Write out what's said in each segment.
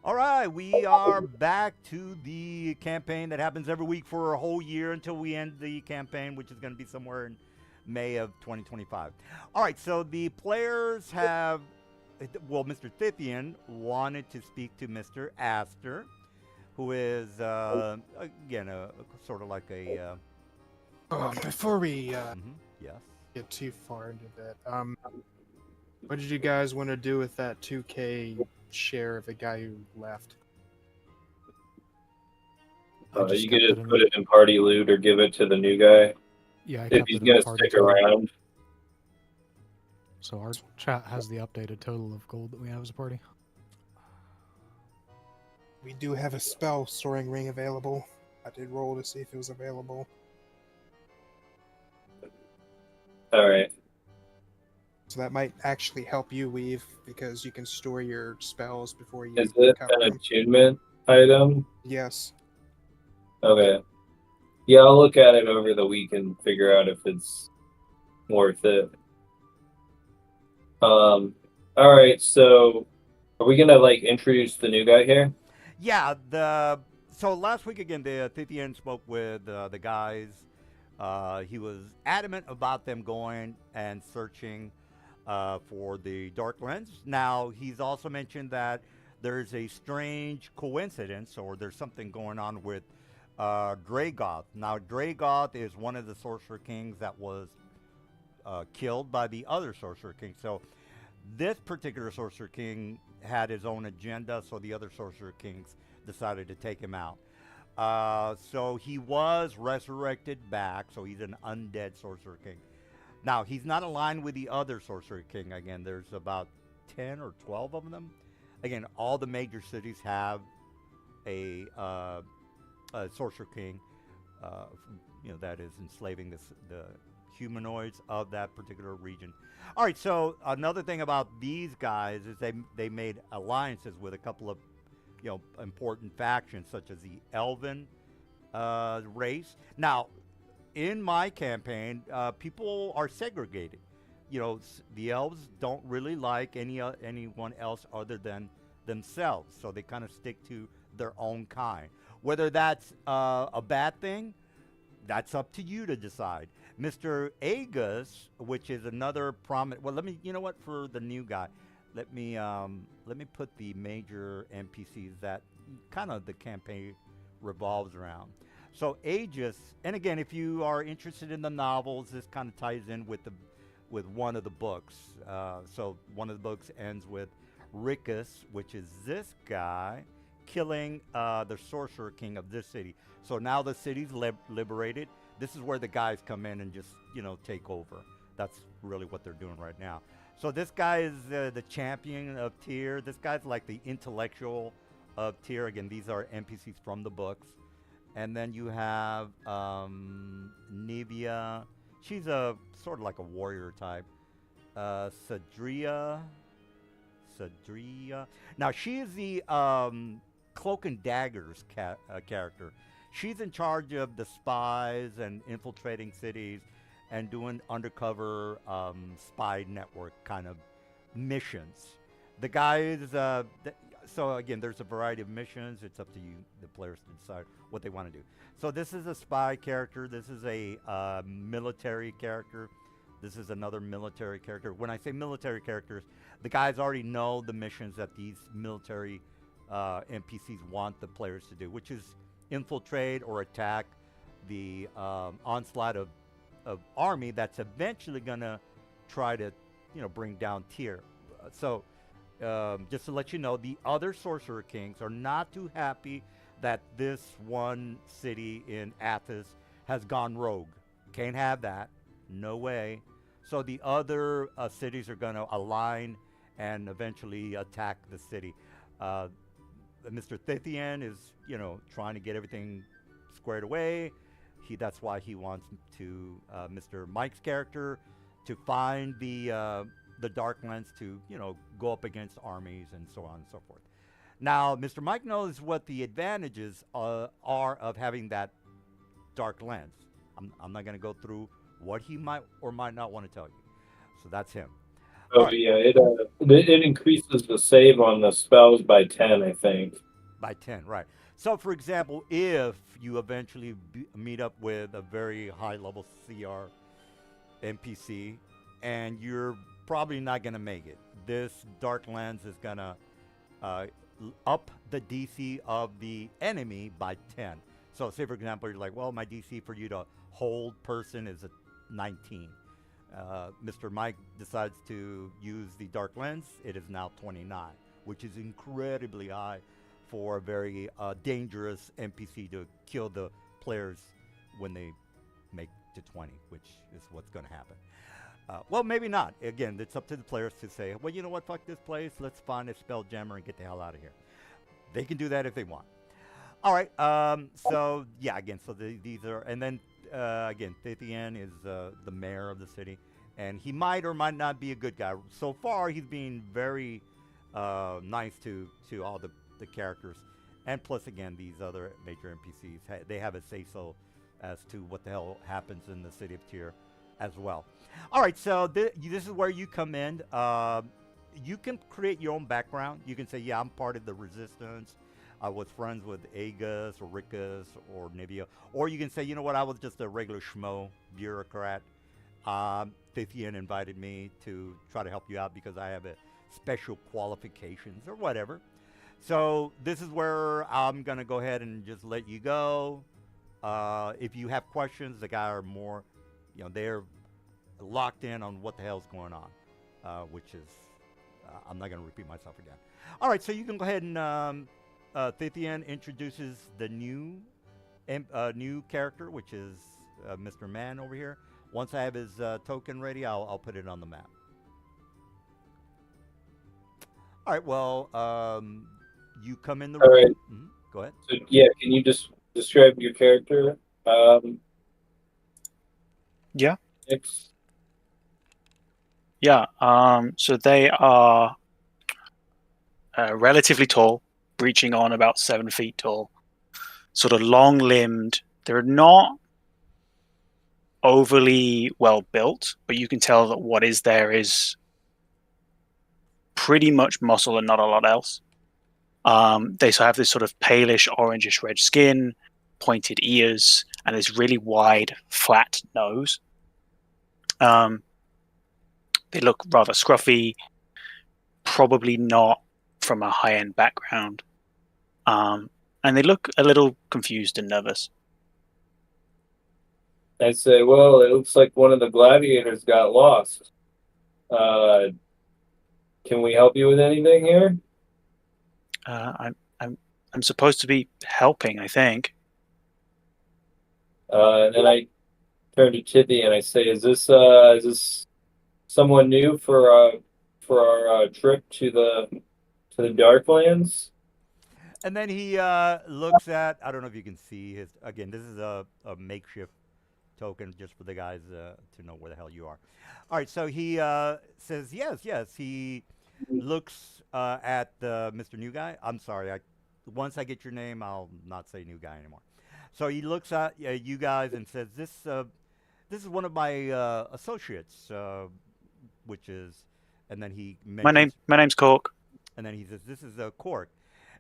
All right, we are back to the campaign that happens every week for a whole year until we end the campaign, which is going to be somewhere in May of 2025. All right, so the players have, well, Mr. Tithian wanted to speak to Mr. Astor, who is, again, sort of like a, Before we yes. get too far into that, what did you guys want to do with that 2K share of the guy who left? I just You could kept it just put in. it in party loot or give it to the new guy Yeah, I if kept he's it in the gonna party stick total. around. So our chat has the updated total of gold that we have as a party. We do have a spell storing ring available. I did roll to see if it was available. All right. So that might actually help you, Weave, because you can store your spells before you Is it recover an them. attunement item? Yes. Okay. Yeah, I'll look at it over the week and figure out if it's worth it. All right. So, are we gonna like introduce the new guy here? Yeah, so last week again, the Tithian spoke with the guys. He was adamant about them going and searching for the Dark Lens. Now, he's also mentioned that there's a strange coincidence, or there's something going on with Dragoth. Now, Dragoth is one of the Sorcerer Kings that was killed by the other Sorcerer King. So, this particular Sorcerer King had his own agenda, so the other Sorcerer Kings decided to take him out. So he was resurrected back, so he's an undead Sorcerer King. Now, he's not aligned with the other Sorcerer King. Again, there's about 10 or 12 of them. Again, all the major cities have a Sorcerer King, uh, that is enslaving the humanoids of that particular region. All right, so another thing about these guys is they made alliances with a couple of important factions such as the Elven race. Now, in my campaign, people are segregated. The elves don't really like anyone else other than themselves, so they kind of stick to their own kind. Whether that's a bad thing, that's up to you to decide. Mr. Agus, which is another prominent. Well, let me. You know what? For the new guy, let me put the major NPCs that kind of the campaign revolves around. So Aegis, and again, if you are interested in the novels, this kind of ties in with one of the books. So one of the books ends with Rickus, which is this guy, killing the sorcerer king of this city. So now the city's liberated. This is where the guys come in and just take over. That's really what they're doing right now. So this guy is the champion of Tyr. This guy's like the intellectual of Tyr. Again, these are NPCs from the books. And then you have Nevia. She's a sort of like a warrior type. Sadria. Sadria. Now she is the Cloak and Daggers character. She's in charge of the spies and infiltrating cities and doing undercover spy network kind of missions. The guys, so again, there's a variety of missions. It's up to you, the players, to decide what they want to do. So this is a spy character. This is a military character. This is another military character. When I say military characters, the guys already know the missions that these military NPCs want the players to do, which is infiltrate or attack the onslaught of army that's eventually gonna try to bring down Tyr. So just to let you know, the other sorcerer kings are not too happy that this one city in Athos has gone rogue. Can't have that. No way. So the other cities are going to align and eventually attack the city. Mr. Tithian is, trying to get everything squared away. That's why he wants to Mr. Mike's character to find the Dark Lens to go up against armies and so on and so forth. Now, Mr. Mike knows what the advantages are of having that Dark Lens. I'm not going to go through what he might or might not want to tell you. So that's him. Oh right. yeah, it increases the save on the spells by 10, I think. By 10, right. So, for example, if you eventually meet up with a very high level CR NPC and you're probably not going to make it, this Dark Lens is going to uh, up the DC of the enemy by 10. So, say, for example, you're like, well, my DC for you to hold person is a 19. Mr. Mike decides to use the Dark Lens, it is now 29, which is incredibly high for a very dangerous NPC to kill the players when they make to 20, which is what's going to happen. Well, maybe not. Again, it's up to the players to say, well, you know what, fuck this place. Let's find a spell jammer and get the hell out of here. They can do that if they want. All right. So, yeah, again, so these are, and then, again, Thithian is the mayor of the city, and he might or might not be a good guy. So far, he's being very nice to all the characters. And plus, again, these other major NPCs, they have a say-so as to what the hell happens in the city of Tyr as well. All right, so this is where you come in. You can create your own background. You can say, yeah, I'm part of the resistance. I was friends with Aegis or Rickus or Nivea. Or you can say, you know what, I was just a regular schmo bureaucrat. Thithian invited me to try to help you out because I have a special qualifications or whatever. So this is where I'm going to go ahead and just let you go. If you have questions, the guy are more, they're locked in on what the hell's going on, which is, I'm not going to repeat myself again. All right, so you can go ahead and Thithian introduces the new character, which is Mr. Man over here. Once I have his token ready, I'll put it on the map. All right, well, you come in the room. All right. Mm-hmm. Go ahead. So yeah, can you just describe your character? Yeah. Next. Yeah. So they are relatively tall, reaching on about 7 feet tall, sort of long-limbed. They're not overly well built, but you can tell that what is there is pretty much muscle and not a lot else. They have this sort of palish, orangish red skin, pointed ears, and this really wide, flat nose. They look rather scruffy, probably not from a high-end background. And they look a little confused and nervous. I say, well, it looks like one of the gladiators got lost. Can we help you with anything here? I'm supposed to be helping, I think. And then I turn to Tithy and I say, "Is this someone new for our trip to the Darklands?" And then he looks at, I don't know if you can see his, again, this is a makeshift token just for the guys to know where the hell you are. All right, so he says, yes. He looks at Mr. New Guy. I'm sorry, once I get your name, I'll not say New Guy anymore. So he looks at you guys and says, this is one of my associates, which is, and then he mentions, My name's Cork. and then he says, this is Cork.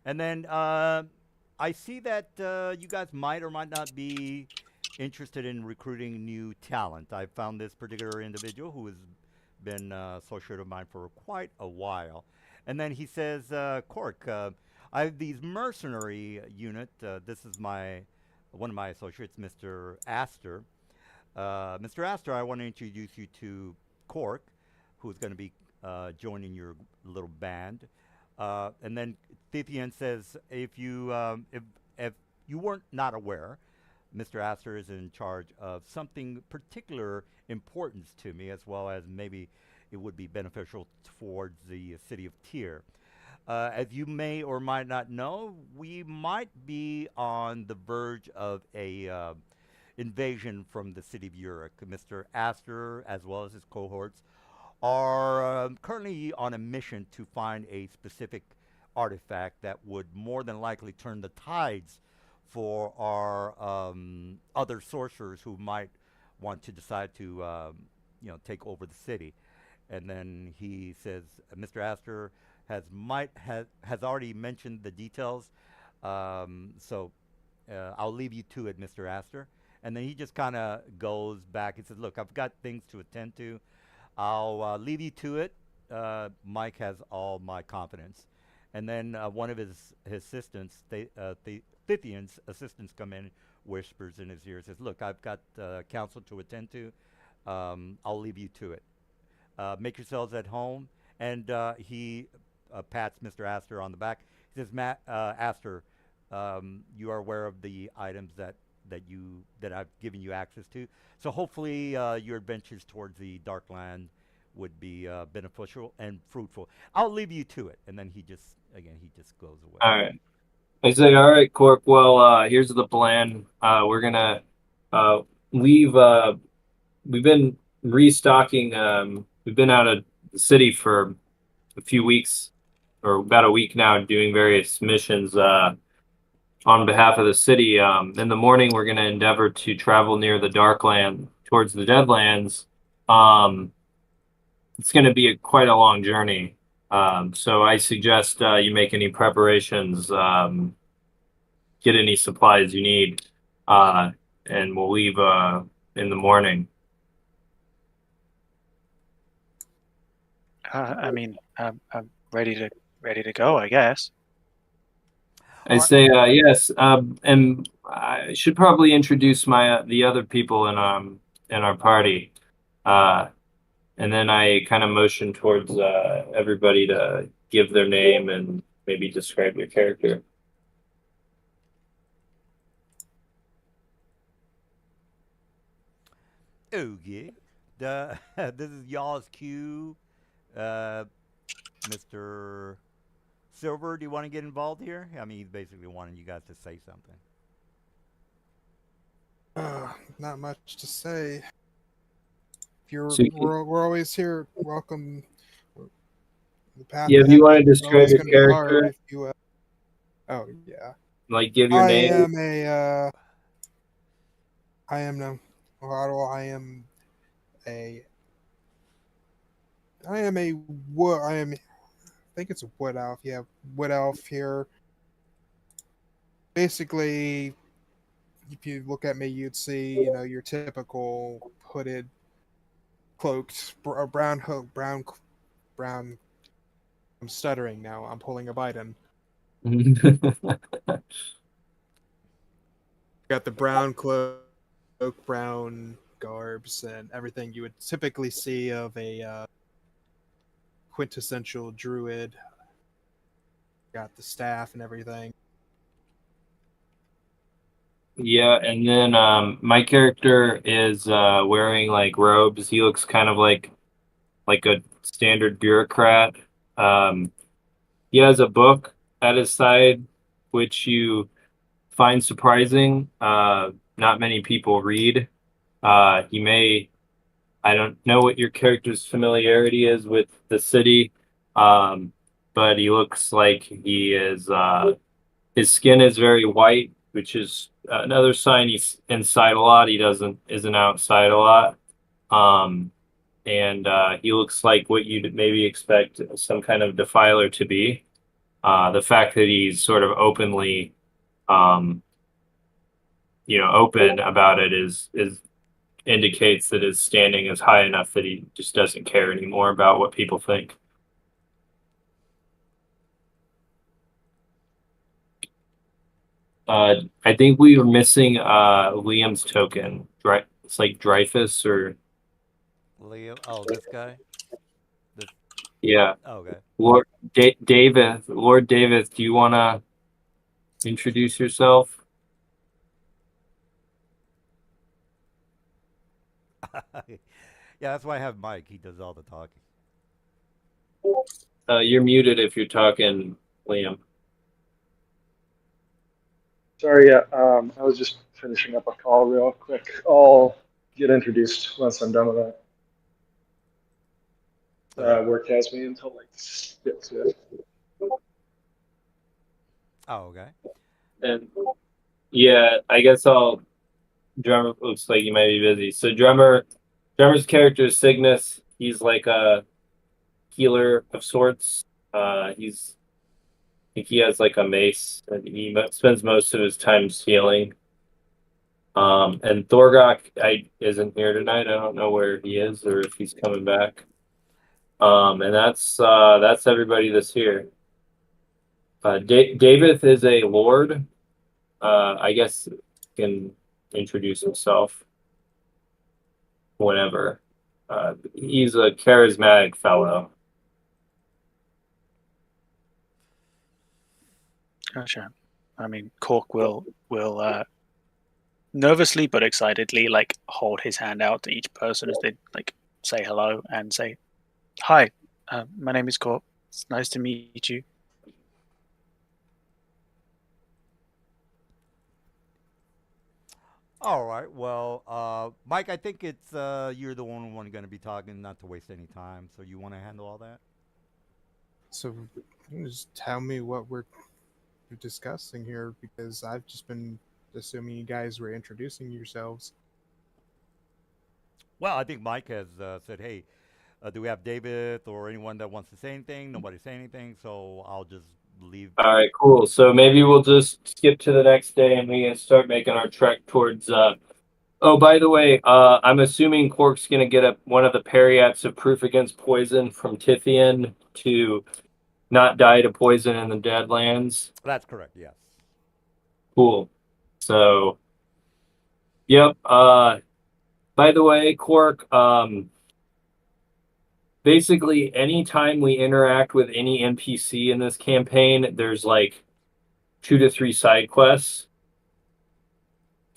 And then I see that you guys might or might not be interested in recruiting new talent. I found this particular individual who has been a associate of mine for quite a while. And then he says, Cork, I have these mercenary unit. This is one of my associates, Mr. Astor. Mr. Astor, I want to introduce you to Cork, who's going to be joining your little band. And then Thithian says, if you weren't not aware, Mr. Astor is in charge of something particular importance to me, as well as maybe it would be beneficial towards the city of Tyr. As you may or might not know, we might be on the verge of a invasion from the city of Uruk. Mr. Astor, as well as his cohorts, are currently on a mission to find a specific artifact that would more than likely turn the tides for our other sorcerers who might want to decide to take over the city. And then he says, Mr. Astor has already mentioned the details, so I'll leave you to it, Mr. Astor. And then he just kind of goes back. He says, "Look, I've got things to attend to. I'll leave you to it. Mike has all my confidence." And then one of his assistants, Thithian's assistants, come in, whispers in his ear, says, "Look, I've got counsel to attend to. I'll leave you to it. Make yourselves at home." And he pats Mr. Astor on the back. He says, Astor, you are aware of the items that I've given you access to. So hopefully your adventures towards the Dark Land would be beneficial and fruitful. I'll leave you to it." And then he just goes away. All right. I say, all right, Corp. Well, here's the plan. We're gonna we've been restocking. We've been out of the city for a few weeks, or about a week now, doing various missions on behalf of the city. In the morning, we're gonna endeavor to travel near the Darkland towards the Deadlands. It's gonna be quite a long journey. So I suggest you make any preparations, get any supplies you need, and we'll leave in the morning. I mean, I'm ready to go, I guess. I say yes, and I should probably introduce the other people in our party, and then I kind of motion towards everybody to give their name and maybe describe your character. Okay. This is y'all's cue. Mr. Silver, do you want to get involved here? I mean, he's basically wanting you guys to say something. Not much to say. If you're, So we're always here. Welcome. The path Yeah, if ahead you want to is describe always your gonna be hard character, if you, oh yeah. like give your I name. am a. I am no. Well, I am a. I am a wood. I am. I think it's a wood elf. Yeah, wood elf here. Basically, if you look at me, you'd see, your typical hooded, cloaked, brown hook, brown. I'm stuttering now. I'm pulling a Biden. Got the brown cloak, brown garbs, and everything you would typically see of a quintessential druid. Got the staff and everything. Yeah, and then my character is wearing like robes. He looks kind of like a standard bureaucrat. He has a book at his side, which you find surprising. Not many people read. I don't know what your character's familiarity is with the city, but he looks like he is. His skin is very white, which is another sign he's inside a lot. He isn't outside a lot. And he looks like what you'd maybe expect some kind of defiler to be. The fact that he's sort of openly, open about it is indicates that his standing is high enough that he just doesn't care anymore about what people think. I think we were missing Liam's token. It's like Dreyfus or Leo. Oh, this guy. yeah. Oh, okay. Lord David, do you want to introduce yourself? Yeah, that's why I have Mike. He does all the talking. You're muted if you're talking, Liam. Sorry, yeah, I was just finishing up a call real quick. I'll get introduced once I'm done with that. Work has me until like 6. Oh, okay. And yeah, I guess Drummer looks like you might be busy. So Drummer's character is Cygnus. He's like a healer of sorts. I think he has like a mace, and he spends most of his time healing. And Thorgok isn't here tonight. I don't know where he is or if he's coming back. And that's everybody that's here. David is a lord. I guess he can introduce himself whenever. He's a charismatic fellow. Gotcha. I mean, Cork will nervously but excitedly like hold his hand out to each person as they like say hello and say, "Hi, my name is Cork. It's nice to meet you." All right. Well, Mike, I think it's you're the only one going to be talking, not to waste any time. So you want to handle all that? So just tell me what we're discussing here, because I've just been assuming you guys were introducing yourselves. Well, I think Mike has said, "Hey, do we have David or anyone that wants to say anything?" Nobody say anything, so I'll just leave. All right, cool. So maybe we'll just skip to the next day and we can start making our trek towards. Oh, by the way, I'm assuming Cork's gonna get one of the Periaps of proof against poison from Tithian to not die to poison in the Deadlands. That's correct. Yes. Cool. So, yep. By the way, Cork, basically anytime we interact with any NPC in this campaign, there's like 2 to 3 side quests.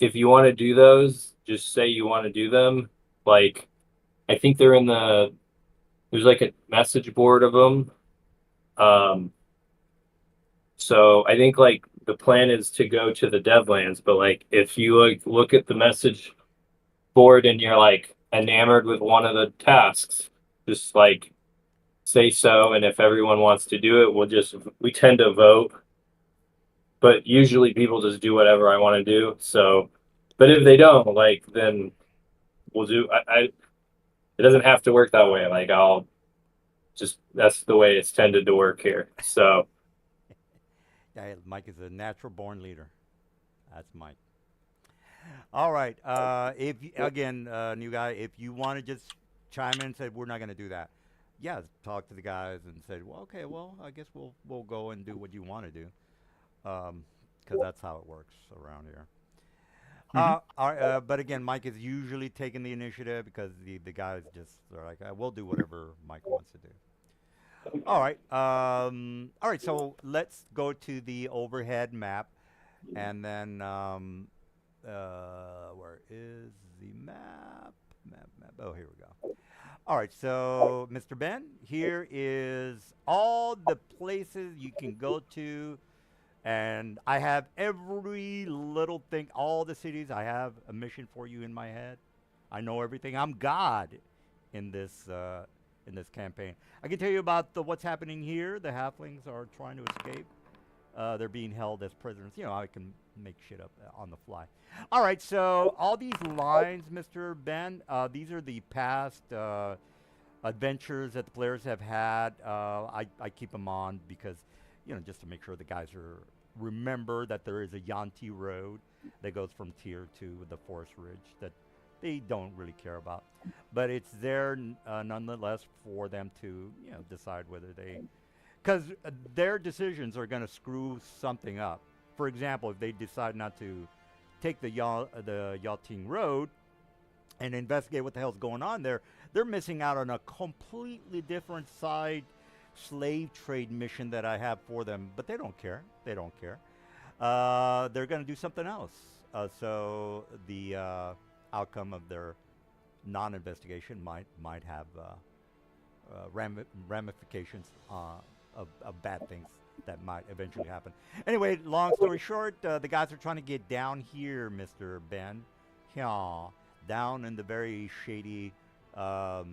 If you want to do those, just say you want to do them. Like, I think they're there's like a message board of them. So I think like the plan is to go to the Deadlands, but like if you look at the message board and you're like enamored with one of the tasks, just like say so, and if everyone wants to do it, we tend to vote. But usually people just do whatever I want to do. So, but if they don't, like, then we'll do. It doesn't have to work that way. Like that's the way it's tended to work here. So. Yeah, Mike is a natural born leader. That's Mike. All right. New guy, if you want to just chime in and say we're not going to do that, yeah, talk to the guys and say, well, okay, well, I guess we'll go and do what you want to do, because that's how it works around here. But again, Mike is usually taking the initiative because the guys just are like, we'll do whatever Mike wants to do. All right. All right. So let's go to the overhead map, and then where is the map? Map. Oh, here we go. All right. So, Mr. Ben, here is all the places you can go to, and I have every little thing, all the cities. I have a mission for you in my head. I know everything. I'm God in this campaign. I can tell you about what's happening here. The halflings are trying to escape. They're being held as prisoners. You know, I can make shit up on the fly. All right, so all these lines, Mr. Ben, these are the past adventures that the players have had. I keep them on because, just to make sure the guys remember that there is a Yanti road that goes from Tyr to the Forest Ridge that they don't really care about, but it's there nonetheless for them to decide whether because their decisions are going to screw something up. For example, if they decide not to take the Yalting Road and investigate what the hell's going on there, they're missing out on a completely different side slave trade mission that I have for them, but they don't care. They don't care. They're going to do something else. So the outcome of their non-investigation might have ramifications of bad things that might eventually happen. Anyway, long story short, the guys are trying to get down here, Mr. Ben. Yeah, down in the very shady Mordor,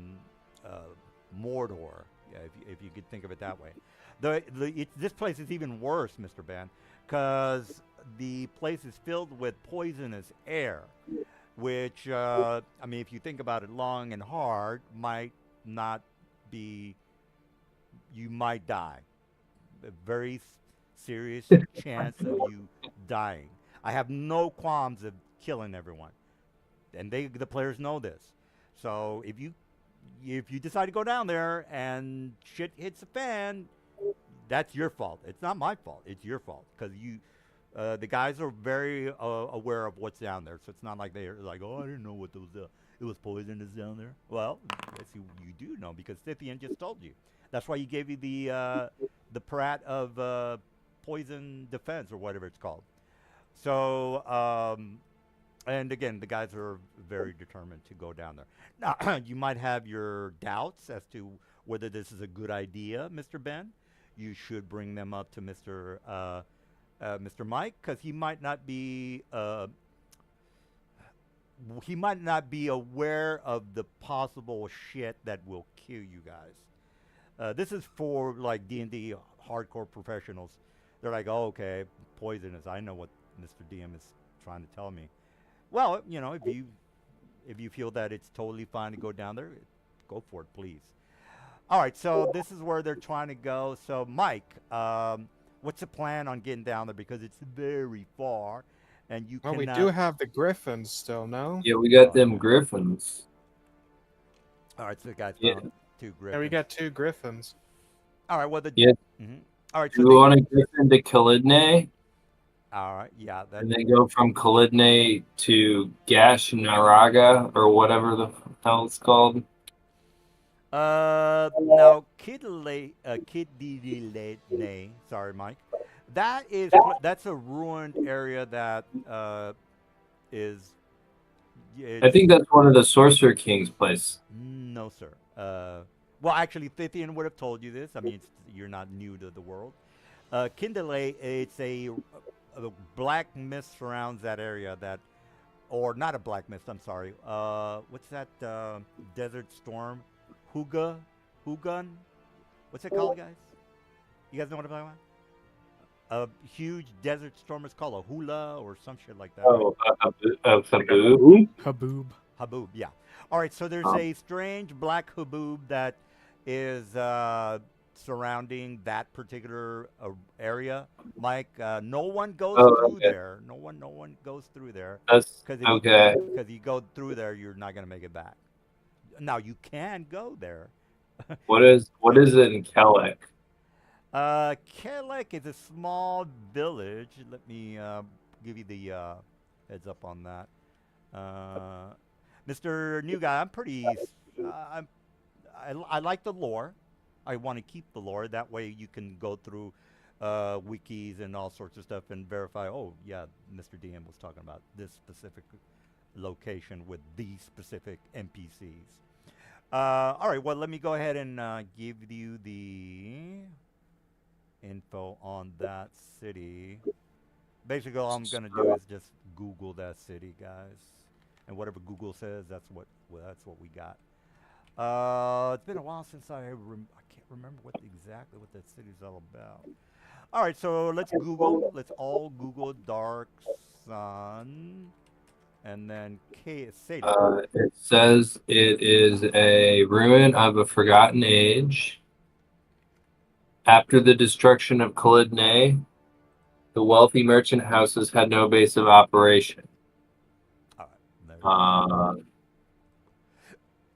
if you could think of it that way. This place is even worse, Mr. Ben, because the place is filled with poisonous air, which, if you think about it long and hard, might not be you might die. A very serious chance of you dying. I have no qualms of killing everyone, and the players know this. So if you decide to go down there and shit hits the fan, that's your fault. It's not my fault. It's your fault because the guys are very aware of what's down there. So it's not like they're like, oh, I didn't know what those it was poisonous down there. Well, yes, you do know because Scythian just told you. That's why he gave you the Prat of poison defense or whatever it's called. So and again, the guys are very determined to go down there. Now, you might have your doubts as to whether this is a good idea, Mr. Ben. You should bring them up to Mr. Mike, because he might not be aware of the possible shit that will kill you guys. This is for like D&D hardcore professionals. They're like, oh, okay, poisonous. I know what Mr. DM is trying to tell me. Well, you know, if you feel that it's totally fine to go down there, go for it, please. All right, so this is where they're trying to go. So, Mike, what's the plan on getting down there? Because it's very far, and you Well, cannot... we do have the griffins still, no? Yeah, we got them griffins. All right, so the guys Yeah. found 2 griffins. Yeah, we got 2 griffins. All right, well, Yeah. Mhm. All right, Do so we want to griffin to Kalidne? all right, yeah. And then go from Kalidne to Gashnaraga, or whatever the hell it's called. Now, Kidley, sorry, Mike. That's a ruined area that is. I think that's one of the Sorcerer King's place. No, sir. Well, actually, Thythian would have told you this. I mean, you're not new to the world. Kindle, it's a black mist surrounds that area or not a black mist, I'm sorry. What's that desert storm? Hugun? What's it called, guys? You guys know what I'm talking about? A huge desert storm is called a hula or some shit like that. Oh, Haboob? Haboob. Haboob, yeah. All right, so there's a strange black haboob that is surrounding that particular area. Mike, no one goes through there. No one goes through there. That's Because okay. Because you go through there, you're not going to make it back. Now, you can go there. What is it in Kellic? Kellic is a small village. Let me give you the heads up on that. Mr. New Guy, I'm pretty... I like the lore. I want to keep the lore. That way you can go through wikis and all sorts of stuff and verify, oh, yeah, Mr. DM was talking about this specific location with these specific NPCs. All right, well, let me go ahead and give you the info on that city. Basically, all I'm going to do is just Google that city, guys. And whatever Google says, that's what we got. It's been a while since I can't remember exactly what that city's all about. All right, so let's Google. Let's all Google Dark Sun, and then Sadie. It says it is a ruin of a forgotten age. After the destruction of Kalidne, the wealthy merchant houses had no base of operation.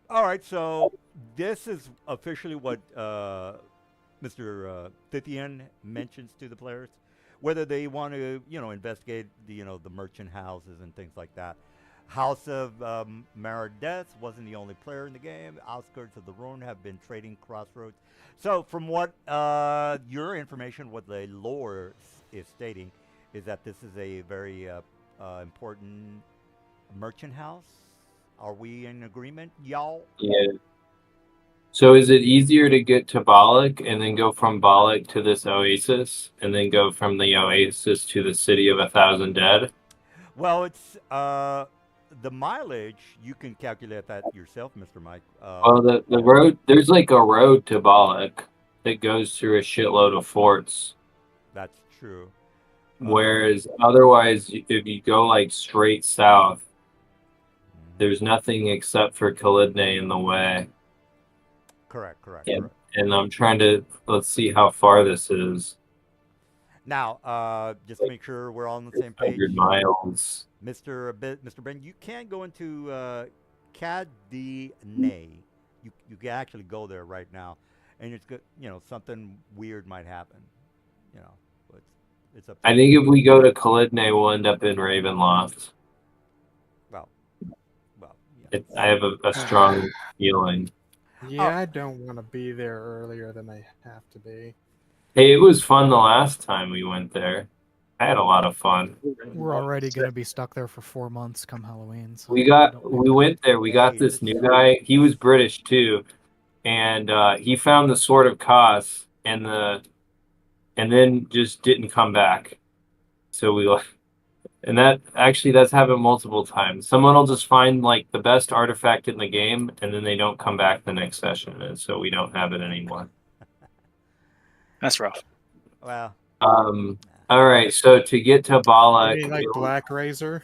All right, so this is officially what Mr. Thythian mentions to the players, whether they want to, investigate the merchant houses and things like that. House of Maradeth wasn't the only player in the game. Outskirts of the ruin have been trading crossroads. So from what your information, what the lore is stating, is that this is a very important merchant house. Are we in agreement, y'all? Yeah. So is it easier to get to Balak and then go from Balak to this oasis and then go from the oasis to the city of 1,000 dead? Well, it's the mileage. You can calculate that yourself, Mr. Mike. Well, the road, there's like a road to Balak that goes through a shitload of forts. That's true. Whereas otherwise, if you go like straight south, there's nothing except for Kalidne in the way. Correct. And and I'm trying to let's see how far this is. Now, just to make sure we're all on the same page, 100 miles. Mr. Ben, you can go into Cadney. You can actually go there right now, and it's good. You know, something weird might happen. You know, but it's up to I you. think if we go to Calidne, we'll end up in Ravenloft. Well, I have a strong feeling. Yeah, I don't want to be there earlier than I have to be. Hey, it was fun the last time we went there. I had a lot of fun. We're already going to be stuck there for 4 months come Halloween. So We don't went there. We got Hey, this new guy. He was British too, and he found the Sword of Kos and then just didn't come back. So we left. And that's happened multiple times. Someone will just find like the best artifact in the game, and then they don't come back the next session, and so we don't have it anymore. That's rough. well, All right. So to get to Bala, You mean like Black Razor?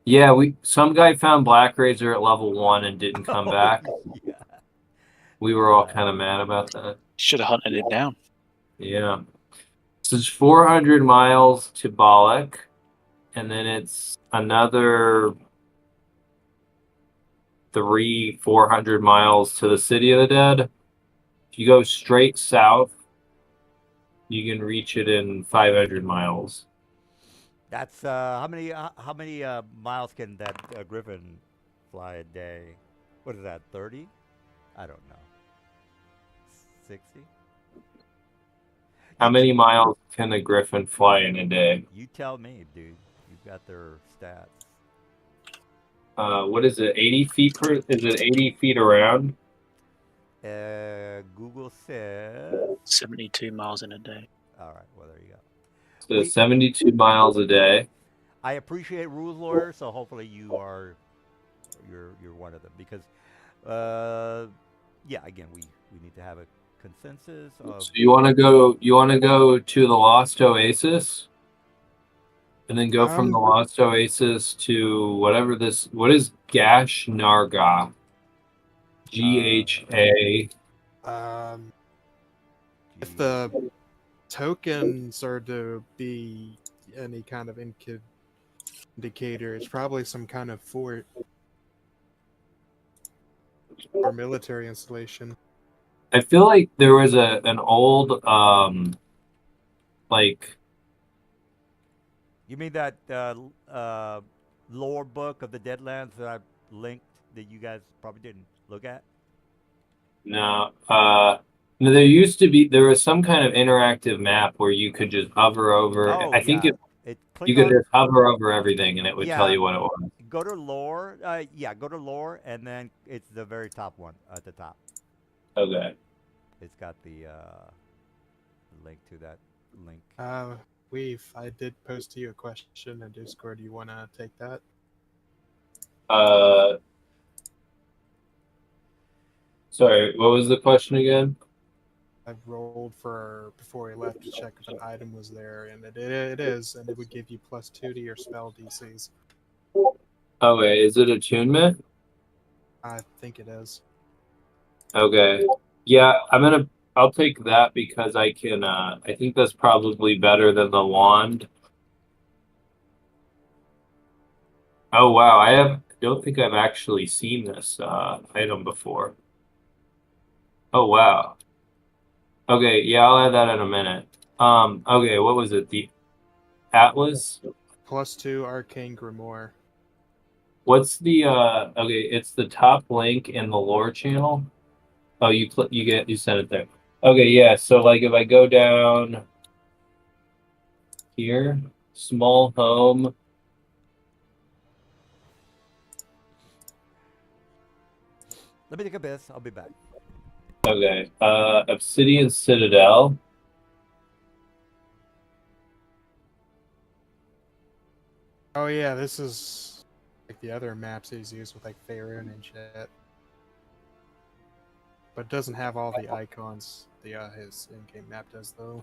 yeah, some guy found Black Razor at level 1 and didn't come back. yeah. We were all kind of mad about that. Should have hunted him down. Yeah. So it's 400 miles to Balak, and then it's another 400 miles to the City of the Dead. If you go straight south, you can reach it in 500 miles. That's how many miles can that Griffin fly a day? What is that? 30? I don't know. 60? How many miles can a Griffin fly in a day? You tell me, dude. You've got their stats. What is it? 80 feet per? Is it 80 feet around? Google says. 72 miles in a day. All right. Well, there you go. So 72 miles a day. I appreciate rules lawyers, so hopefully you're one of them because, yeah. Again, we need to have a consensus of. So you want to go? You want to go to the Lost Oasis, and then go from the Lost Oasis to whatever this. What is Gash Narga? GHA. If the tokens are to be any kind of indicator, it's probably some kind of fort or military installation. I feel like there was an old like. You mean that lore book of the Deadlands that I linked that you guys probably didn't look at? No, there was some kind of interactive map where you could just hover over. Oh, I think yeah. you could just hover over everything and it would tell Yeah. you what it was. Go to lore. Yeah, go to lore, and then it's the very top one at the top. Okay. It's got the link to that link. I did post to you a question in Discord. Do you want to take that? Sorry, what was the question again? I rolled before I left to check if an item was there, and it is, and it would give you +2 to your spell DCs. Okay, is it attunement? I think it is. Okay. Yeah, I'll take that because I can I think that's probably better than the wand. Oh wow, don't think I've actually seen this item before. Oh wow. Okay, yeah, I'll add that in a minute. Okay, what was it? The Atlas? +2 Arcane Grimoire. What's the okay, it's the top link in the lore channel. Oh, you sent it there. Okay, yeah, so like if I go down here, small home. Let me take a piss. I'll be back. Okay, Obsidian Citadel. Oh yeah, this is like the other maps he's used with like Faerun and shit. But it doesn't have all the icons his in-game map does though.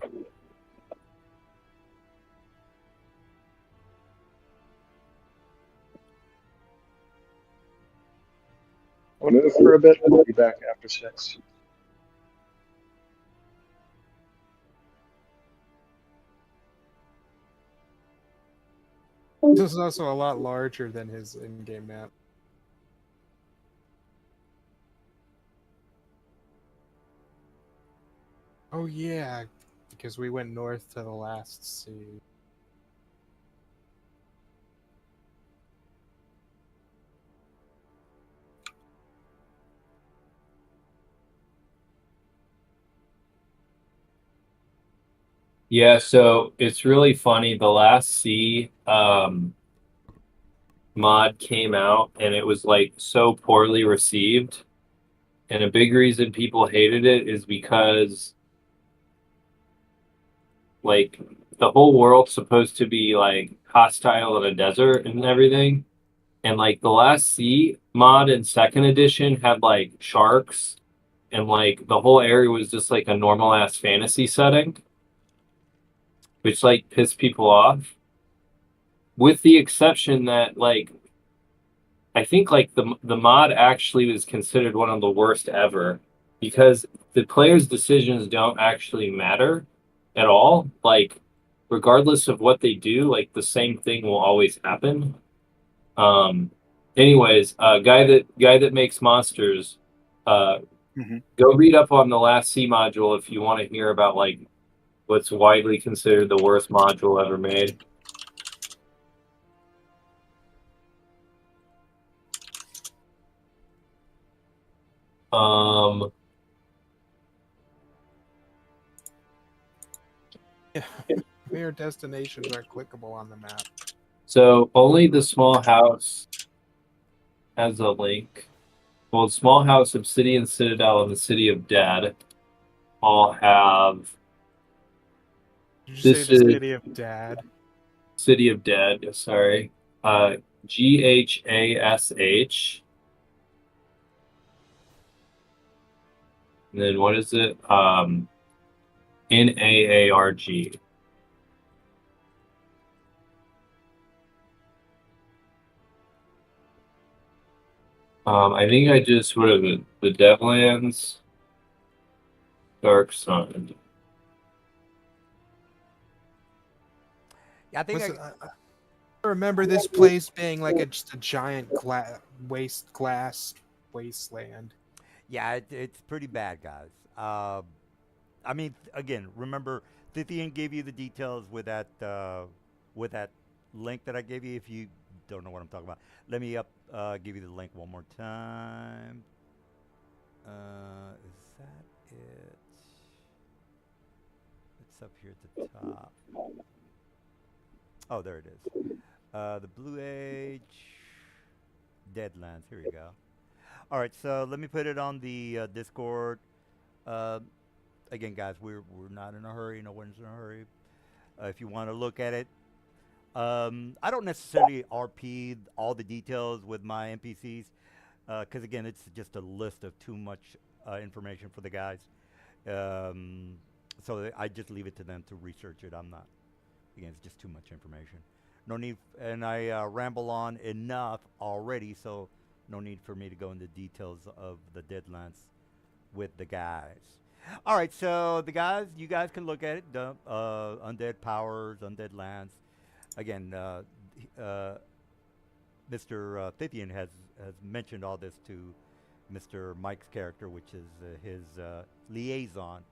I'll move for a bit. I'll be back after 6. This is also a lot larger than his in-game map. Oh yeah, because we went north to the last sea. Yeah, so it's really funny. The last C mod came out and it was like so poorly received. And a big reason people hated it is because like the whole world's supposed to be like hostile in a desert and everything. And like the last C mod in second edition had like sharks and like the whole area was just like a normal ass fantasy setting, which like pissed people off. With the exception that like I think like the mod actually was considered one of the worst ever because the players' decisions don't actually matter at all. Like regardless of what they do, like the same thing will always happen. Um anyways, guy that makes monsters, uh Mhm. go read up on the last C module if you want to hear about like what's widely considered the worst module ever made. Um Their destinations are clickable on the map. so only the small house has a link. Well, Small House, Obsidian Citadel, and the City of Dead all have. Did you This say the is city of Dad? City of Dead. Sorry, GHASH. And then what is it? NAARG. I think I just what is it? The Deadlands, Dark Sun. Yeah, I think I remember this place being like just a giant wasteland. yeah, it's pretty bad, guys. I mean, again, remember, Tithian gave you the details with that link that I gave you. If you don't know what I'm talking about, let me give you the link one more time. Is that it? It's up here at the top. Oh, there it is. The Blue Age Deadlands. Here we go. All right, so let me put it on the Discord. Uh, Again, guys, we're not in a hurry. No one's in a hurry. If you want to look at it, I don't necessarily RP all the details with my NPCs because again, it's just a list of too much information for the guys. So I just leave it to them to research it. I'm not. Again, it's just too much information. No need, and I ramble on enough already, so no need for me to go into details of the Deadlands with the guys. All right, so you guys can look at it. Undead Powers, Undead Lands. Again, Mr. Tithian has mentioned all this to Mr. Mike's character, which is his liaison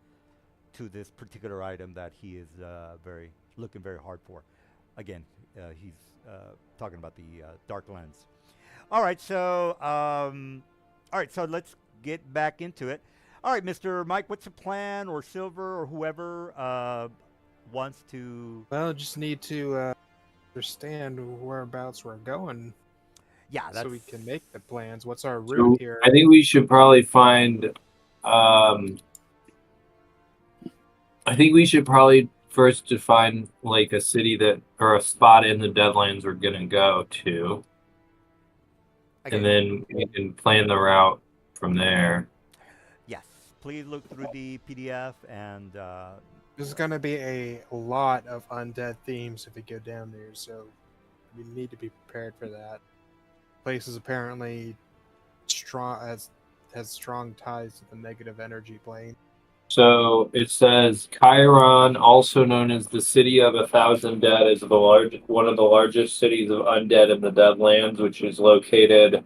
to this particular item that he is looking very hard for. Again, he's talking about the Dark Lens. All right, so let's get back into it. All right, Mr. Mike, what's the plan, or Silver, or whoever wants to? Well, just need to understand whereabouts we're going Yeah, so we can make the plans. What's our So route here? I think we should probably find. I think we should probably first define like a city that or a spot in the Deadlands we're gonna go to, and then we can plan the route from there. Yes, please look through the PDF and. There's going to be a lot of undead themes if we go down there, so we need to be prepared for that. Place is apparently has strong ties to the negative energy plane. So it says Chiron, also known as the City of 1,000 Dead, is one of the largest cities of undead in the Deadlands, which is located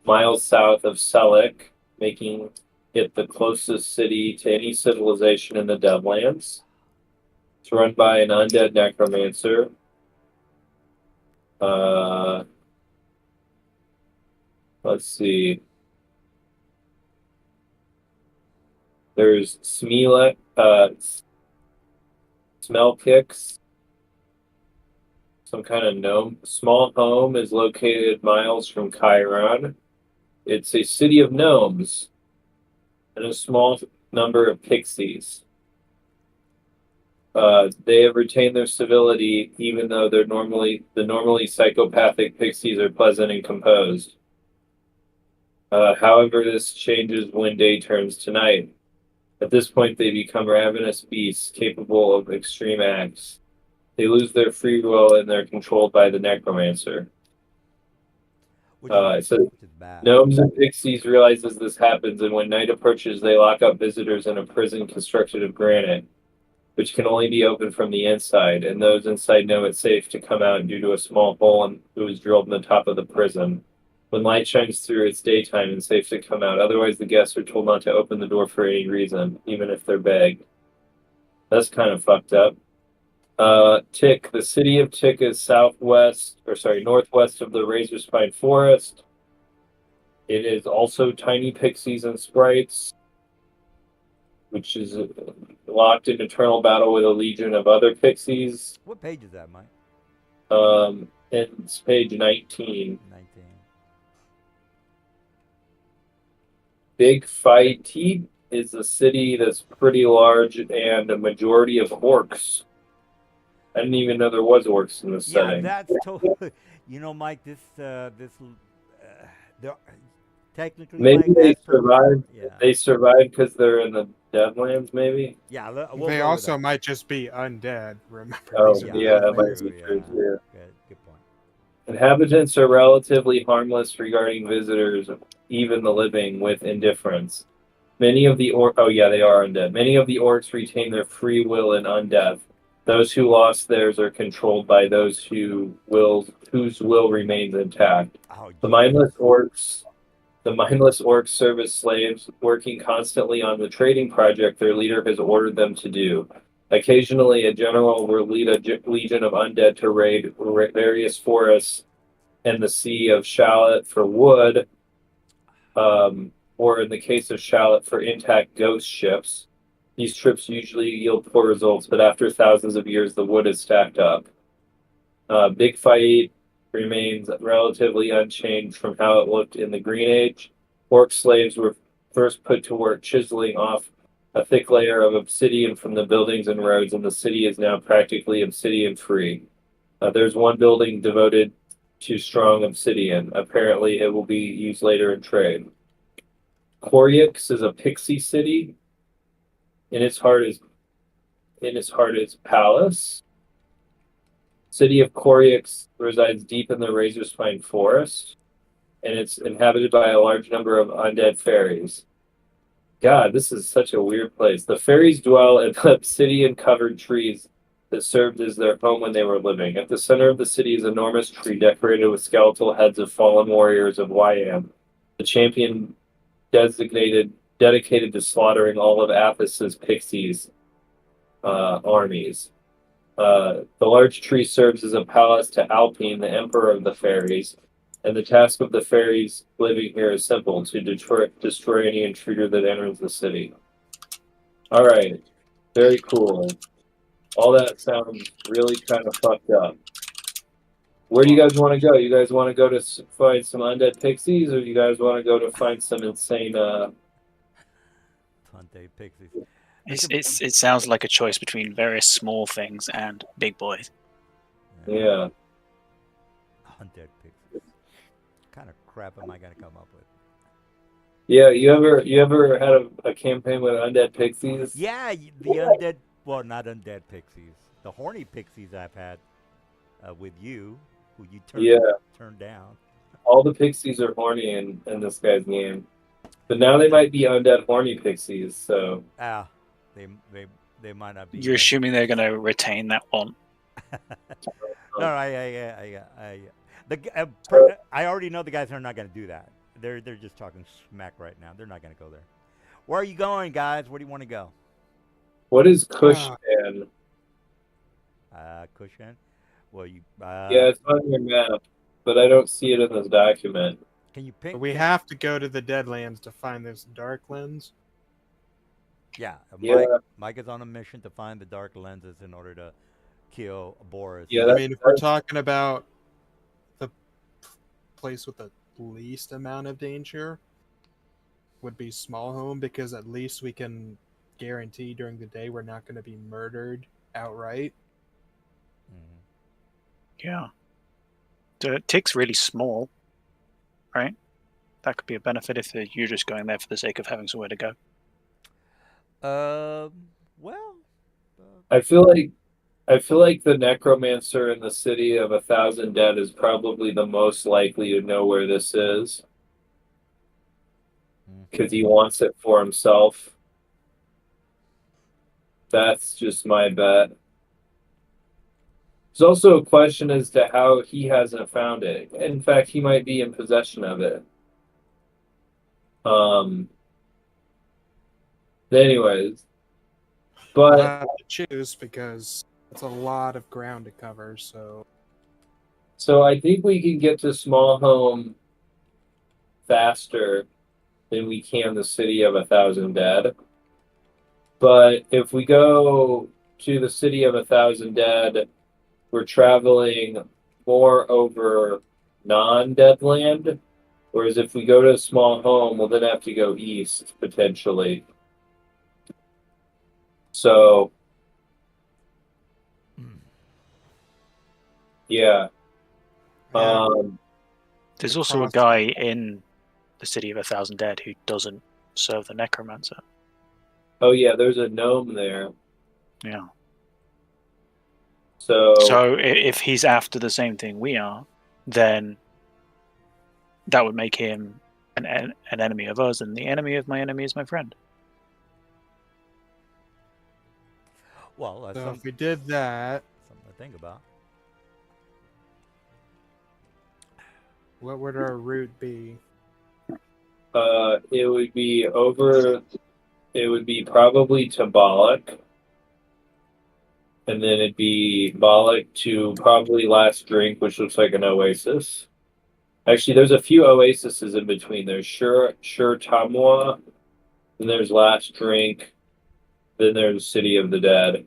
miles south of Selleck, making it the closest city to any civilization in the Deadlands. It's run by an undead necromancer. Let's see. There's Smelek, Smelkix, some kind of gnome. Small home is located miles from Chiron. It's a city of gnomes and a small number of pixies. They have retained their civility, even though the normally psychopathic pixies are pleasant and composed. However, this changes when day turns to night. At this point, they become ravenous beasts capable of extreme acts. They lose their free will and they're controlled by the necromancer. Which It says, is bad. Gnomes and pixies realize as this happens, and when night approaches, they lock up visitors in a prison constructed of granite, which can only be opened from the inside, and those inside know it's safe to come out due to a small hole that was drilled in the top of the prison. When light shines through, it's daytime and safe to come out. Otherwise, the guests are told not to open the door for any reason, even if they're begged. That's kind of fucked up. Tick. The city of Tick is northwest of the Razorspine Forest. It is also tiny pixies and sprites, which is locked in eternal battle with a legion of other pixies. What page is that, Mike? It's page 19. 19. Big Fight is a city that's pretty large and a majority of orcs. I didn't even know there was orcs in this setting. Yeah, that's totally. You know, Mike, there technically. Maybe Mike, they that's totally- survived. Yeah. They survived because they're in the Deadlands, maybe? Yeah. We'll They go with also that. might just be undead. Remember? Oh, these are the yeah, that other might things. be Yeah. true, too. Good point. Inhabitants are relatively harmless regarding visitors, even the living, with indifference. Many of the they are undead. Many of the orcs retain their free will in undeath. Those who lost theirs are controlled by those whose will remains intact. Oh, The mindless orcs serve as slaves, working constantly on the trading project their leader has ordered them to do. Occasionally, a general will lead a legion of undead to raid various forests and the Sea of Shallot for wood, or in the case of Shallot, for intact ghost ships. These trips usually yield poor results, but after thousands of years, the wood is stacked up. Big Fight remains relatively unchanged from how it looked in the Green Age. Orc slaves were first put to work chiseling off a thick layer of obsidian from the buildings and roads, and the city is now practically obsidian-free. There's one building devoted to strong obsidian. Apparently, it will be used later in trade. Koryx is a pixie city. In its heart is Palace. City of Koryx resides deep in the Razorspine Forest, and it's inhabited by a large number of undead fairies. God, this is such a weird place. The fairies dwell in the obsidian-covered trees that served as their home when they were living. At the center of the city is an enormous tree decorated with skeletal heads of fallen warriors of Wyam, the champion dedicated to slaughtering all of Athos's pixies armies. The large tree serves as a palace to Alpine, the emperor of the fairies, and the task of the fairies living here is simple: to destroy any intruder that enters the city. All right, very cool. All that sounds really kind of fucked up. Where do you guys want to go? You guys want to go to find some undead pixies, or you guys want to go to find some insane Undead pixies. It sounds like a choice between various small things and big boys. Yeah. Undead pixies. What kind of crap am I gonna come up with? Yeah, you ever had a campaign with undead pixies? Yeah, the undead. Well, not undead pixies. The horny pixies I've had with you, who you turned down. All the pixies are horny in this guy's game. But now they might be undead horny pixies, so they might not be. You're assuming they're going to retain that one. No, I already know the guys are not going to do that. They're just talking smack right now. They're not going to go there. Where are you going, guys? Where do you want to go? What is Kushan? Kushan. Well, you. Yeah, it's on your map, but I don't see it in this document. Can you pick? We have to go to the Deadlands to find this dark lens. Yeah, Yeah. Mike is on a mission to find the dark lenses in order to kill Boris. Yeah, I mean, if we're talking about the place with the least amount of danger, would be Small Home, because at least we can guarantee during the day we're not going to be murdered outright. Yeah. The tick's really small, right? That could be a benefit if you're just going there for the sake of having somewhere to go. Well, I feel like the necromancer in the city of 1,000 Dead is probably the most likely to know where this is, because he wants it for himself. That's just my bet. There's also a question as to how he hasn't found it. In fact, he might be in possession of it. Anyways, We'll but have to choose because it's a lot of ground to cover. So I think we can get to Small Home faster than we can the city of 1,000 Dead. But if we go to the city of 1,000 Dead, we're traveling more over non-Deadland. Whereas if we go to Small Home, we'll then have to go east, potentially. So, yeah. There's also a guy in the city of 1,000 Dead who doesn't serve the necromancer. Oh yeah, there's a gnome there. Yeah. So if he's after the same thing we are, then that would make him an enemy of us, and the enemy of my enemy is my friend. well, that's if we did that, something to think about. what would our route be? it would be over. It would be probably to Bollock, and then it'd be Bollock to probably Last Drink, which looks like an oasis. Actually, there's a few oases in between. There's Sure Tamwa, then there's Last Drink, then there's City of the Dead.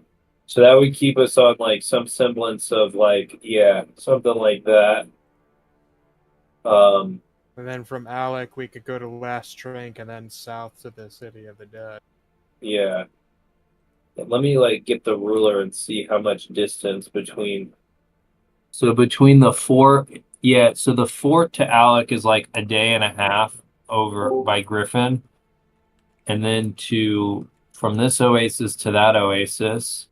So that would keep us on like some semblance of like, yeah, something like that. And then from Alec, we could go to Last Drink and then south to the City of the Dead. Yeah. Let me like get the ruler and see how much distance between. So between the fort, yeah. So the fort to Alec is like a day and a half over by Griffin, and then from this oasis to that oasis,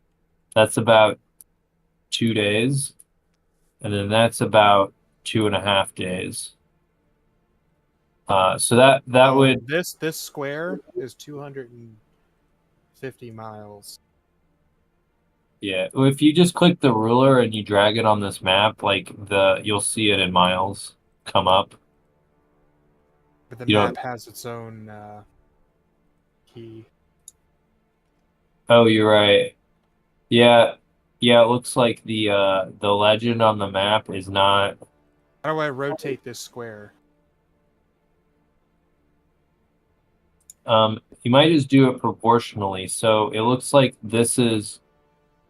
that's about 2 days, and then that's about 2.5 days. So that would this square is 250 miles. Yeah, well, if you just click the ruler and you drag it on this map, like you'll see it in miles come up. But the You map don't- has its own key. Oh, you're right. Yeah, it looks like the legend on the map is not. How do I rotate this square? You might just do it proportionally. So it looks like this is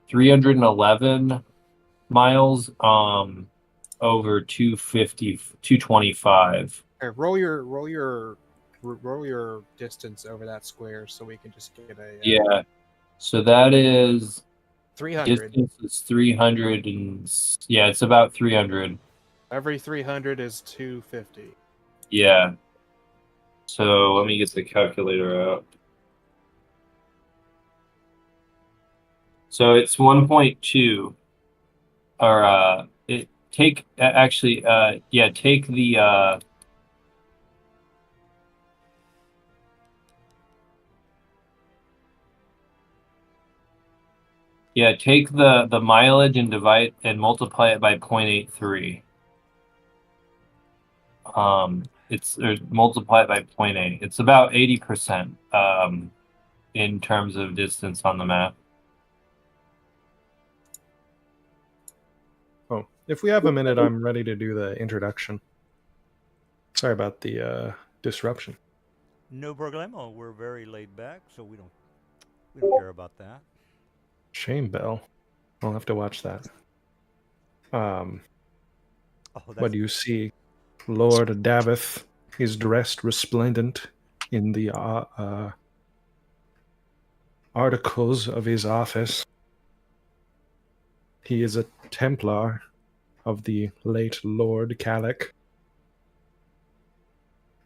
311 miles over 225. Okay, roll your distance over that square so we can just get a Yeah. So that is 300. distance is 300 and yeah, it's about 300. Every 300 is 250. Yeah. So let me get the calculator out. So it's 1.2, or take the Yeah, take the mileage and divide and multiply it by 0.83. It's or multiply it by 0.8. It's about 80% in terms of distance on the map. Oh, if we have a minute, I'm ready to do the introduction. Sorry about the disruption. No problemo. We're very laid back, so we don't care about that. Shame Bell. I'll have to watch that. Oh, What do you see? Lord Davith is dressed resplendent in the articles of his office. He is a Templar of the late Lord Calic,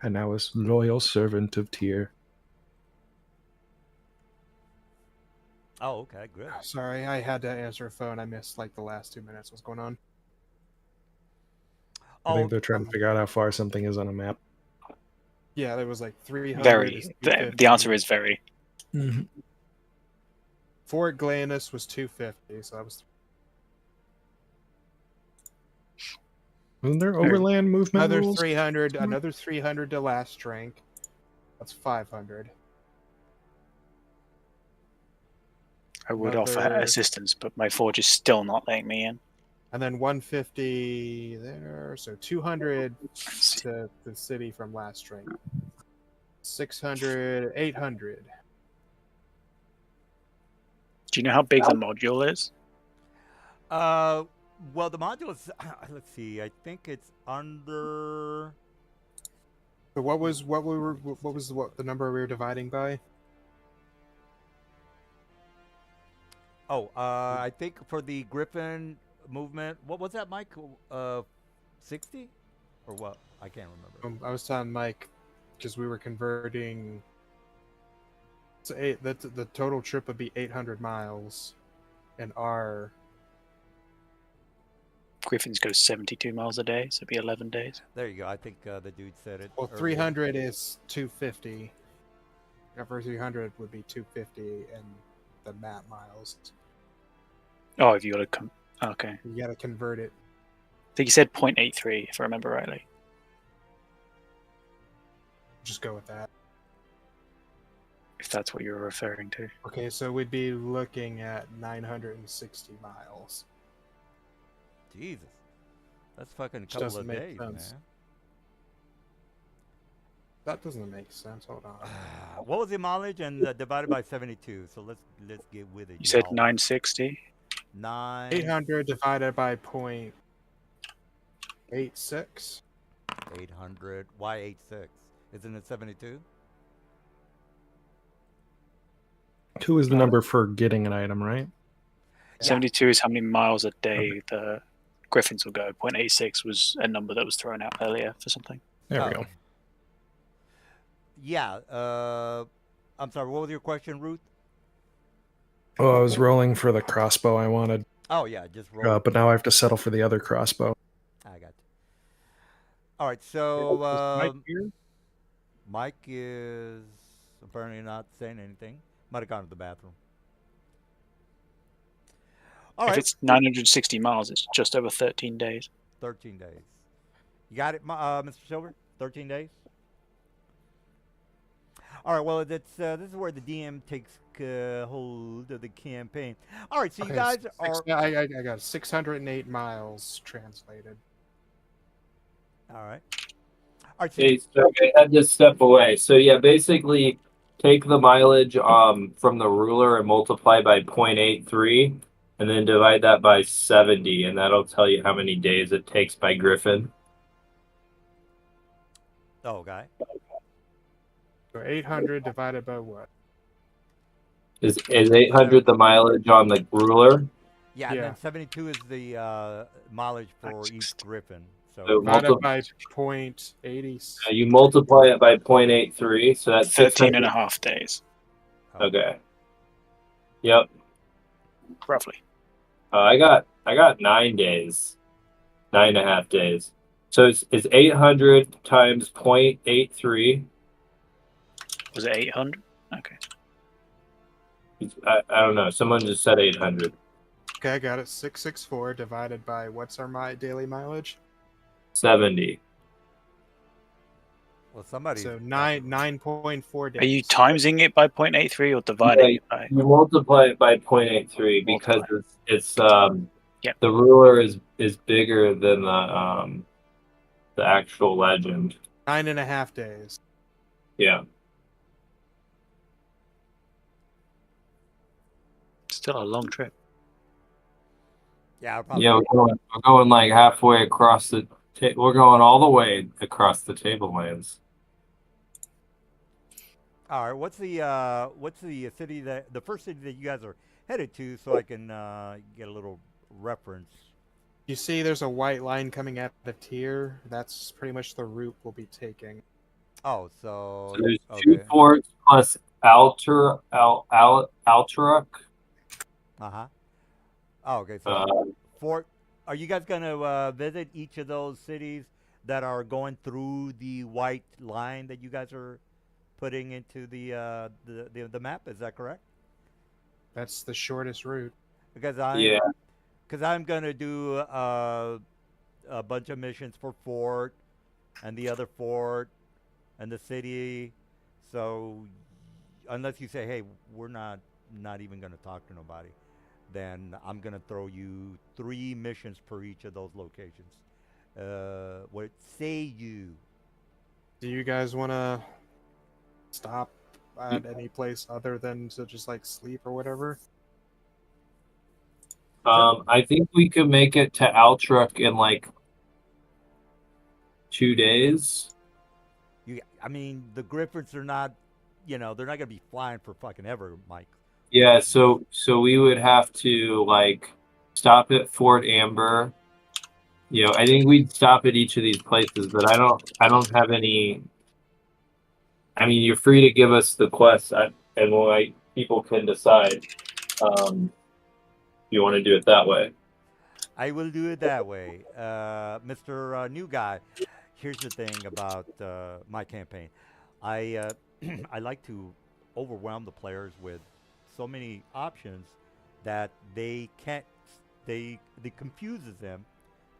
and now is loyal servant of Tyr. Oh, okay, good. Sorry, I had to answer a phone. I missed like the last 2 minutes. What's going on? I Oh, think they're trying to figure out how far something is on a map. Yeah, there was like 300. Very. is The 250. answer is very. Fort Glanus was 250, so that was Isn't there overland movement another rules? 300. Another 300 to last drink. That's 500. I would offer Another- assistance, but my forge is still not letting me in. And then 150 there, so 200 to the city from last drink. 600, 800. Do you know how big the module is? well, the module is. Let's see. I think it's under. So what was the number we were dividing by? Oh, I think for the Griffin movement, what was that, Mike? 60 or what? I can't remember. I was telling Mike because we were converting. So the total trip would be 800 miles, and our Griffins go 72 miles a day, so it'd be 11 days. There you go. I think the dude said it. well earlier. 300 is 250. Over 300 would be 250, and the map miles. Oh, if you got to come. Okay. You got to convert it. I think you said 0.83, if I remember rightly. Just go with that. If that's what you're referring to. Okay, so we'd be looking at 960 miles. Jesus, that's fucking a Which couple doesn't of make days, sense. man. That doesn't make sense. Hold on. What was the mileage and divided by 72? So let's get with it. You said y'all. 960? 800 divided by 0.86. 800. Why 86? Isn't it 72? 2 is the number for getting an item, right? 72 is how many miles a day the Griffins will go. 0.86 was a number that was thrown out earlier for something. There we Oh. go. Yeah. I'm sorry. What was your question, Ruth? Oh, I was rolling for the crossbow I wanted, Oh yeah, just roll. but now I have to settle for the other crossbow. I got you. All right. So Mike here? Mike is apparently not saying anything. Might have gone to the bathroom. All If right. it's 960 miles, it's just over 13 days. 13 days. You got it, Mr. Silver? 13 days? All right, well, this is where the DM takes hold of the campaign. All right, so you guys are... I got 608 miles translated. All right. All right, so Okay, so I had to step away. So yeah, basically take the mileage from the ruler and multiply by 0.83 and then divide that by 70, and that'll tell you how many days it takes by Griffin. Oh, okay. So 800 divided by what? Is 800 the mileage on the ruler? Yeah, and Yeah. then 72 is the mileage for each Griffin. So So, Divided by 0.80. You multiply it by 0.83, so that's 13 and 600. a half days, Okay. Yep. roughly. I got 9 days, 9.5 days. So it's 800 times 0.83. Was it 800? Okay. I don't know. Someone just said 800. Okay, I got it. 664 divided by what's our daily mileage? 70. Well, somebody. So 9.4 days. Are you timesing it by 0.83 or dividing Like, it by? you multiply it by 0.83 because Multiply. it's Yep. the ruler is bigger than the actual legend. 9.5 days. Yeah. Still a long trip. Yeah, probably. Yeah, we're going like halfway across the. We're going all the way across the tablelands. All right. What's the city the first city that you guys are headed to, so I can get a little reference. You see, there's a white line coming out of here. That's pretty much the route we'll be taking. Oh, so So there's okay. 2 forts plus Alterac. Uh-huh. Oh, okay. So Fort. Are you guys gonna visit each of those cities that are going through the white line that you guys are putting into the map? Is that correct? That's the shortest route. Because Yeah. I'm gonna do a bunch of missions for Fort and the other fort and the city. So unless you say, hey, we're not even gonna talk to nobody, then I'm gonna throw you 3 missions per each of those locations. What say you? Do you guys want to stop at any place other than to just like sleep or whatever? I think we could make it to Altruck in like 2 days. I mean, the Griffins are not, they're not gonna be flying for fucking ever, Mike. Yeah, so we would have to like stop at Fort Amber. I think we'd stop at each of these places, but I don't have any. I mean, you're free to give us the quests, and people can decide. You want to do it that way. I will do it that way, Mr. New Guy. Here's the thing about my campaign. I I like to overwhelm the players with so many options that they can't. They confuses them,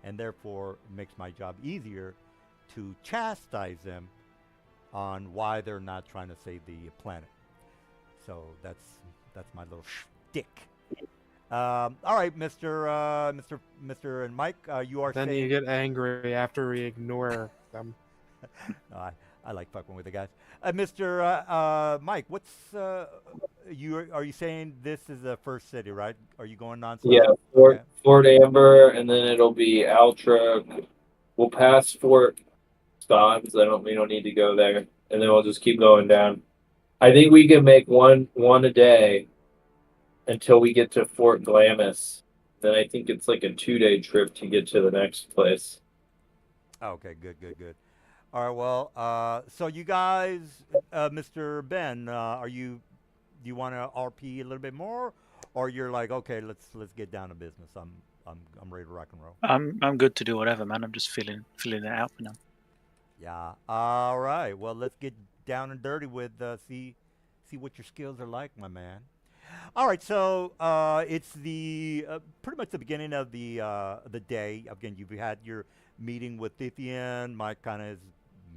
and therefore makes my job easier to chastise them on why they're not trying to save the planet. So that's my little shtick. All right, Mr. and Mike, you are Then saying. you get angry after we ignore them. No, I like fucking with the guys. Mr. Mike, what's are you saying this is the first city, right? Are you going non-stop? Yeah, Fort Amber, and then it'll be Altruck. We'll pass Fort Stans. We don't need to go there, and then we'll just keep going down. I think we can make one a day until we get to Fort Glamis. Then I think it's like a 2-day trip to get to the next place. Okay, good. All right, well, so you guys, Mr. Ben, do you want to RP a little bit more, or you're like, okay, let's get down to business. I'm ready to rock and roll. I'm good to do whatever, man. I'm just feeling it out for now. Yeah. All right. Well, let's get down and dirty with see what your skills are like, my man. All right. So it's the pretty much the beginning of the day. Again, you've had your meeting with Tithian. Mike kind of is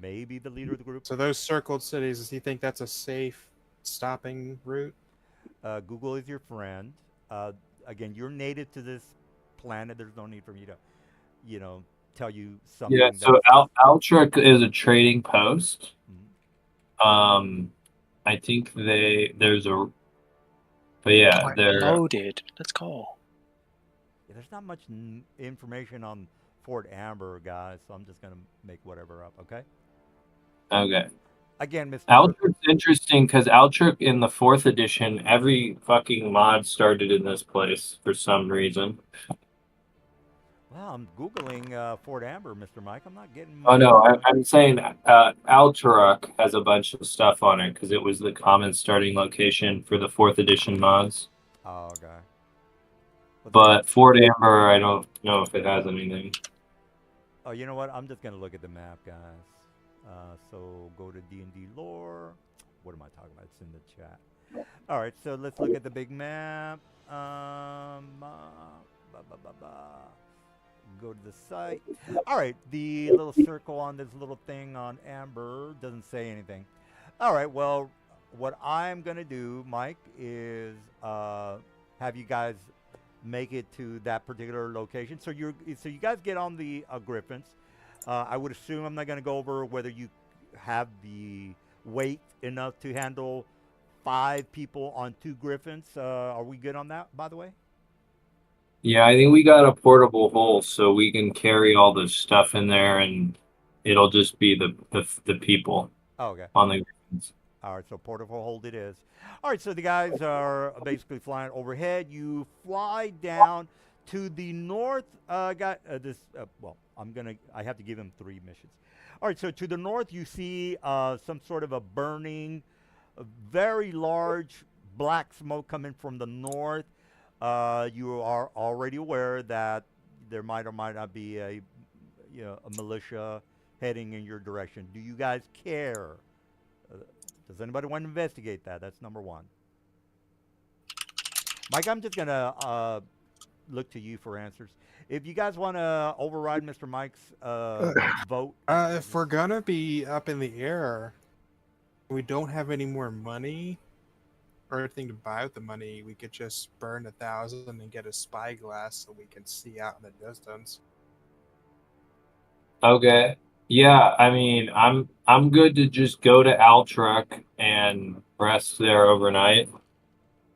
maybe the leader of the group. So those circled cities, does he think that's a safe stopping route? Google is your friend. Again, you're native to this planet. There's no need for me to, tell you something. Yeah. So Altruck is a trading post. Mm-hmm. I think but yeah, they're loaded. Let's go. Yeah, there's not much information on Fort Amber, guys, so I'm just gonna make whatever up. Okay. Okay. Again, Mr. Altruck's interesting because Altruck in the 4th edition, every fucking mod started in this place for some reason. Well, I'm Googling Fort Amber, Mr. Mike. I'm not getting. Oh no, I'm saying Altruck has a bunch of stuff on it because it was the common starting location for the 4th edition mods. Oh, okay. But Fort Amber, I don't know if it has anything. Oh, you know what? I'm just gonna look at the map, guys. So go to D&D lore. What am I talking about? It's in the chat. All right, so let's look at the big map. Go to the site. All right, the little circle on this little thing on Amber doesn't say anything. All right, well, what I'm gonna do, Mike, is have you guys make it to that particular location. So you guys get on the Griffins. I would assume I'm not gonna go over whether you have the weight enough to handle 5 people on 2 Griffins. Are we good on that, by the way? Yeah, I think we got a portable hole so we can carry all the stuff in there, and it'll just be the people Okay. on the Griffins. All right, so portable hold it is. All right, so the guys are basically flying overhead. You fly down to the north. Got this. Well, I have to give him 3 missions. All right, so to the north, you see some sort of a burning, a very large black smoke coming from the north. You are already aware that there might or might not be a militia heading in your direction. Do you guys care? Does anybody want to investigate that? That's number 1. Mike, I'm just going to look to you for answers. If you guys want to override Mr. Mike's vote. If we're going to be up in the air, we don't have any more money or anything to buy with the money. We could just burn 1,000 and get a spyglass so we can see out in the distance. Okay. Yeah, I mean, I'm good to just go to Altruck and rest there overnight.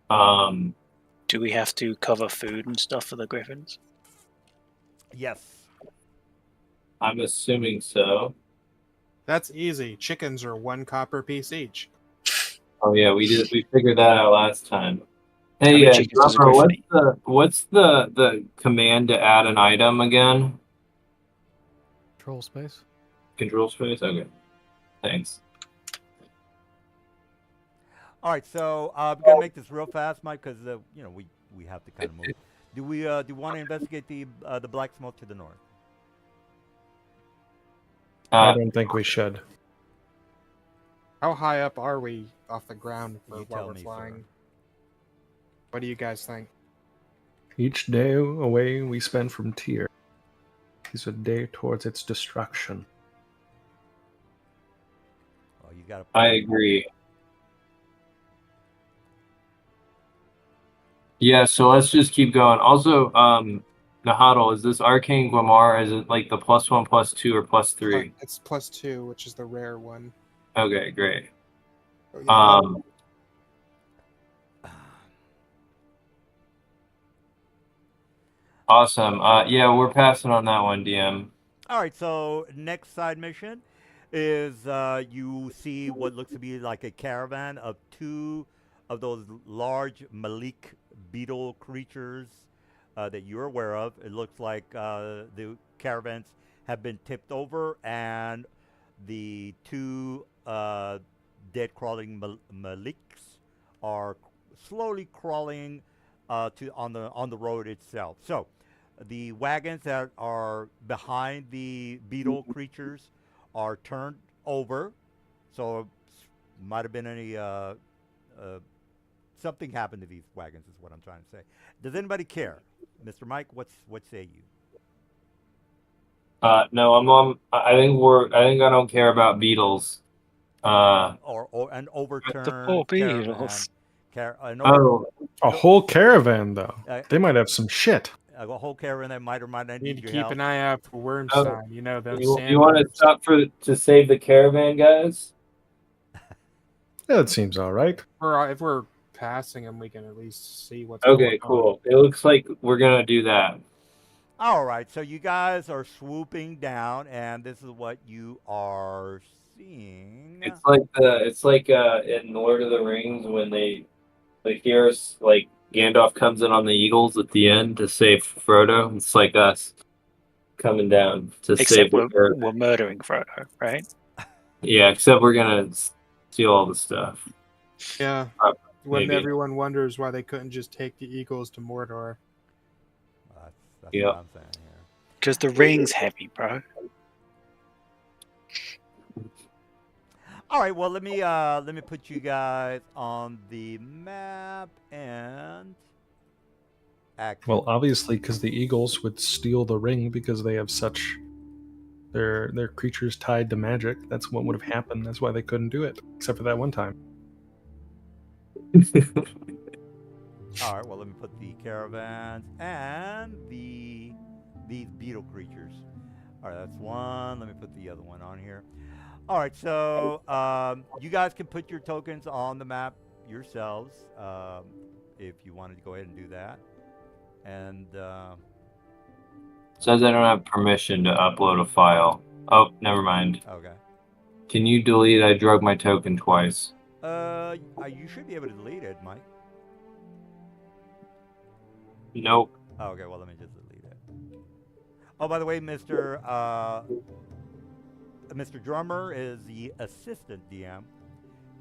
Do we have to cover food and stuff for the Griffins? Yes. I'm assuming so. That's easy. Chickens are 1 copper piece each. Oh yeah, we figured that out last time. Hey, many chickens does a Drummer, Griffin eat? what's the command to add an item again? Control space. Control space? Okay. Thanks. All right, so we're gonna make this real fast, Mike, because we have to kind of move. Do we want to investigate the black smoke to the north? I don't think we should. How high up are we off the ground You while tell we're me, sir. flying? What do you guys think? Each day away we spend from Tyr is a day towards its destruction. Oh, you got. I agree. Yeah, so let's just keep going. Also, Nahadal, is this Arcane Guamar? Is it like the +1, +2, or +3? It's +2, which is the rare one. Okay, great. Oh, yeah. Awesome. Yeah, we're passing on that one, DM. All right, so next side mission is you see what looks to be like a caravan of 2 of those large Malik beetle creatures that you're aware of. It looks like the caravans have been tipped over, and the 2 dead crawling Maliks are slowly crawling on the road itself. So the wagons that are behind the beetle creatures are turned over. So might have been any something happened to these wagons is what I'm trying to say. Does anybody care? Mr. Mike, what say you? No, I think I don't care about beetles. Or an overturned The poor beetles. A whole caravan, though. They might have some shit. A whole caravan that might or might not need need to your keep help. an eye out for Wormstein. You know those. You want to stop to save the caravan, guys? That seems all right. If we're passing them, we can at least see what's going on. Okay, cool. It looks like we're gonna do that. All right, so you guys are swooping down, and this is what you are seeing. It's like in Lord of the Rings when they hear like Gandalf comes in on the eagles at the end to save Frodo. It's like us coming down to Except save we're murdering Frodo, right? Yeah, except we're gonna steal all the stuff. Yeah. When Maybe. everyone wonders why they couldn't just take the eagles to Mordor. That's Yeah. what I'm saying here. Because the ring's heavy, bro. All right. Well, let me put you guys on the map and. Action. Well, obviously, because the Eagles would steal the ring because they have such their creatures tied to magic. That's what would have happened. That's why they couldn't do it, except for that one time. All right. Well, let me put the caravans and these beetle creatures. All right, that's one. Let me put the other one on here. All right. So you guys can put your tokens on the map yourselves if you wanted to go ahead and do that. And says I don't have permission to upload a file. Oh, never mind. okay. Can you delete? I drug my token twice. You should be able to delete it, Mike. Nope. Oh, okay, well, let me just delete it. Oh, by the way, Mr. Drummer is the assistant DM.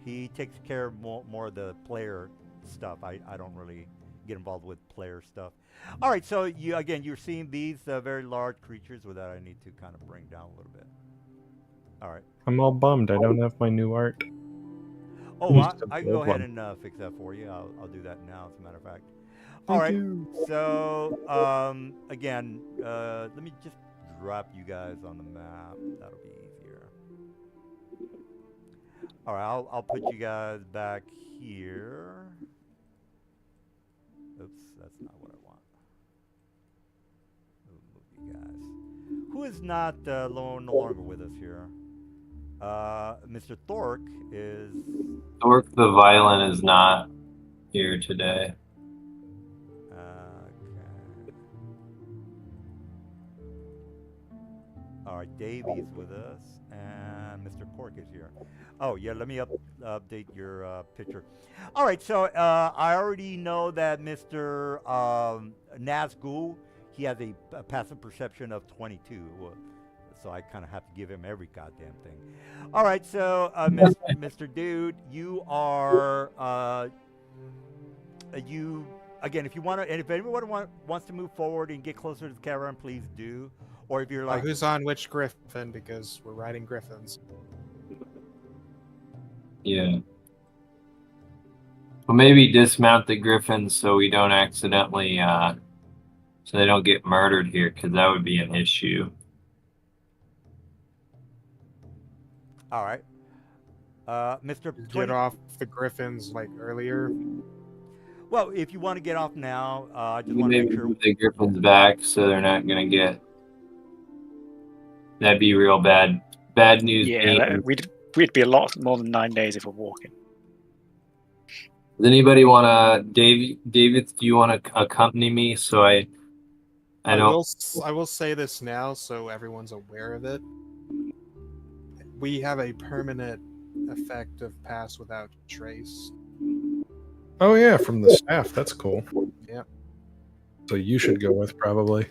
He takes care of more of the player stuff. I don't really get involved with player stuff. All right, so you're seeing these very large creatures with that I need to kind of bring down a little bit. All right. I'm all bummed. I don't have my new art. Oh, I can go ahead and fix that for you. I'll do that now, as a matter of fact. All right. So again, let me just drop you guys on the map. That'll be easier. All right, I'll put you guys back here. Oops, that's not what I want. Move you guys. Who is not no longer with us here? Mr. Thork is. Thork the Violent is not here today. Okay. All right, Davy's with us, and Mr. Pork is here. Oh yeah, let me update your picture. All right, so I already know that Mr. Nazgul, he has a passive perception of 22. So I kind of have to give him every goddamn thing. All right, so Mr. Dude, you are you again. If you want to, and if anyone wants to move forward and get closer to the caravan, please do. Or if you're like, who's on which griffin? Because we're riding griffins. Yeah. Well, maybe dismount the griffins so we don't accidentally, so they don't get murdered here, because that would be an issue. all right, Mr. Get off the griffins like earlier. Well, if you want to get off now, I just want to Maybe make sure. move the griffins back so they're not going to get. That'd be real bad. Bad news. Yeah, we'd be a lot more than 9 days if we're walking. Does anybody want to, David? Do you want to accompany me? So I don't. I will say this now, so everyone's aware of it. We have a permanent effect of pass without trace. Oh yeah, from the staff. That's cool. Yep. So you should go with probably.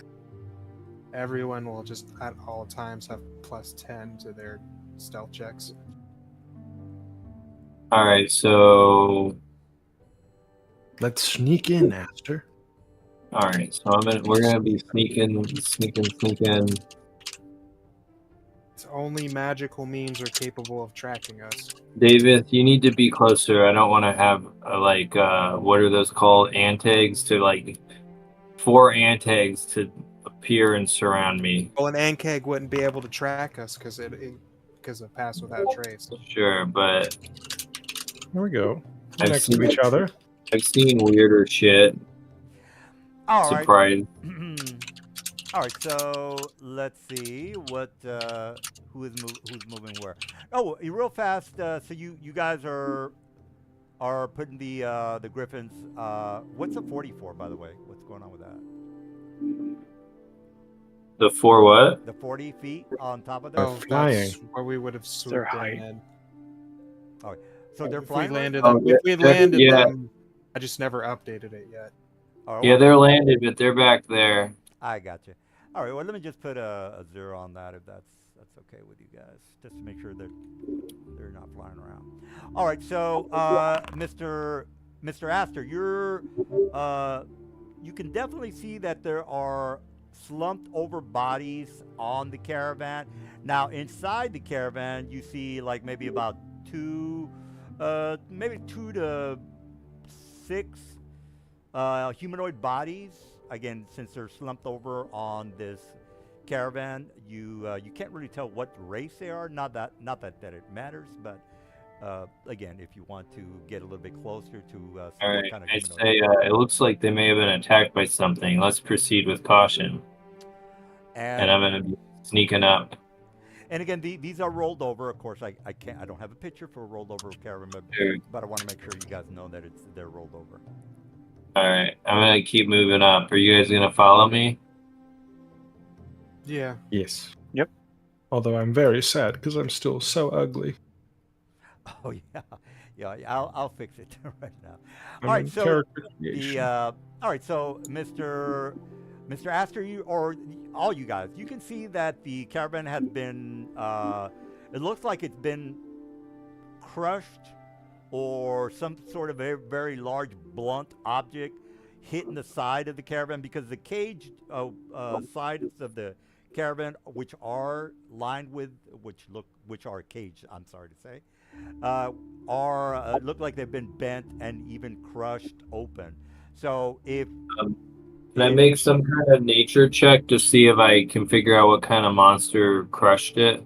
Everyone will just at all times have +10 to their stealth checks. All right, so Let's sneak in, Aster. all right, so we're gonna be sneaking. It's only magical means are capable of tracking us. David, you need to be closer. I don't want to have what are those called? Antags to 4 antags to appear and surround me. Well, an Ankeg wouldn't be able to track us because of pass without trace. Sure, but There we go. I've Next to seen- each other. I've seen weirder shit. All right. Surprise. All right, so let's see what who's moving where. Oh, real fast. So you guys are putting the griffins. What's a 44, by the way? What's going on with that? The 4 what? The 40 feet on top of They're them. flying. That's where we would have They're swooped high. in. So they're If we flying. landed Oh, them, yeah, if we landed yeah. them, I just never updated it yet. All right, Yeah, well, they're landed, but they're back there. I got you. All right, well, let me just put a 0 on that if that's okay with you guys, just to make sure that they're not flying around. All right, so Mr. Aster, you can definitely see that there are slumped over bodies on the caravan. Now, inside the caravan, you see like maybe about to maybe 2 to 6 humanoid bodies. Again, since they're slumped over on this caravan, you can't really tell what race they are. Not that it matters, but again, if you want to get a little bit closer to see All what right. kind of I humanoid. say it looks like they may have been attacked by something. Let's proceed with caution. And I'm gonna be sneaking up. And again, these are rolled over. Of course, I don't have a picture for a rolled over caravan, Sure. but I want to make sure you guys know that they're rolled over. All right. I'm gonna keep moving up. Are you guys gonna follow me? Yeah. Yes. Yep. Although I'm very sad because I'm still so ugly. Oh yeah. I'll fix it right now. I All right, mean, so character creation. all right, so Mr. Aster, you or all you guys, you can see that the caravan has been. It looks like it's been crushed, or some sort of very, very large blunt object hitting the side of the caravan, because the cage sides of the caravan, which are lined with, which are caged, I'm sorry to say, look like they've been bent and even crushed open. So if Can I make some kind of nature check to see if I can figure out what kind of monster crushed it?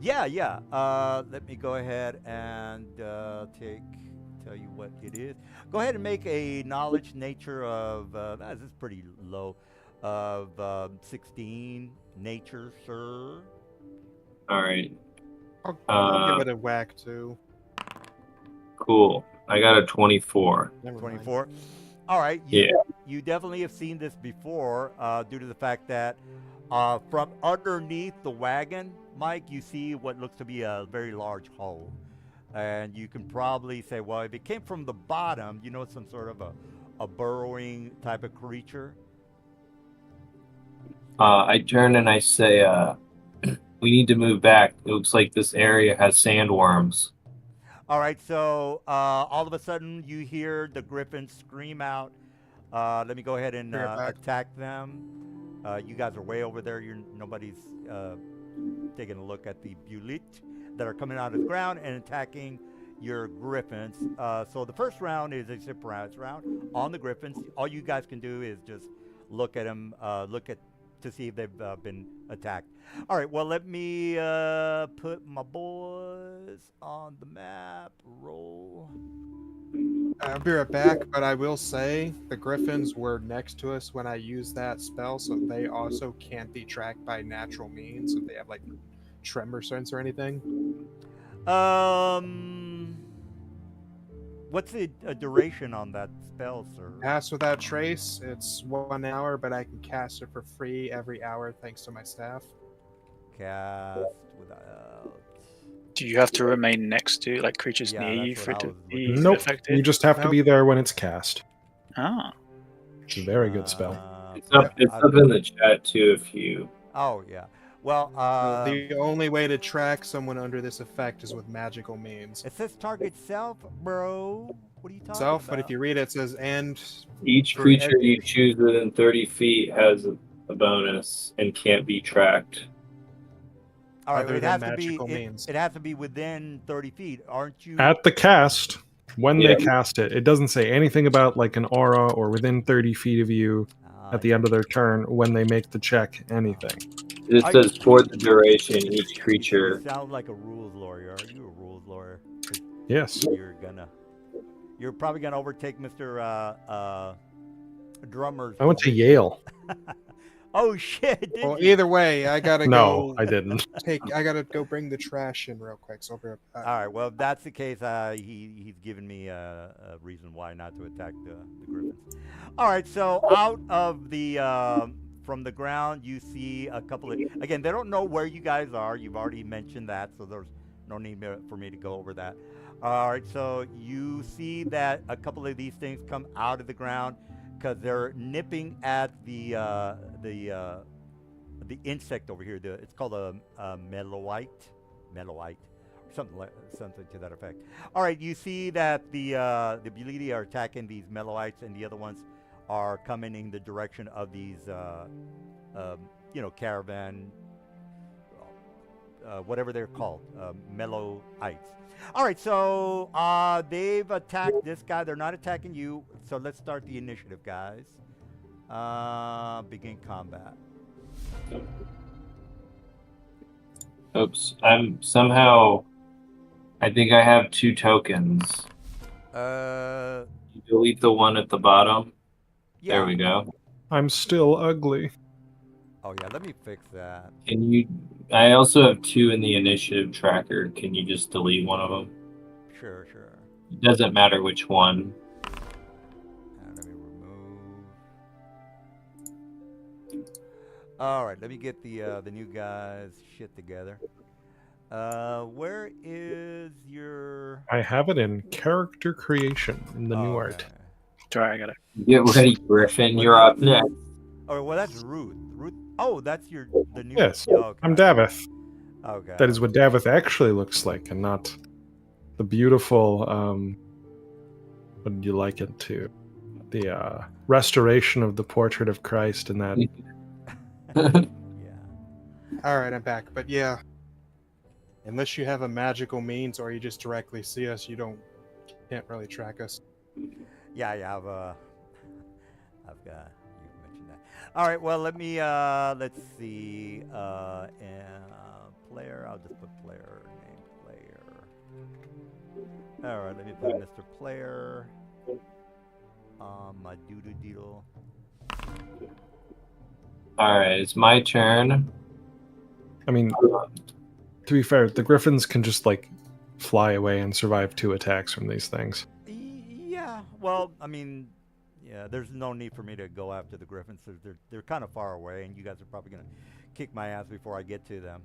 yeah, let me go ahead and tell you what it is. Go ahead and make a knowledge nature of this is pretty low, of 16 nature, sir. All right. I'll give it a whack too. Cool. I got a 24. Never mind. 24. All right. You definitely have seen this before, due to the fact that from underneath the wagon, Mike, you see what looks to be a very large hole. And you can probably say, well, if it came from the bottom, it's some sort of a burrowing type of creature. I turn and I say, we need to move back. It looks like this area has sandworms. All right, so all of a sudden you hear the griffins scream out. Let me go ahead and attack them. You guys are way over there. Nobody's taking a look at the Bulit that are coming out of the ground and attacking your griffins. So the first round is a surprise round on the griffins. All you guys can do is just look at them, to see if they've been attacked. All right, well, let me put my boys on the map. Roll. I'll be right back, but I will say the griffins were next to us when I used that spell, so they also can't be tracked by natural means if they have like tremor sense or anything. What's the duration on that spell, sir? Cast without trace, it's 1 hour, but I can cast it for free every hour thanks to my staff. Cast without. Do you have to remain next to creatures Yeah, near you that's for what it I to was be looking Nope. effective? You just have to Nope. be there when it's cast. Ah. It's a very good spell. It's up in the chat too if you... Oh, yeah. Well, The only way to track someone under this effect is with magical means. it says target self, bro. What are you talking Self, about? but if you read it, it says and Each For creature every- you choose within 30 feet has a bonus and can't be tracked. All right, other it has than to be. magical means. It has to be within 30 feet, aren't you? At the cast, when Yeah. they cast it, it doesn't say anything about like an aura or within 30 feet of you at the end of their turn when they make the check, anything. This I- says for the duration, each You creature. sound like a rules lawyer. Are you a rules lawyer? 'Cause Yes. You're probably gonna overtake Mr. Drummer's. I went to Yale. Oh shit! Did well, you? either way, I gotta No, go I didn't. I gotta go bring the trash in real quick. So I'll be right back. All right. Well, if that's the case, he's given me a reason why not to attack the griffins. All right. So out of the from the ground, you see a couple of. Again, they don't know where you guys are. You've already mentioned that, so there's no need for me to go over that. All right. So you see that a couple of these things come out of the ground because they're nipping at the insect over here. It's called a melloite, something to that effect. All right, you see that the Bulidi are attacking these melloites, and the other ones are coming in the direction of these caravan whatever they're called, Mellowites. All right, so they've attacked this guy. They're not attacking you. So let's start the initiative, guys. Begin combat. Oops. I'm somehow. I think I have 2 tokens. You delete the one at the bottom. Yeah. There we go. I'm still ugly. Oh yeah, let me fix that. Can you? I also have 2 in the initiative tracker. Can you just delete one of them? Sure. It doesn't matter which one. Let me remove. All right, let me get the new guys shit together. Where is your? I have it in character creation in the new art. Okay. Sorry, I got it. Get ready, Griffin. You're up next. Oh well, that's Ruth. Oh, that's the new. Yes, Oh, okay. I'm Davith. Okay. That is what Davith actually looks like, and not the beautiful. What did you like it to? The restoration of the portrait of Christ in that. Yeah. All right, I'm back. But yeah, unless you have a magical means or you just directly see us, can't really track us. Yeah. I've got. You mentioned that. All right. Well, let me. Let's see. Player. I'll just put player name. Player. All right. Let me put Mr. Player. My doodle doodle. All right, it's my turn. I mean, to be fair, the Griffins can just like fly away and survive 2 attacks from these things. Yeah. Well, I mean, yeah. There's no need for me to go after the Griffins. They're kind of far away, and you guys are probably gonna kick my ass before I get to them.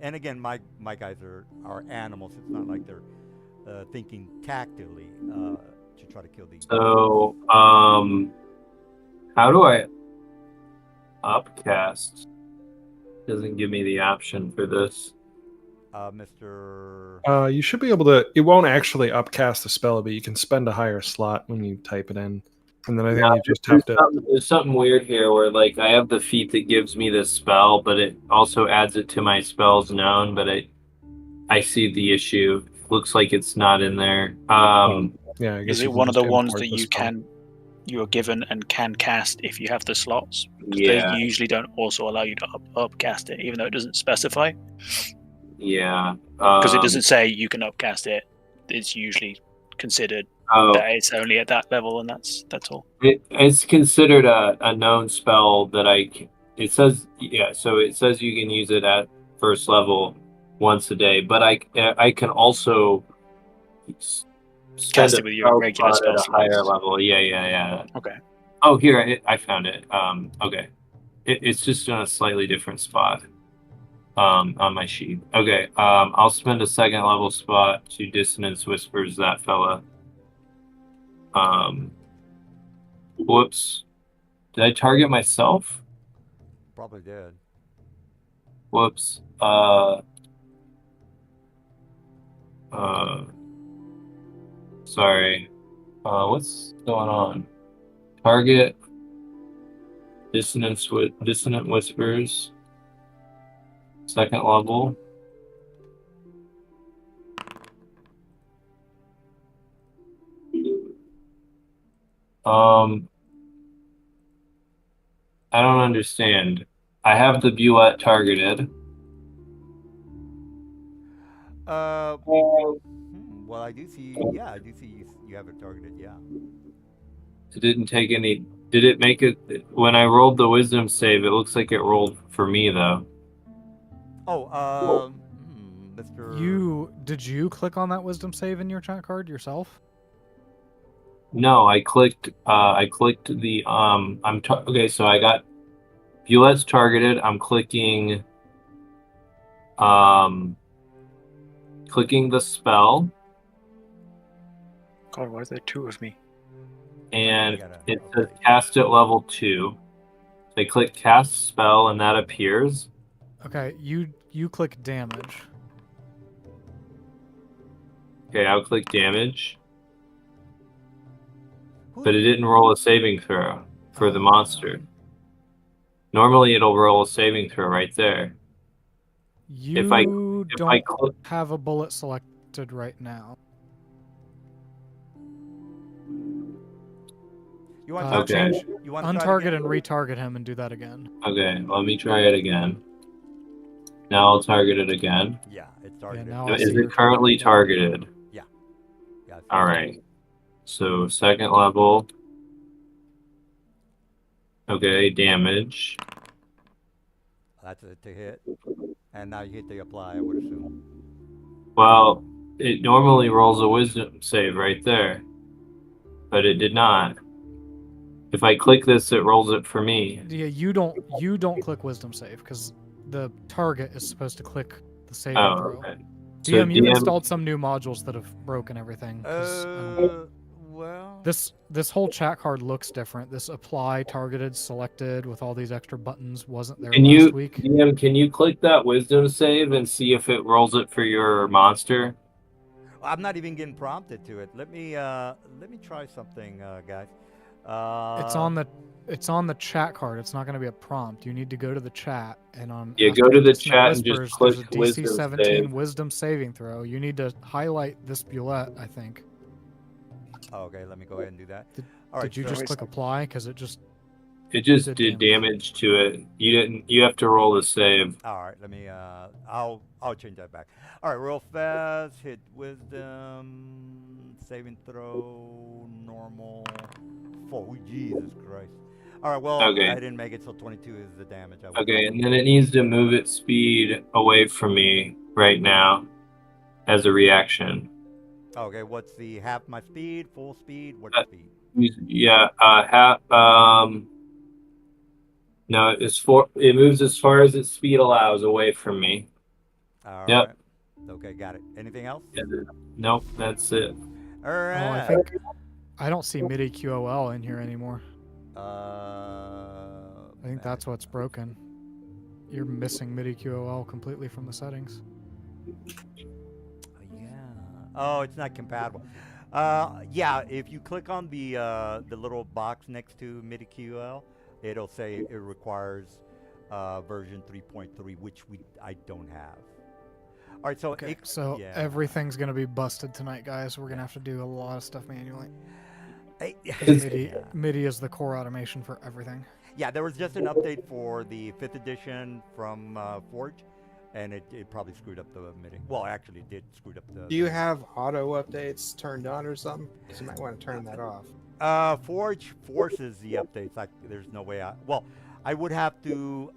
And again, my guys are animals. It's not like they're thinking tactically to try to kill these. So, how do I upcast? Doesn't give me the option for this. Mr. You should be able to. It won't actually upcast the spell, but you can spend a higher slot when you type it in, and then I think you just have to. There's something weird here where, like, I have the feat that gives me this spell, but it also adds it to my spells known. But I see the issue. Looks like it's not in there. Yeah, I guess Is you it can one of just the ones import that the you spell. you are given and can cast if you have the slots? 'Cause Yeah. They usually don't also allow you to upcast it, even though it doesn't specify. Yeah. Because it doesn't say you can upcast it. It's usually considered that it's only at that level, and that's all. It's considered a known spell that it says, yeah, so it says you can use it at first level once a day, but I can also Cast it with your regular spell at a higher slots. level. Yeah. Okay. Oh, here, I found it. Okay. It's just in a slightly different spot on my sheet. Okay, I'll spend a 2nd level spot to Dissonance Whispers that fella. Whoops. Did I target myself? Probably did. Whoops. Sorry. What's going on? Target Dissonant Whispers. 2nd level. I don't understand. I have the Bulette targeted. Well, I do see. Yeah, I do see you have it targeted. Yeah. It didn't take any. Did it make it when I rolled the wisdom save? It looks like it rolled for me though. Oh, Mr. Did you click on that wisdom save in your chat card yourself? No, I clicked. I clicked the. Okay, so I got Bulette's targeted. I'm clicking. Clicking the spell. God, why is there 2 of me? And it says cast at level 2. So I click cast spell and that appears. Okay, you click damage. Okay, I'll click damage. But it didn't roll a saving throw for the monster. Normally it'll roll a saving throw right there. You if I don't click, have a bullet selected right now. You want Uh, to Okay. change You want to try it untarget again? and retarget him and do that again. okay, let me try it again. Now I'll target it again. Yeah, it's targeted. now I Is see your it currently targeted? Yeah, it's All right. So second level. Okay, damage. That's it to hit. And now you hit the apply, I would assume. Well, it normally rolls a wisdom save right there, but it did not. If I click this, it rolls it for me. Yeah, you don't click wisdom save because the target is supposed to click the saving Oh, throw. okay. DM, you DM installed some new modules that have broken everything. 'Cause, Well. this whole chat card looks different. This apply, targeted, selected with all these extra buttons wasn't there Can last you, week. DM, can you click that wisdom save and see if it rolls it for your monster? I'm not even getting prompted to it. Let me try something, guys. It's on the chat card. It's not going to be a prompt. You need to go to the chat and on Yeah, Ask go to the Dissonant chat and just Whispers, click there's a DC wisdom 17 save. wisdom saving throw. You need to highlight this bullet, I think. Okay, let me go ahead and do that. Did- All right, Did you so- just click apply? Because it just It just Did did damage. damage to it. You didn't. You have to roll the save. All right, let me. I'll change that back. All right, real fast. Hit wisdom, saving throw, normal. Oh, Jesus Christ! All right, well, Okay. I didn't make it, so 22 is the damage. Okay, and then it needs to move its speed away from me right now as a reaction. Okay, what's the half my speed, full speed? What's Uh, speed? Yeah, no, it moves as far as its speed allows away from me. All Yep. right. Okay, got it. Anything else? Nope, that's it. All right. I think I don't see MIDI QOL in here anymore. I think that's what's broken. You're missing MIDI QOL completely from the settings. Yeah. Oh, it's not compatible. Yeah. If you click on the little box next to MIDI-QL, it'll say it requires version 3.3, which I don't have. All right. So Okay, it- so yeah. everything's gonna be busted tonight, guys. We're gonna have to do a lot of stuff manually. Yeah. MIDI is the core automation for everything. Yeah, there was just an update for the 5th edition from Forge, and it probably screwed up the MIDI. Well, actually, it did screw up the. Do you have auto updates turned on or something? 'Cause you might want to turn that off. Forge forces the updates. There's no way well, I would have to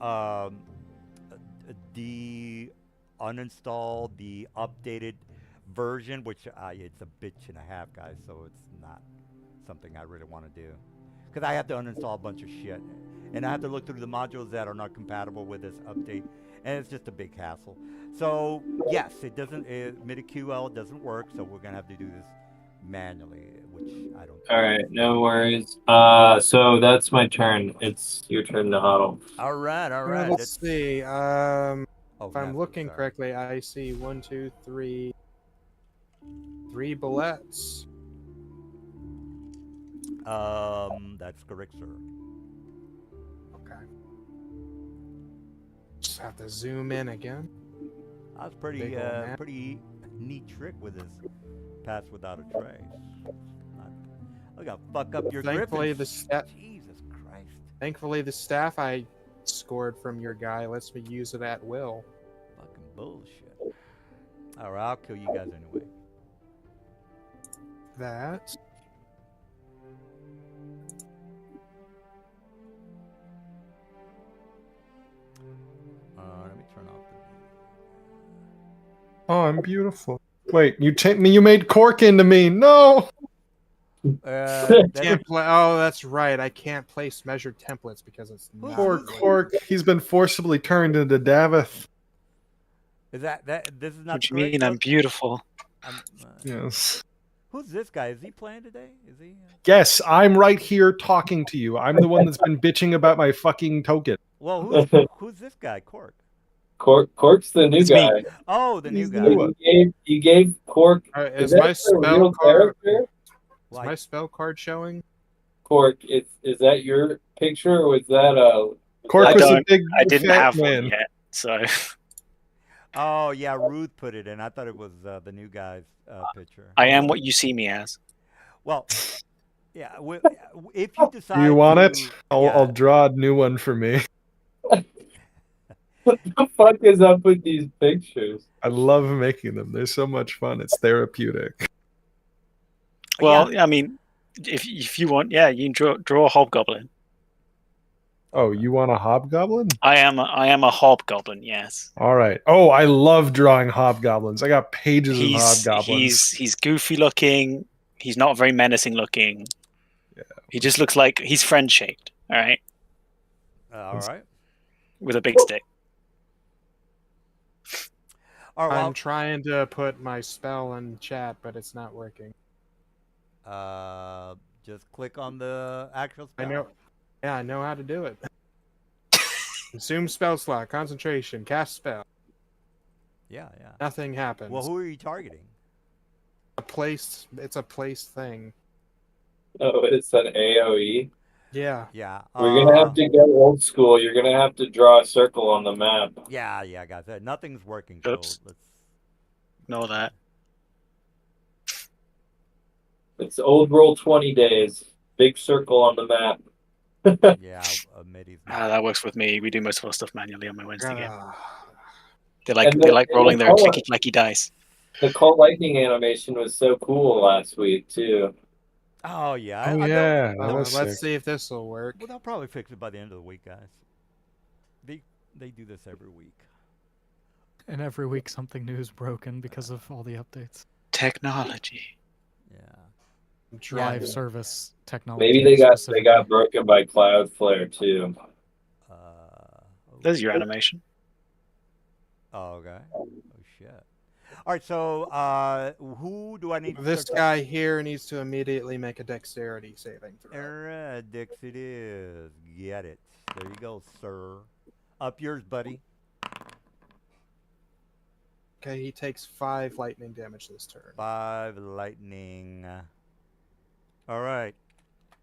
uninstall the updated version, which it's a bitch and a half, guys. So it's not something I really want to do, because I have to uninstall a bunch of shit, and I have to look through the modules that are not compatible with this update, and it's just a big hassle. So yes, it doesn't. MIDI-QL doesn't work, so we're gonna have to do this manually, which I don't. All right, no worries. So that's my turn. It's your turn to huddle. All right. Let's see. Oh, If I'm Matthew, looking sorry. correctly, I see 1, 2, 3, 3 bullets. That's correct, sir. Okay. Just have to zoom in again. That's Big old map. pretty neat trick with this pass without a trace. Look how fuck up your Thankfully, griffins. the Jesus Christ. Thankfully, the staff I scored from your guy lets me use it at will. Fucking bullshit. All right, I'll kill you guys anyway. That. Let me turn off the. Oh, I'm beautiful. Wait, you made Cork into me. No. Can't play. Oh, that's right. I can't place measured templates because it's not. Poor Cork. He's been forcibly turned into Davith. Is that this is not What you correct, mean? I'm folks? beautiful. Yes. Who's this guy? Is he playing today? Is he? Yes, I'm right here talking to you. I'm the one that's been bitching about my fucking token. Well, who's this guy? Cork. Cork's the new It's guy. me. Oh, the new He's the guy. new one. You gave Cork. Is that my your spell real card? character? Is my spell card showing? Cork, is that your picture or was that a? Cork I was a don't- big I didn't fat have man. one yet, so Oh yeah, Ruth put it in. I thought it was the new guy's picture. I am what you see me as. Well, yeah. If you decide Do you want it? to, I'll yeah, draw a new one for me. What the fuck is up with these pictures? I love making them. They're so much fun. It's therapeutic. Well, I mean, if you want, yeah, you can draw a hobgoblin. Oh, you want a hobgoblin? I am a hobgoblin. Yes. All right. Oh, I love drawing hobgoblins. I got pages of hobgoblins. He's goofy looking. He's not very menacing looking. Yeah. He just looks like he's friend shaped. All right. all right. With a big stick. All right. I'm trying to put my spell in chat, but it's not working. Just click on the actual spell. I know. Yeah, I know how to do it. Consume spell slot, concentration, cast spell. Yeah, yeah. Nothing happens. Well, who are you targeting? It's a place thing. Oh, it's an AoE. Yeah. Yeah. We're gonna have to go old school. You're gonna have to draw a circle on the map. Yeah, yeah, guys. Nothing's working. Oops. So let's. Know that. It's old roll 20 days. Big circle on the map. Yeah, Middy's. That works with me. We do most of our stuff manually on my Wednesday game. Gotta- They like And they the- like and rolling the their color- clicky clacky dice. The Colt Lightning animation was so cool last week too. Oh yeah. Oh I yeah, that let's was sick. see if this will work. Well, they'll probably fix it by the end of the week, guys. They do this every week. And every week something new is broken because of all the updates. Technology. Yeah. Live Yeah. service technology. Maybe they got specifically. broken by Cloudflare too. There's your animation. Oh, okay. Oh shit. All right. So, who do I need? To This start- guy here needs to immediately make a dexterity saving throw. Alright, Dix it is. Get it. There you go, sir. Up yours, buddy. Okay, he takes 5 lightning damage this turn. 5 lightning. All right.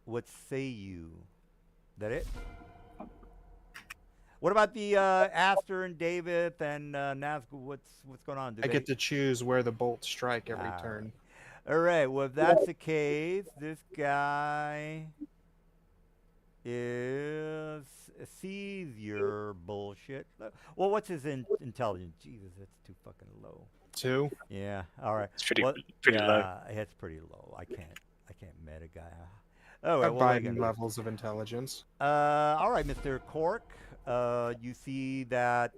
What say you? That it? What about the Aster and David and Nazgul? What's going on? I get to choose where the bolts strike every Alright. turn. All right. Well, if that's the case, this guy sees your bullshit. Well, what's his intelligence? Jesus, that's too fucking low. 2. Yeah. All right. It's pretty Well, pretty low. yeah, it's pretty low. I can't met a guy. Oh, Have well, what are you Biden gonna do? levels of intelligence. All right, Mr. Cork. You see that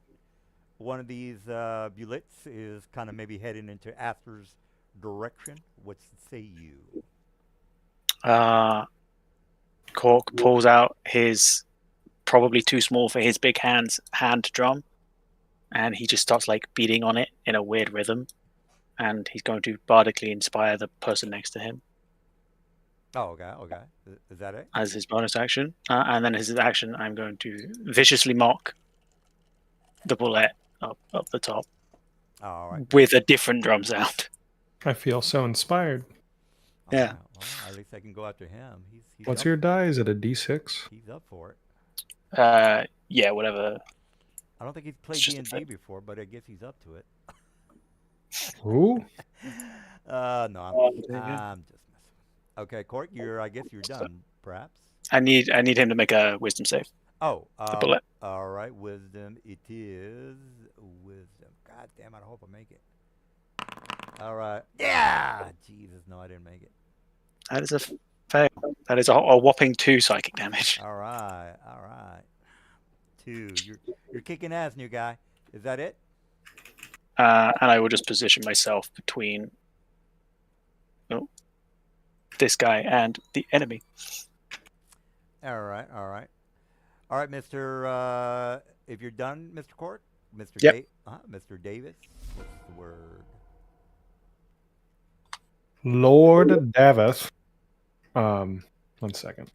one of these bullets is kind of maybe heading into Aster's direction. What say you? Cork pulls out his probably too small for his big hand drum, and he just starts like beating on it in a weird rhythm, and he's going to bardically inspire the person next to him Oh, okay, okay. Is that it? as his bonus action, and then as his action, I'm going to viciously mock the bullet up the top All right. with a different drum sound. I feel so inspired. All Yeah. right, well, at least I can go after him. He's What's up, your die? Is it a D6? He's up for it. Yeah, whatever. I don't think he's played just a D&D fact. before, but I guess he's up to it. Ooh. No, I'm just messing. Okay, Cork, I guess you're done, perhaps. I need him to make a wisdom save. Oh, The bullet. all right, wisdom. It is wisdom. God damn it! I hope I make it. All right. Yeah. Jesus, no, I didn't make it. That is a fail. That is a whopping 2 psychic damage. All right. All right. 2. You're kicking ass, new guy. Is that it? And I will just position myself between this guy and the enemy. All right. All right. All right, Mr. If you're done, Mr. Cork, Mr. Yep. Mr. Davis. What's the word? Lord Davith. 1 second.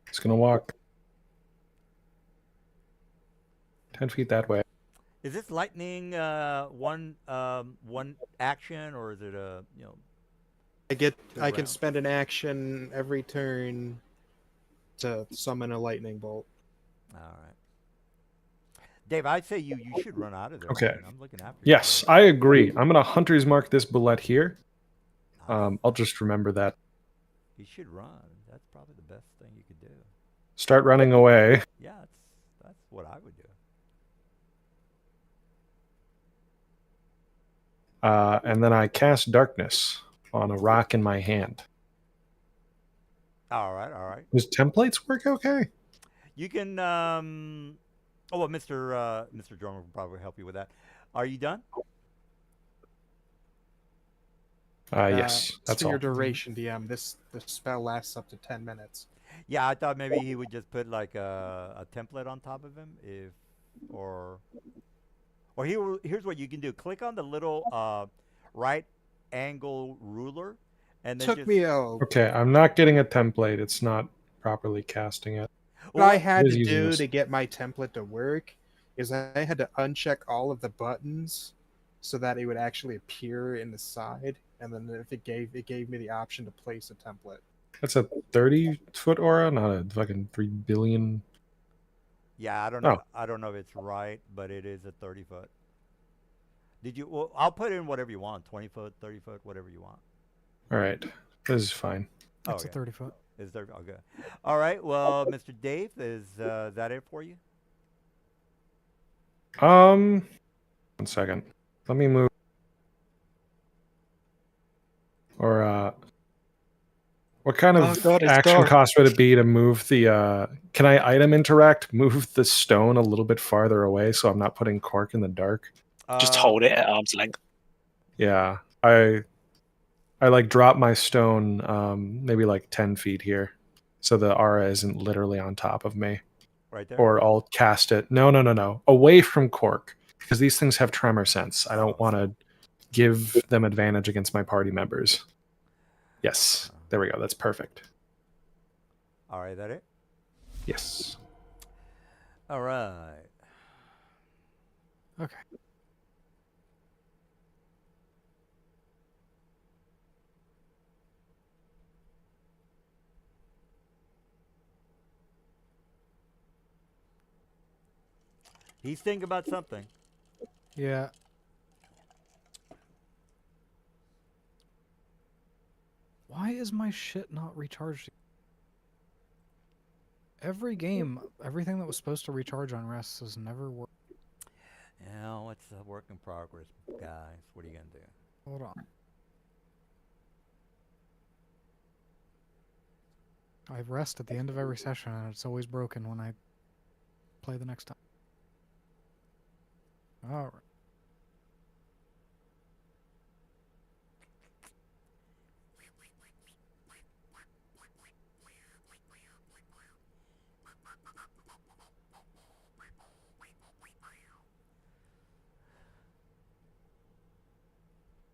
He's gonna walk 10 feet that way. Is this lightning one action, or is it a I can round. spend an action every turn to summon a lightning bolt. All right. Dave, I'd say you should run out of there. Okay. Man. I'm looking after you. Yes, I agree. I'm gonna hunter's mark this bullet here. Nice. I'll just remember that. You should run. That's probably the best thing you could do. Start running away. Yeah, that's what I would do. And then I cast darkness on a rock in my hand. All right, all right. Does templates work okay? You can. Oh, well, Mr. Drummer will probably help you with that. Are you done? Yes, It's that's for all. your duration, DM. The spell lasts up to 10 minutes. Yeah, I thought maybe he would just put like a template on top of him, or here's what you can do: click on the little right angle ruler, and then Took just, me a Okay, I'm not getting a template. It's not properly casting it. What I had Who's to using do this? to get my template to work is I had to uncheck all of the buttons so that it would actually appear in the side, and then if it gave me the option to place a template. That's a 30-foot aura, not a fucking 3 billion. yeah, I don't Oh. know. I don't know if it's right, but it is a 30-foot. Did you? Well, I'll put in whatever you want: 20-foot, 30-foot, whatever you want. All right, this is fine. That's Okay. a 30-foot. Is there? Okay. All right. Well, Mr. Dave, is that it for you? One second. Let me move. Or what kind Oh of God, it's action dark. cost would it be to move the? Can I item interact? Move the stone a little bit farther away so I'm not putting Cork in the dark. Just hold it at arm's length. Yeah, I like drop my stone maybe like 10 feet here, so the aura isn't literally on top of me. right there. Or I'll cast it. No. Away from Cork, because these things have tremor sense. I don't want to give them advantage against my party members. Yes, there we go. That's perfect. All right. That it? Yes. All right. Okay. He's thinking about something. Yeah. Why is my shit not recharged? Every game, everything that was supposed to recharge on rest has never worked. Yeah, it's a work in progress, guys. What are you gonna do? Hold on. I rest at the end of every session, and it's always broken when I play the next time. All right.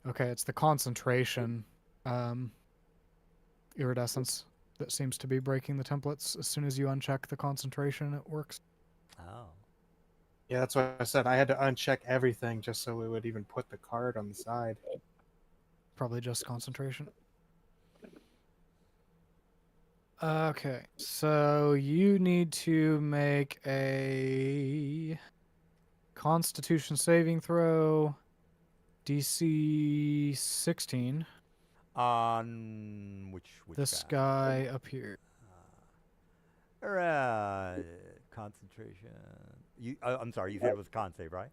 Okay, it's the concentration iridescence that seems to be breaking the templates. As soon as you uncheck the concentration, it works. Oh. Yeah, that's what I said. I had to uncheck everything just so it would even put the card on the side. Probably just concentration. Okay, so you need to make a Constitution saving throw, DC 16. On which This guy? guy up here. All right. Concentration. I'm sorry. You said it was con save, right?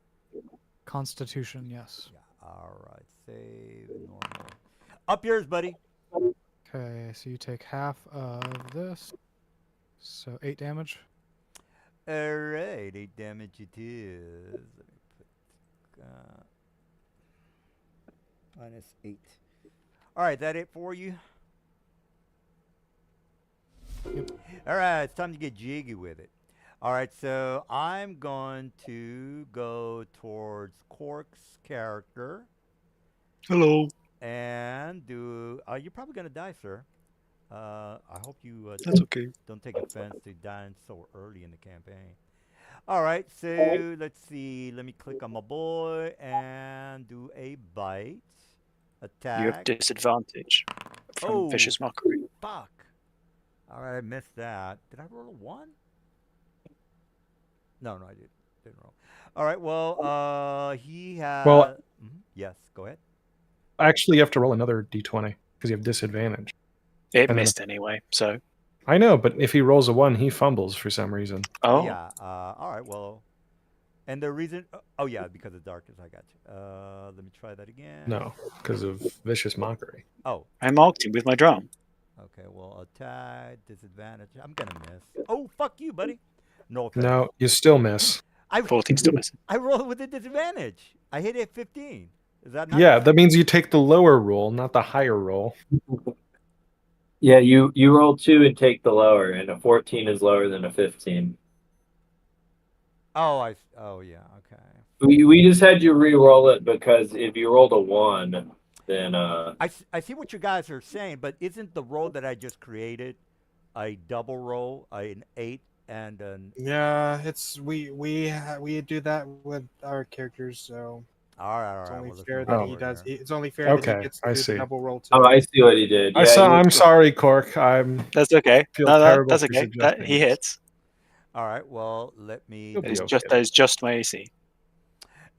Constitution, yes. Yeah. All right. Save normal. Up yours, buddy. Okay, so you take half of this. So 8 damage. All right. 8 damage it is. Let me put -8. All right. That it for you? Yep. All right. It's time to get jiggy with it. All right. So I'm going to go towards Cork's character. Hello. And do you're probably gonna die, sir. I hope you That's okay. don't take offense to dying so early in the campaign. All right, so let's see. Let me click on my boy and do a bite attack. You have disadvantage from Vicious Mockery. Fuck. All right, I missed that. Did I roll a 1? No, I did. Didn't roll. All right. Well, he has. Well- Yes. Go ahead. Actually, you have to roll another d20 because you have disadvantage. It And then missed anyway. So I know, but if he rolls a 1, he fumbles for some reason. oh Yeah. All right. Well, and the reason. Oh yeah, because of darkness. I got you. Let me try that again. No, because of vicious mockery. Oh. I marked him with my drum. Okay. Well, attack disadvantage. I'm gonna miss. Oh, fuck you, buddy. No offense. No, you still miss. 14 still missing. I rolled with a disadvantage. I hit it at 15. Is that not? Yeah, that means you take the lower roll, not the higher roll. Yeah, you roll 2 and take the lower, and a 14 is lower than a 15. Oh, Oh yeah. Okay. We just had you re-roll it because if you rolled a 1, then I see what you guys are saying, but isn't the roll that I just created a double roll, an 8 and an? Yeah, it's we do that with our characters, so All it's right. only Well, let's fair move that over he does. here. It's only fair that Okay, he gets to I do see. the double roll too. oh, I see what he did. I'm sorry, Cork. I'm That's okay. Feel No, terrible that's for okay. suggesting He this. hits. All right. Well, let me. You'll be It's okay. just that is just my AC.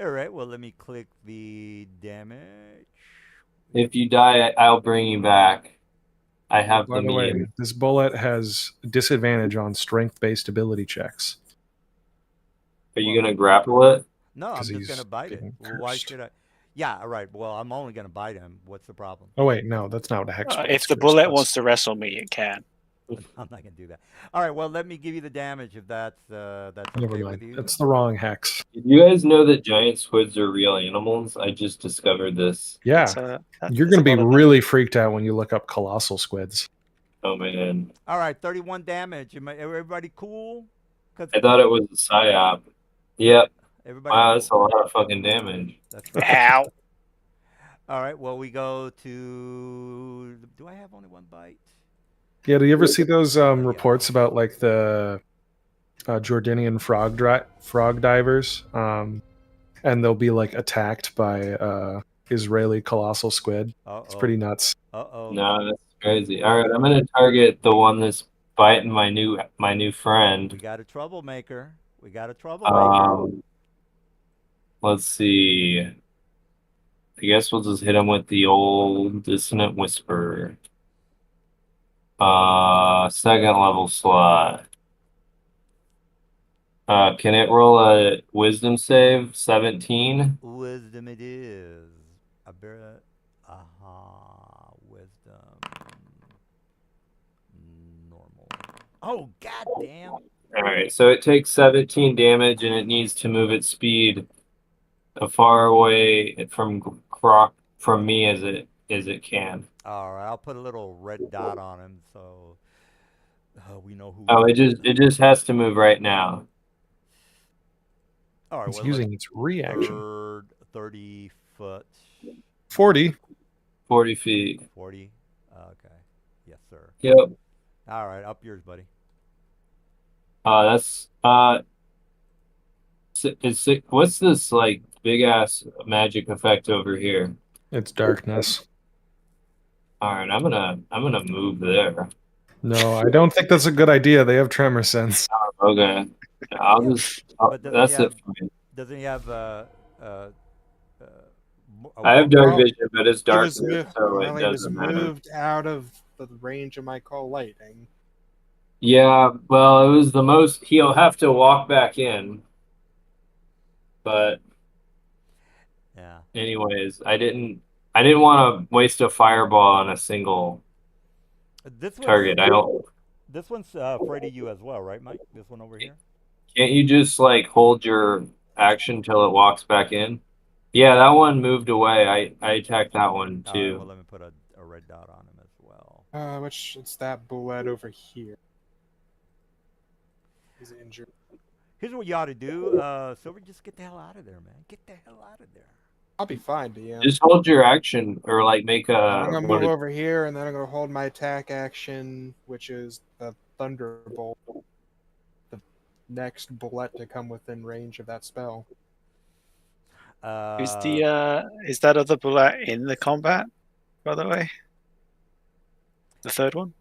All right. Well, let me click the damage. If you die, I'll bring you back. I have By the way, medium. this bullet has disadvantage on strength-based ability checks. Are you gonna grapple it? No, I'm 'Cause just he's gonna bite it. getting Well, why cursed. should I? Yeah. All right. Well, I'm only gonna bite him. What's the problem? Oh wait, no, that's not what a hex. If the bullet wants to wrestle me, it can. I'm not gonna do that. All right. Well, let me give you the damage if that's Never okay mind. with you. That's the wrong hex. Did you guys know that giant squids are real animals? I just discovered this. Yeah, So you're going to be really freaked out when you look up colossal squids. Oh man, All right. 31 damage. Everybody cool? 'Cause I thought it was a psyop. Yep. everybody. Wow, that's a cool? lot of fucking damage. That's right. Ow. All right. Well, we go to. Do I have only one bite? Yeah, do you ever see those reports about like the Jordanian frog divers? And they'll be like attacked by Israeli colossal squid. It's pretty nuts. Uh-oh. No, that's crazy. All right, I'm gonna target the one that's biting my new We friend. got a troublemaker. We got a troublemaker. Let's see. I guess we'll just hit him with the old dissonant whisper. Second level slot. Can it roll a wisdom save? 17? Wisdom it is. Wisdom. Normal. Oh, goddamn. Alright, so it takes 17 damage and it needs to move its speed as far away from me as it can. All right, I'll put a little red dot on him so we know who. Oh, it just has to move right now. All right, It's well, using its reaction. 30 foot. 40. 40 feet. 40. Okay. Yes, sir. Yep. All right, up yours, buddy. That's what's this like big ass magic effect over here? It's darkness. All right, I'm gonna move there. No, I don't think that's a good idea. They have tremor sense. Okay, I'll just. But doesn't That's he it have- for me. Doesn't he have I have dark vision, but it's He dark, was, mo- so well, it he was doesn't matter. moved out of the range of my call lightning. Yeah, well, it was the most. He'll have to walk back in. But Yeah. anyways, I didn't want to waste a fireball on a single This one's, target. I don't. This one's afraid of you as well, right, Mike? This one over here. Can't you just like hold your action till it walks back in? Yeah, that one moved away. I attacked that one All right, too. well, let me put a red dot on him as well. Which it's that bullet over here. He's injured. Here's what you ought to do, Silver. Just get the hell out of there, man. Get the hell out of there. I'll be fine, DM. Just hold your action, or like make a. I'm gonna what move is- over here, and then I'm gonna hold my attack action, which is the Thunderbolt. The next bullet to come within range of that spell. Is that other bullet in the combat, by the way? The third one?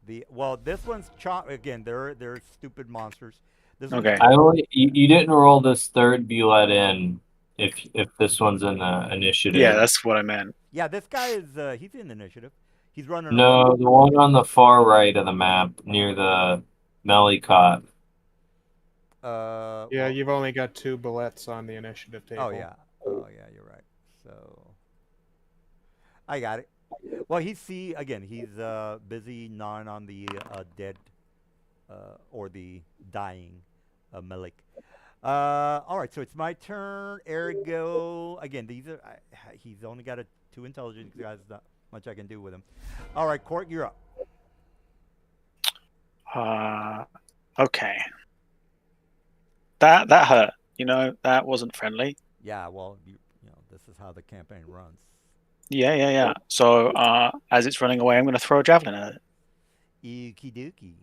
This one's again. They're stupid monsters. This one's Okay. I only you didn't roll this third be let in if this one's in the initiative. Yeah, that's what I meant. Yeah, this guy is he's in the initiative. He's running around. No, the one on the far right of the map near the Melicot. Yeah, well, you've only got 2 bullets on the initiative table. oh yeah. Oh yeah, you're right. So I got it. Well, he's busy gnawing on the dead or the dying Melik. All right, so it's my turn. Ergo, again, he's only got a 2 intelligence. Guys, not much I can do with him. All right, Court, you're up. Okay. That hurt. That wasn't friendly. Yeah, well, this is how the campaign runs. Yeah. So as it's running away, I'm going to throw a javelin at it. Okie dokie.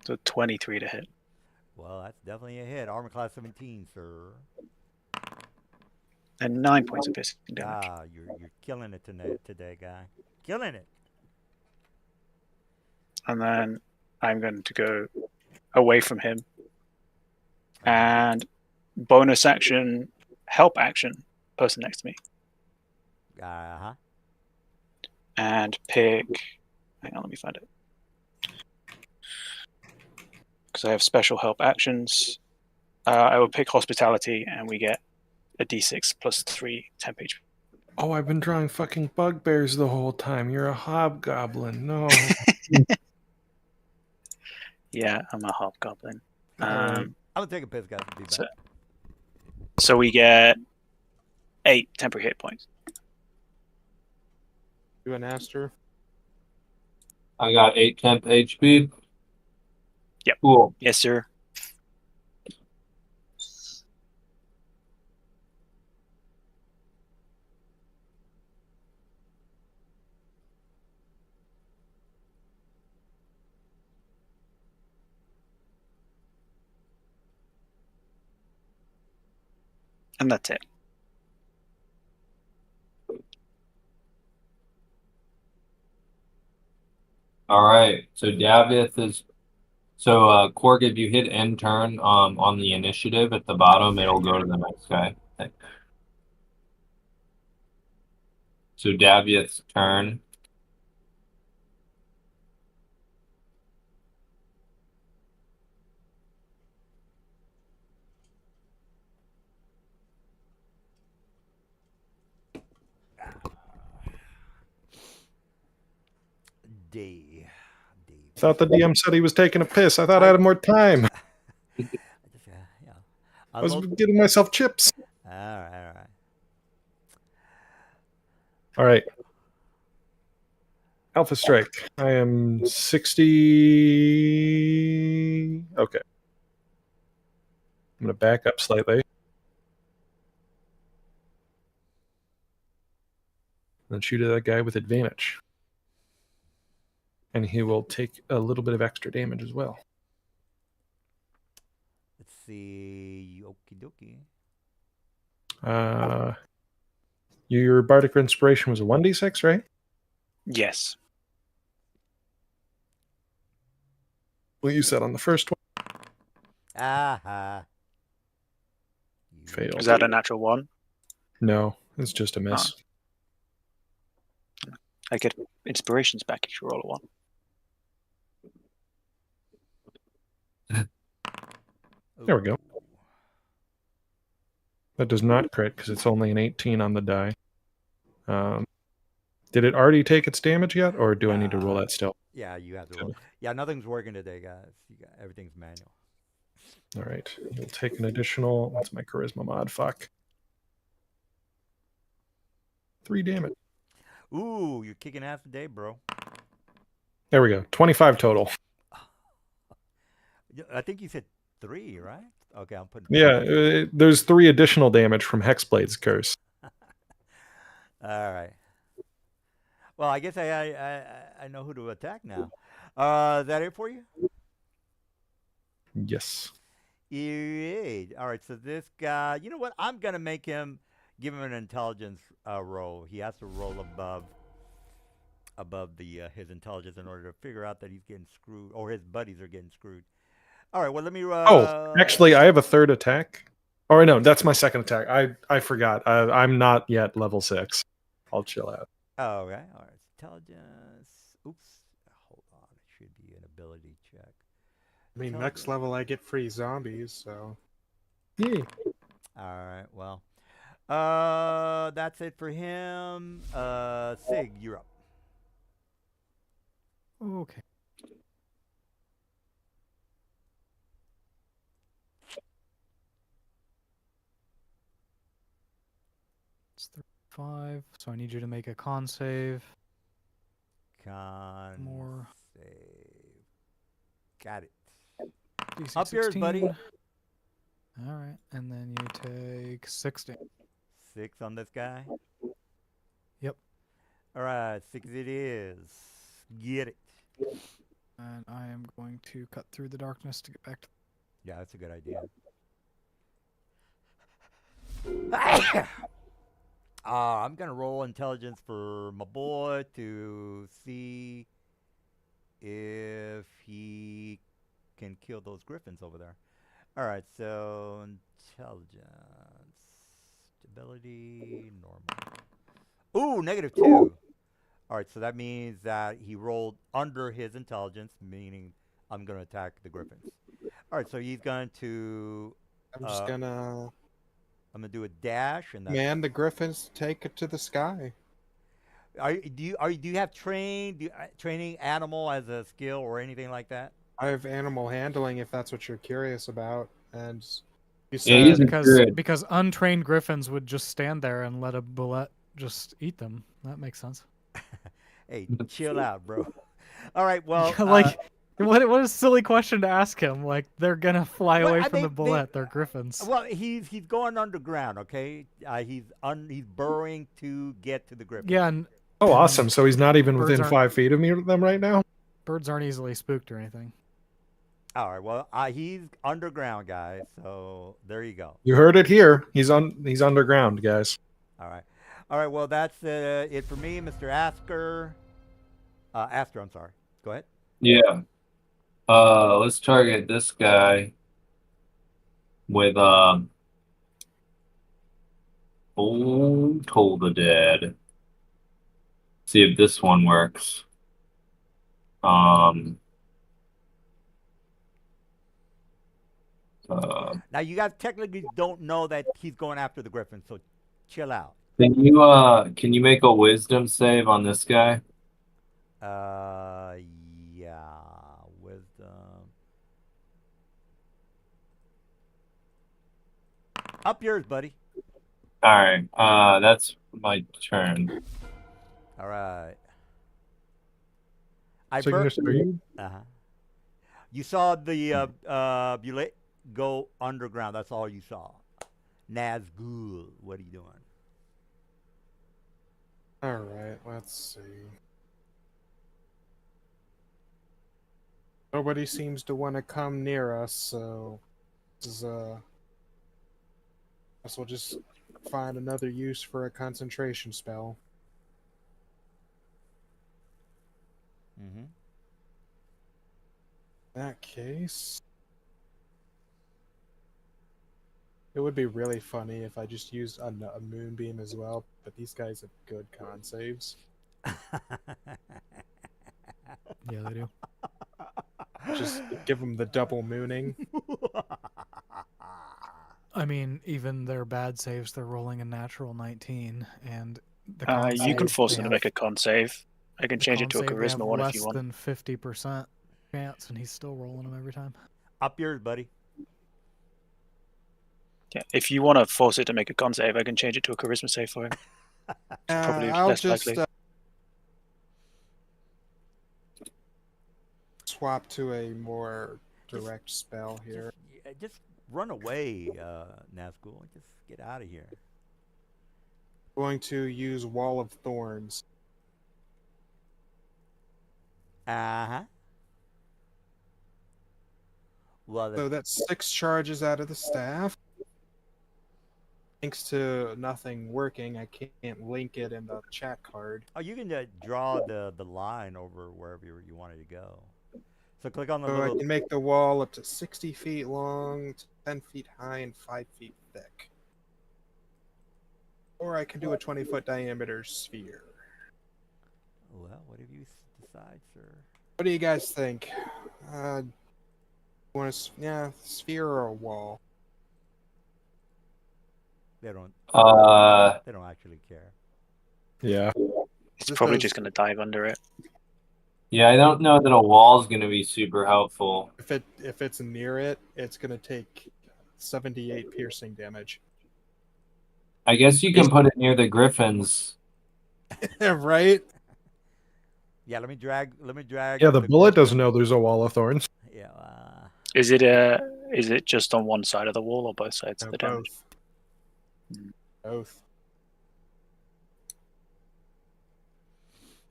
So 23 to hit. Well, that's definitely a hit. Armor class 17, sir. And 9 points of piercing damage. Ah, you're killing it today, guy. Killing it. And then I'm going to go away from him. And bonus action, help action, person next to me. Uh-huh. And pick... Hang on, let me find it. Because I have special help actions. I will pick hospitality, and we get a d6 plus 3 temp HP. Oh, I've been drawing fucking bugbears the whole time. You're a hobgoblin. No. Yeah, I'm a hobgoblin. I'm gonna take a piss, guys. Be back. So we get 8 temporary hit points. You and Aster. I got 8 temp HP. Yep. Cool. Yes, sir. And that's it. All right. So Davieth is. So Korg, if you hit end turn on the initiative at the bottom, it'll go to the next guy. So Davieth's turn. D. Thought the DM said he was taking a piss. I thought I had more time. Yeah. I was getting myself chips. All right. All right. Alpha Strike. I am 60. Okay. I'm going to back up slightly. And shoot at that guy with advantage. And he will take a little bit of extra damage as well. Let's see. Okie dokie. Your Bardic Inspiration was a 1d6, right? Yes. Well, you said on the first one. Aha. Failed. Is that a natural 1? No, it's just a miss. I get inspirations back if you roll a 1. There we go. That does not crit because it's only an 18 on the die. Did it already take its damage yet, or do I need to roll that still? Yeah, you have to roll. Yeah, nothing's working today, guys. Everything's manual. All right. You'll take an additional... What's my charisma mod? Fuck. 3 damage. Ooh, you're kicking ass today, bro. There we go. 25 total. I think you said 3, right? Okay, I'm putting... Yeah, there's 3 additional damage from Hexblade's curse. All right. Well, I guess I know who to attack now. Is that it for you? Yes. All right, so this guy... You know what? I'm going to give him an intelligence roll. He has to roll above above the his intelligence in order to figure out that he's getting screwed or his buddies are getting screwed. All right, well let me. Oh, actually, I have a third attack. Or no, that's my second attack. I forgot. I'm not yet level 6. I'll chill out. Oh, okay. All right. Intelligence. Oops. Hold on. It should be an ability check. I mean, next level I get free zombies, so. Yeah. All right. Well, that's it for him. Sig, you're up. Okay. It's 35, so I need you to make a con save. Con More. save. Got it. DC Up yours, buddy. 16. All right, and then you take 60. 6 on this guy. Yep. All right. 6 it is. Get it. And I am going to cut through the darkness to get back to. Yeah, that's a good idea. I'm gonna roll intelligence for my boy to see if he can kill those griffins over there. All right, so intelligence, stability, normal. Ooh, -2. All right, so that means that he rolled under his intelligence, meaning I'm gonna attack the griffins. All right, so he's going to. I'm just gonna I'm gonna do a dash and that's man the griffins, take it to the sky. do you have training animal as a skill or anything like that? I have animal handling if that's what you're curious about. And you Yeah, he's said a- Because untrained griffins would just stand there and let a bullet just eat them. That makes sense. Hey, chill out, bro. All right, well, like, what a silly question to ask him. Like, they're gonna fly Well, away I from the think bullet. They're griffins. well, he's going underground, okay? He's burrowing to get to the griffin. Yeah, and Oh, awesome. So he's not even Birds within aren't- 5 feet of them right now? birds aren't easily spooked or anything. All right, well, he's underground, guys. So there you go. You heard it here. He's underground, guys. All right. Well, that's it for me, Mr. Asker. Aster, I'm sorry. Go ahead. Yeah. Let's target this guy with Old Toll the Dead. See if this one works. Now you guys technically don't know that he's going after the griffin, so chill out. Can you make a wisdom save on this guy? Yeah, wisdom. Up yours, buddy. All right. That's my turn. All right. Cygnus, are you? You saw the Bullet go underground. That's all you saw. Nazgul, what are you doing? all right, let's see. Nobody seems to want to come near us, so this is guess we'll just find another use for a concentration spell. Mm-hmm. In that case, it would be really funny if I just used a moonbeam as well, but these guys have good con saves. Yeah, they do. Just give them the double mooning. I mean, even their bad saves, they're rolling a natural 19, and the You can save, force they him to have- make a con save. I can the change it con to a save, they have charisma one if less you want. than 50% chance, and he's still rolling them every time. Up yours, buddy. Yeah, if you want to force it to make a con save, I can change it to a charisma save for him. Probably I'll less just likely. swap to a more direct spell here. Just run away, Nazgul. Just get out of here. Going to use Wall of Thorns. Uh-huh. Well, So that's 6 charges out of the staff. thanks to nothing working, I can't link it in the chat card. Oh, you can draw the line over wherever you wanted to go. So click on the So I little. can make the wall up to 60 feet long, 10 feet high, and 5 feet thick. Or I can do a 20-foot diameter sphere. Well, what do you decide, sir? What do you guys think? Want a sphere or a wall? They don't. Uh, They don't actually care. Yeah. He's This probably does- just going to dive under it. yeah, I don't know that a wall's gonna be super helpful. If it's near it, it's gonna take 78 piercing damage. I guess you can put it near the griffins. Right? Yeah, let me drag. Yeah, the bullet doesn't know there's a wall of thorns. Yeah. Is it just on one side of the wall or both sides of No, the damage? Both.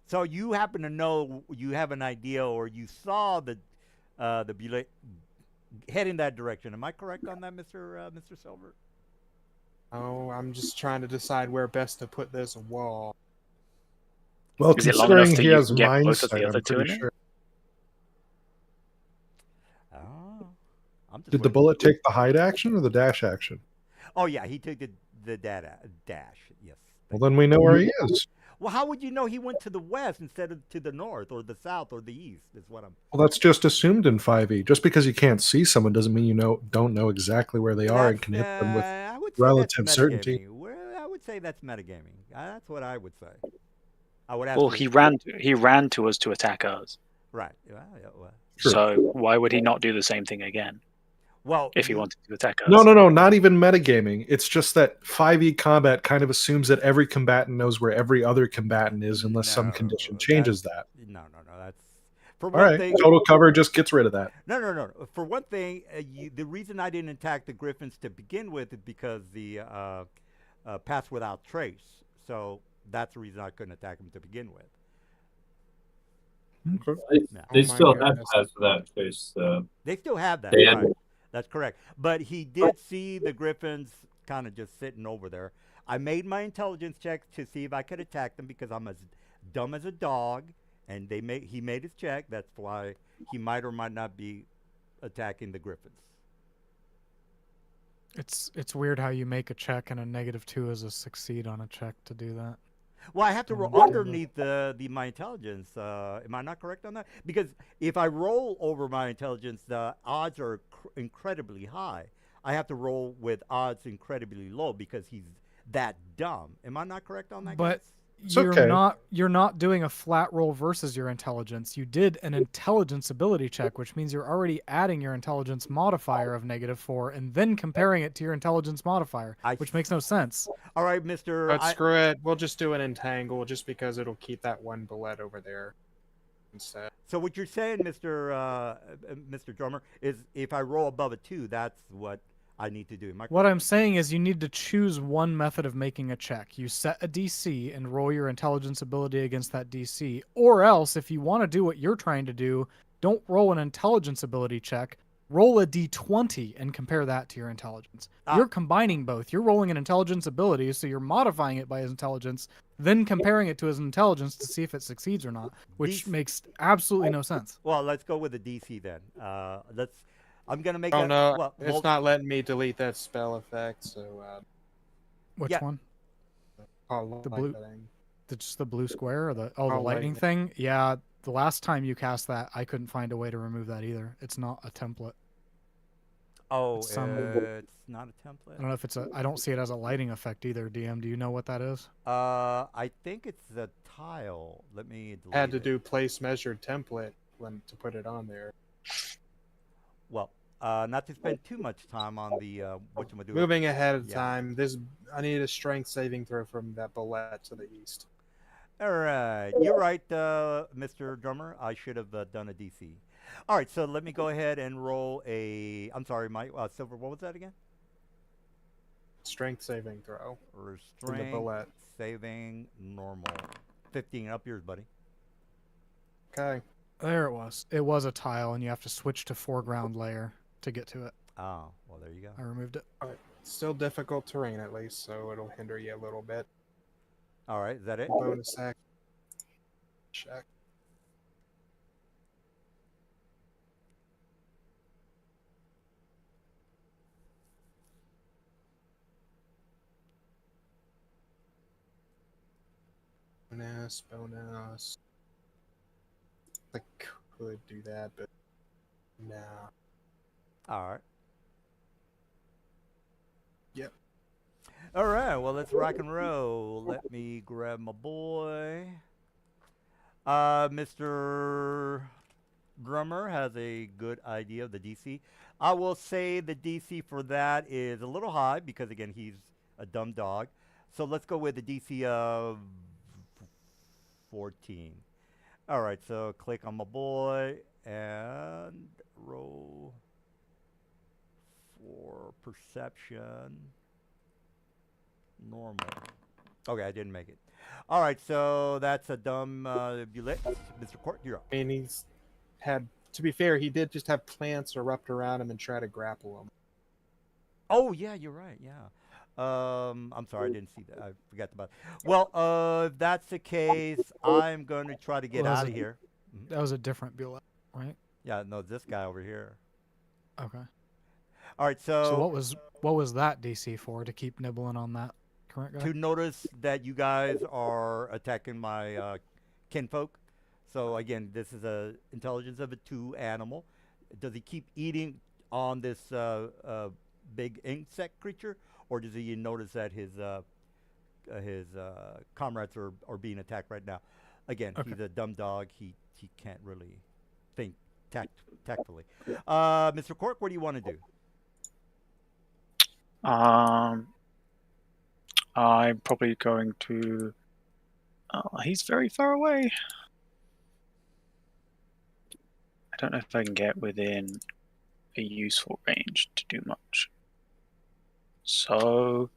So you happen to know, you have an idea, or you saw the bullet head in that direction. Am I correct on that, Mr. Silver? Oh, I'm just trying to decide where best to put this wall. Well, Is it long enough considering that he you has can get mind both of the sight, other I'm two pretty in it? sure. Oh, I'm just Did the waiting. bullet take the hide action or the dash action? Oh yeah, he took the data dash. Yes. Well, then we know where he is. Well, how would you know he went to the west instead of to the north or the south or the east? Is what I'm. Well, that's just assumed in 5e. Just because you can't see someone doesn't mean you don't know exactly where they are and can hit them with I would say relative that's certainty. metagaming. Well, I would say that's metagaming. That's what I would say. I would. Well, he ran to us to attack us. Right. Well, yeah, well. Sure. So why would he not do the same thing again Well, if he wanted to attack us? No, not even metagaming. It's just that 5e combat kind of assumes that every combatant knows where every other combatant is unless some No, condition changes that. No. That's for All one right, thing. total cover just gets rid of that. No. For one thing, the reason I didn't attack the Griffins to begin with is because the pass without trace. So that's the reason I couldn't attack them to begin with. Okay. They Oh my still have goodness. pass without trace. They still have that. They had- Right. That's correct. But he did see the Griffins kind of just sitting over there. I made my intelligence check to see if I could attack them because I'm as dumb as a dog, and he made his check. That's why he might or might not be attacking the Griffins. It's weird how you make a check and a -2 is a succeed on a check to do that. Well, I have to roll underneath my intelligence. Am I not correct on that? Because if I roll over my intelligence, the odds are incredibly high. I have to roll with odds incredibly low because he's that dumb. Am I not correct on that? But guys? It's you're okay. not doing a flat roll versus your intelligence. You did an intelligence ability check, which means you're already adding your intelligence modifier of -4 and then comparing it to your intelligence modifier, which makes no sense. All right, Mister. But screw it. We'll just do an entangle just because it'll keep that one bullet over there instead. So what you're saying, Mr. Drummer, is if I roll above a 2, that's what I need to do. Am I What I'm saying is you need to choose one method of making a check. You set a DC and roll your intelligence ability against that DC. Or else, if you want to do what you're trying to do, don't roll an intelligence ability check. Roll a D20 and compare that to your intelligence. You're combining both. You're rolling an intelligence ability, so you're modifying it by his intelligence, then comparing it to his intelligence to see if it succeeds or not, which makes absolutely no sense. Well, let's go with the DC then. I'm gonna make. Oh no, well, it's not letting me delete that spell effect. So Which Yeah. one? the blue- thing. Just the blue square or the the Oh, lightning lightning. thing? Yeah, the last time you cast that, I couldn't find a way to remove that either. It's not a template. Oh, It's some- it's not a template. I don't know if it's a. I don't see it as a lighting effect either. DM, do you know what that is? I think it's the tile. Let me. I had delete to it. do place measured template to put it on there. Well, not to spend too much time on the what you do. Moving ahead of Yeah. time, I need a strength saving throw from that bullet to the east. All right, you're right, Mr. Drummer. I should have done a DC. All right, so let me go ahead and roll a. I'm sorry, Mike. Silver. What was that again? Strength saving throw. From the Restraint bullet. saving normal. 15 up yours, buddy. Okay. There it was. It was a tile, and you have to switch to foreground layer to get to it. Oh, well, there you go. I removed it. Still difficult terrain at least, so it'll hinder you a little bit. All right, is that it? Bonus act. Check. Bonus. I could do that, but nah. All right. Yep. All right. Well, let's rock and roll. Let me grab my boy. Mr. Drummer has a good idea of the DC. I will say the DC for that is a little high because again he's a dumb dog. So let's go with the DC of 14. All right. So click on my boy and roll for perception. Normal. Okay, I didn't make it. All right, so that's a dumb bullet. Mr. Court, you're up. I mean, he's had. To be fair, he did just have plants erupt around him and try to grapple him. Oh yeah, you're right. Yeah. I'm sorry, I didn't see that. I forgot about. Well, if that's the case, I'm going to try to get Well, out of here. That was a different bullet, right? Yeah, no, this guy over here. Okay. All right, So what was that DC for? To keep nibbling on that current guy? to notice that you guys are attacking my kinfolk. So again, this is a intelligence of a 2 animal. Does he keep eating on this big insect creature, or does he notice that his comrades are being attacked right now? Again, Okay. he's a dumb dog. He can't really think tactfully. Mr. Cork, what do you want to do? I'm probably going to. He's very far away. I don't know if I can get within a useful range to do much. So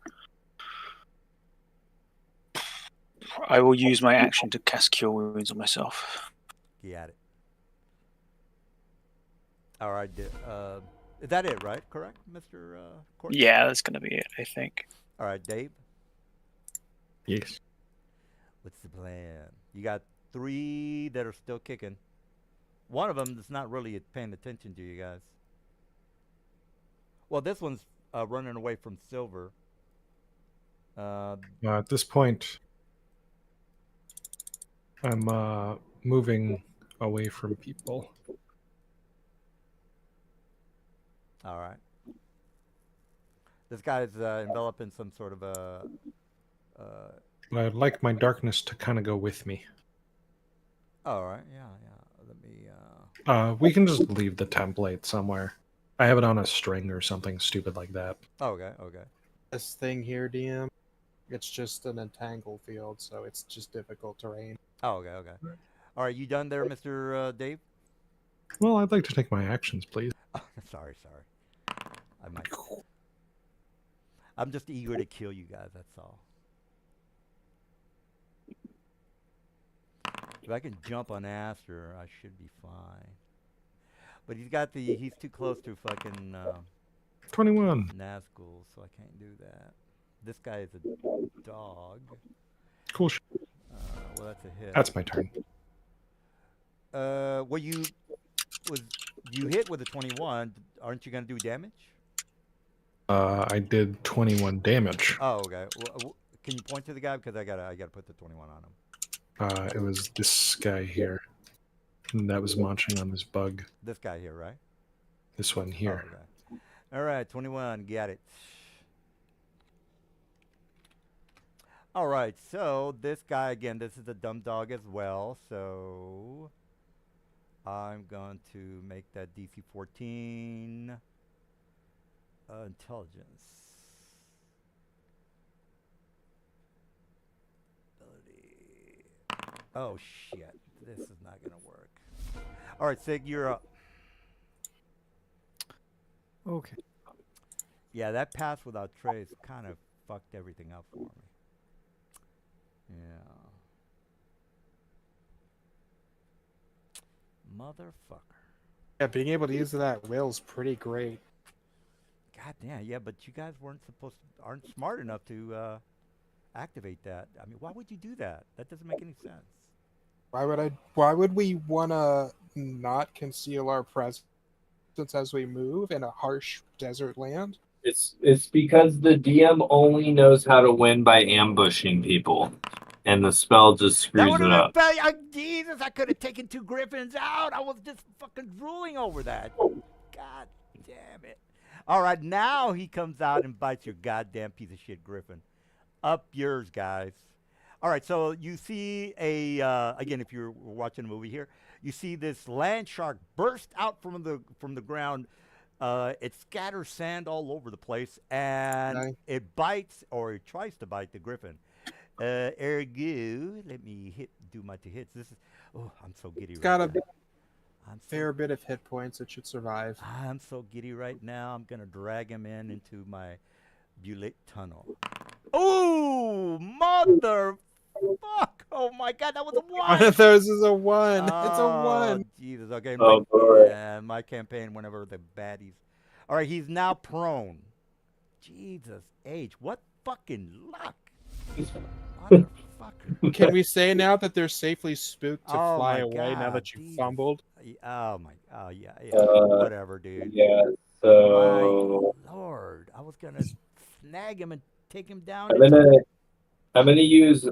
I will use my action to cast Cure Wounds on myself. Got it. All right. Is that it, right? Correct, Mr. Cork? Yeah, that's going to be it, I think. All right, Dave. Yes. What's the plan? You got 3 that are still kicking. One of them is not really paying attention to you guys. Well, this one's running away from Silver. At this point, I'm moving away from people. All right. This guy's enveloped in some sort of a. I'd like my darkness to kind of go with me. All right. Yeah. Let me. We can just leave the template somewhere. I have it on a string or something stupid like that. Okay. This thing here, DM, it's just an entangle field, so it's just difficult terrain. Oh, okay. All right. You done there, Mr. Dave? Well, I'd like to take my actions, please. Sorry. I'm just eager to kill you guys. That's all. If I can jump on Aster, I should be fine. But he's too close to fucking 21. Nazgul, so I can't do that. This guy is a dog. Cool. Well, that's a hit. That's my turn. You hit with a 21. Aren't you gonna do damage? I did 21 damage. Oh, okay. Can you point to the guy because I gotta put the 21 on him. It was this guy here that was munching on this bug. This guy here, right? This one here. Oh, okay. All right, 21. Got it. All right, so this guy, again, this is a dumb dog as well. So I'm going to make that DC 14 intelligence. Ability. Oh, shit. This is not going to work. All right, Sig, you're up. Okay. Yeah, that pass without trace kind of fucked everything up for me. Yeah. Motherfucker. Yeah, being able to use that will's pretty great. God God damn, yeah, but you guys aren't smart enough to activate that. I mean, why would you do that? That doesn't make any sense. Why would we wanna not conceal our presence as we move in a harsh desert land? It's because the DM only knows how to win by ambushing people, and the spell just That screws would it have up. been Jesus, I could have taken 2 griffins out. I was just fucking drooling over that. God damn it. All right, now he comes out and bites your goddamn piece of shit griffin. Up yours, guys. All right, so you see again, if you're watching a movie here, you see this land shark burst out from the ground. It scatters sand all over the place, and Okay. it bites, or it tries to bite the griffin. Ergo, let me do my 2 hits. I'm so giddy It's right got a now. I'm so, fair bit of hit points. It should survive. I'm so giddy right now. I'm gonna drag him into my Bullet tunnel. Oh, mother fuck! Oh my god, that was a One 1. of those is a 1. It's a Oh, 1. Jesus. Okay, Oh, boy. my campaign whenever the baddies. All right, he's now prone. Jesus H, what fucking luck. Motherfucker. Can we say now that they're safely spooked to Oh fly my away now God, that you Jesus. fumbled? Oh my, oh yeah, Uh, whatever, dude. Yeah, My so lord, I was gonna snag him and take him down. I'm gonna use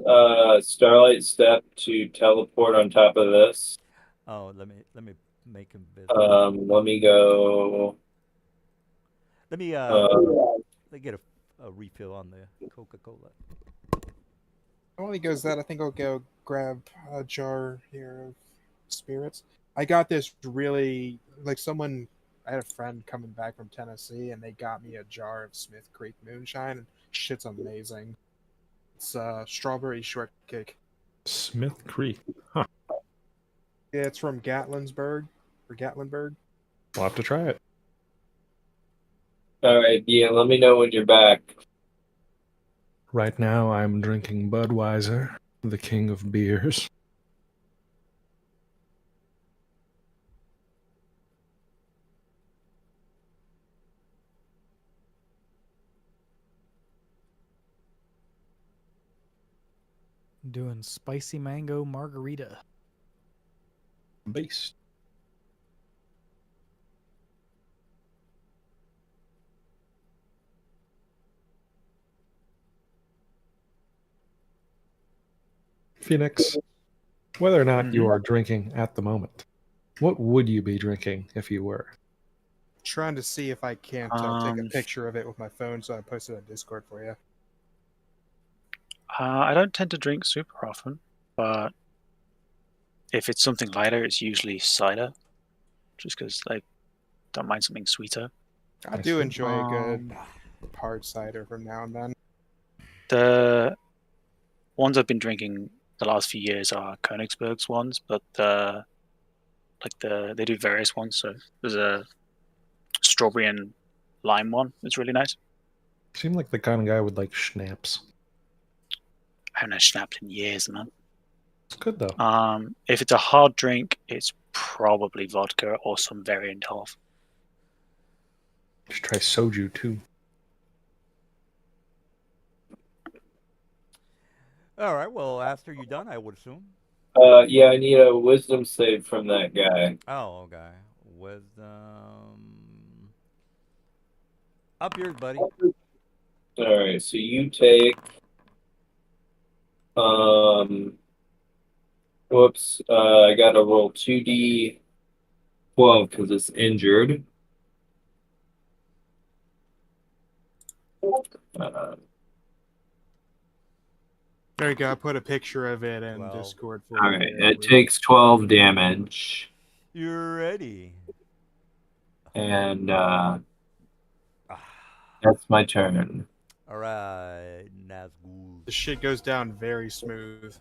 Starlight Step to teleport on top of this. Oh, let me make him visible. Let me go. Let me get a refill on the Coca-Cola. While he goes that, I think I'll go grab a jar here of spirits. I got this really someone. I had a friend coming back from Tennessee, and they got me a jar of Smith Creek moonshine. And shit's amazing. It's strawberry shortcake. Smith Creek. Yeah, it's from Gatlinburg. We'll have to try it. All right, yeah. Let me know when you're back. Right now, I'm drinking Budweiser, the king of beers. Doing spicy mango margarita. Based. Phoenix, whether or not you are drinking at the moment, what would you be drinking if you were? Trying to see if I can't take a picture of it with my phone, so I posted on Discord for you. I don't tend to drink super often, but if it's something lighter, it's usually cider, just because I don't mind something sweeter. I do enjoy a good hard cider from now and then. The ones I've been drinking the last few years are Königsberg's ones, but they do various ones. So there's a strawberry and lime one. It's really nice. You seem like the kind of guy with like schnapps. I haven't had schnapps in years, man. It's good though. If it's a hard drink, it's probably vodka or some variant of. You should try soju too. All right, well, after you're done, I would assume. Yeah, I need a wisdom save from that guy. Oh, okay. Wisdom. Up yours, buddy. All right, so you take. Whoops. I got to roll 2d12 because it's injured. There you go. I put a picture of it in Well, Discord for All you. right, it takes 12 damage, You're ready. and that's my turn. All right, Nazgul. The shit goes down very smooth.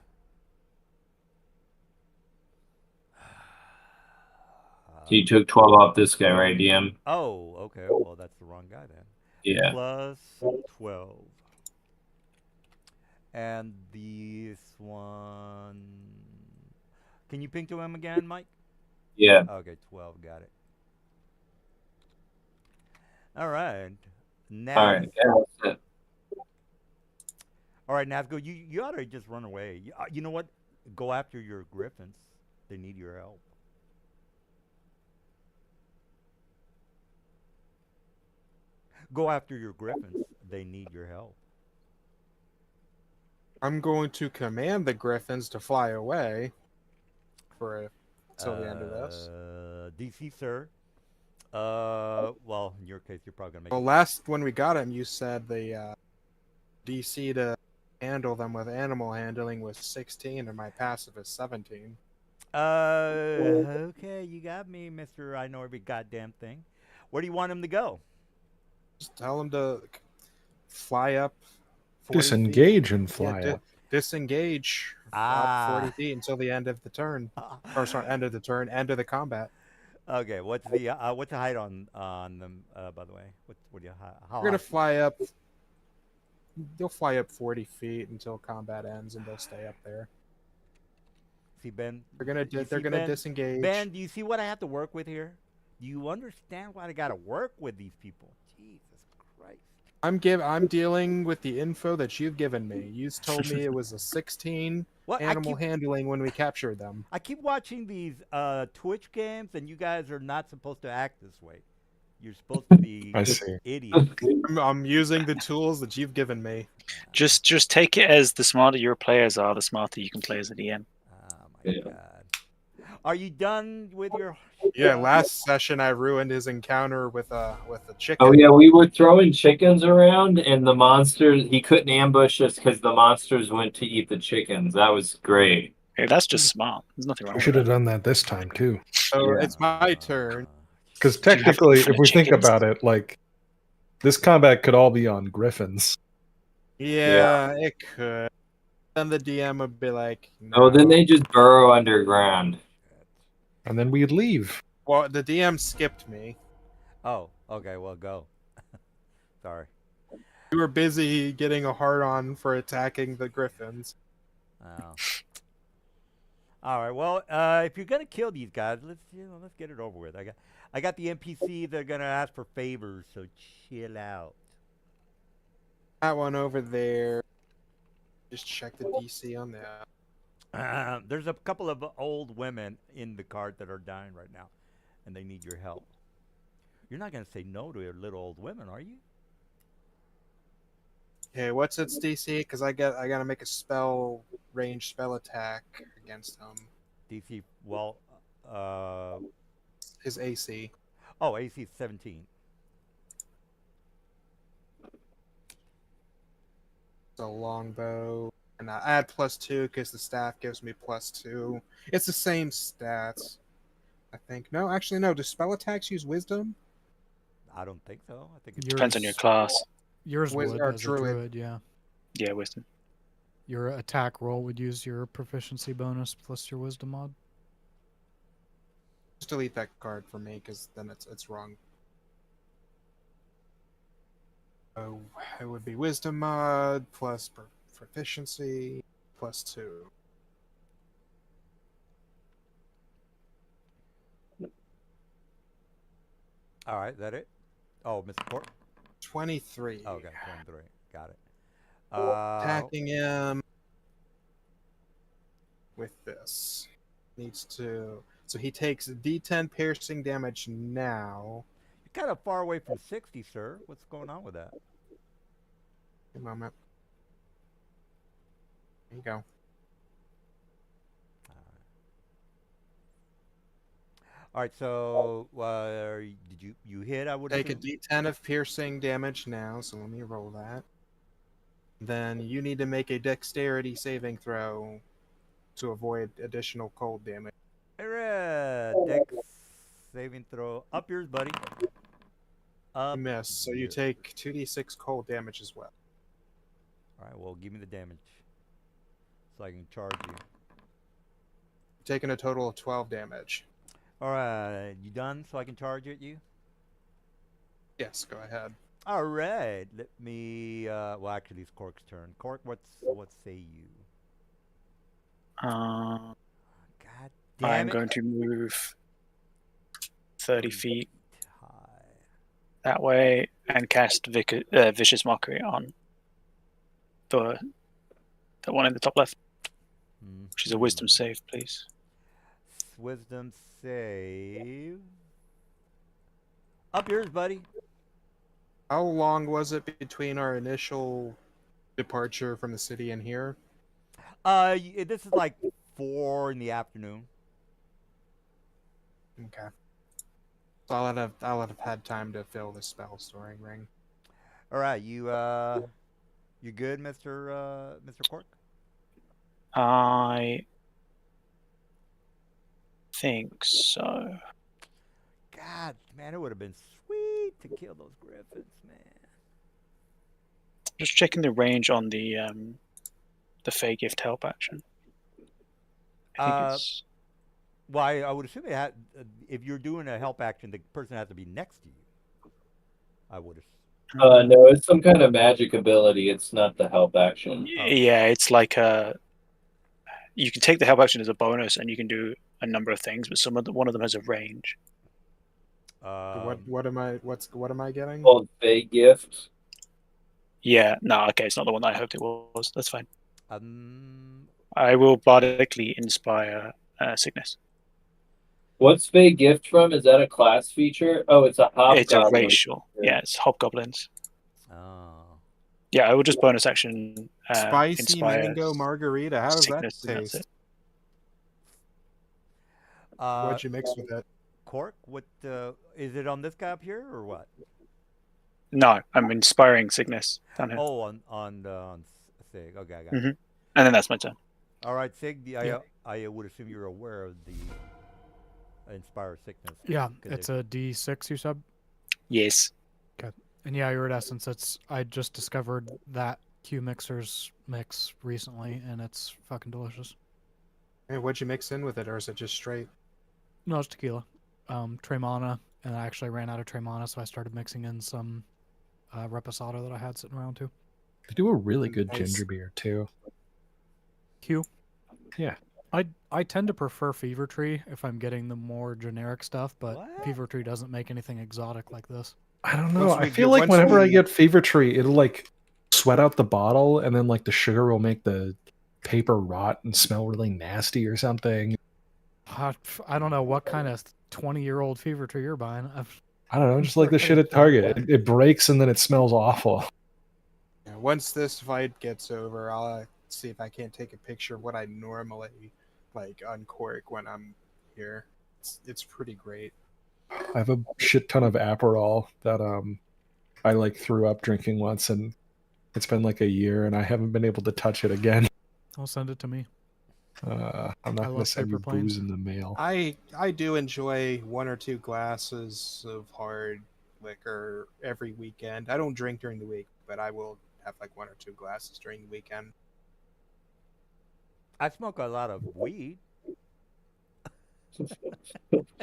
So you took 12 off this guy, right, DM? Oh, okay. Well, that's the wrong guy then. Yeah. Plus 12. And this one. Can you ping to him again, Mike? Yeah. Okay, 12. Got it. All right. Naz. All right. Yeah, that's it. All right, Nazgul, you ought to just run away. You know what? Go after your griffins. They need your help. Go after your griffins. They need your help. I'm going to command the griffins to fly away until the end of this. DC, sir. Well, in your case, you're probably gonna make. Well, last when we got him, you said the DC to handle them with animal handling was 16, and my passive is 17. Okay, you got me, Mister. I know every goddamn thing. Where do you want him to go? Just tell them to fly up. 40 feet. Disengage and fly Yeah, up. disengage up 40 feet until the end of the turn. Or sorry, end of the turn, end of the combat. Okay, what's the height on them? By the way, what do you how We're gonna high? fly up. They'll fly up 40 feet until combat ends, and they'll stay up there. See, Ben. They're You see, gonna Ben? disengage. Ben, do you see what I have to work with here? Do you understand what I got to work with these people? Jesus Christ! I'm dealing with the info that you've given me. You told me it was a 16 What animal handling when we captured them. I keep watching these Twitch games, and you guys are not supposed to act this way. You're supposed to be I see. idiots. I'm using the tools that you've given me. Just take it as the smarter your players are, the smarter you can play as a DM. Oh my God! Are you done with your? Yeah, last session I ruined his encounter with a chicken. Oh yeah, we were throwing chickens around, and the monsters. He couldn't ambush us because the monsters went to eat the chickens. That was great. Hey, that's just smart. There's nothing wrong We with should have that. done that this time too. So Yeah. it's my turn. Because You have technically, if infinite we think chickens. about it, like this combat could all be on griffins. Yeah, it could. Then the DM would be like, Oh, then "No." they just burrow underground. And then we'd leave. Well, the DM skipped me. Oh, okay. Well, go. Sorry. You were busy getting a hard on for attacking the griffins. Oh. All right. Well, if you're gonna kill these guys, let's get it over with. I got the NPC. They're gonna ask for favors, so chill out. That one over there. Just check the DC on that. There's a couple of old women in the cart that are dying right now, and they need your help. You're not gonna say no to your little old women, are you? Okay, what's its DC? Because I gotta make a range spell attack against him. DC. Well, His AC. oh, AC 17. It's a longbow. And I add +2 because the staff gives me +2. It's the same stats. I think. No, actually no. Do spell attacks use wisdom? I don't think so. I think it's Depends on your class. Yours Wiz- would or as druid. a druid, yeah. Yeah, wisdom. Your attack roll would use your proficiency bonus plus your wisdom mod. Just delete that card for me because then it's wrong. Oh, it would be wisdom mod plus proficiency +2. all right. Is that it? Oh, Mr. Court. 23. Okay, 23. Got it. Attacking him with this. Needs to. So he takes D10 piercing damage now. You're kind of far away from 60, sir. What's going on with that? A moment. There you go. All right. So, did you hit? I would Take a assume? D10 of piercing damage now. So let me roll that. Then you need to make a dexterity saving throw to avoid additional cold damage. Dex saving throw. Up yours, buddy. Up. You miss, so you yours. take 2d6 cold damage as well. All right. Well, give me the damage, so I can charge you. Taking a total of 12 damage. All right. You done? So I can charge at you. Yes, go ahead. All right. Let me. Well, actually, it's Cork's turn. Cork, what say you? Uh, God damn I'm it. going to move 30 feet. Tie. that way and cast Vicious Mockery on the one in the top left, which is a Wisdom save, please. Wisdom save. Up yours, buddy. How long was it between our initial departure from the city and here? This is like 4 in the afternoon. Okay. So I'll have had time to fill the spell storing ring. All right, you good, Mr. Cork? I think so. God, man, it would have been sweet to kill those griffins, man. Just checking the range on the Fey Gift help action. I think it's... Well, I would assume it had, if you're doing a help action, the person has to be next to you. I would assume. No, it's some kind of magic ability. It's not the help action. Yeah, it's like you can take the help action as a bonus, and you can do a number of things, but one of them has a range. What am I getting? Called Fey Gift. Yeah, no, okay, it's not the one that I hoped it was. That's fine. I will bardically inspire sickness. What's Fey Gift from? Is that a class feature? Oh, it's a hobgoblin. It's a racial. Yeah, it's hobgoblins. Oh. Yeah, I will just bonus action. Spicy inspire mango margarita. How does that sickness, and that's taste? it. What'd you mix with it? Cork? What is it on this guy up here or what? No, I'm inspiring sickness down here. Oh, on Sig. Okay, I got it. And then that's my turn. All right, Sig. I would assume you're aware of the Inspire Sickness. Yeah, it's a D6, you said? Yes. Okay. And yeah, Iridescence, I just discovered that Q Mixer's mix recently, and it's fucking delicious. Hey, what'd you mix in with it, or is it just straight? No, it's tequila. Tremana, and I actually ran out of Tremana, so I started mixing in some Reposado that I had sitting around too. They do a really good Nice. ginger beer too. Q? Yeah. I tend to prefer Fever Tree if I'm getting the more generic stuff, but What? Fever Tree doesn't make anything exotic like this. I don't know. Once we I feel get- like once whenever I we- get Fever Tree, it'll like sweat out the bottle, and then like the sugar will make the paper rot and smell really nasty or something. I don't know what kind of 20-year-old Fever Tree you're buying. I don't know, just like the shit at Target. It breaks and then it smells awful. Yeah, once this fight gets over, I'll see if I can't take a picture of what I normally like uncork when I'm here. It's pretty great. I have a shit ton of Aperol that I like threw up drinking once, and it's been like a year, and I haven't been able to touch it again. I'll send it to me. I'm not I gonna love send paper you planes. booze in the mail. I do enjoy 1 or 2 glasses of hard liquor every weekend. I don't drink during the week, but I will have like 1 or 2 glasses during the weekend. I smoke a lot of weed.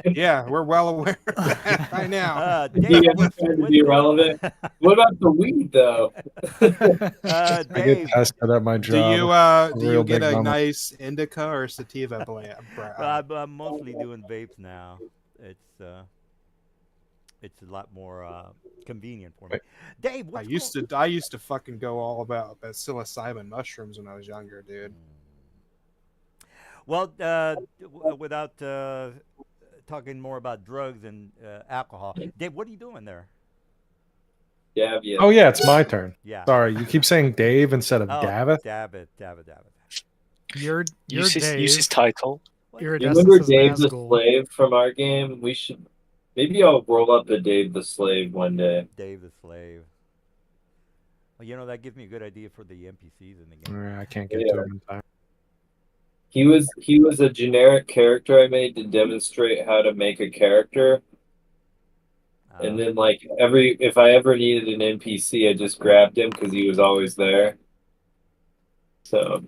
Yeah, we're well aware of that by now. Dave, Yeah, what's- trying to what's be going- irrelevant. What about the weed though? I Dave, get tested at my Do job. you real get big a mama. nice indica or sativa blend? I'm mostly doing vapes now. It's a lot more convenient for me. Dave, I what's used to fucking go all about psilocybin mushrooms when I was younger, dude. Well, without talking more about drugs and alcohol, Dave, what are you doing there? Yeah. Oh yeah, it's my turn. Yeah. Sorry, you keep saying Dave instead of Oh, Davith. David. You're Use Dave. his title. You Iridescence remember is Dave the Nazgul. Slave from our game? We should. Maybe I'll roll up a Dave the Slave one day. Dave the Slave. Well, that gives me a good idea for the NPCs in the game. I can't get Yeah. to him in time. He was a generic character I made to demonstrate how to make a character. And then like if I ever needed an NPC, I just grabbed him because he was always there. So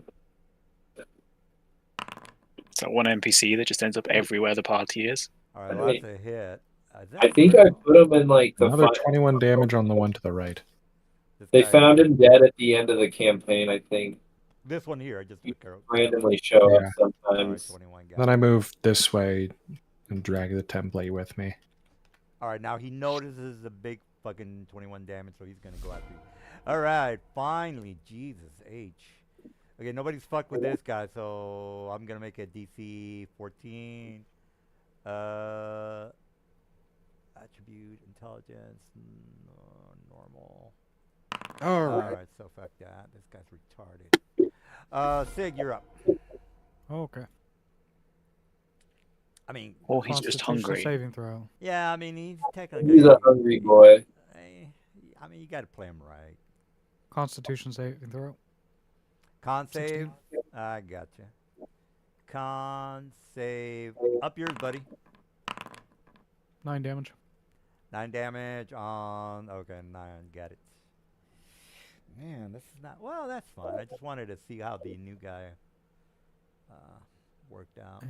It's that one NPC that just ends up everywhere the party is. All right, well, that's a hit. I think I put him in like the Another final. 21 damage on the one to the right. They found him dead at the end of the campaign, I think. This one here, I just Randomly show Yeah. up sometimes. 21 guys. Then I move this way and drag the template with me. All right, now he notices the big fucking 21 damage, so he's gonna go after you. All right, finally, Jesus H. Okay, nobody's fucked with this guy, so I'm gonna make it DC 14. Attribute, intelligence, normal. All All right. right, so fuck that. This guy's retarded. Sig, you're up. Okay. Or Oh, he's just Constitution hungry. saving throw. Yeah, I mean, he's technically. He's a hungry boy. I mean, you got to play him right. Constitution saving throw. Con 16. save. I gotcha. Con save. Up yours, buddy. 9 damage. 9 damage on. Okay, 9. Got it. Man, this is not. Well, that's fine. I just wanted to see how the new guy worked out.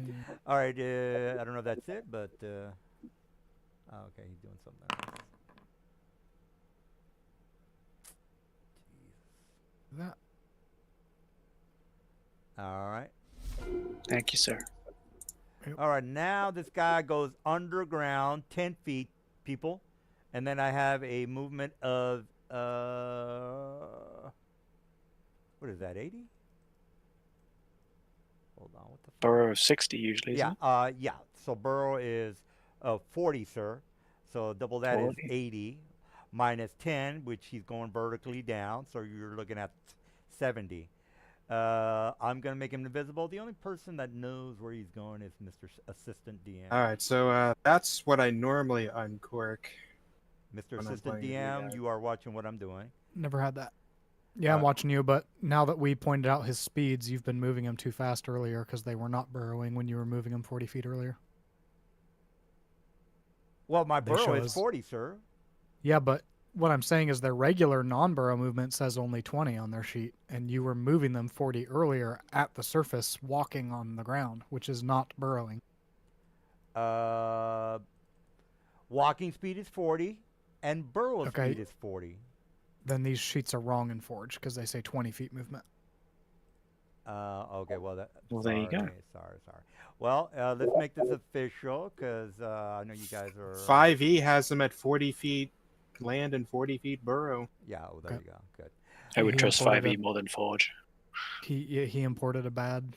All right. I don't know if that's it, but. Okay, he's doing something else. That. All right. Thank you, sir. All right, now this guy goes underground 10 feet, people. And then I have a movement of, what is that, 80? Hold on, what the fuck? Burrow of 60 usually, isn't Yeah, it? yeah. So Burrow is 40, sir. So double that is 40. 80 minus 10, which he's going vertically down. So you're looking at 70. I'm going to make him invisible. The only person that knows where he's going is Mr. Assistant DM. All right, so that's what I normally uncork. Mr. when I'm Assistant playing the DM, guy. you are watching what I'm doing. Never had that. Yeah, I'm watching you, but now that we pointed out his speeds, you've been moving him too fast earlier because they were not burrowing when you were moving him 40 feet earlier. Well, my They burrow show is us- 40, sir. Yeah, but what I'm saying is their regular non-burrow movement says only 20 on their sheet, and you were moving them 40 earlier at the surface, walking on the ground, which is not burrowing. Walking speed is 40, and burrow Okay. speed is 40. Then these sheets are wrong in Forge because they say 20 feet movement. Okay, well, Well, there you go. Sorry. Well, let's make this official, because I know you guys are... 5e has them at 40 feet land and 40 feet burrow. Yeah, well, there Okay. you go. Good. I would He trust imported 5e it. more than Forge. He imported a bad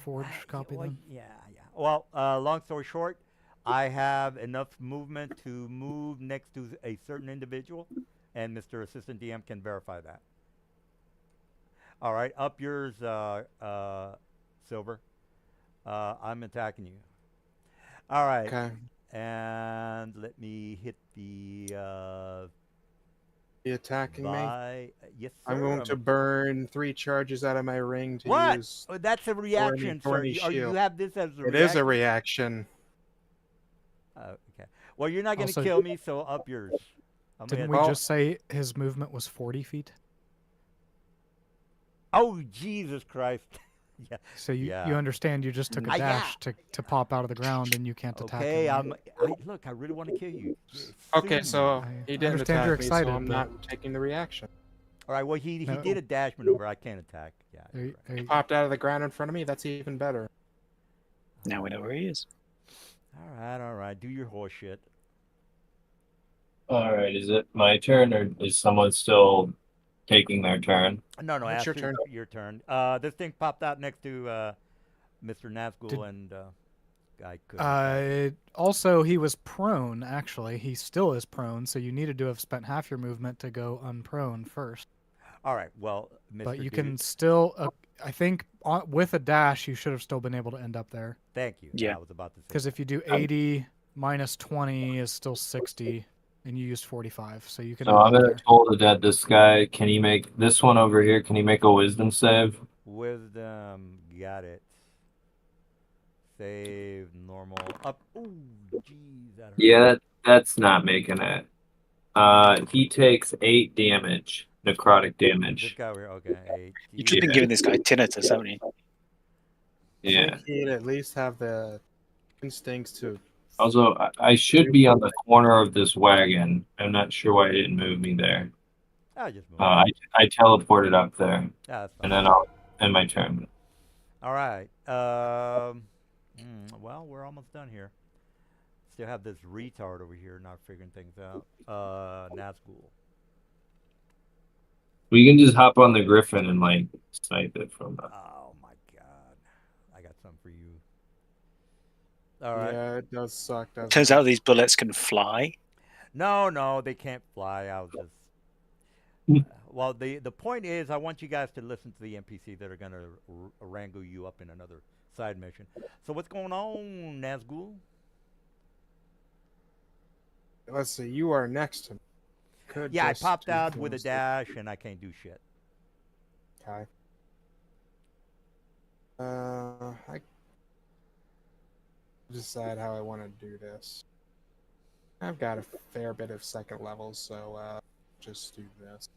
Forge copy Well, then. yeah. Well, long story short, I have enough movement to move next to a certain individual, and Mr. Assistant DM can verify that. All right, up yours, Silver. I'm attacking you. All right, Okay. and let me hit the You attacking me? Yes, sir. I'm going to burn 3 charges out of my ring to What? use. Oh, that's a reaction, sir. thorny You shield. have this as a It reaction? is a reaction. Okay. Well, you're not going to Also- kill me, so up yours. I'm Didn't gonna- we Well- just say his movement was 40 feet? Oh, Jesus Christ. Yeah. So you Yeah. understand you just took a Yeah. dash to pop out of the ground and you can't attack Okay, him. look, I really want to kill you. Okay, Sue so I he didn't understand attack you're me, excited, so I'm but- not taking the reaction. All right, well, he No. did a dash maneuver. I can't attack. Yeah. There you- there you go. Popped out of the ground in front of me. That's even better. Now we know where he is. All right. Do your horse shit. All right, is it my turn or is someone still taking their turn? No, It's your after turn. Your turn. This thing popped out next to Mr. Nazgul Did- and I couldn't. Also, he was prone, actually. He still is prone, so you needed to have spent half your movement to go unprone first. All right, well, Mr. But you Dude, can still, I think, with a dash, you should have still been able to end up there. Thank you. Yeah. I was about to say. Because if you do 80 minus 20 is still 60, and you used 45, so you can So end I'm up gonna there. told that this guy, can he make this one over here? Can he make a wisdom save? Wisdom, got it. Save, normal, up. Ooh, jeez. that hurt. Yeah, that's not making it. He takes 8 damage, necrotic This damage. guy over here, okay. 8. You've just been Yeah. giving this guy tinnitus, haven't you? I Yeah. think he'd at least have the instincts to. Also, I should be on the corner of this wagon. I'm not sure why he didn't move me there. I just moved. I teleported up there, Yeah, that's fine. and then I'll end my turn. All right. Well, we're almost done here. Still have this retard over here not figuring things out. Nazgul. We can just hop on the Griffin and like snipe it from that. Oh my god. I got something for you. All right. Yeah, it does suck. Doesn't Turns it? out these bullets can fly. No, they can't fly. I was just. Well, the point is, I want you guys to listen to the NPC that are gonna wrangle you up in another side mission. So what's going on, Nazgul? Let's see. You are next to me. Could Yeah, I just popped do out with a things that- dash, and I can't do shit. Okay. I decide how I want to do this. I've got a fair bit of second levels, so just do this.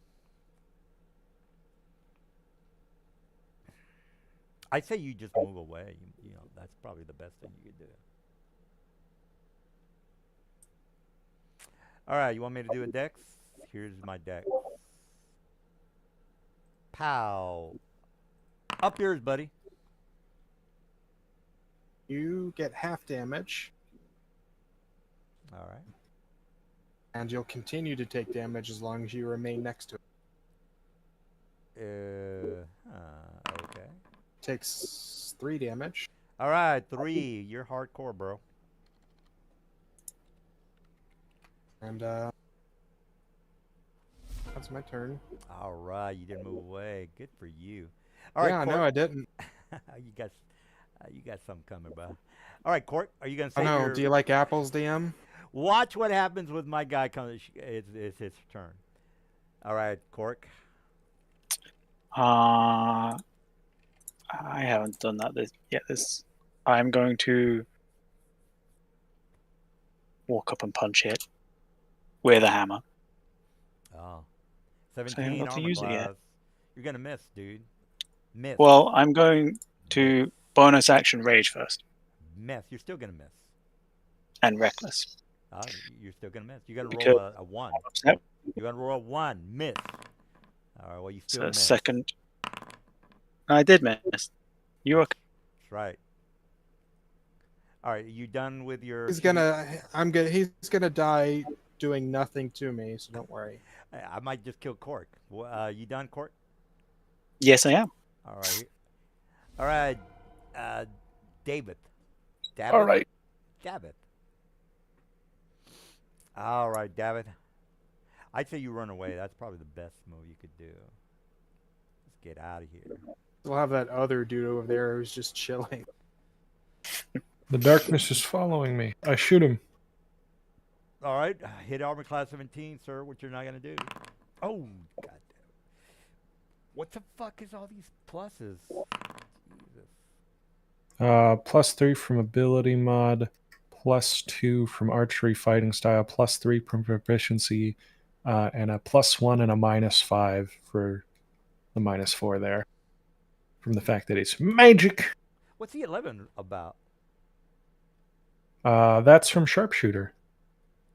I say you just move away. You know, that's probably the best thing you could do. All right, you want me to do a dex? Here's my dex. Pow. Up yours, buddy. You get half damage, All right. and you'll continue to take damage as long as you remain next to it. Okay. Takes 3 damage. All right, 3. You're hardcore, bro. And that's my turn. All right, you didn't move away. Good for you. All right, Yeah, no, I didn't. you got something coming, bro. All right, Court, are you gonna I say know. your? Do you like apples, DM? Watch what happens with my guy. It's his turn. All right, Cork. I haven't done that yet. I'm going to walk up and punch it with a hammer. Oh. So I 17 haven't got to armor use it yet. class. You're gonna miss, dude. Miss. Well, I'm going to bonus action rage first Miss. You're still gonna miss. and reckless. You're still gonna miss. You're gonna Because- roll a 1. Yep. You're gonna roll a 1. Miss. All right. Well, you still So miss. second. I did miss. You okay? That's right. All right. You done with your? He's gonna. He's gonna die doing nothing to me. So don't worry. I might just kill Cork. You done, Cork? Yes, I am. All right. All right. David. David. All right. David. All right, David. I'd say you run away. That's probably the best move you could do. Let's get out of here. We'll have that other dude over there who's just chilling. The darkness is following me. I shoot him. All right. Hit armor class 17, sir. What you're not going to do. Oh, God damn. What the fuck is all these pluses? Jesus. +3 from ability mod, +2 from archery fighting style, +3 from proficiency, and a +1 and a -5 for the -4 there. From the fact that it's magic. What's the 11 about? That's from sharpshooter.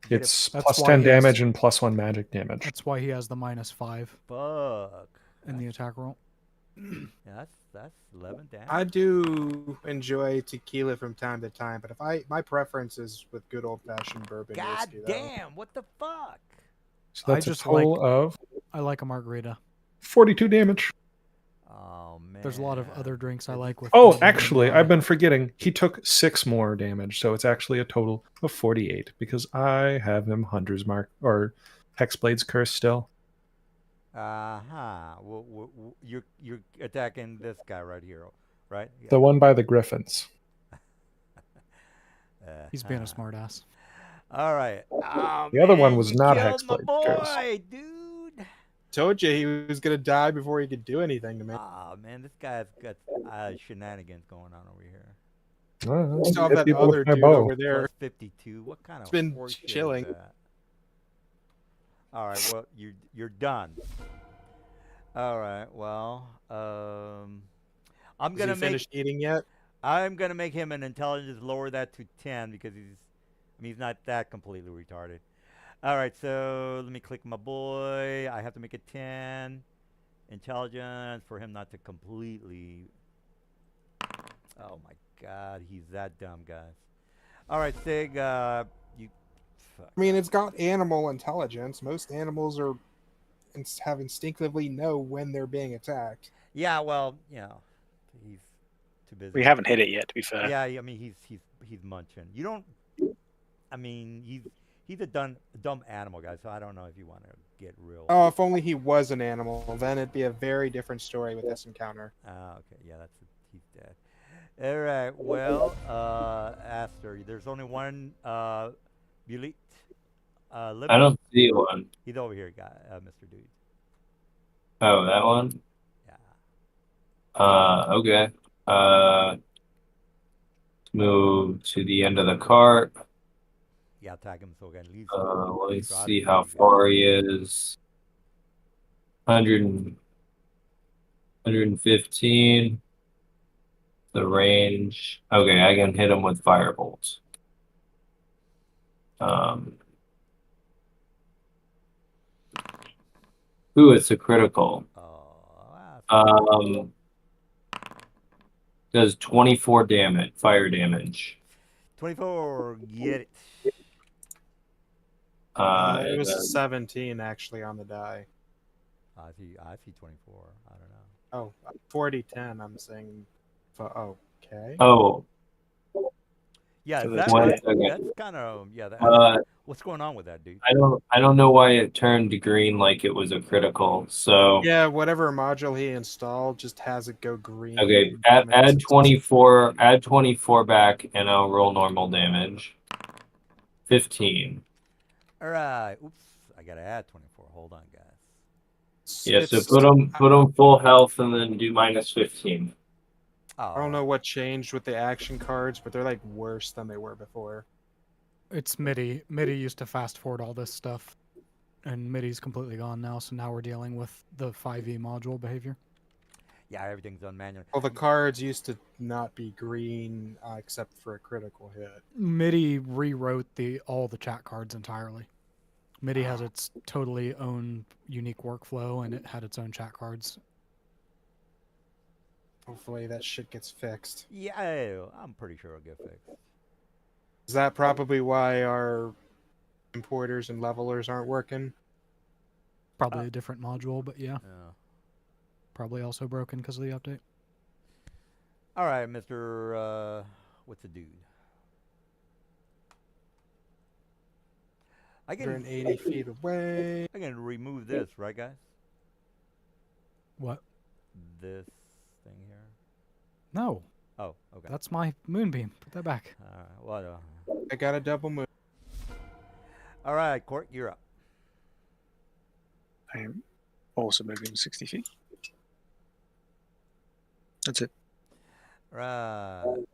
Get it- It's That's plus why 10 he has- damage and +1 magic damage. That's why he has the -5 Fuck. in the attack roll. Yeah, that's 11 damage. I do enjoy tequila from time to time, but my preference is with good old fashioned bourbon God whiskey. Though. damn. What the fuck? So I that's a just total of I like a margarita. 42 damage. Oh, man. There's a lot of other drinks I like with. Oh, bourbon and actually, rye. I've been forgetting. He took 6 more damage, so it's actually a total of 48 because I have him Hunter's Mark or Hexblade's Curse still. Well, you're attacking this guy right here, right? Yeah. The one by the Griffins. He's being a Uh-huh. smartass. All right. Oh, The other one man, was you not killed my Hexblade Curse. boy, dude. Told you he was gonna die before he could do anything to me. Oh man, this guy's got shenanigans going on over here. Oh, Still have hit that people with other my dude bow. over there. Plus 52. What kind of been horseshit is chilling. that? All right. Well, you're done. All right. Well, I'm Has he gonna finished eating yet? I'm gonna make him an intelligence, lower that to 10 because he's not that completely retarded. All right, so let me click my boy. I have to make it 10 intelligence for him not to completely. Oh my God, he's that dumb, guys. All right, Sig. You. Fuck. I mean, it's got animal intelligence. Most animals have instinctively know when they're being attacked. Yeah. Well, he's too busy. We haven't hit it yet, to be fair. Yeah. I mean, he's munching. You don't. I mean, he's a dumb animal guy. So I don't know if you want to get real. Oh, if only he was an animal, then it'd be a very different story with this encounter. Okay. Yeah. He's dead. All right. Well, Aster, there's only one Bulit. I don't see one. He's over here, guy, Mr. Dude. Oh, that one? Yeah. Okay. Move to the end of the cart. Yeah, tag him so we can leave. Let's see how far he is. 115. The range. Okay, I can hit him with firebolts. Ooh, it's a critical. Does 24 damage, fire damage. 24, get it. It was 17 actually on the die. I see 24. I don't know. Oh, 40-10, I'm saying. Okay. Oh. Yeah, So that's kind of what's going on with that, dude? I don't know why it turned green like it was a critical. So yeah, whatever module he installed just has it go green. Okay, add 24, add 24 back, and I'll roll normal damage. 15. All right. Oops, I gotta add 24. Hold on, guys. Yeah, so put them full health and then do minus 15. I don't know what changed with the action cards, but they're like worse than they were before. It's MIDI. MIDI used to fast forward all this stuff, and MIDI's completely gone now. So now we're dealing with the 5e module behavior. Yeah, everything's done manually. Well, the cards used to not be green except for a critical hit. MIDI rewrote all the chat cards entirely. MIDI has its totally own unique workflow, and it had its own chat cards. Hopefully that shit gets fixed. Yeah, I'm pretty sure it'll get fixed. Is that probably why our importers and levelers aren't working? Probably a different module, but yeah. Probably also broken because of the update. All right, Mr. What's the dude? I can 180 feet away. I can remove this, right, guys? What? This thing here. No. Oh, okay. That's my moonbeam. Put that back. What? I got a double move. All right, Court, you're up. I am also moving 60 feet. That's it. Right.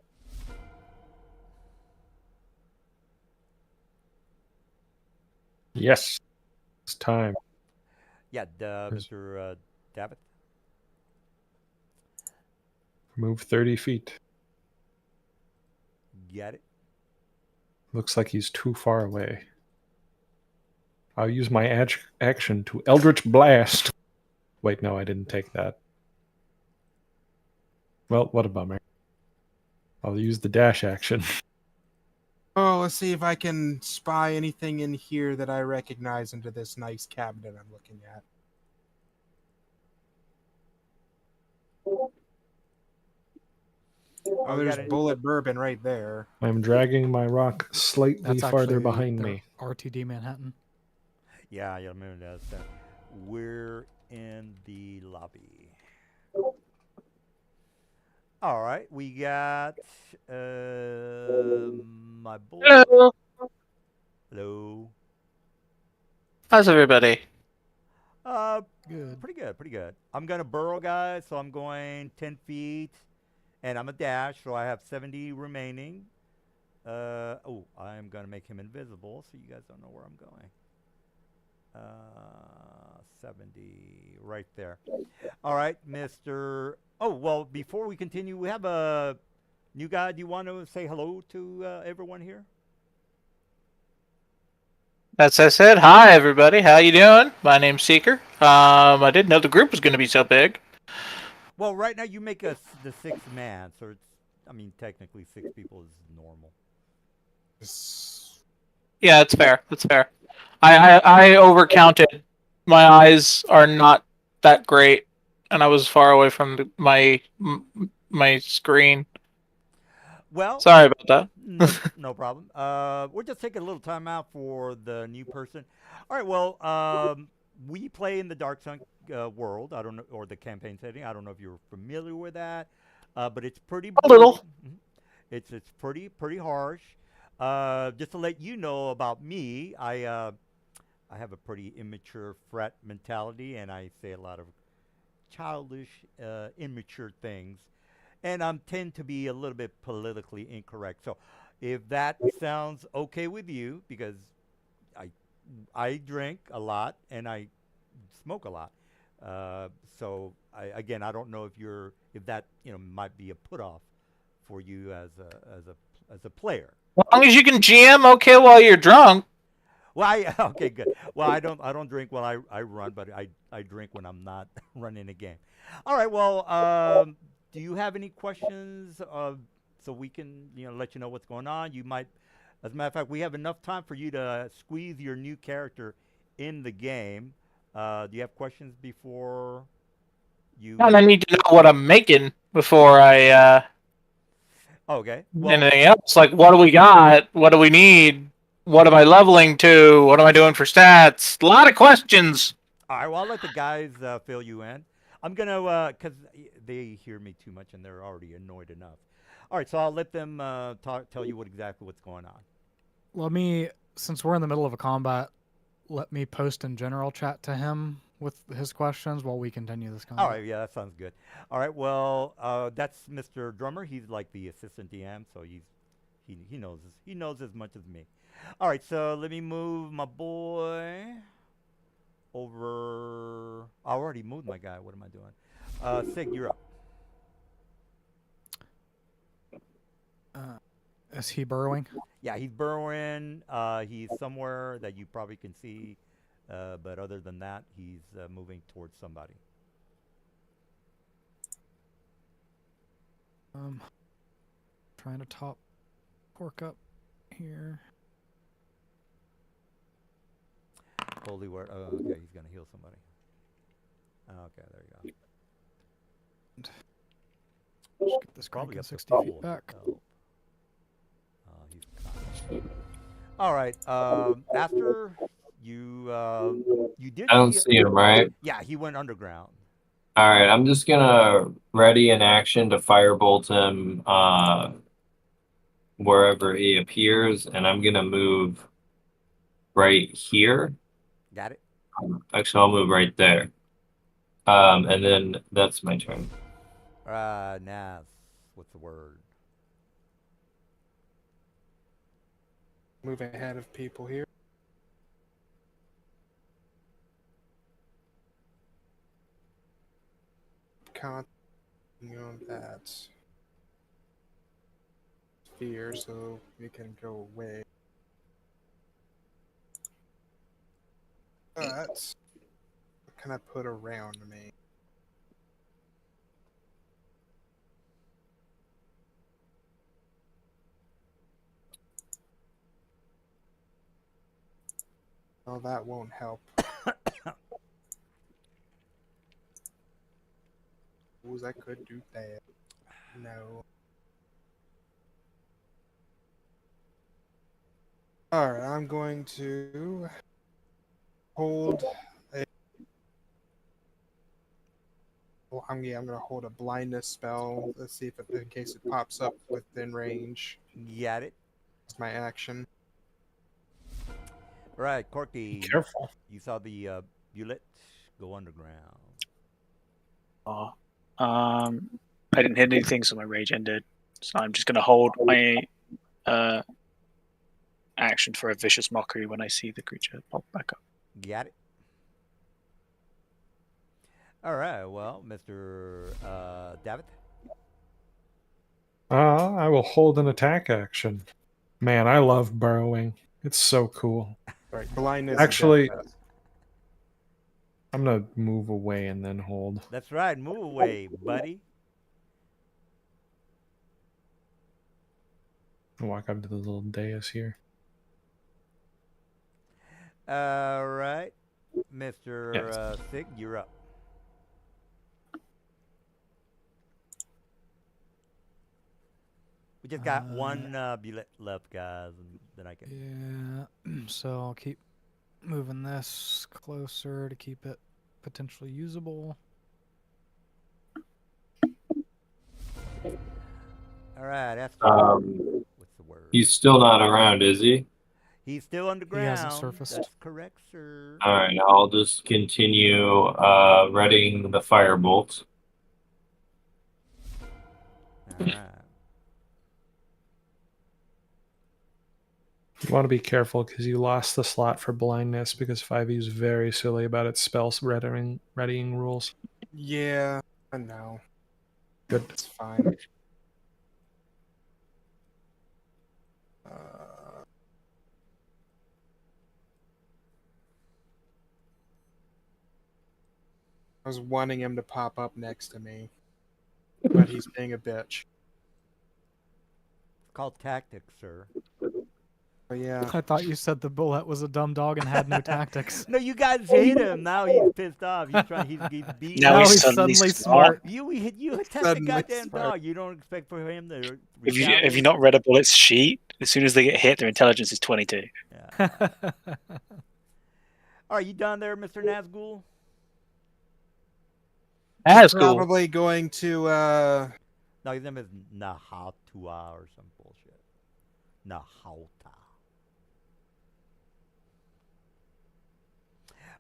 Yes. It's time. Yeah, Mr. Davitt. Move 30 feet. Got it. Looks like he's too far away. I'll use my action to Eldritch Blast. Wait, no, I didn't take that. Well, what a bummer. I'll use the dash action. Oh, let's see if I can spy anything in here that I recognize into this nice cabinet I'm looking at. Oh, there's bullet bourbon right there. I'm dragging my rock slightly That's farther actually behind the me. RTD Manhattan. Yeah, I remember that. We're in the lobby. All right, we got my boy. Hello. Hello. How's everybody? Good. Pretty good, pretty good. I'm gonna burrow, guys, so I'm going 10 feet, and I'm a dash, so I have 70 remaining. I'm gonna make him invisible, so you guys don't know where I'm going. 70 right there. All right, Mr. Oh, well, before we continue, we have a new guy. Do you want to say hello to everyone here? As I said, hi everybody. How you doing? My name's Seeker. I didn't know the group was going to be so big. Well, right now you make us the sixth man, so it's, I mean, technically 6 people is normal. It's- Yeah, it's fair. That's fair. I overcounted. My eyes are not that great, and I was far away from my screen. Well, Sorry about that. no problem. We're just taking a little time out for the new person. All right. Well, we play in the Dark Sun world. I don't know, or the campaign setting. I don't know if you're familiar with that, but it's pretty A little. Mhm. It's pretty harsh. Just to let you know about me, I have a pretty immature frat mentality, and I say a lot of childish, immature things, and I tend to be a little bit politically incorrect. So, if that sounds okay with you, because I I drink a lot and I smoke a lot, so again, I don't know if that might be a put off for you as a player. As long as you can GM okay while you're drunk. Well, okay, good. Well, I don't drink while I run, but I drink when I'm not running a game. All right. Well, do you have any questions? So we can let you know what's going on. You might, as a matter of fact, we have enough time for you to squeeze your new character in the game. Do you have questions before you? And I need to know what I'm making before I Okay. Well, anything else. Like, what do we got? What do we need? What am I leveling to? What am I doing for stats? A lot of questions. all right. Well, I'll let the guys fill you in. I'm gonna because they hear me too much and they're already annoyed enough. All right, so I'll let them tell you exactly what's going on. Let me, since we're in the middle of a combat, let me post in general chat to him with his questions while we continue this combat. All right, yeah, that sounds good. All right, well, that's Mr. Drummer. He's like the assistant DM, so he knows as much as me. All right, so let me move my boy over. I already moved my guy. What am I doing? Sig, you're up. Is he burrowing? Yeah, he's burrowing. He's somewhere that you probably can see, but other than that, he's moving towards somebody. Trying to top pork up here. Holy word. Oh, okay, he's gonna heal somebody. Okay, there you go. Just get this Probably cranking up to 60 full feet back. health. He's all right. After you did. I don't see him, right? Yeah, he went underground. All right, I'm just gonna ready an action to firebolt him wherever he appears, and I'm gonna move right here. Got it. Actually, I'll move right there. And then that's my turn. Nas. What's the word? Move ahead of people here. Counting on that sphere so we can go away. But what can I put around me? Oh, that won't help. Suppose I could do that. No. Alright, I'm going to hold a. Well, I'm gonna hold a blindness spell. Let's see if in case it pops up within range. Got it. It's my action. Right, Corky. Careful. You saw the Bullet go underground. Oh. I didn't hit anything, so my rage ended. So I'm just gonna hold my action for a vicious mockery when I see the creature pop back up. Got it. All right. Well, Mr. David. I will hold an attack action. Man, I love burrowing. It's so cool. Right, blindness. Actually, death. I'm gonna move away and then hold. That's right. Move away, buddy. Walk up to the little dais here. All right, Mr. Yes. Sig, you're up. We just got one bullet left, guys, and then I can. Yeah. So I'll keep moving this closer to keep it potentially usable. All right, that's what's the word? He's still not around, is he? He's still underground. hasn't surfaced. That's correct, sir. All right, I'll just continue readying the firebolt. All right. You want to be careful because you lost the slot for blindness because 5e is very silly about its spell readying rules. Yeah, I know. Good. It's fine. I was wanting him to pop up next to me, but he's being a bitch. It's called tactics, sir. But yeah, I thought you said the bullet was a dumb dog and had no tactics. No, you guys hate him. Now he's pissed off. He's trying. He's beating. Now Now he's he's suddenly suddenly smart. smart. You attack the Suddenly goddamn smart. dog. You don't expect for him to. If you retaliate? not read a bullet's sheet, as soon as they get hit, their intelligence is 22. Yeah. Are you done there, Mr. Nazgul? That's cool. probably going to. No, his name is Nahatua or some bullshit. Nahauta.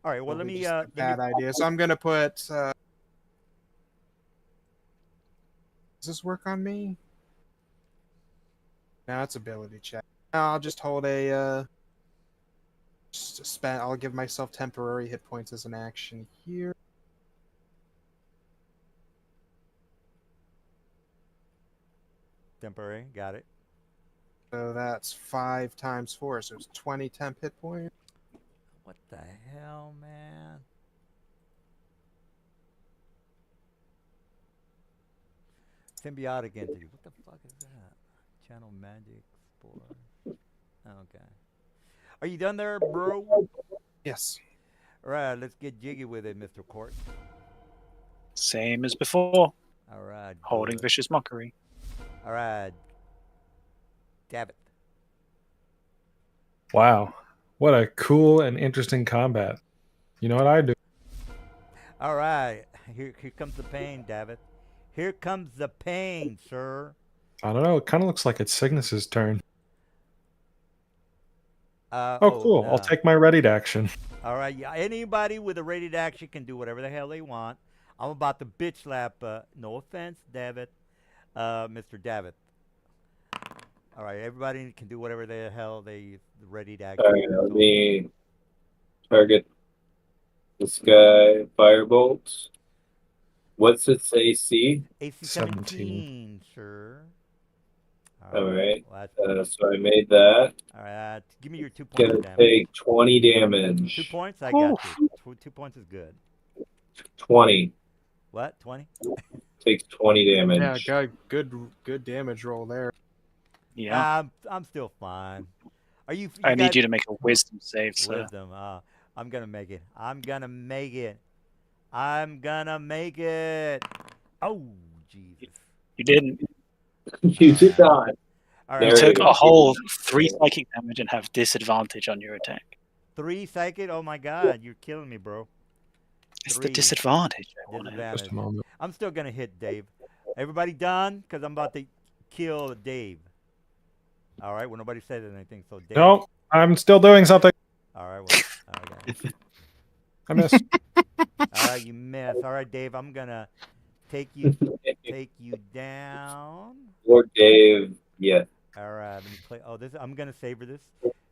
All right. Well, let probably me. just a Let bad me idea. So I'm gonna put. Does this work on me? No, it's ability check. No, I'll just hold a. I'll give myself temporary hit points as an action here. temporary. Got it. So that's 5 times 4, so it's 20 temp hit points. What the hell, man? Symbiotic entity. What the fuck is that? Channel magic spore. Okay. Are you done there, bro? Yes. All right, let's get jiggy with it, Mr. Court. Same as before. All right. Holding good. vicious mockery. All right. Dabbit. Wow. What a cool and interesting combat. You know what I do? All right. Here comes the pain, Dabbit. Here comes the pain, sir. I don't know. It kind of looks like it's Cygnus's turn. Oh, Cool. I'll take my readied action. All right. Yeah, anybody with a ready to action can do whatever the hell they want. I'm about to bitch slap. No offense, David. Mr. David. All right. Everybody can do whatever the hell they ready to action. All right, let me target this guy. Firebolt. What's its AC? AC 17. 17, sir. All right. Well, that's- So I made that. all right. Give me your 2 points Gonna of damage. take 20 damage. 2 points? I got you. 2 points is good. 20. What? 20? Takes 20 damage. Yeah, good damage roll there. Yeah. I'm still fine. Are you? I need guys- you to make a wisdom save, sir. Wisdom. I'm gonna make it. I'm gonna make it. I'm gonna make it. Oh, Jesus. You didn't. You did not. All You right. There took you a go. whole 3 psychic damage and have disadvantage on your attack. 3 psychic. Oh my God, you're killing me, bro. It's 3. the disadvantage. I want it. Just Disadvantage. a moment. I'm still gonna hit Dave. Everybody done? Cause I'm about to kill Dave. All right. Well, nobody said anything, so Dave. No, I'm still doing something. All right. Well. Okay. I missed. All right. You missed. All right, Dave. I'm gonna take you down. Or Dave. Yeah. All right, let me play. Oh, this I'm gonna savor this.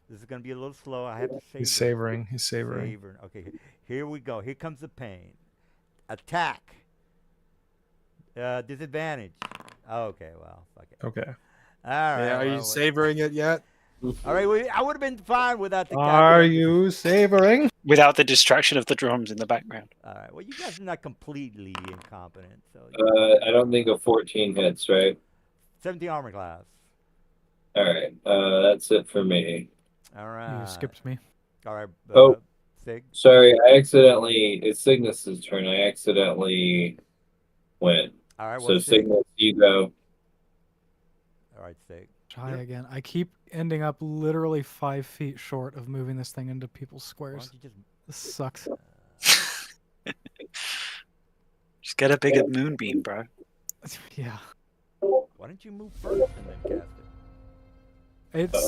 This is gonna be a little slow. I have to savor. He's savoring. He's savoring. Savor. Okay, here we go. Here comes the pain. Attack. Disadvantage. Okay, well, fuck it. Okay. All right. Yeah, are you well, savoring it yet? all right. I would have been fine without the. Are goddamn- you savoring? Without the distraction of the drums in the background. All right. Well, you guys are not completely incompetent. So, I don't think a 14 hits, right? 17 armor class. All right. That's it for me. All right. You skipped me. All right. Oh. Sig. Sorry, it's Cygnus's turn. I accidentally went. All right. So Well, Sig. Cygnus, you go. All right, Sig. Try Yep. again. I keep ending up literally 5 feet short of moving this thing into people's Why squares. don't you This sucks. Just get a bigger moonbeam, bro. Yeah. why don't you move first and then cast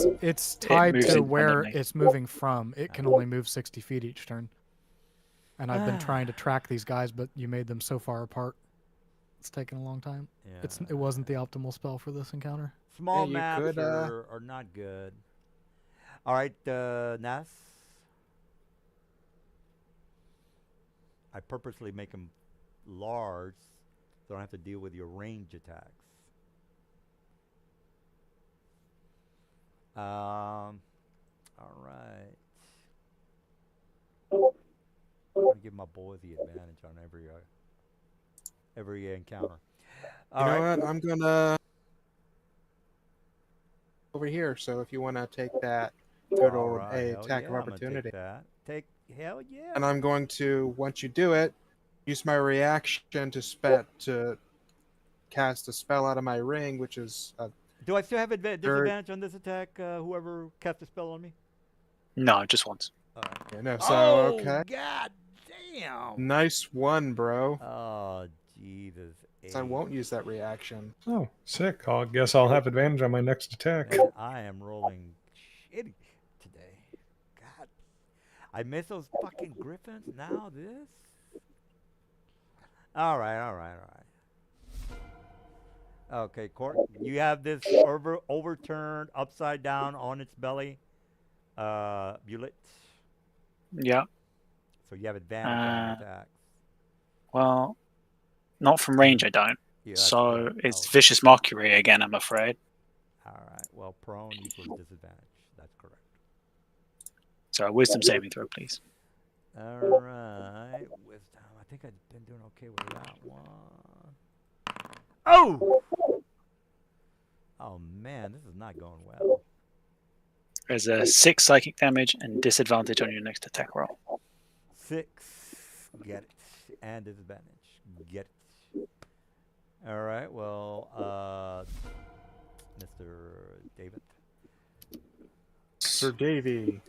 it? It's tied moves to where independently. it's moving from. It can only move 60 feet each turn. And I've been trying to track these guys, but you made them so far apart. It's taken a long time. Yeah. It wasn't the optimal spell for this encounter. Small you maps could, are not good. All right, Nas. I purposely make them large so I don't have to deal with your range attacks. All right. I'm gonna give my boys the advantage on every encounter. All You know right. what? I'm gonna over here. So if you want to take that, go to All right, a hell attack yeah, of I'm gonna opportunity, take hell yeah. and I'm going to once you do it, use my reaction to cast a spell out of my ring, which is Do I still have disadvantage on this attack? Whoever cast a spell on me. No, just once. yeah, no. So Oh, okay, god damn. nice one, bro. Oh Jesus. So I won't use that reaction. Oh, sick. I guess I'll have advantage on my next attack. Man, I am rolling shitty today. God, I miss those fucking griffins. Now this. All right. Okay, Court, you have this overturned upside down on its belly, Bullet. Yeah. So you have advantage on attacks. Well, not from range, I don't. Yeah, that's So correct. it's Oh, vicious mockery again, I'm afraid. all right. Well, prone equals disadvantage. That's correct. So wisdom saving throw, please. All right, wisdom. I think I've been doing okay with that one. Oh! Oh man, this is not going well. There's a 6 psychic damage and disadvantage on your next attack roll. 6. Get it. And disadvantage. Get it. All right. Well, Mr. David. Sir Davy.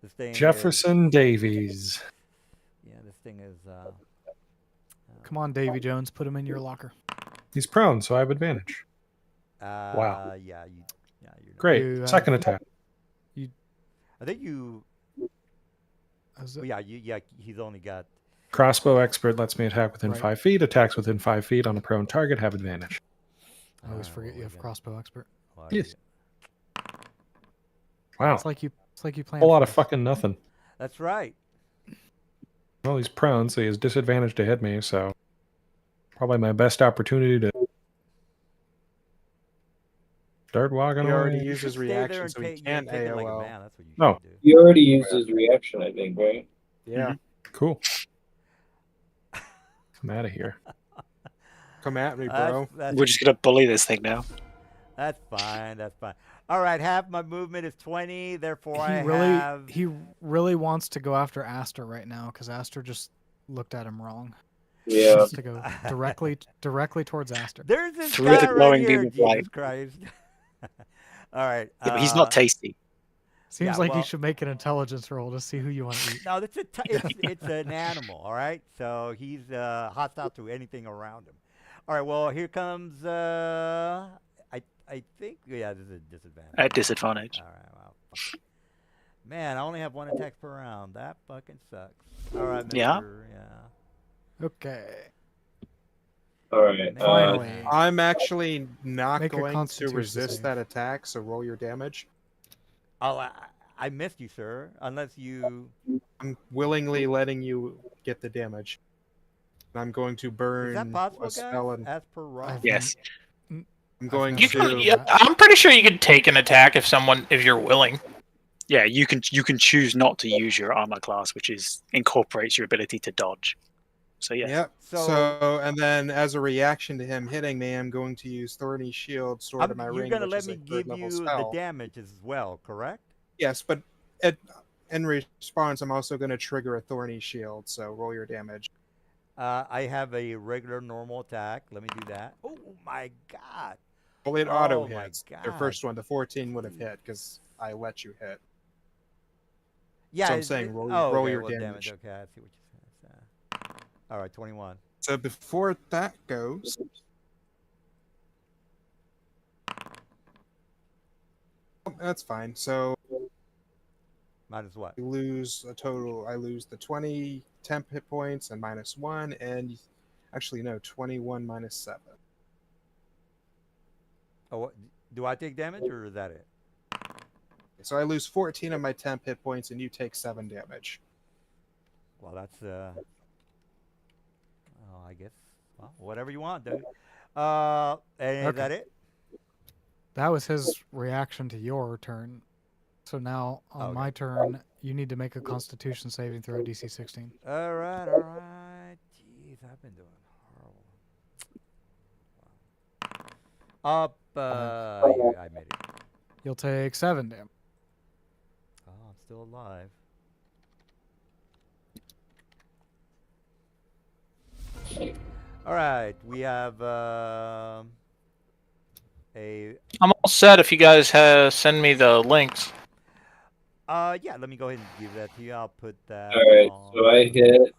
This thing. Jefferson Davies. Yeah, this thing is. Come on, Davy Jones. Put him in your locker. He's prone, so I have advantage. Wow. Yeah. You're. Not, Great. You, Second attack. I think you. Is Well, it- yeah. He's only got. Crossbow expert lets me attack within Right. 5 feet. Attacks within 5 feet on a prone target have advantage. I always Alright, forget well, you have crossbow expert. Well, Yes. Wow. It's like you A plan. whole lot of fucking nothing. That's right. Well, he's prone, so he has disadvantage to hit me, so probably my best opportunity to start walking He already away. used his Stay there reaction, and so he take can't it like a AOL. man. That's what you No. should do. You already used his reaction, I think, right? Yeah, Cool. I'm out of here. come at me, bro. We're just going to bully this thing now. That's fine. That's fine. All right, half my movement is 20. Therefore, I have. He really wants to go after Aster right now because Aster just looked at him wrong. He Yeah. wants to go directly towards Aster. There's this Through the guy right glowing here. beam of Jesus light. Christ. All right. Yeah, but he's not tasty. Seems yeah, like well- you should make an intelligence roll to see who you want to eat. No, it's an animal. All right. So he's hostile to anything around him. All right. Well, here comes. I think. Yeah, this is a disadvantage. At disadvantage. All right. Well, fuck. Man, I only have 1 attack per round. That fucking sucks. All right. Mr. Yeah? Yeah. Okay. All right. Finally. I'm actually not Make a going to Constitution resist save. that attack, so roll your damage. Oh, I missed you, sir. Unless you. I'm willingly letting you get the damage. I'm going to burn Is that possible, a spell, guys? and As per Rob? I've- Yes. I'm going You to. can, yeah, I'm pretty sure you can take an attack if you're willing. Yeah, you can choose not to use your armor class, which incorporates your ability to dodge. So yeah. Yep. So- So, and then as a reaction to him hitting me, I'm going to use Thorny Shield, Sword of my you're Ring, gonna which let is me a give third-level you spell. the damage as well, correct? Yes, but in response, I'm also going to trigger a Thorny Shield, so roll your damage. I have a regular normal attack. Let me do that. Oh my god. Well, it Oh auto my hits. Their God. first one, the 14 would have hit because I let you hit. Yeah, I'm saying roll okay, your well, damage. Okay, I see what you're saying. All right, 21. So before that goes, that's fine. So Minus what? I lose the 20 temp hit points and -1, and actually no, 21 minus 7. Oh, what, do I take damage or is that it? So I lose 14 of my temp hit points, and you take 7 damage. Well, that's oh, I guess. Well, whatever you want, dude. And is Okay. that it? That was his reaction to your turn. So now on Okay. my turn, you need to make a Constitution saving throw DC 16. All right, all right. Jeez, I've been doing horrible. Up, yeah, I made it. You'll take 7 damage. Oh, I'm still alive. All right, we have a. I'm all set if you guys send me the links. Yeah, let me go ahead and give that to you. I'll put that. All right, on. so I hit,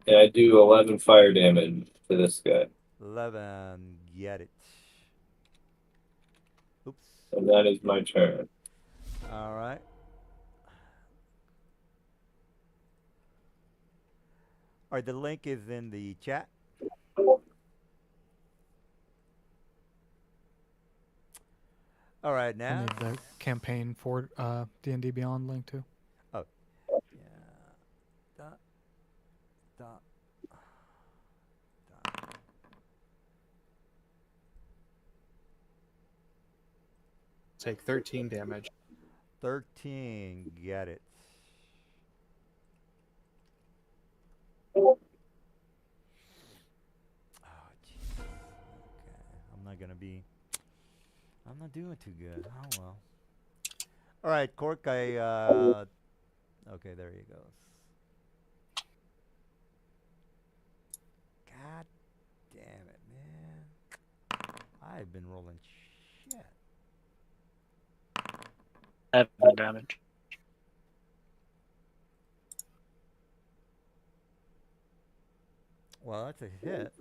and I do 11 fire damage to this guy, 11. Get it. Oops. and that is my turn. All right. All right, the link is in the chat. All right, I now. need the campaign for D&D Beyond link too. Yeah. Dot. Dot. Dot. Take 13 damage. 13. Get it. Oh, jeez. Okay. I'm not doing too good. Oh, well. All right, Cork, okay, there he goes. God damn it, man. I've been rolling shit. 7 damage. Well, that's a hit.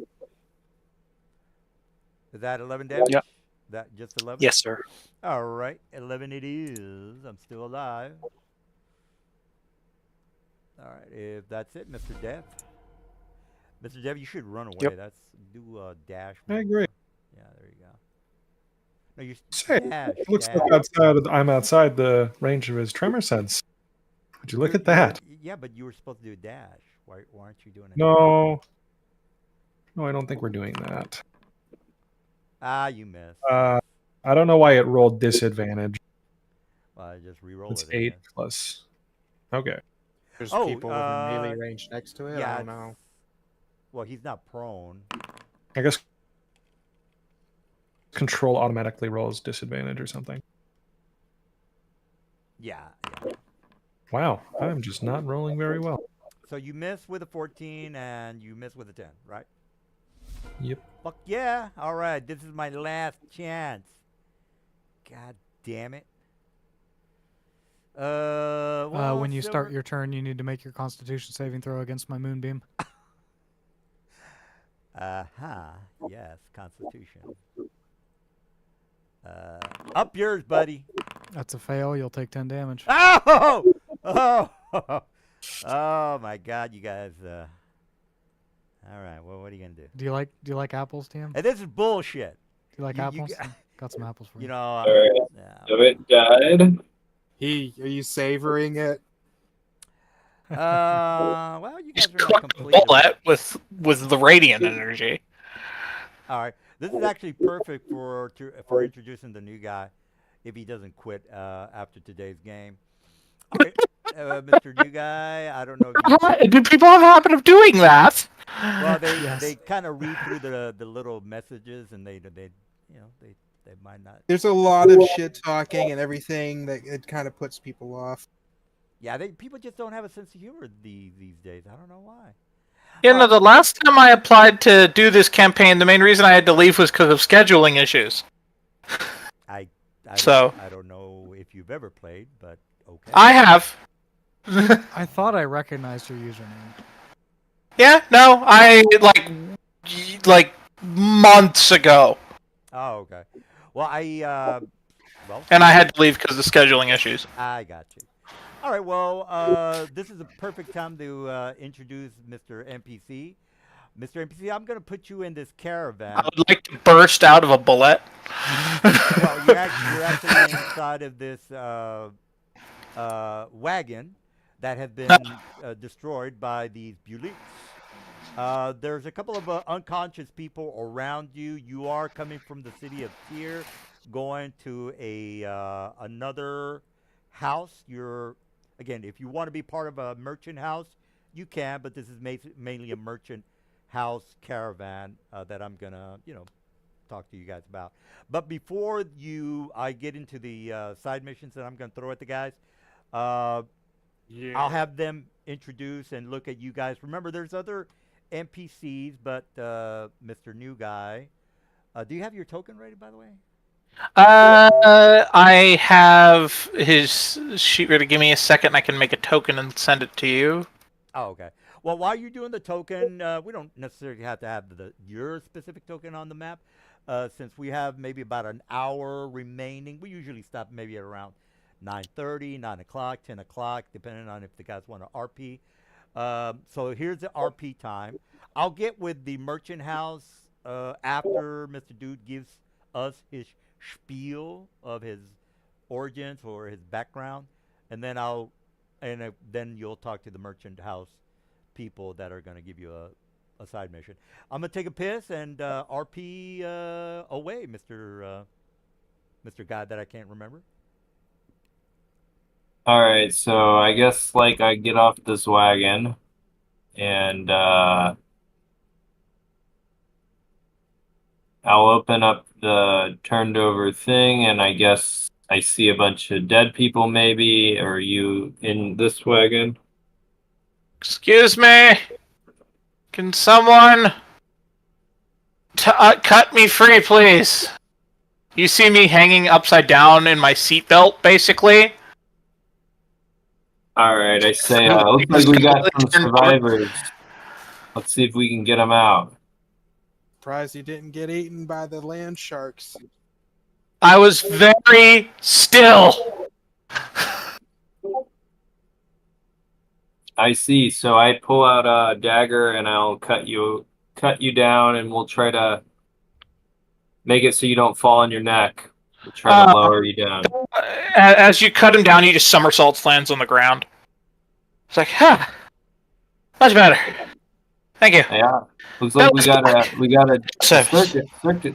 Is that 11 damage? Yep. That just 11? Yes, sir. All right, 11 it is. I'm still alive. All right, if that's it, Mr. Dev. Mr. Dev, you should run away. Yep. That's do a dash. I agree. Yeah, there you go. No, you Say, dash. it looks dash. like I'm outside the range of his tremor sense. Would you look at that? Yeah, but you were supposed to do a dash. Why aren't you doing it? No. No, I don't think we're doing that. Ah, you missed. I don't know why it rolled disadvantage. Well, I just re-roll It's it. 8 again. plus. Okay. There's Oh, people within melee range next to it. Yeah. I don't know. Well, he's not prone. I guess control automatically rolls disadvantage or something. Yeah, yeah. Wow, I'm just not rolling very well. So you miss with a 14 and you miss with a 10, right? Yep. Fuck yeah. All right, this is my last chance. God damn it. Well, When you start Silver- your turn, you need to make your Constitution saving throw against my moonbeam. Yes, Constitution. Up yours, buddy. That's a fail. You'll take 10 damage. Oh! Oh! Oh my God, you guys. All right, well, what are you gonna do? Do you like apples, Tim? Hey, this is bullshit. Do you like you apples? g- Got some apples for you. You know. All right, Yeah. so it died. Are you savoring it? Well, you guys Just are not collect the completely. bullet with the radiant energy. All right, this is actually perfect for introducing the new guy, if he doesn't quit after today's game. All right. Mr. New Guy. I don't know if you. Do people have a habit of doing that? Well, they Yes. they kind of read through the little messages, and they they might not. There's a lot of shit talking and everything that it kind of puts people off. Yeah, people just don't have a sense of humor these days. I don't know why. You know, the last time I applied to do this campaign, the main reason I had to leave was because of scheduling issues. I So- I don't know if you've ever played, but okay. I have. I thought I recognized your username. Yeah, no, I like months ago, Oh, okay. Well, well, and I had to leave because of scheduling issues. I got you. All right. Well, this is a perfect time to introduce Mr. NPC. Mr. NPC, I'm going to put you in this caravan. I would like to burst out of a bullet. Well, you're actually inside of this wagon that has been destroyed by these Buliks. There's a couple of unconscious people around you. You are coming from the city of Tyr, going to another house. Again, if you want to be part of a merchant house, you can, but this is mainly a merchant house caravan that I'm gonna, talk to you guys about. But before I get into the side missions that I'm gonna throw at the guys, I'll have them introduce and look at you guys. Remember, there's other NPCs, but Mr. New Guy, do you have your token ready, by the way? I have his sheet ready. Give me a second. I can make a token and send it to you. Oh, okay. Well, while you're doing the token, we don't necessarily have to have your specific token on the map. Since we have maybe about an hour remaining, we usually stop maybe at around 9:30, 9 o'clock, 10 o'clock, depending on if the guys want to RP. So here's the RP time. I'll get with the merchant house after Mr. Dude gives us his spiel of his origins or his background, and then then you'll talk to the merchant house people that are going to give you a side mission. I'm going to take a piss and RP away, Mr. Guy that I can't remember. All right, so I guess I get off this wagon and I'll open up the turned over thing, and I guess I see a bunch of dead people, maybe. Or are you in this wagon? Excuse me. Can someone cut me free, please? You see me hanging upside down in my seatbelt, basically. All right, I say, looks like we got some survivors. Let's see if we can get them out. Surprised you didn't get eaten by the land sharks. I was very still. I see. So I pull out a dagger and I'll cut you down, and we'll try to make it so you don't fall on your neck. We'll try to lower you down. As you cut him down, he just somersaults, lands on the ground. It's like, much better. Thank you. Yeah, looks like we got a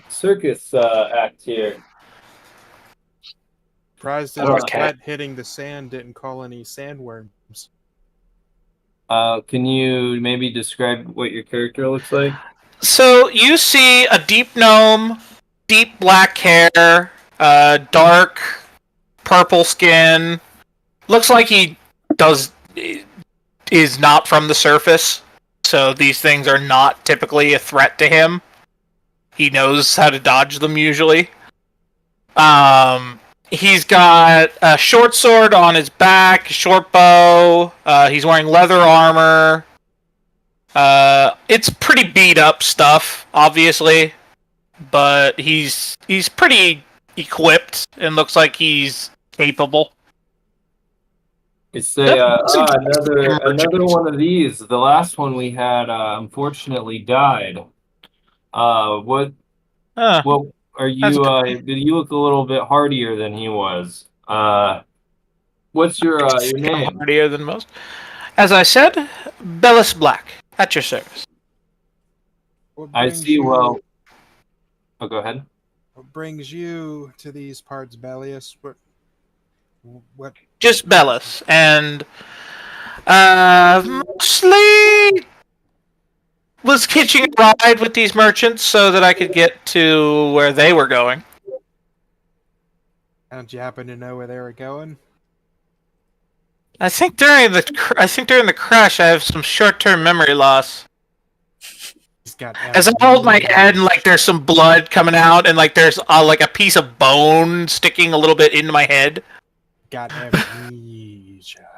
circus act here. Surprised his butt hitting the sand didn't call any sandworms. Can you maybe describe what your character looks like? So you see a deep gnome, deep black hair, dark purple skin. Looks like he is not from the surface, so these things are not typically a threat to him. He knows how to dodge them usually. He's got a short sword on his back, short bow. He's wearing leather armor. It's pretty beat up stuff, obviously, but he's pretty equipped and looks like he's capable. It's another one of these. The last one we had unfortunately died. What are you? You look a little bit hardier than he was. What's your name? Hardier than most. As I said, Bellis Black, at your service. I see. Well, go ahead. What brings you to these parts, Bellius? What just Bellis, and mostly was hitching a ride with these merchants so that I could get to where they were going. Don't you happen to know where they were going? I think during the crash, I have some short-term memory loss. He's got As I hold my head and like there's some blood coming out and like there's like a piece of bone sticking a little bit into my head. got amnesia.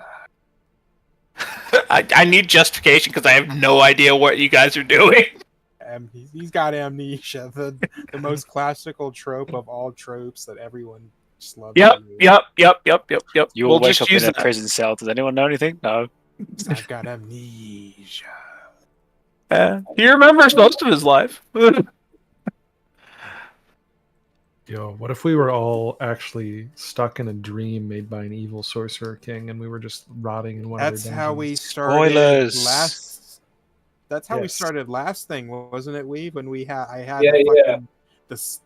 I need justification because I have no idea what you guys are doing. He's got amnesia, the most classical trope of all tropes that everyone just loves. Yep. to use. Yep. You will We'll wake just up in use a that. prison cell. Does anyone know anything? No. I've got amnesia. He remembers most of his life. Yo, what if we were all actually stuck in a dream made by an evil sorcerer king, and we were just rotting in one of That's their how we dungeons? started Spoilers. last. That's how we Yes. started last thing, wasn't it? When I had Yeah, the, yeah. fucking,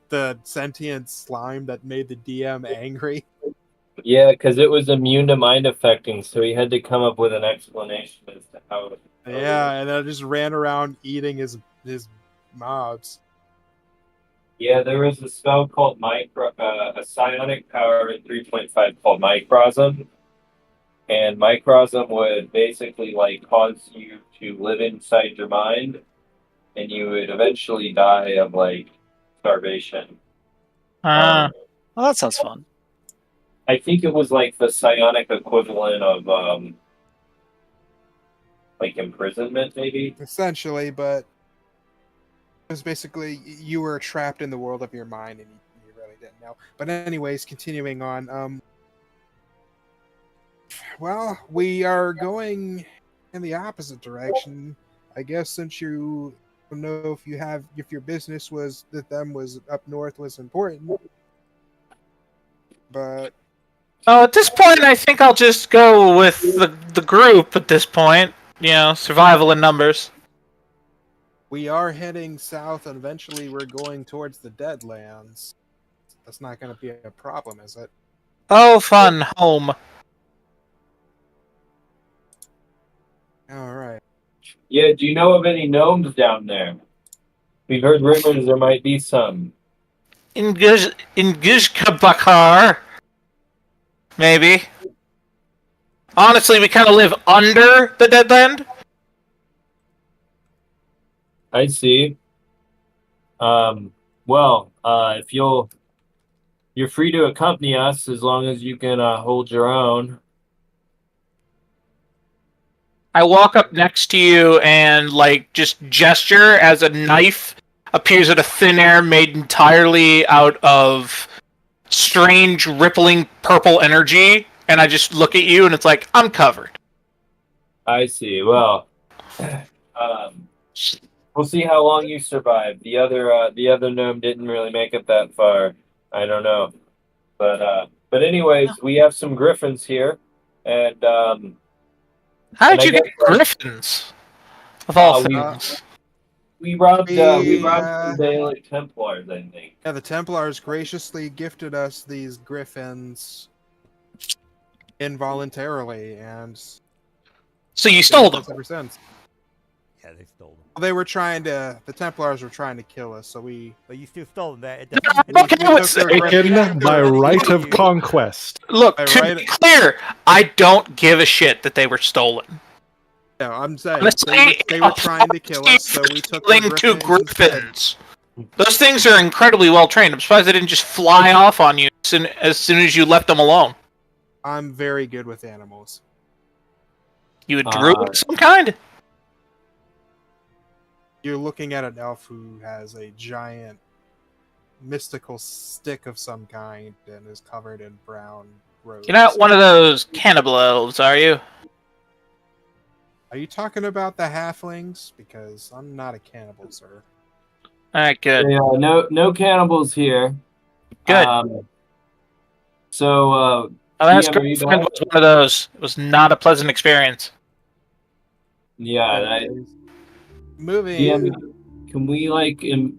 the sentient slime that made the DM angry. Yeah, because it was immune to mind affecting, so he had to come up with an explanation as to how it. Yeah, and I just ran around eating his mobs. Yeah, there was a spell called a psionic power in 3.5 called Microsm. And Microsm would basically like cause you to live inside your mind, and you would eventually die of like starvation. Well, that sounds fun. I think it was like the psionic equivalent of like imprisonment, maybe. Essentially, but it was basically you were trapped in the world of your mind and you really didn't know. But anyways, continuing on. Well, we are going in the opposite direction. I guess since you don't know if your business was up north was important. But At this point, I think I'll just go with the group. At this point, survival in numbers. we are heading south and eventually we're going towards the Deadlands. That's not going to be a problem, is it? Oh, fun home. All right. Yeah, do you know of any gnomes down there? We've heard rumors there might be some. In Gizkabakar, maybe. Honestly, we kind of live under the Deadland. I see. If you're free to accompany us as long as you can hold your own. I walk up next to you and just gesture as a knife appears out of thin air, made entirely out of strange rippling purple energy, and I just look at you and it's like, I'm covered. I see. Well, we'll see how long you survive. The other gnome didn't really make it that far. I don't know, but anyways, we have some griffins here, and How And did I you get guess, griffins? Of all we- things. we robbed some Yeah. Bailic Templars, I think. Yeah, the Templars graciously gifted us these griffins involuntarily, and So you stole them. ever since. Yeah, they stole them. The Templars were trying to kill us, so we. But you still stole them. Okay, what's Taken by right of conquest. Look, By to right- be clear, I don't give a shit that they were stolen. No, I'm saying Honestly, they were trying to kill us, so we took the Stealing two instead. griffins. Those things are incredibly well trained. I'm surprised they didn't just fly off on you as soon as you left them alone. I'm very good with animals. You a druid of some kind? You're looking at an elf who has a giant mystical stick of some kind and is covered in brown robes. You're not one of those cannibal elves, are you? Are you talking about the halflings? Because I'm not a cannibal, sir. Alright, good. Yeah, no cannibals here. Good. So Last DM, are you girlfriend back? was one of those. It was not a pleasant experience. yeah, Moving. DM, can we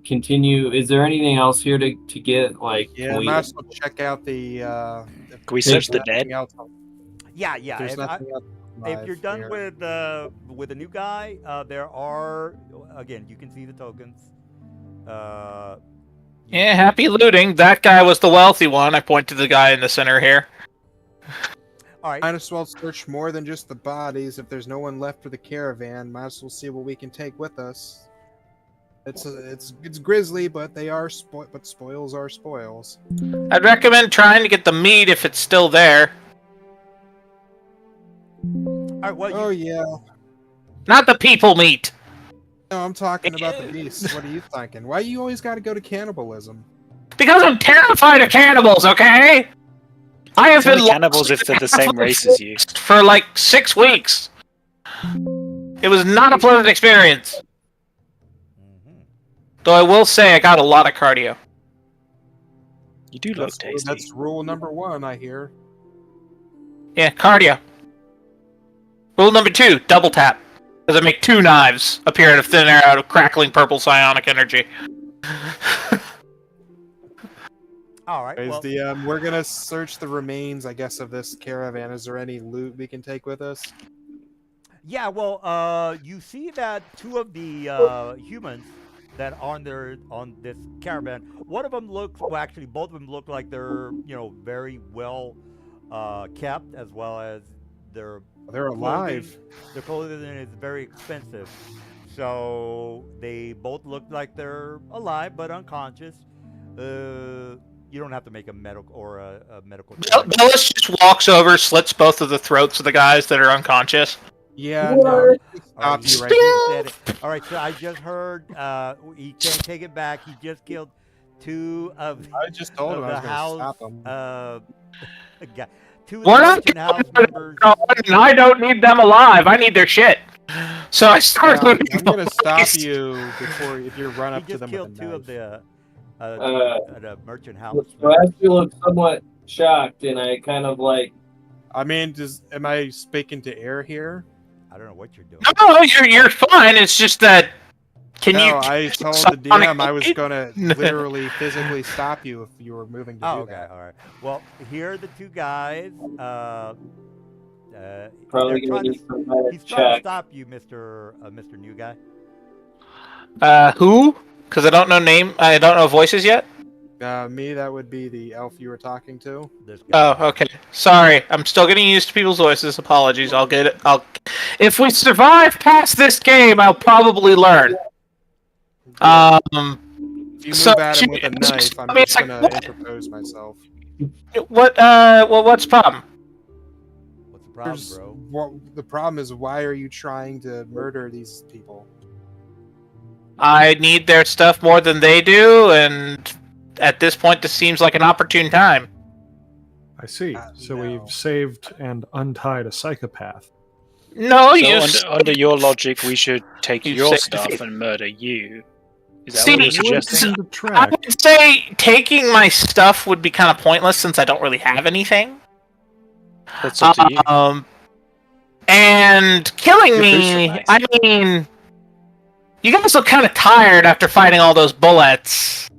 continue? Is there anything else here to get? Yeah, I might as well check out the. Can we search the dead? anything else. Yeah, yeah. There's If, nothing else if you're alive done here. with the new guy, there are again. You can see the tokens. Yeah, happy looting. That guy was the wealthy one. I point to the guy in the center here. All right. Might as well search more than just the bodies. If there's no one left for the caravan, might as well see what we can take with us. It's grisly, but they are but spoils are spoils. I'd recommend trying to get the meat if it's still there. All right. Well, Oh yeah. Not the people meat. No, I'm talking about the beasts. What are you thinking? Why you always got to go to cannibalism? Because I'm terrified of cannibals, okay? I have It's been only cannibals if they're the same race as you. for like 6 weeks. It was not a pleasant experience. Though I will say I got a lot of cardio. You do look tasty. That's rule number 1, I hear. Yeah, cardio. Rule number 2, double tap. Because I make 2 knives appear out of thin air out of crackling purple psionic energy. all right. Well, We're gonna search the remains, I guess, of this caravan. Is there any loot we can take with us? yeah. Well, you see that 2 of the humans that are on this caravan. One of them looks. Well, actually, both of them look like they're very well kept, as well as their They're alive. The clothing is very expensive, so they both look like they're alive but unconscious. You don't have to make a medical check. Bellis just walks over, slits both of the throats of the guys that are unconscious. Yeah, no. All right, Stop you you right said it. All right, so I just heard he can't take it back. He just killed 2 of I just told him I the was house. gonna stop him. 2 of We're the not merchant house members. And I don't need them alive. I need their shit. So I start Yeah, looting. I'm gonna for stop ways. you if you run He up to just them killed with a 2 of knife. the merchant house. So I actually look somewhat shocked, and I kind of like. I mean, am I speaking to air here? I don't know what you're doing. No, you're fine. It's just that. Can No, you? I told the Sonic DM I was Blade? gonna literally physically stop you if you were moving to Oh, do okay, that. all right. Well, here are the 2 guys. Probably they're gonna trying to- need some kind he's of trying to check. stop you, Mr. New Guy. Who? Because I don't know name. I don't know voices yet. Me, that would be the elf you were talking to. This guy. Oh, okay. Sorry, I'm still getting used to people's voices. Apologies. I'll get it. If we survive past this game, I'll probably learn. If you move So, at him with a knife, I'm just like, gonna what? interpose myself. What? Well, what's the problem? What's the problem, There's- bro? the problem is, why are you trying to murder these people? I need their stuff more than they do, and at this point, this seems like an opportune time. I see. So No. we've saved and untied a psychopath. No, So you. under your logic, we should take You your say- stuff and murder you. Is that See, what you're you suggesting? The I track. would say taking my stuff would be kind of pointless since I don't really have anything. That's up to you. And killing Your boots are me, nice. I mean, you guys look kind of tired after fighting all those bullets.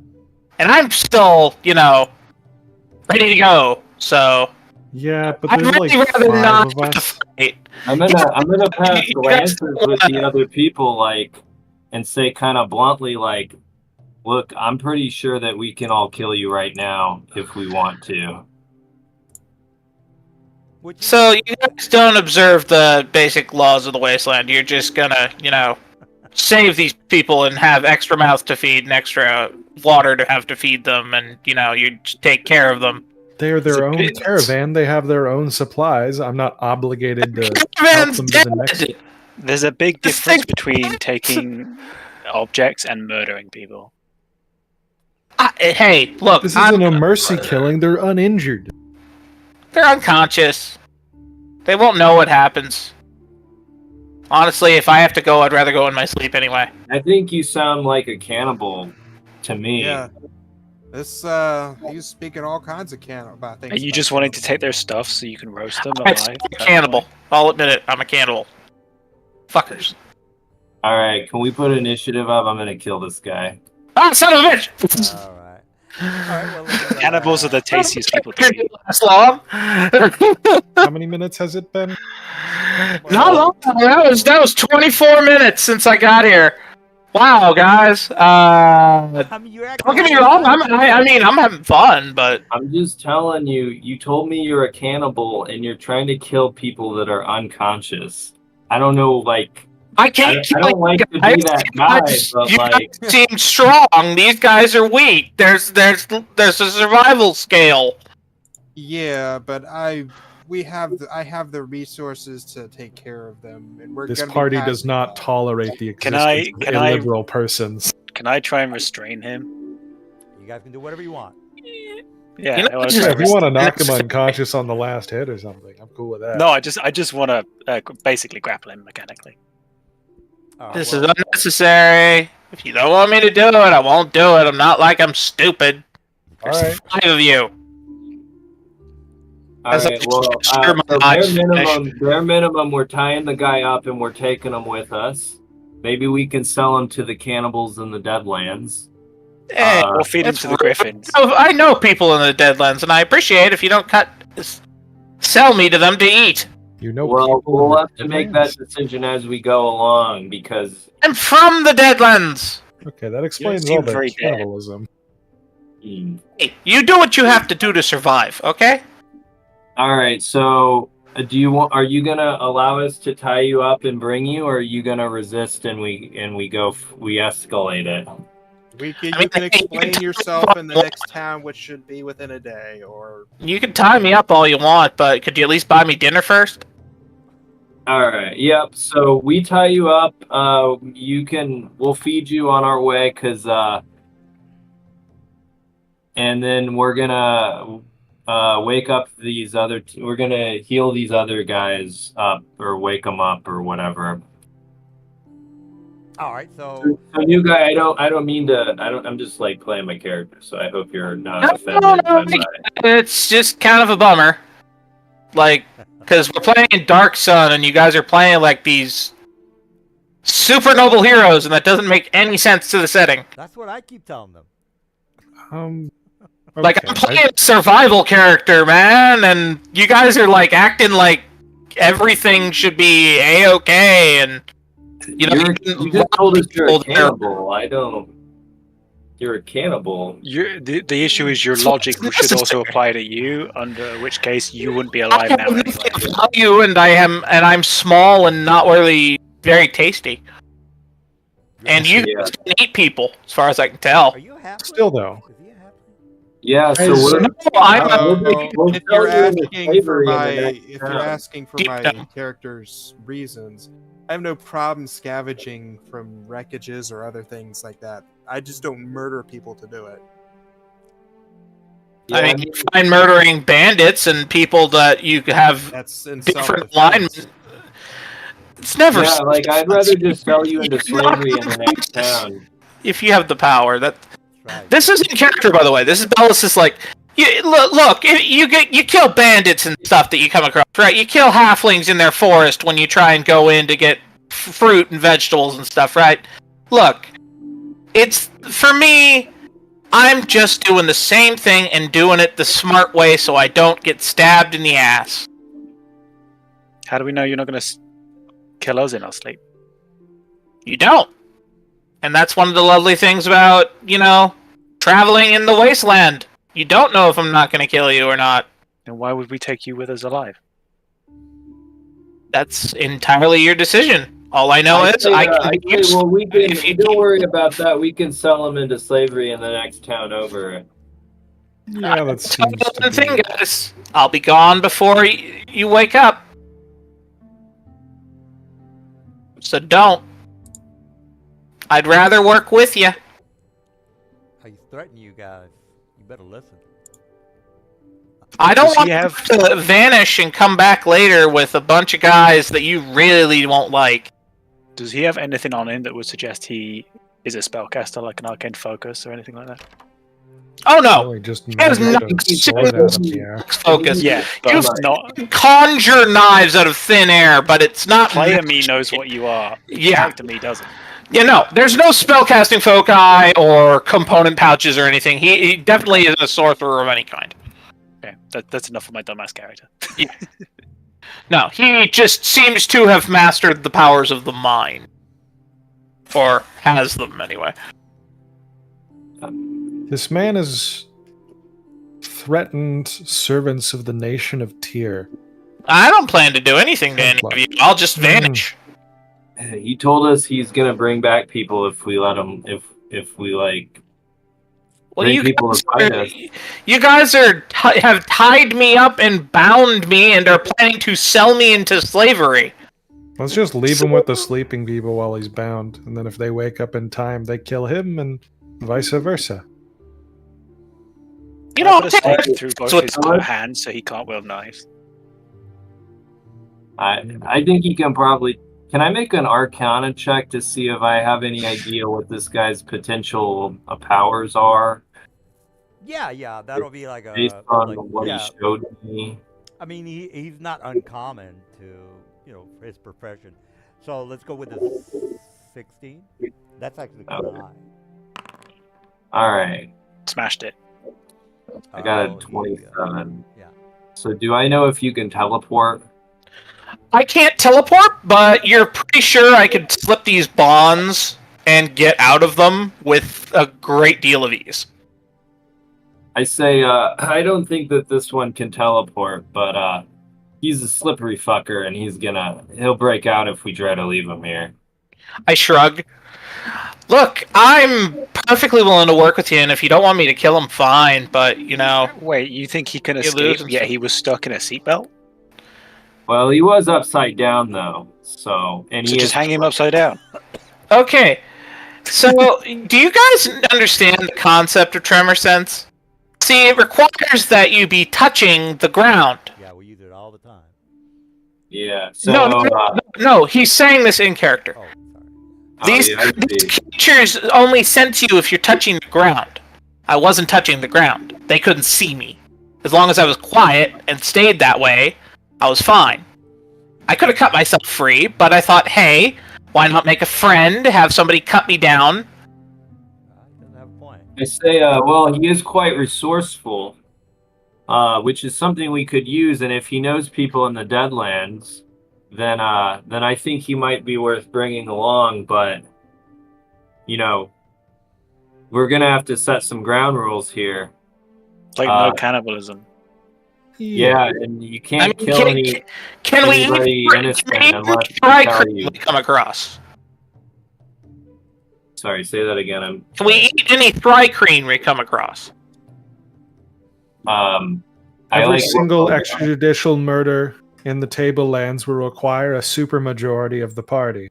And I'm still, ready to go. So, Yeah, but I'd there's really like rather 5 not of have to us. fight. I'm gonna pass You glances guys- with the other people, like, and say kind of bluntly, like, "Look, I'm pretty sure that we can all kill you right now if we want to." Which is- So, you guys don't observe the basic laws of the wasteland. You're just gonna, save these people and have extra mouths to feed and extra water to have to feed them, and, you just take care of them. They're It's their a own bit- caravan. They have their own supplies. I'm not obligated to help Caravan's them to dead! the next. There's a big This difference thing- between taking objects and murdering people. Hey, look, This isn't a mercy killing. They're uninjured. they're unconscious. They won't know what happens. Honestly, if I have to go, I'd rather go in my sleep anyway. I think you sound like a cannibal to me. Yeah. He's speaking all kinds of about things. Are you about just wanting to cannibals. take their stuff so you can roast them I'm alive? a cannibal. I'll admit it. I'm a cannibal. Fuckers. All right, can we put initiative up? I'm gonna kill this guy. Ah, son of a bitch! All right. well, let's, Cannibals are the tastiest people to eat. Last long. How many minutes has it been? Not long. That was 24 minutes since I got here. Wow, guys. I mean, you're Don't get me wrong. I'm having fun, but I'm just telling you. You told me you're a cannibal and you're trying to kill people that are unconscious. I don't know, like. I can't. I don't like to be that guy, but you like. guys seem strong. These guys are weak. There's a survival scale. Yeah, but I have the resources to take care of them, and we're This gonna be party past does not that. tolerate the Can existence I- of can I- illiberal persons. Can I try and restrain him? You guys can do whatever you want. Yeah. You know, I wanna just- try Yeah, if you want to knock him Necessary. unconscious on the last hit or something, I'm cool with that. No, I just want to basically grapple him mechanically. All right, This well, is unnecessary. If you don't want me to do it, I won't do it. I'm not like I'm stupid. All There's right. 5 of you. All As I right, well, just stir my so eyes. bare minimum, we're tying the guy up and we're taking him with us. Maybe we can sell him to the cannibals in the Deadlands. Hey, Or feed him it's to the rude. griffins. I know people in the Deadlands, and I appreciate if you don't sell me to them to eat. You know, Well, people we'll in have to make that decision as we go along because I'm from the Deadlands. Okay, that explains seem all the very dead. cannibalism. Hey, you do what you have to do to survive, okay? All right, so do you want? Are you gonna allow us to tie you up and bring you, or are you gonna resist and we escalate it? You I mean, can you can explain tell yourself in the what- next town, which should be within a day, or You can tie me up all you want, but could you at least buy me dinner first? All right. Yep. So we tie you up. We'll feed you on our way, and then we're gonna wake up these other. We're gonna heal these other guys up or wake them up or whatever. all right, so So new guy, I don't mean to. I'm just like playing my character. So I hope you're not No, offended no, by my. It's just kind of a bummer. Like, because we're playing in Dark Sun, and you guys are playing like these super noble heroes, and that doesn't make any sense to the setting. that's what I keep telling them. Like, Okay, I'm playing a survival character, man, and you guys are like acting like everything should be a-okay, and you know, You just told us you're a people there. cannibal. I don't. You're a cannibal. The issue is your It's logic not should also necessary. apply to you, under which case you wouldn't be I alive have now anyway. nothing of value, and I'm small and not really very tasty. And you Yeah. guys can eat people, as far as I can tell. Are you happy? Still, though. Is he a halfling? Yeah. So Guys, we're. No, I'm we'll if tell you're you in the asking for slavery in the my next if you're town. asking for Deep my down. character's reasons, I have no problem scavenging from wreckages or other things like that. I just don't murder people to do it. I mean, you find murdering bandits and people that you have That's in different self-defense. alignment. It's never. Yeah, like I'd rather just sell you into slavery in the next town. If you have the power. That That's right. this isn't character, by the way. This is Bellis. Is like, look. You kill bandits and stuff that you come across, right? You kill halflings in their forest when you try and go in to get fruit and vegetables and stuff, right? Look, it's for me. I'm just doing the same thing and doing it the smart way, so I don't get stabbed in the ass. How do we know you're not going to kill us in our sleep? You don't. And that's one of the lovely things about, traveling in the wasteland. You don't know if I'm not going to kill you or not. And why would we take you with us alive? That's entirely your decision. All I know is I can use... well, we can. if you- Don't worry about that. We can sell them into slavery in the next town over. Yeah, that seems to One thing, be... guys. I'll be gone before you wake up. So don't. I'd rather work with you. He's threatening you guys. You better listen. I don't Does want he have- to vanish and come back later with a bunch of guys that you really won't like. Does he have anything on him that would suggest he is a spellcaster, like an arcane focus or anything like that? Oh no, Really just has magic nothing a to sword do out of the air. focus. Yeah, but You not. conjure knives out of thin air, but it's not. Player me knows what you are. Yeah. Character me doesn't. Yeah, no, there's no spellcasting foci or component pouches or anything. He definitely isn't a sorcerer of any kind. Okay, that's enough for my dumbass character. No, he just seems to have mastered the powers of the mind. Or has them, anyway. This man has threatened servants of the nation of Tyr. I don't plan to do anything to any of you. I'll just vanish. He told us he's gonna bring back people if we let him. If we like. Well, bring you people guys, to fight us. you guys have tied me up and bound me and are planning to sell me into slavery. Let's just leave him with the sleeping people while he's bound, and then if they wake up in time, they kill him, and vice versa. You know, I'll put a stake through both his hands so he can't wield knives. I think he can probably. Can I make an Arcana check to see if I have any idea what this guy's potential powers are? Yeah, that'll be like a Based on like, what he showed me. I mean, he's not uncommon to for his profession. So let's go with the 16. That's actually kind of high. All right, Smashed it. I got Oh, a 27. Yeah. So do I know if you can teleport? I can't teleport, but you're pretty sure I could slip these bonds and get out of them with a great deal of ease. I say, I don't think that this one can teleport, but he's a slippery fucker, and he'll break out if we try to leave him here. I shrug. Look, I'm perfectly willing to work with you, and if you don't want me to kill him, fine, but, Wait, you think he can You escape, lose. yet he was stuck in a seatbelt? Well, he was upside down, though, so... And So he just is- hang him upside down. Okay. So, do you guys understand the concept of tremor sense? See, it requires that you be touching the ground. Yeah, we use it all the time. Yeah, so... No, he's saying this in character. Oh, sorry. These yeah, I see. creatures only sense you if you're touching the ground. I wasn't touching the ground. They couldn't see me. As long as I was quiet and stayed that way, I was fine. I could have cut myself free, but I thought, hey, why not make a friend, have somebody cut me down? He doesn't have a point. I say, well, he is quite resourceful, which is something we could use, and if he knows people in the Deadlands, then I think he might be worth bringing along, but, we're gonna have to set some ground rules here. Like no cannibalism. Yeah, and you can't I mean, kill can we anybody eat innocent any unless we fry tell cream you. we come across? Sorry, say that again. Can we eat any fry cream we come across? Every single extrajudicial murder in the Tablelands will require a supermajority of the party.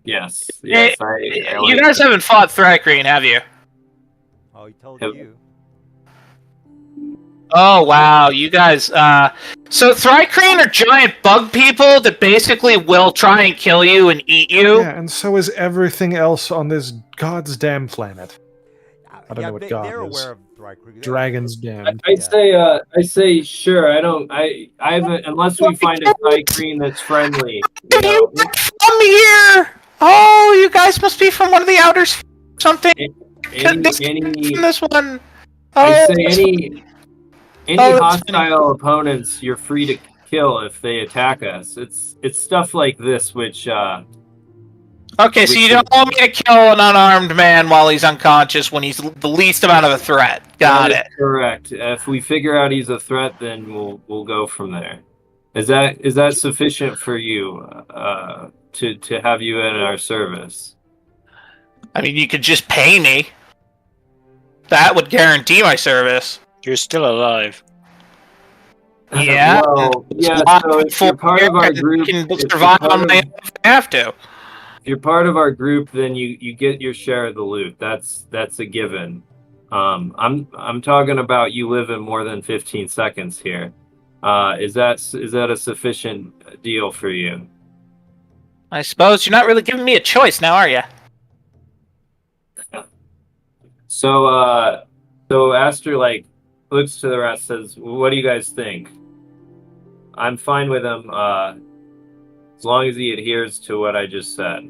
Yes, Hey, I you like guys haven't fought Thrycreen, have you? Oh, he told Yep. you. Oh wow, you guys. So Thrycreen are giant bug people that basically will try and kill you and eat you. Yeah, and so is everything else on this god's damn planet. I don't know what they're God is. aware of Thrycreen. Dragon's den. I say sure. I haven't unless we find a Thrycreen that's friendly. You know? From here. Oh, you guys must be from one of the outer something. From this one. I Oh, say any Oh, that's hostile opponents you're free to kill if they attack us. It's stuff like this which okay, so you don't want me to kill an unarmed man while he's unconscious when he's the least amount of a threat. Got that it. is correct. If we figure out he's a threat, then we'll go from there. Is that sufficient for you to have you in our service? I mean, you could just pay me. That would guarantee my service. You're still alive. Yeah. Well, yeah. So if you're part of our group, can if you're survive part on of- my own if I have to. if you're part of our group, then you get your share of the loot. That's a given. I'm talking about you living more than 15 seconds here. Is that a sufficient deal for you? I suppose you're not really giving me a choice now, are you? So Aster looks to the rest, says, "What do you guys think?" I'm fine with him as long as he adheres to what I just said.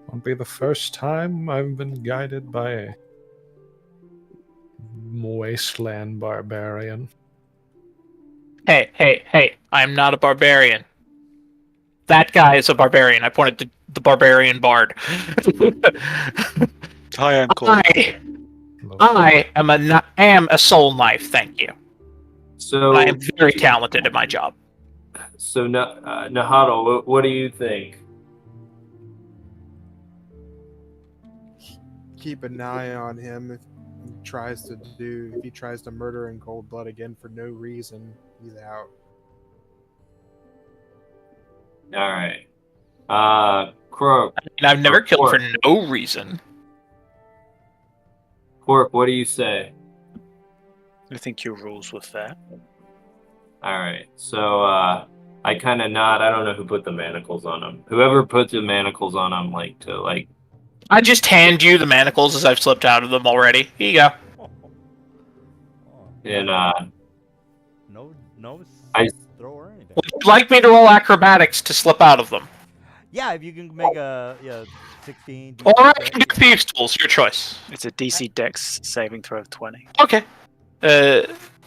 Won't be the first time I've been guided by a wasteland barbarian. Hey, I'm not a barbarian. That guy is a barbarian. I pointed to the barbarian bard. Hi, Uncle. I am a soul knife, thank you. So I am very talented at my job. So Nahado, what do you think? Keep an eye on him. If he tries to murder in cold blood again for no reason, he's out. All right. Croak. I've never killed for Quark. no reason. Quark, what do you say? I think your rules were fair. All right. So I kind of nod. I don't know who put the manacles on him. Whoever put the manacles on him, I just hand you the manacles as I've slipped out of them already. Here you go. and No I- throw or anything. Would you like me to roll acrobatics to slip out of them? Yeah, if you can make a 16. Or I can do thieves' tools, your choice. It's a DC Dex saving throw of 20. Okay.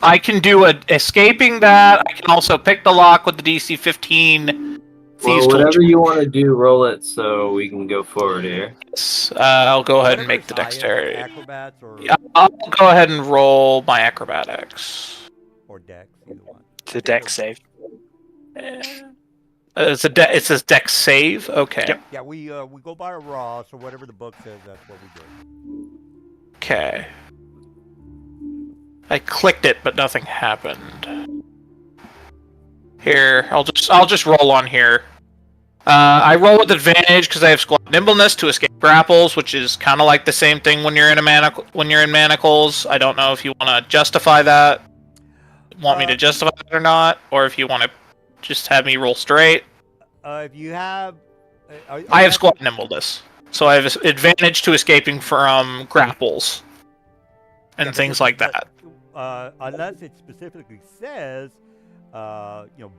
I can do escaping that. I can also pick the lock with the DC 15 thieves' whatever tools. you want to do, roll it so we can go forward here. I'll go ahead and make the Whatever's dexterity. highest, acrobats or, Yeah, I'll go ahead and roll my acrobatics. or dex, either one. It's a Dex save. It says dex save. Okay. Yep. Yeah, we go by a raw, so whatever the book says, that's what we do. Okay. I clicked it, but nothing happened. Here, I'll just roll on here. I roll with advantage because I have squat nimbleness to escape grapples, which is kind of like the same thing when you're in manacles. I don't know if you want to justify that. Want me to justify that or not, or if you want to just have me roll straight. If you have, I have squat nimbleness, so I have advantage to escaping from grapples and things like that. Unless it specifically says,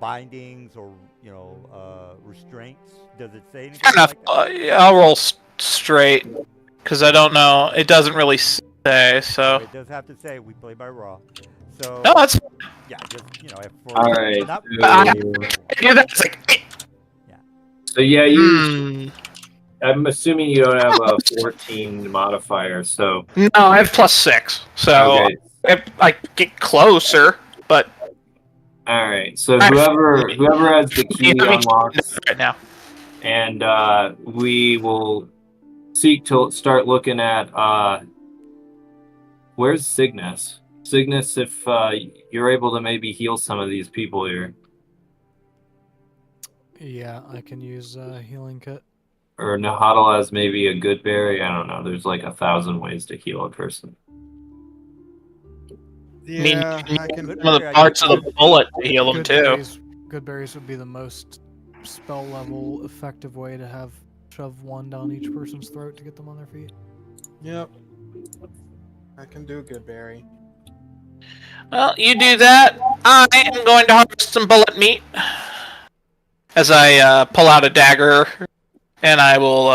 bindings or restraints. Does it say anything Enough. like that? I'll roll straight because I don't know. It doesn't really say. So It does have to say we play by raw. So no, that's yeah, just if for All right. not- I do that. It's like, So yeah, I'm assuming you don't have a 14 modifier, so no, I have +6, so okay. I get closer. But All right. So whoever has the key unlocks, right now. and we will seek to start looking at where's Cygnus. Cygnus, if you're able to maybe heal some of these people here, Yeah, I can use healing kit. or Nahadal has maybe a good berry. I don't know. There's like 1,000 ways to heal a person. Yeah, mean, I can. Some of the parts of the bullet to heal them too. Good berries would be the most spell level effective way to shove one down each person's throat to get them on their feet. Yep. I can do good berry. Well, you do that. I am going to harvest some bullet meat. As I pull out a dagger, and I will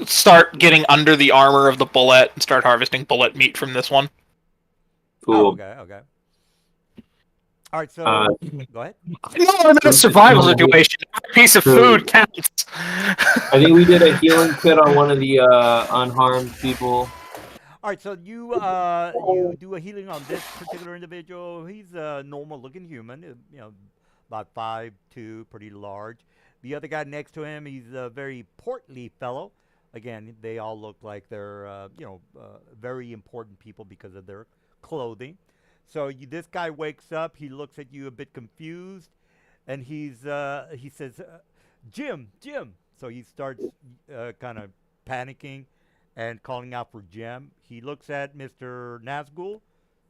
start getting under the armor of the bullet and start harvesting bullet meat from this one. Cool. Oh, okay. All right, so go ahead. No, I'm in a survival situation. Every piece of food counts. I think we did a healing kit on one of the unharmed people. All right, so you do a healing on this particular individual. He's a normal-looking human, about 5'2", pretty large. The other guy next to him, he's a very portly fellow. Again, they all look like they're very important people because of their clothing. So this guy wakes up. He looks at you a bit confused, and he says, "Jim." So he starts kind of panicking and calling out for Jim. He looks at Mr. Nazgul.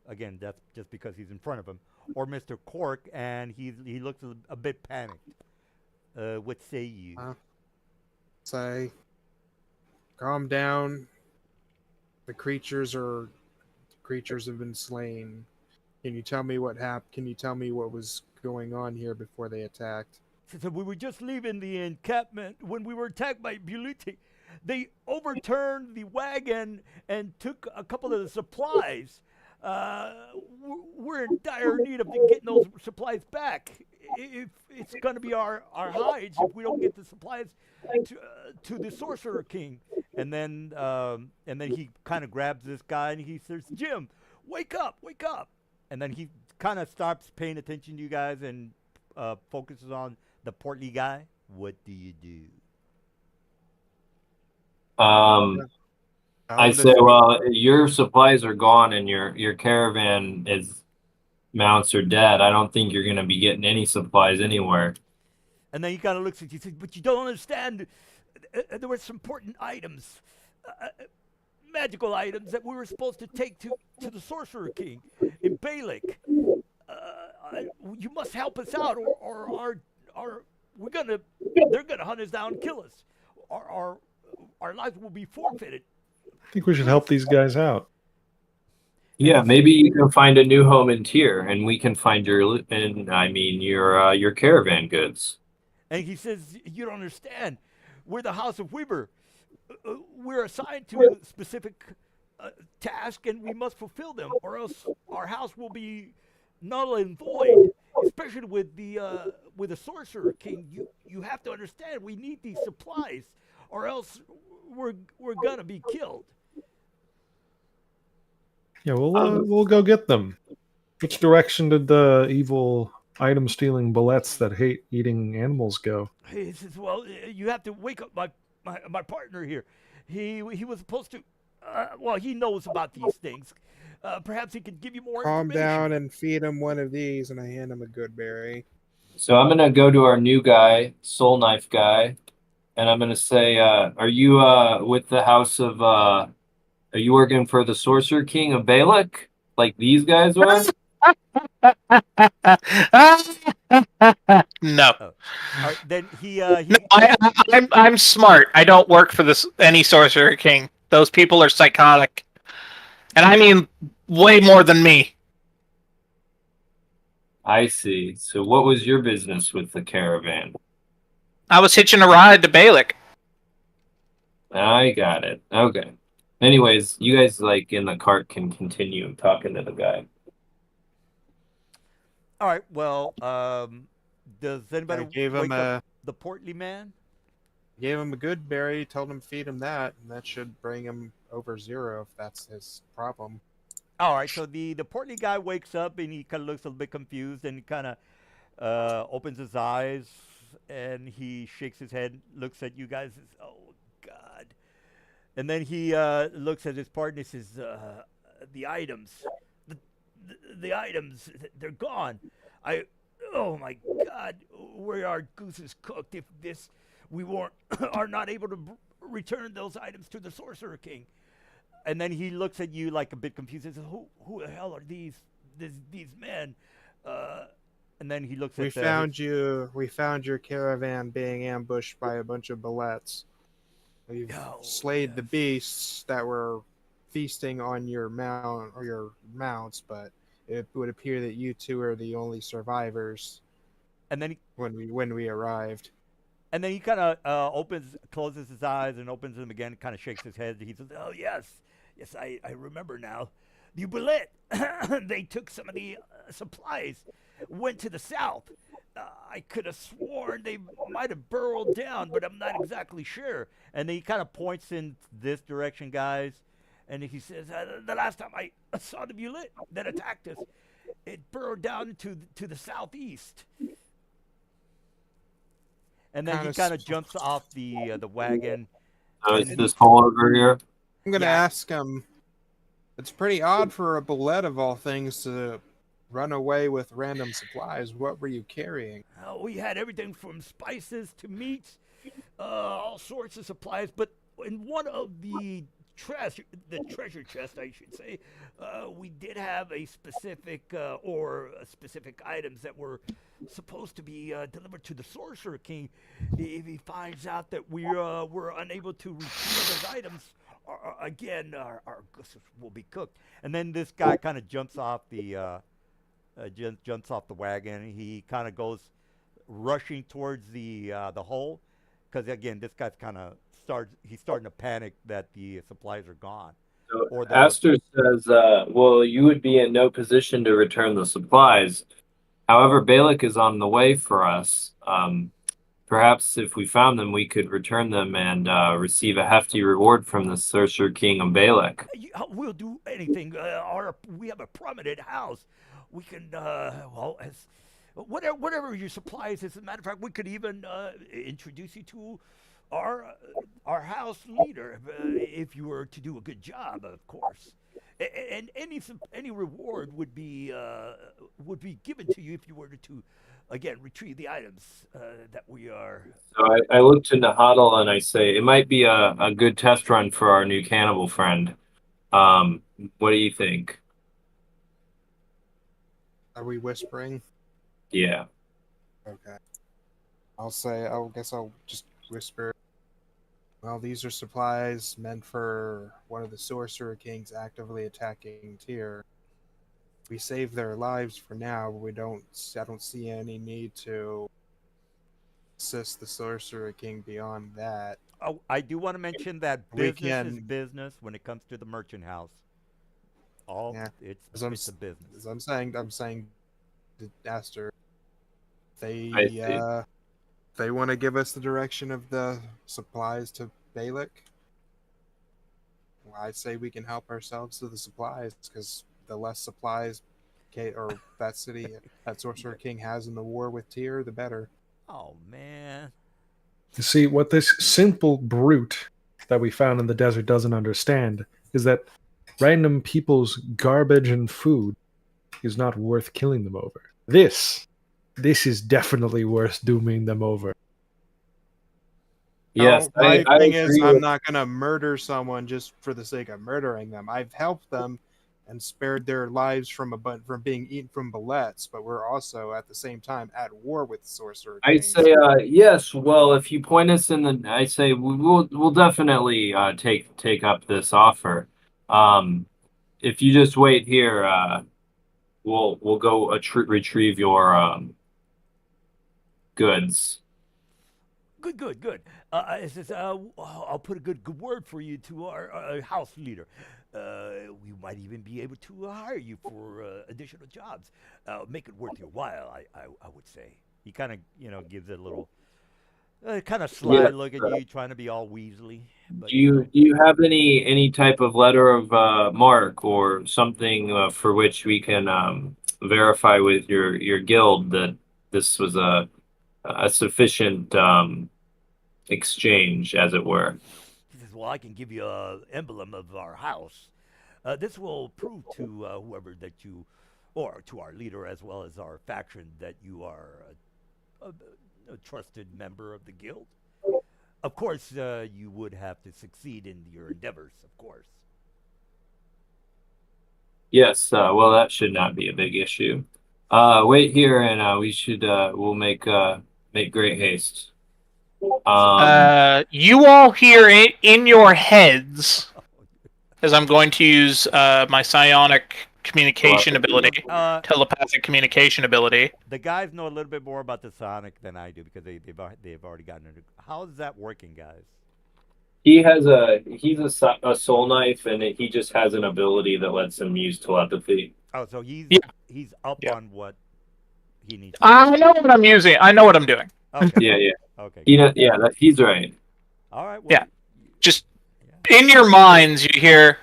Again, that's just because he's in front of him. Or Mr. Cork, and he looks a bit panicked. What say you? Say, calm down. The creatures have been slain. Can you tell me what happened? Can you tell me what was going on here before they attacked? She said, we were just leaving the encampment when we were attacked by Buliti. They overturned the wagon and took a couple of the supplies. We're in dire need of getting those supplies back. If it's going to be our hides if we don't get the supplies to the Sorcerer King. And then he kind of grabs this guy and he says, Jim, wake up. And then he kind of stops paying attention to you guys and focuses on the portly guy. What do you do? I say, well, your supplies are gone and your caravan is mounts are dead. I don't think you're going to be getting any supplies anywhere. And then he kind of looks at you and says, but you don't understand. There were some important items, magical items that we were supposed to take to the Sorcerer King in Balik. You must help us out or they're gonna hunt us down and kill us. Our lives will be forfeited. I think we should help these guys out. Yeah, maybe you can find a new home in Tyr, and we can find your caravan goods. And he says, you don't understand. We're the House of Weaver. We're assigned to a specific task, and we must fulfill them, or else our house will be null and void. Especially with the Sorcerer King, you have to understand. We need these supplies, or else we're gonna be killed. Yeah, we'll go get them. Which direction did the evil item-stealing bullets that hate eating animals go? He says, well, you have to wake up my partner here. He was supposed to, he knows about these things. Perhaps he could give you more Calm information. down and feed him one of these, and I hand him a good berry. So I'm going to go to our new guy, Soul Knife guy, and I'm going to say, are you with the house of... Are you working for the Sorcerer King of Balik, like these guys were? No. Then he No, I'm smart. I don't work for any Sorcerer King. Those people are psychotic, and I mean way more than me. I see. So what was your business with the caravan? I was hitching a ride to Balik. I got it. Okay. Anyways, you guys in the cart can continue talking to the guy. All right. Well, does anybody I gave wake him up the portly man? Gave him a good berry, told him to feed him that, and that should bring him over 0 if that's his problem. All right. So the portly guy wakes up and he kind of looks a little bit confused and he kind of opens his eyes and he shakes his head, looks at you guys. And says, oh God. And then he looks at his partner and says, the items, the items, they're gone. Oh my God, where our goose is cooked if we are not able to return those items to the Sorcerer King. And then he looks at you like a bit confused and says, who the hell are these men? And then he looks at We found your caravan being ambushed by a bunch of bullets. We've slayed the beasts that were feasting on your mount or your mounts, but it would appear that you two are the only survivors. And then when we arrived. And then he kind of closes his eyes and opens them again, kind of shakes his head. He says, oh, yes, I remember now. The Bullet, they took some of the supplies, went to the south. I could have sworn they might have burrowed down, but I'm not exactly sure. And then he kind of points in this direction, guys. And he says, the last time I saw the Bullet that attacked us, it burrowed down to the southeast. And then he kind of jumps off the wagon. It's this hole over here. I'm going to ask him, it's pretty odd for a Bullet of all things to run away with random supplies. What were you carrying? We had everything from spices to meats, all sorts of supplies. But in one of the treasure chest, I should say, we did have a specific items that were supposed to be delivered to the Sorcerer King. If he finds out that we're unable to retrieve those items, again, our goose will be cooked. And then this guy kind of jumps off the wagon. He kind of goes rushing towards the hole, because again, this guy's kind of he's starting to panic that the supplies are gone. So Or the Aster says, well, you would be in no position to return the supplies. However, Balak is on the way for us. Perhaps if we found them, we could return them and receive a hefty reward from the Sorcerer King of Balak. We'll do anything. We have a prominent house. We can, as whatever your supplies. As a matter of fact, we could even introduce you to our house leader if you were to do a good job, of course. And any reward would be given to you if you were to again retrieve the items that we are. So I look to Nahuatl and I say, it might be a good test run for our new cannibal friend. What do you think? Are we whispering? Yeah. Okay. I guess I'll just whisper. Well, these are supplies meant for one of the Sorcerer Kings actively attacking Tyr. We save their lives for now, but I don't see any need to assist the Sorcerer King beyond that. Oh, I do want to mention that business is business when it comes to the merchant house. It's a business. As I'm saying to Aster, they want to give us the direction of the supplies to Balak. Well, I say we can help ourselves to the supplies, because the less supplies that Sorcerer King has in the war with Tyr, the better. Oh man! You see, what this simple brute that we found in the desert doesn't understand is that random people's garbage and food is not worth killing them over. This is definitely worth dooming them over. Yes, my I thing is, agree I'm with- not going to murder someone just for the sake of murdering them. I've helped them and spared their lives from being eaten from bullets, but we're also at the same time at war with Sorcerer I Kings. say yes. Well, if you point us in I say we'll definitely take up this offer. If you just wait here, we'll go retrieve your goods. Good. I'll put a good word for you to our house leader. We might even be able to hire you for additional jobs. Make it worth your while. I would say. He kind of gives it a little kind of sly look at you, trying to be all Weasley. But, Do you have any type of letter of mark or something for which we can verify with your guild that this was a sufficient exchange, as it were? He says, "Well, I can give you an emblem of our house. This will prove to whoever that you, or to our leader as well as our faction, that you are a trusted member of the guild. Of course, you would have to succeed in your endeavors, of course." Yes. Well, that should not be a big issue. Wait here, and we'll make great haste. You all hear in your heads, as I'm going to use my psionic communication ability, telepathic communication ability. The guys know a little bit more about the Sonic than I do because they've already gotten into. How is that working, guys? He's a soul knife, and he just has an ability that lets him use telepathy. Oh, so he's up on what he needs. I know what I'm using. I know what I'm doing. Okay. Yeah. Okay. He's right. All right. Well, Yeah. Just in your minds, you hear,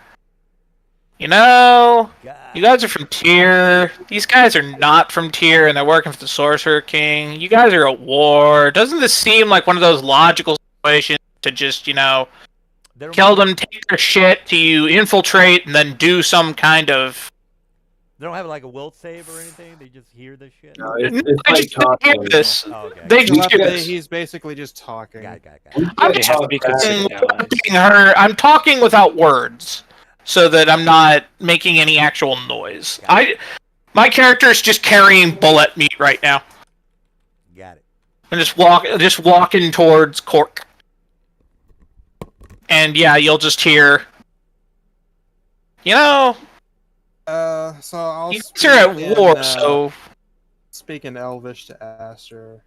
you know, you guys are from Tyr. These guys are not from Tyr, and they're working for the Sorcerer King. You guys are at war. Doesn't this seem like one of those logical situations to just, kill them, take their shit, to infiltrate, and then do some kind of... They don't have like a will save or anything. They just hear this shit. No, it's like talking. This. Oh, okay. They just hear this. He's basically just talking. Got. I'm talking without words, so that I'm not making any actual noise. My character is just carrying bullet meat right now. Got it. I'm just walking towards Cork. And yeah, you'll just hear, So I'll you guys are at war, so... speak in Elvish to Aster.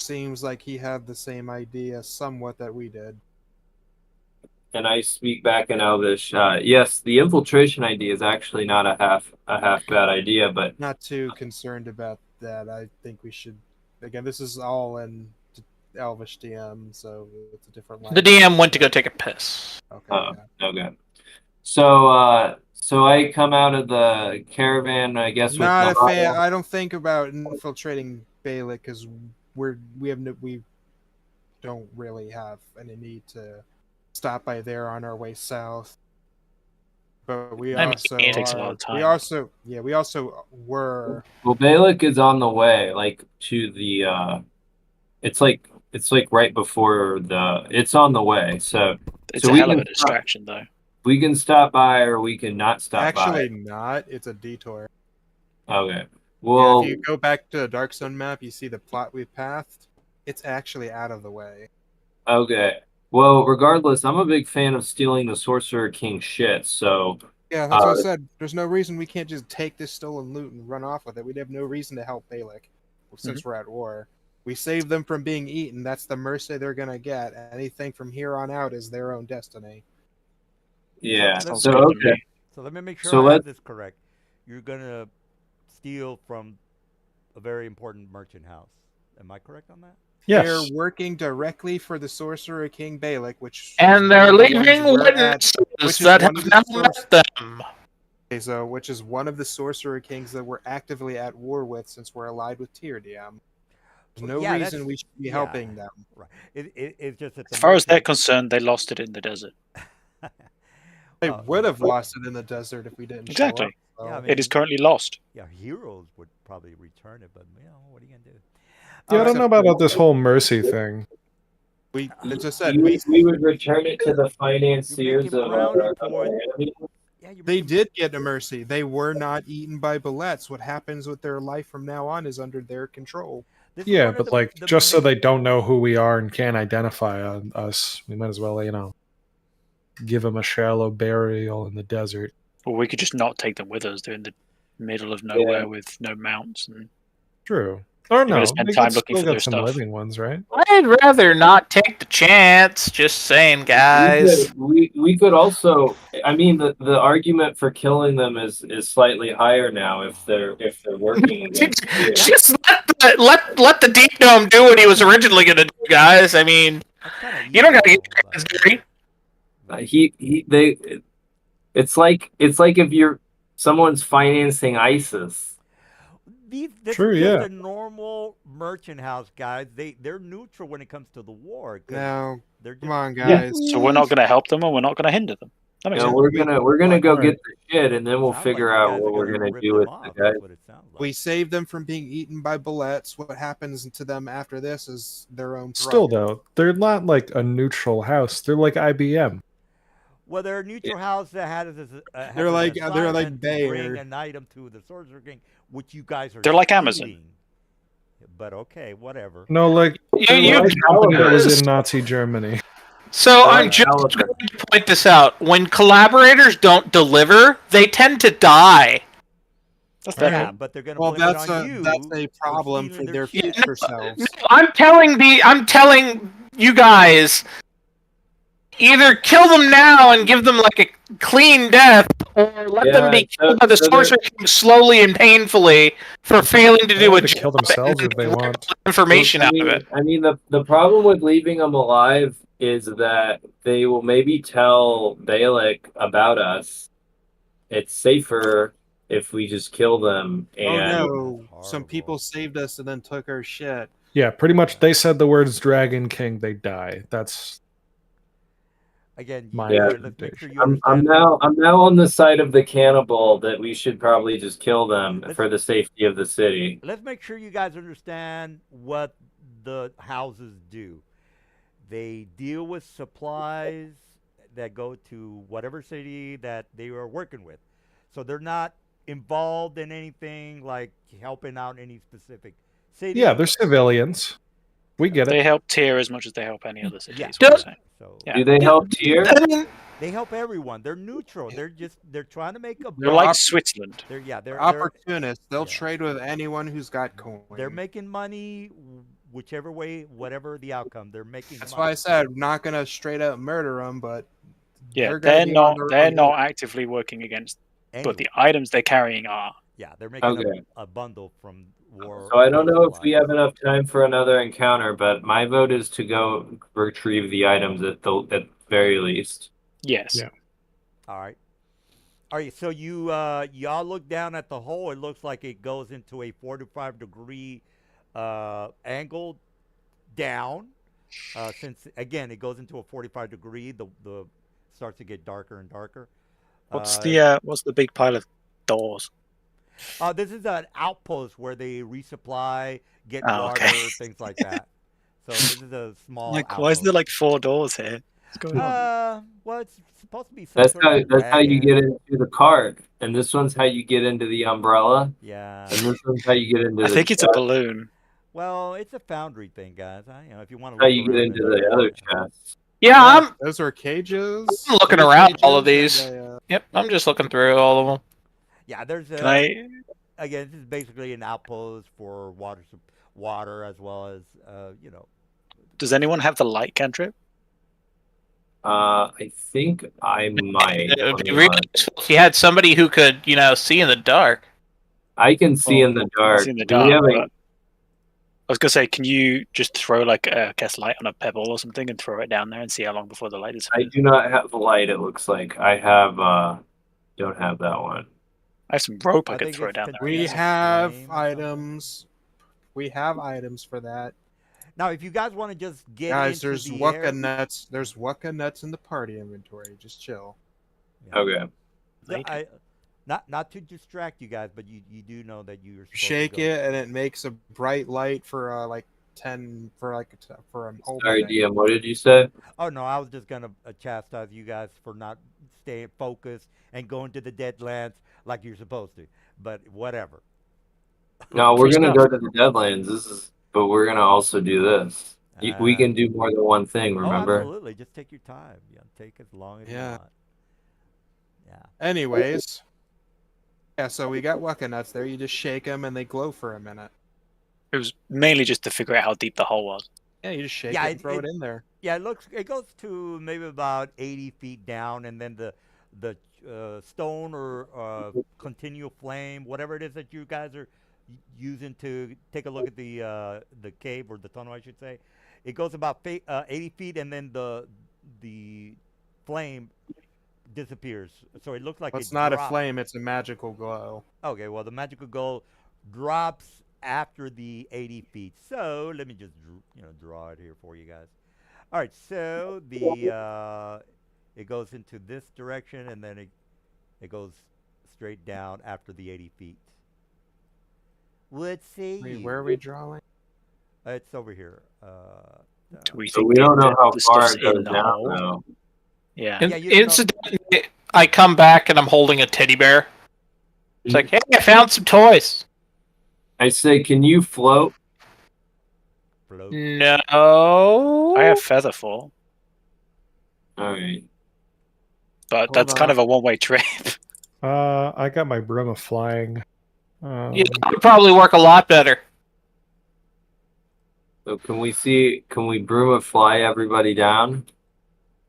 seems like he had the same idea somewhat that we did. And I speak back in Elvish. Yes, the infiltration idea is actually not a half bad idea, but Not too concerned about that. I think we should. Again, this is all in Elvish DM, so it's a different. The DM went to go take a piss. Okay. Yeah. okay. So I come out of the caravan, I guess. Not with a fan. I don't think about infiltrating Balak because we don't really have any need to stop by there on our way south. But we I mean, also it takes a lot are, of time. we also were. Well, Balak is on the way, like to the. It's like right before the. It's on the way, so It's so a we hell of can a distraction, though. we can stop by or we can not stop Actually, not. It's a detour. by. Okay. Yeah, Well, if you go back to the Dark Zone map, you see the plot we've pathed. It's actually out of the way. okay. Well, regardless, I'm a big fan of stealing the Sorcerer King shit. So Yeah, that's what I said. There's no reason we can't just take this stolen loot and run off with it. We'd have no reason to help Balak since we're at war. We save them from being eaten. That's the mercy they're gonna get. Anything from here on out is their own destiny. yeah. Sounds So good to okay. me. So let me make sure So I have let- this correct. You're gonna steal from a very important merchant house. Am I correct on that? Yes. They're working directly for the Sorcerer King Balak, which And is they're one of the leaving ones we're at- witnesses which is that one have of now the met them. Okay, so which is one of the Sorcerer Kings that we're actively at war with since we're allied with Tyrdium. There's no Yeah, reason that's- we should be yeah. helping them. Right. It's just that the As far as they're merchant- concerned, they lost it in the desert. They Oh, would have lost it in the desert if we didn't show Exactly. up, so- Yeah, I mean- It is currently lost. Yeah, heroes would probably return it, but what are you gonna do? Yeah, I don't know about this whole mercy thing. we as I said, we would return it to the financiers You're making brownie of points. our enemy. Yeah, you're they making- did get a mercy. They were not eaten by bullets. What happens with their life from now on is under their control. this is Yeah, one of but the- like the just so main- they don't know who we are and can't identify us, we might as well, give them a shallow burial in the desert. Or we could just not take them with us. They're in the middle of nowhere with no mounts. And True. Or no, gonna spend they time could looking still for get their some stuff. living ones, right? I'd rather not take the chance. Just saying, guys. We could also. I mean, the argument for killing them is slightly higher now if they're working against you. Just let the Deep Gnome do what he was originally gonna do, guys. I mean, That's kinda you don't gotta evil, get your but- hands dirty. It's like if someone's financing ISIS. This True, is just yeah. a normal merchant house, guys. They're neutral when it comes to the war. 'cause Now, they're just, come on, guys. so we're not going to help them, and we're not going to hinder them. That makes Yeah, sense. we're gonna go Alright. get the shit, and then we'll sounds figure like you out guys what are we're gonna gonna rip do them with off, the guys. That's what it sounds like. We save them from being eaten by bullets. What happens to them after this is their own. Still prerogative. though, they're not like a neutral house. They're like IBM. Well, they're a neutral house that has They're an like assignment to Bayer. bring an item to the Sorcerer King, which you guys are. They're like Amazon. stealing. But okay, whatever. No, like You the company that was guys. in Nazi Germany. So I'm Like just Alabama. going to point this out. When collaborators don't deliver, they tend to die. That's their Yeah, fault. but they're gonna Well, blame it that's on a you. that's a problem for stealing their shit. future selves. No, I'm telling you guys, either kill them now and give them like a clean death, or let them be Yeah, killed by the so Sorcerer King slowly and painfully for failing to They do a have to kill job themselves and if they want. information Well, out of it. I mean, the problem with leaving them alive is that they will maybe tell Balak about us. It's safer if we just kill them. And Oh no! Horrible. Some people saved us and then took our shit. Yeah, pretty much. They said the words "Dragon King," they die. That's Again, My you, Yeah. let's make sure you I'm understand. now on the side of the cannibal that we should probably just kill them Let's- for the safety of the city. Let's make sure you guys understand what the houses do. They deal with supplies that go to whatever city that they are working with. So they're not involved in anything like helping out any specific city. yeah, they're civilians. We get They it. help Tyr as much as they help any other city. Yeah. is what I'm saying. So Yeah. Do they help Tyr? they help everyone. They're neutral. They're trying to make a They're buck. like Switzerland. They're Opportunists. They'll yeah. trade with anyone who's got coin. They're making money whichever way, whatever the outcome, they're making. That's money. why I said I'm not gonna straight up murder them, but Yeah, gonna they're be not. on their They're own not list. actively working against, but Anyway, the items they're carrying are. yeah, they're making Okay. a bundle from war. So I don't know if supplies. we have enough time for another encounter, but my vote is to go retrieve the items at very least. Yes. Yeah. All right. All right, so y'all look down at the hole. It looks like it goes into a 45-degree angle down. Since again it goes into a 45-degree, the starts to get darker and darker. What's the big pile of doors? This is an outpost where they resupply, get Oh, water, okay. things like that. So this is a small. Like, why is there like 4 doors here? What's going on? Well, it's supposed to be. Some That's sort of how you wagon. get into the cart, and this one's how you get into the umbrella, Yeah. and this one's how you get into I the think it's a chest. balloon. Well, it's a foundry thing, guys. If you want to. How you get into the other chest. Yeah, I'm Those are cages. I'm looking Those are around all of cages these. and Yep, I'm just looking through all of them. Yeah, there's Can I? again. This is basically an outpost for water as well as Does anyone have the light cantrip? I think I might. It would Let be me really look. useful if you had somebody who could, see in the dark. I can see in the dark. In the Do we dark. have a- But I was gonna say, can you just throw like a cast light on a pebble or something and throw it down there and see how long before the light is? I do not have the light. It looks like I have. Don't have that one. I have some rope I I could think throw it's down there. We Yeah. have Flame or something. items. We have items for that. Now, if you guys want to just get Guys, into there's the Waka air, nuts. There's Waka nuts in the party inventory. Just chill. Okay. I, not to distract you guys, but you do know that you're supposed Shake to go. it, and it makes a bright light for like 10 for like for a whole Sorry, minute. DM. What did you say? Oh no, I was just gonna chastise you guys for not staying focused and going to the Deadlands like you're supposed to. But whatever. No, we're Free gonna stuff. go to the Deadlands. But we're gonna also do this. We can do more than one thing. Oh, Remember? absolutely. Just take your time. Yeah, take as long as you Yeah. want. Yeah. Anyways, yeah. So we got Waka nuts there. You just shake them, and they glow for a minute. It was mainly just to figure out how deep the hole was. Yeah, you just shake Yeah, it and throw it in there. Yeah, it goes to maybe about 80 feet down, and then the stone or continual flame, whatever it is that you guys are using to take a look at the cave or the tunnel, I should say, it goes about 80 feet, and then the flame disappears. So it looks like It's it not a drops. flame; it's a magical glow. Okay, well, the magical goal drops after the 80 feet. So let me just draw it here for you guys. All right, so it goes into this direction, and then it goes straight down after the 80 feet. Let's see. Wait, where are we drawing? It's over here. Do we So think we don't know how the far stuff's it goes in the down hole? though. Yeah. Yeah, you don't know. Incidentally, I come back and I'm holding a teddy bear. It's like, hey, I found some toys. I say, can you float? Float. No. I have Featherfall, All right. but Hold that's kind on. of a one-way trip. I got my broom of flying. Yeah, that would probably work a lot better. So can we broom a fly everybody down?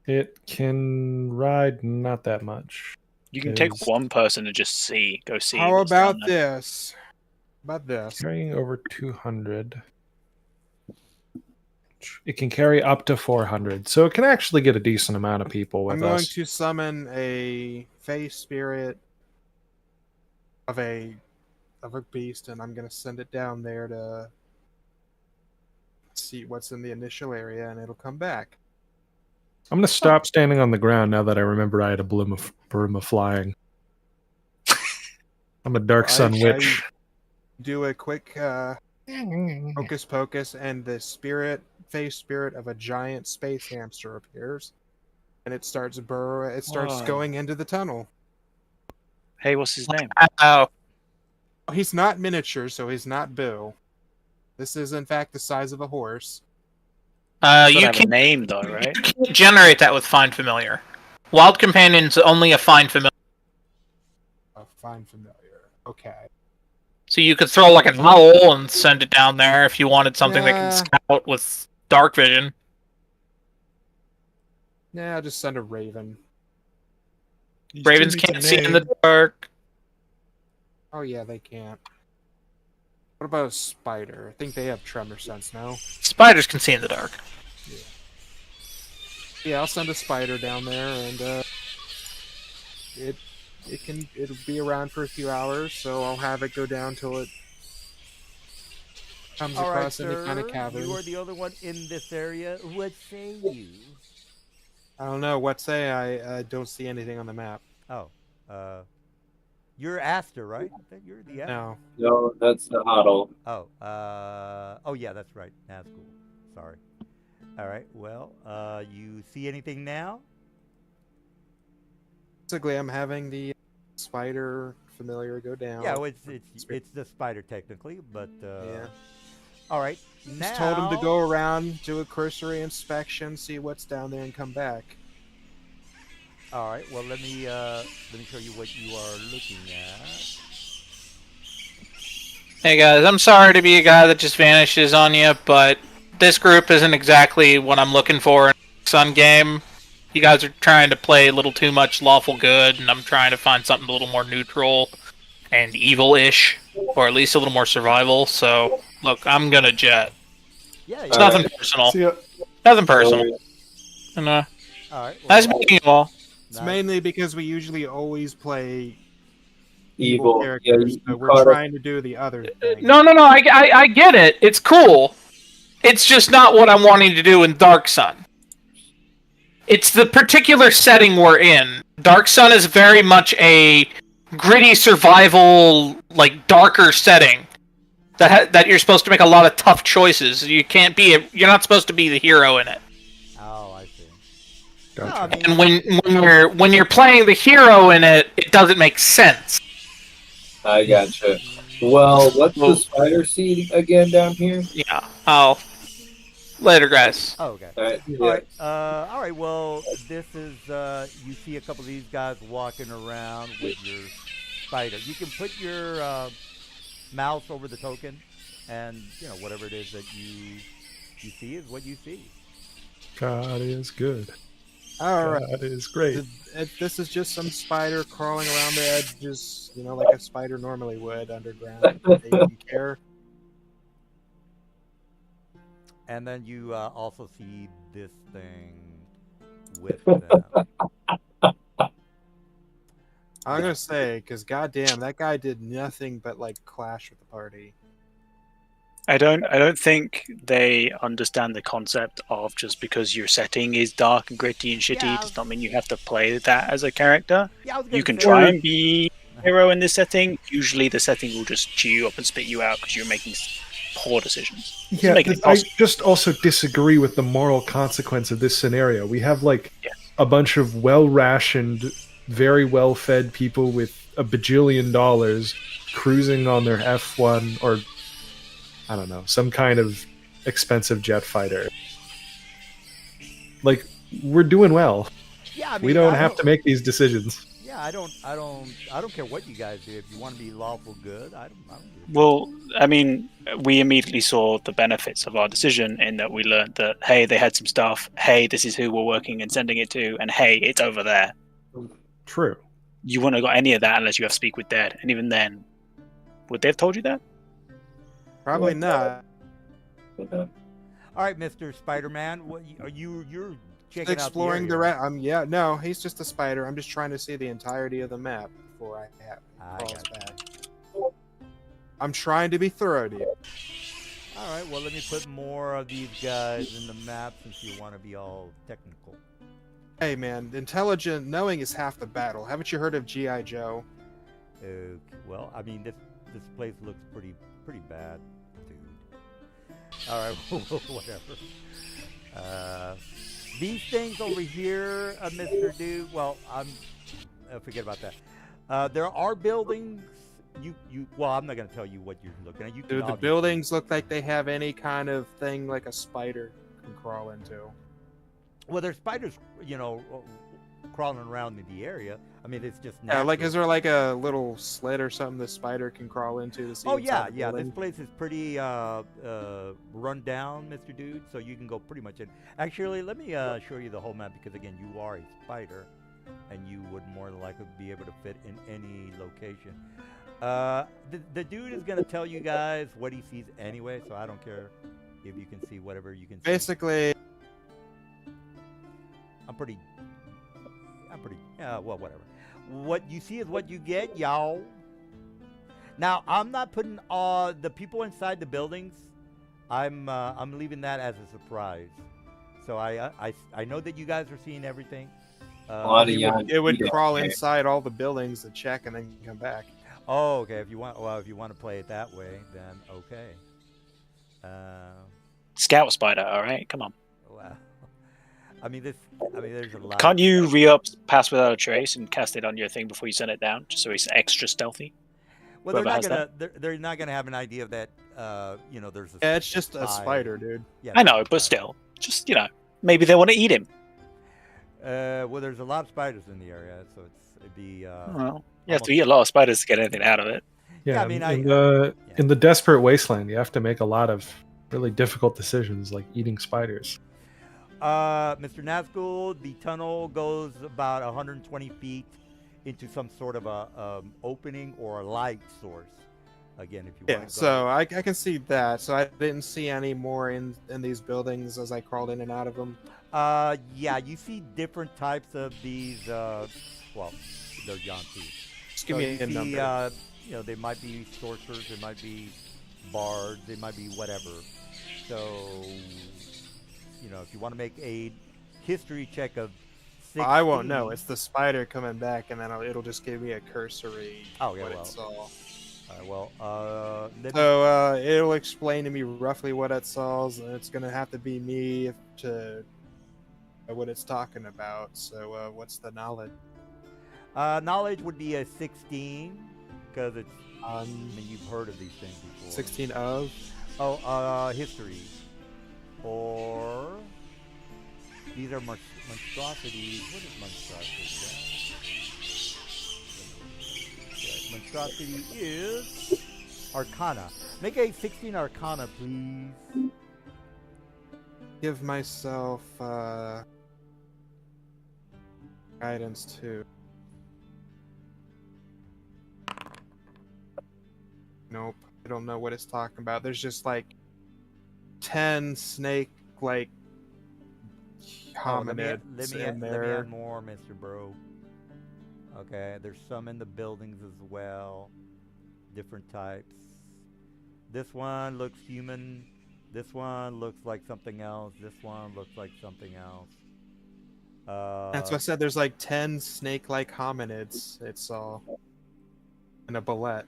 It can ride not that much. You can take Is- one person and just go see. How what's down about there. this? About this? Carrying over 200. It can carry up to 400, so it can actually get a decent amount of people with I'm going us. to summon a face spirit of a beast, and I'm going to send it down there to see what's in the initial area, and it'll come back. I'm going to stop standing on the ground now that I remember I had a broom of flying. I'm a Dark Sun I Witch. do a quick hocus pocus, and the face spirit of a giant space hamster appears, and it starts Whoa. going into the tunnel. Hey, what's his name? Oh, He's not miniature, so he's not Bill. This is in fact the size of a horse. Doesn't you have a can name though, right? generate that with Find Familiar. Wild Companion's only a Find Familiar. A fine familiar. Okay. So you could throw like an owl and send it down there if you wanted something that can scout with dark vision. Yeah, I'll just send a raven. Ravens can't see in the dark. Oh yeah, they can't. What about a spider? I think they have tremor sense now. Spiders can see in the dark. Yeah, I'll send a spider down there, and it'll be around for a few hours, so I'll have it go down till it comes All right, across any kind of sir, cavern. you are the only one in this area. What say you? I don't know. What say? I don't see anything on the map. Oh, you're Aster, right? You're the Aster. No. No, that's the huddle. Oh, oh yeah, that's right. Nazgul. Sorry. All right. Well, you see anything now? Basically, I'm having the spider familiar go down. Yeah, well, it's the spider technically, but Yeah. All right. Now Just told him to go around, do a cursory inspection, see what's down there, and come back. All right. Well, let me show you what you are looking at. Hey guys, I'm sorry to be a guy that just vanishes on you, but this group isn't exactly what I'm looking for in a Sun game. You guys are trying to play a little too much lawful good, and I'm trying to find something a little more neutral and evil-ish, or at least a little more survival. So, look, I'm gonna jet. Yeah. It's nothing personal. See ya. Nothing personal. And, All right. nice meeting you all. It's mainly because we usually always play Evil. Yeah, characters, so we're trying to do the other thing. No, I get it. It's cool. It's just not what I'm wanting to do in Dark Sun. It's the particular setting we're in. Dark Sun is very much a gritty survival, like darker setting that you're supposed to make a lot of tough choices. You can't be you're not supposed to be the hero in it. Oh, I see. Gotcha. No, I mean, And when you're playing the hero in it, it doesn't make sense. I gotcha. Well, what's the spider seed again down here? Yeah. Oh. Later, guys. oh, okay. All right. All right. All right. Well, this is you see a couple of these guys walking around with your spider. You can put your mouse over the token, and whatever it is that you see is what you see. God is good. All right. God is great. This is just some spider crawling around the edges, like a spider normally would underground. They don't care. And then you also see this thing with them. I'm gonna say, because goddamn, that guy did nothing but clash with the party. I don't think they understand the concept of just because your setting is dark and gritty and shitty Yeah. does not mean you have to play that as a character. Yeah, I was gonna You can say- try and be a hero in this setting. Usually the setting will just chew you up and spit you out because you're making poor decisions. Doesn't Yeah, make it I possible. just also disagree with the moral consequence of this scenario. We have Yes. a bunch of well-rationed, very well-fed people with a bajillion dollars cruising on their F1 or I don't know, some kind of expensive jet fighter. We're doing well. Yeah, I mean, We don't have to make these decisions. Yeah, I don't care what you guys do. If you want to be lawful good, I don't give a shit. Well, I mean, we immediately saw the benefits of our decision in that we learned that, hey, they had some stuff. Hey, this is who we're working and sending it to. And hey, it's over there. True. You wouldn't have got any of that unless you have Speak with Dead. And even then, would they have told you that? Probably not. All right, Mr. Spider-Man, what you're checking Exploring out the area. no, he's just a spider. I'm just trying to see the entirety of the map before I I cross got back. I'm trying to be thorough, dude. All right, well, let me put more of these guys in the map since you want to be all technical. Hey man, intelligent knowing is half the battle. Haven't you heard of G.I. Joe? Okay, well, I mean, this place looks pretty bad, dude. All right, whatever. These things over here, Mr. Dude. Well, forget about that. There are buildings. Well, I'm not gonna tell you what you're looking at. You can Dude, the obviously- buildings look like they have any kind of thing like a spider can crawl into. Well, there's spiders, crawling around in the area. I mean, it's just Yeah, like, natural. is there like a little slit or something the spider can crawl into to see? Oh inside yeah, the yeah. This building? place is pretty run down, Mr. Dude. So you can go pretty much in. Actually, let me show you the whole map because again, you are a spider, and you would more than likely be able to fit in any location. The dude is gonna tell you guys what he sees anyway, so I don't care if you can see whatever you can see. Basically, I'm pretty. Well, whatever. What you see is what you get, y'all. Now, I'm not putting the people inside the buildings. I'm leaving that as a surprise. So I know that you guys are seeing everything. A lot of young. it would Yeah. crawl inside all the buildings to check and then come back. Oh, okay. If you want to play it that way, then okay. Scout spider, all right, come on. Wow. I mean, there's a lot. Can't you re-up pass without a trace and cast it on your thing before you send it down, just so it's extra stealthy? Well, they're whoever not has gonna. They're not gonna have an idea of that. There's a. Yeah, it's just a spy. spider, dude. Yeah, I know, it's a but spider. still, just maybe they want to eat him. Well, there's a lot of spiders in the area, so it'd be. Well, you have to eat a lot of spiders to get anything out of it. Yeah, I mean, in the desperate wasteland, you have to make a lot of really difficult decisions, like eating spiders. Mr. Nazgul, the tunnel goes about 120 feet into some sort of a opening or a light source. Again, if you Yeah, want to go. so I can see that. So I didn't see any more in these buildings as I crawled in and out of them. Yeah, you see different types of these. Well, they're Yanti. Just give So me you a see, number. they might be sorcerers, they might be bards, they might be whatever. So, if you want to make a history check of 16, I won't know. It's the spider coming back, and then it'll just give me a cursory. Oh, yeah, what well. it saw. let me- So it'll explain to me roughly what it saw, and it's gonna have to be me to what it's talking about. So what's the knowledge? knowledge would be a 16 because it's. I mean, you've heard of these things before. 16 of. Oh, history. Or these are monstrosities. What is monstrosity? Monstrosity is Arcana. Make a 16 Arcana, please. Give myself guidance too. Nope, I don't know what it's talking about. There's just like 10 snake-like hominids let me in add there. more, Mr. Bro. Okay, there's some in the buildings as well. Different types. This one looks human. This one looks like something else. This one looks like something else. That's what I said. There's like 10 snake-like hominids. It's all in a bullet.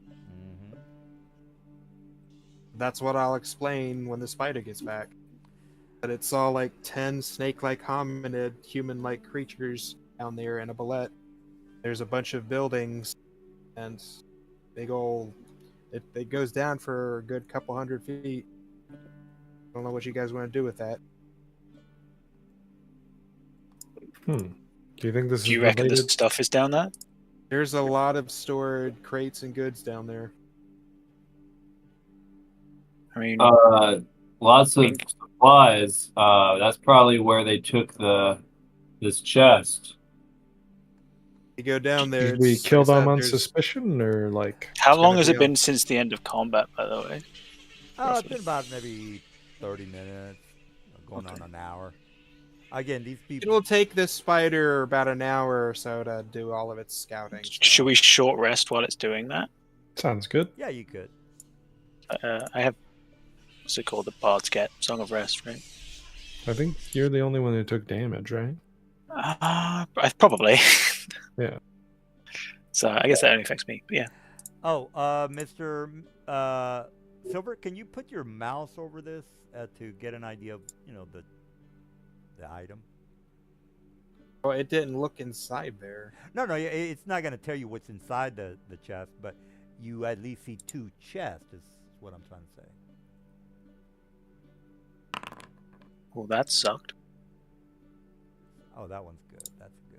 Mhm. That's what I'll explain when the spider gets back. But it's all like 10 snake-like hominid, human-like creatures down there in a bullet. There's a bunch of buildings, and it goes down for a good couple 100 feet. I don't know what you guys want to do with that. Do you think this Do you is reckon this related? stuff is down there? There's a lot of stored crates and goods down there. I mean, Lots of supplies. That's probably where they took this chest. You go down there. Did we it's- kill it's that them on there's- suspicion, or like? how it's long gonna has be it been since the end of combat, by the way? It's been about maybe 30 minutes, going on an hour. Again, these people. It'll take this spider about an hour or so to do all of its scouting. so- Should we short rest while it's doing that? Sounds good. Yeah, you could. I have, what's it called? The Bard's Get, Song of Rest, right? I think you're the only one who took damage, right? Probably. Yeah. So I guess that only affects me. But yeah. Oh, Mr. Silver, can you put your mouse over this to get an idea of, the item? Oh, it didn't look inside there. No, it's not going to tell you what's inside the chest, but you at least see two chests, is what I'm trying to say. Well, that sucked. Oh, that one's good. That's good.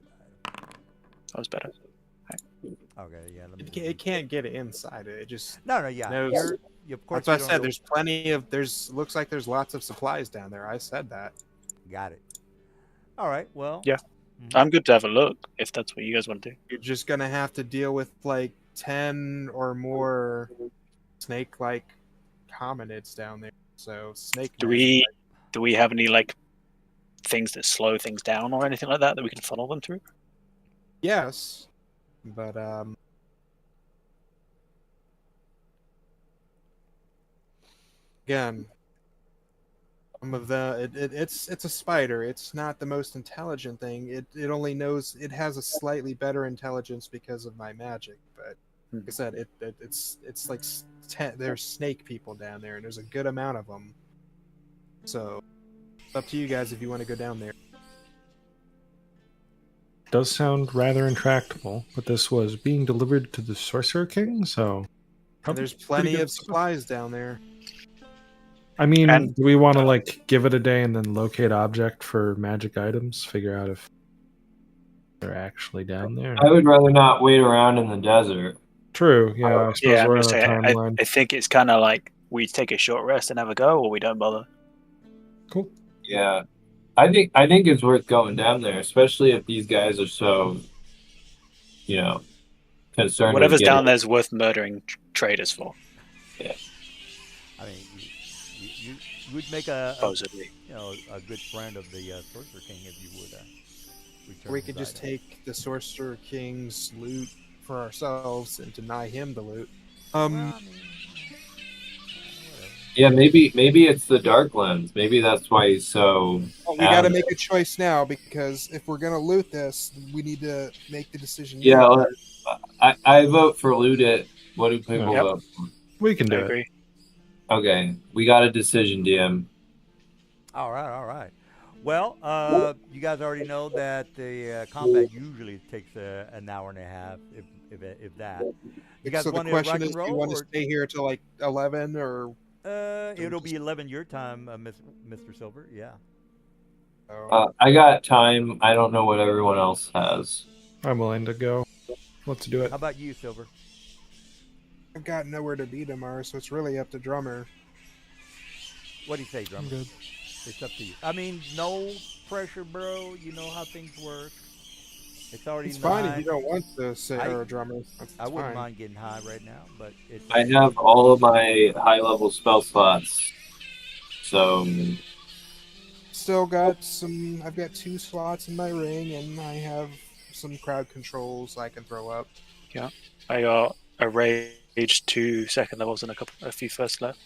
That was better. Okay, yeah. Let me It can't get inside it. It just No, yeah. knows. Of course, That's what I you don't said. know- There's plenty of. Looks like there's lots of supplies down there. I said that. Got it. All right. Well. Yeah. mhm. I'm good to have a look if that's what you guys want to do. You're just gonna have to deal with like 10 or more snake-like hominids down there. So snake. Do nests, we have any like things that slow things down or anything like that we can funnel them through? Yes, but again, some of it's a spider. It's not the most intelligent thing. It only knows it has a slightly better intelligence because of my magic. But like I said, it's like there's snake people down there, and there's a good amount of them. So it's up to you guys if you want to go down there. Does sound rather intractable, but this was being delivered to the Sorcerer King, so And there's pretty plenty good of stuff. supplies down there. I mean, And- do we want to like give it a day and then locate object for magic items? Figure out if they're actually down there. I would rather not wait around in the desert. True. Yeah, I suppose Yeah, I'm we're gonna on a say timeline. I think it's kind of like we take a short rest and have a go, or we don't bother. Cool. Yeah, I think it's worth going down there, especially if these guys are so, concerned. with Whatever's down getting- there's worth murdering traders for, I mean, you would make supposedly. a good friend of the Sorcerer King if you would. Return We his could just items. take the Sorcerer King's loot for ourselves and deny him the loot. Well, I mean, whatever. Yeah, maybe it's the dark lens. Maybe that's why he's so. Well, we got to Um, make a choice now because if we're gonna loot this, we need to make the decision. Yeah, now. I vote for loot it. What do people Yep. vote for? We can I do it. agree. Okay, we got a decision, DM. All right, all right. Well, you guys already know that the combat usually takes an hour and a half, if that. You guys So the want to question rock is, and do you roll, want to or stay here till like 11 or? it'll be 11 your time, Mr. Silver. Yeah. I got time. I don't know what everyone else has. I'm willing to go. Let's do it. How about you, Silver? I've got nowhere to be tomorrow, so it's really up to Drummer. What do you say, Drummer? good. It's up to you. I mean, no pressure, bro. You know how things work. It's already It's fine if 9. you don't want to sit I- or Drummer. That's I wouldn't fine. mind getting high right now, but it's. I have all of my high level spell slots. So Still got some. I've got 2 slots in my ring, and I have some crowd controls I can throw up. I got a rage 2 second levels and a few first left.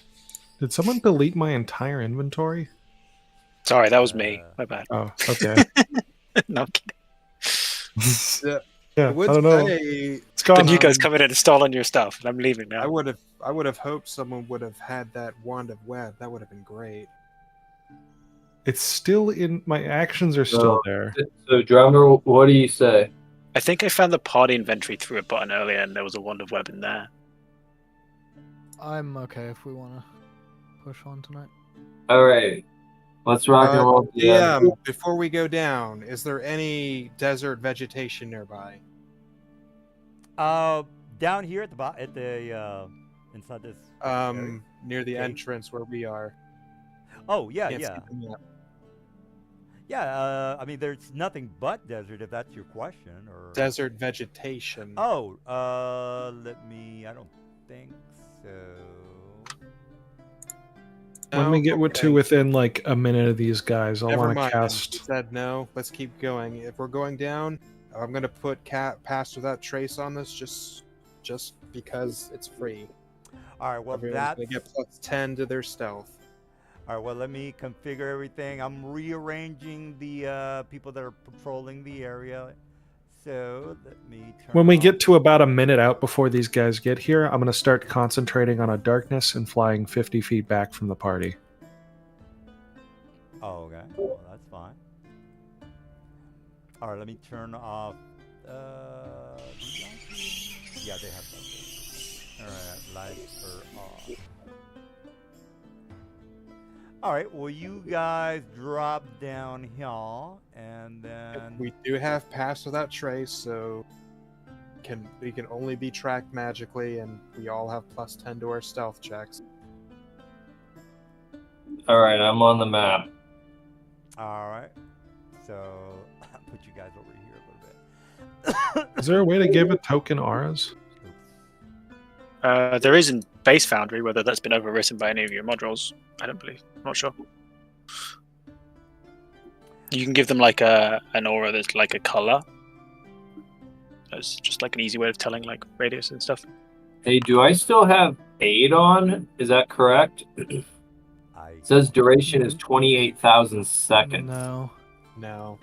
Did someone delete my entire inventory? Sorry, that was me. Uh, My bad. Oh, okay. No, I'm kidding. Yeah, I would I don't know. say It's gone. Then you guys come in and stolen your stuff, and I'm leaving now. I would have hoped someone would have had that wand of web. That would have been great. It's still in my actions are still there. So drummer, what do you say? I think I found the party inventory through a button earlier, and there was a wand of web in there. I'm okay if we want to push on tonight. All right, let's rock and roll. DM, before we go down, is there any desert vegetation nearby? Down here at the inside this. area. Near the Okay. entrance where we are. Oh yeah, Can't see yeah, the map. yeah. I mean, there's nothing but desert if that's your question, or. Desert vegetation. Oh, let me. I don't think so. When we get Okay. to within like a minute of these guys, I'll Never want to mind. then. He cast. said no. Let's keep going. If we're going down, I'm gonna put pass without trace on this just because it's free. All right. Well, Everyone's that's. gonna get plus 10 to their stealth. All right. Well, let me configure everything. I'm rearranging the people that are patrolling the area. So let me. Turn When we off- get to about a minute out before these guys get here, I'm going to start concentrating on a darkness and flying 50 feet back from the party. Oh, okay. Well, that's fine. All right, let me turn off. Do you like yeah, they have something. All right, lights are off. All right. Well, you guys drop down here, and then We do have pass without trace, so we can only be tracked magically, and we all have +10 to our stealth checks. All right, I'm on the map. all right. So I'll put you guys over here a little bit. Is there a way to give it token auras? There is in Base Foundry, whether that's been overwritten by any of your modules, I don't believe. I'm not sure. You can give them like an aura that's like a color. It's just like an easy way of telling like radius and stuff. Hey, do I still have aid on? Is that correct? It I says duration is 28,000 seconds. No. No.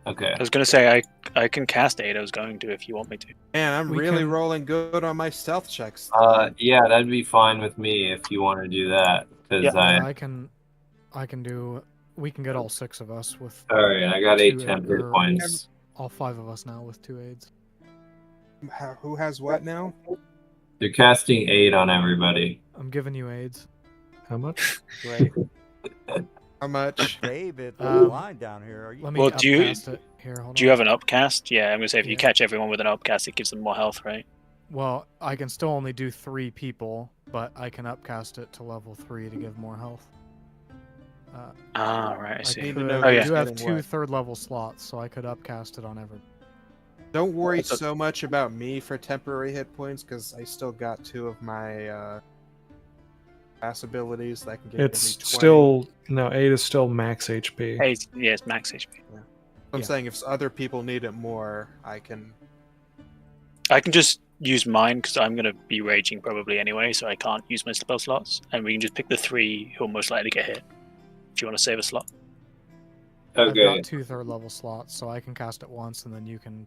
Okay. I was gonna say I can cast 8. I was going to if you want me to. Man, I'm We really can- rolling good on my stealth checks. Yeah, that'd be fine with me if you want to do that. Because Yeah. I can do. We can get all 6 of us with all right, I got 8 2 temp or hit points. all 5 of us now with 2 aids. Who has what now? You're casting aid on everybody. I'm giving you aids. How much? Great. How much? David, Um, line down here. Are you? Let me Well, do you- upcast it here. Hold Do you on. have an upcast? Yeah, I'm gonna say if you Yeah. catch everyone with an upcast, it gives them more health, right? Well, I can still only do 3 people, but I can upcast it to level 3 to give more health. Ah, right, I I see. need to could- know Oh, I yeah. do have who's 2 getting what. 3rd level slots, so I could upcast it on every. Don't worry That's a- so much about me for temporary hit points, because I still got 2 of my pass abilities that can give It's me 20. still no 8 is still max HP. Hey, yeah, it's max HP. I'm yeah. saying if other people need it more, I can. I can just use mine because I'm gonna be raging probably anyway, so I can't use my spell slots, and we can just pick the 3 who are most likely to get hit. Do you want to save a slot? I've Okay. got 2 3rd level slots, so I can cast it once, and then you can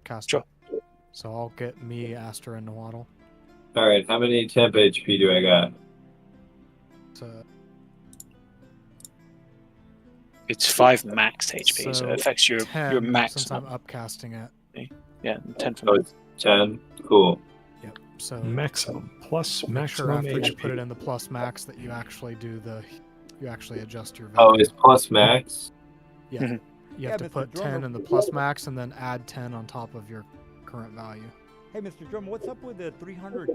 cast Sure. it. So I'll get me, Aster, and Nawaddle. All right, how many temp HP do I got? To, It's 5 max HP, so So, it affects your 10 your since maximum. I'm upcasting it. Yeah, 10 Oh, it's 10. Cool. Yep. So Maximum plus make sure maximum after you HP. put it in the plus max that you actually adjust your Oh, value. it's plus max. Yeah. Mhm. You Yeah, have to Mr. put Drummer. 10 in the plus max and then add 10 on top of your current value. Hey, Mr. Drum, what's up with the 300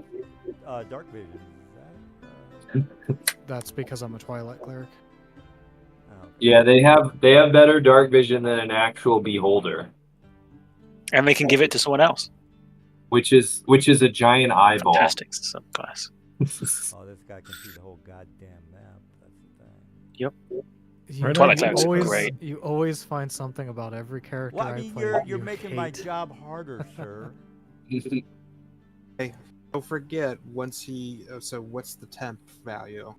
dark vision? Is that? That's because I'm a Twilight Cleric. Oh, okay. Yeah, they have better dark vision than an actual beholder, And they can give it to someone else. which is a giant eyeball. Fantastic subclass. Oh, this guy can see the whole goddamn map. That's the thing. You, Right Twilight you Clerics are always, great. you always find something about every character Well, I I mean, play. you're you making my hate. job harder, sir. Don't forget once he. So what's the temp value?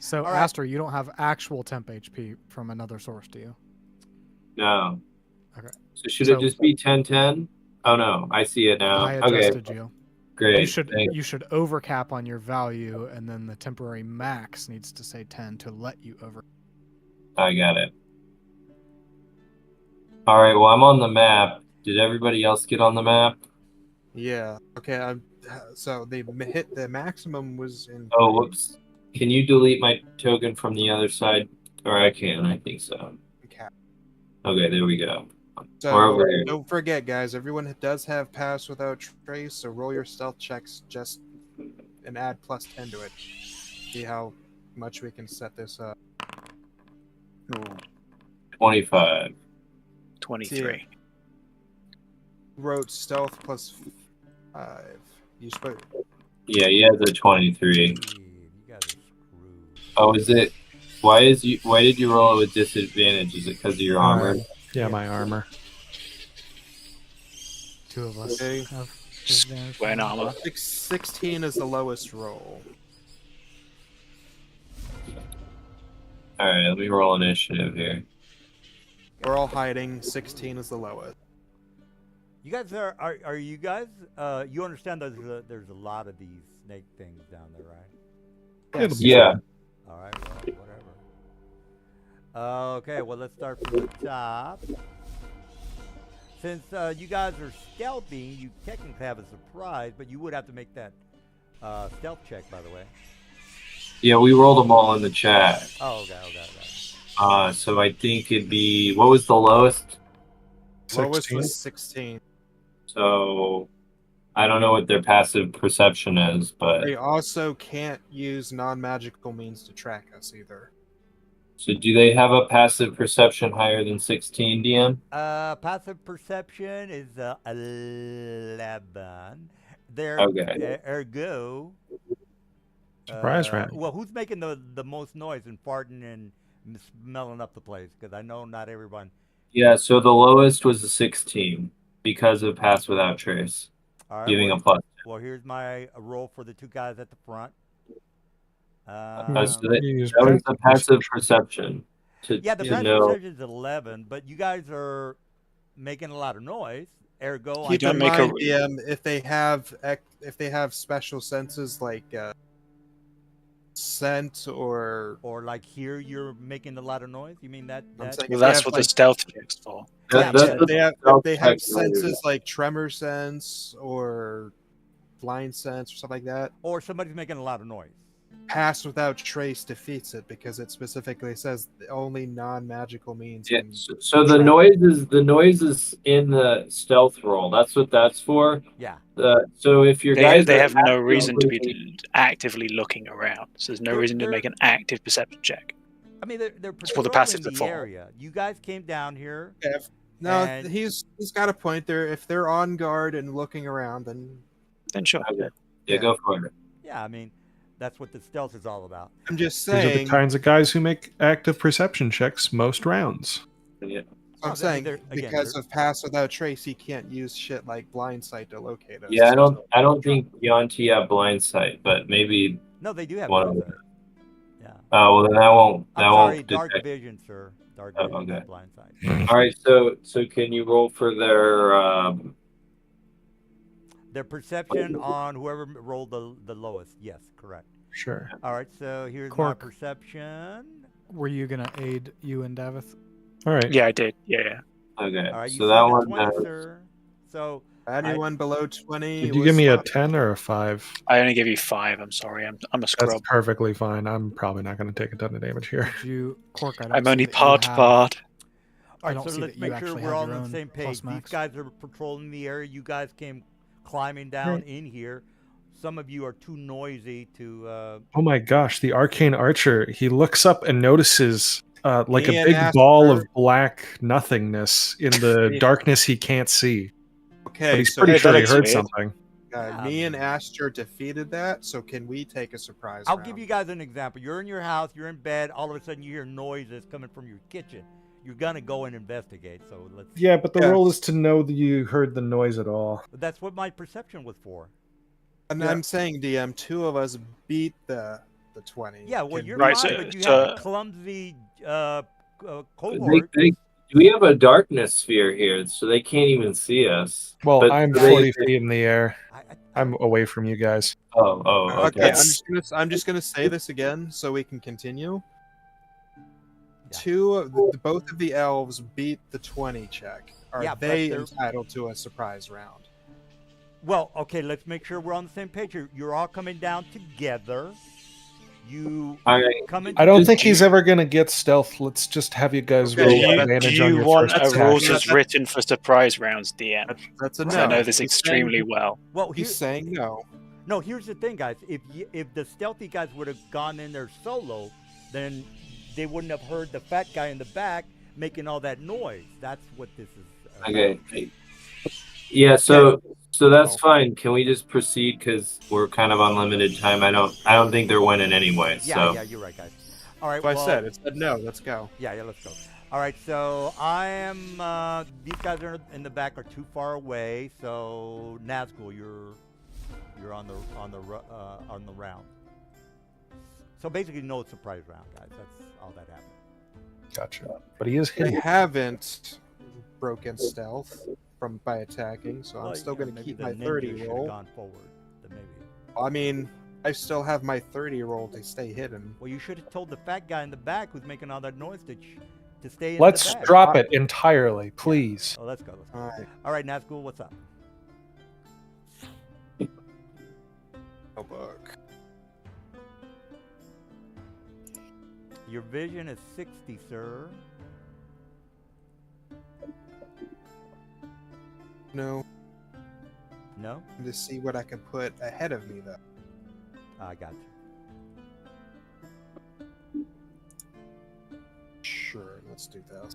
So, All right. Aster, you don't have actual temp HP from another source, do you? No. Okay. So should So- it just be 10-10? Oh no, I see it now. I Okay, adjusted you. great. You should Thanks. you should overcap on your value, and then the temporary max needs to say 10 to let you over. I got it. All right. Well, I'm on the map. Did everybody else get on the map? Yeah. Okay. So the maximum was in. Oh, whoops. Can you delete my token from the other side? Or I can. I think so. Okay. Okay, there we go. So We're over here. don't forget, guys. Everyone does have pass without trace, so roll your stealth checks and add +10 to it. See how much we can set this up. Ooh, 25. 23. Wrote stealth +5. You spoke. Yeah, he has a 23. Steve, you guys are screwed. Oh, is it? Why did you roll it with disadvantage? Is it because of your armor? Yeah, my armor. 2 of us Okay. have disadvantage. Wearing armor. 16 is the lowest roll. All right, let me roll initiative here. We're all hiding. 16 is the lowest. You guys are you guys? You understand there's a lot of these snake things down there, right? It'll be Yeah. All right, well, whatever. Okay, well, let's start from the top. Since you guys are stealthy, you technically have a surprise, but you would have to make that stealth check, by the way. Yeah, we rolled them all in the chat. Oh, okay. So I think it'd be, what was the lowest? Lowest 16. was 16. So I don't know what their passive perception is, but They also can't use non-magical means to track us either. so do they have a passive perception higher than 16, DM? Passive perception is 11. There, Okay. ergo. Surprise round. Well, who's making the most noise and farting and smelling up the place? Because I know not everyone. Yeah, so the lowest was a 16 because of Pass Without Trace, All right. giving a plus. Well, here's my roll for the two guys at the front. So You use that was the passive passive perception. Yeah, the to passive know. perception is 11, but you guys are making a lot of noise. Ergo, Keep don't in make a- mind, DM, if they have special senses like scent or or like here you're making a lot of noise. You mean that? I'm that saying Well, if they that's have, what like, the stealth check's for. Yeah, That's but the if stealth they have check later. senses like tremor sense or blind sense or stuff like that, or somebody's making a lot of noise. Pass Without Trace defeats it because it specifically says the only non-magical means. Yeah, can so the track. noise is in the stealth roll. That's what that's for. Yeah. So if your They guys are have no reason to actively- be actively looking around. So there's no They're- reason to they're- make an active perception check. I mean, they're That's what the patrolling passives the are for. area. You guys came down here. No, And- he's got a point there. If they're on guard and looking around, then Then sure. Okay. Yeah, go for it. Yeah, I mean, that's what the stealth is all about. I'm just These are the saying. kinds of guys who make active perception checks most rounds. Yeah. Oh, I'm saying they're- again, because they're- of Pass Without Trace, he can't use shit like blind sight to locate us. Yeah, I don't think Yanti have blind sight, but maybe. No, they do have One blind of sight. Yeah. Oh well, then that won't. I'm That sorry, won't dark detect. vision, sir. Dark Oh, vision, okay. not blind sight. All right, so can you roll for their? Their perception on whoever rolled the lowest. Yes, correct. Sure. All right, so here's Cork. my perception. Were you gonna aid you and Davith? All right. Yeah, I did. Yeah. Okay, All right, you so that said one. 20, sir. So Anyone below 20. Did you was give me a fine. 10 or a 5? I only gave you 5. I'm sorry. I'm a That's scrub. perfectly fine. I'm probably not going to take a ton of damage here. Did you, Cork? I don't I'm see only that you part have- bard. All I right, don't so see let's that you make sure actually we're have all your on the own same page. plus These max. guys are patrolling the area. You guys came climbing down in here. Some of you are too noisy to. Oh my gosh, the arcane archer. He looks up and notices like Me a and big Asper- ball of black nothingness in the Yeah. darkness he can't see. Okay, But he's so pretty Hey, sure that he looks heard weird. something. Yeah, me and man. Astor defeated that. So can we take a surprise I'll round? give you guys an example. You're in your house. You're in bed. All of a sudden, you hear noises coming from your kitchen. You're gonna go and investigate. So let's. Yeah, but the Yeah. role is to know that you heard the noise at all. That's what my perception was for. And Yeah. I'm saying, DM, 2 of us beat the 20. Yeah, well, Can you're we- Right, fine, so- but you so- have a clumsy cohort. We have a darkness sphere here, so they can't even see us. Well, But I'm they- 40 feet in the air. I- I'm away from you guys. Oh, Okay, okay. I'm just gonna say this again so we can continue. Yeah. Both of the elves beat the 20 check. Are Yeah, but they they're- entitled to a surprise round? Well, okay, let's make sure we're on the same page. You're all coming down together. You All right. come in. I don't Just- think he's ever going to get stealth. Let's just have you guys Okay, roll yeah, Do advantage you on your want first a attack. rules Yeah, as that- written for surprise rounds, DM? That's a no. I know this He's extremely saying, well. Well, He's saying no. no. Here's the thing, guys. If the stealthy guys would have gone in there solo, then they wouldn't have heard the fat guy in the back making all that noise. That's what this is. Okay. Yeah, so that's fine. Can we just proceed because we're kind of on limited time? I don't think they're winning anyway. Yeah, So yeah, you're right, guys. All right. That's what well, I said. It said no. Let's go. Yeah, let's go. All right, so I am. These guys are in the back are too far away. So Nazgul, you're on the round. So basically, no surprise round, guys. That's all that happened. Gotcha. But he is They hidden. haven't broken stealth by attacking, so Well, I'm still yeah, going to maybe keep the my ninja 30 should have roll. gone forward. Then maybe. I mean, I still have my 30 roll to stay hidden. Well, you should have told the fat guy in the back who's making all that noise to stay in Let's the back. drop it entirely, please. Oh, let's go. Let's go. All right. All right, Nazgul, what's up? Oh, book. Your vision is 60, sir. No, No? to see what I can put ahead of me though. I got you. Sure, let's do that.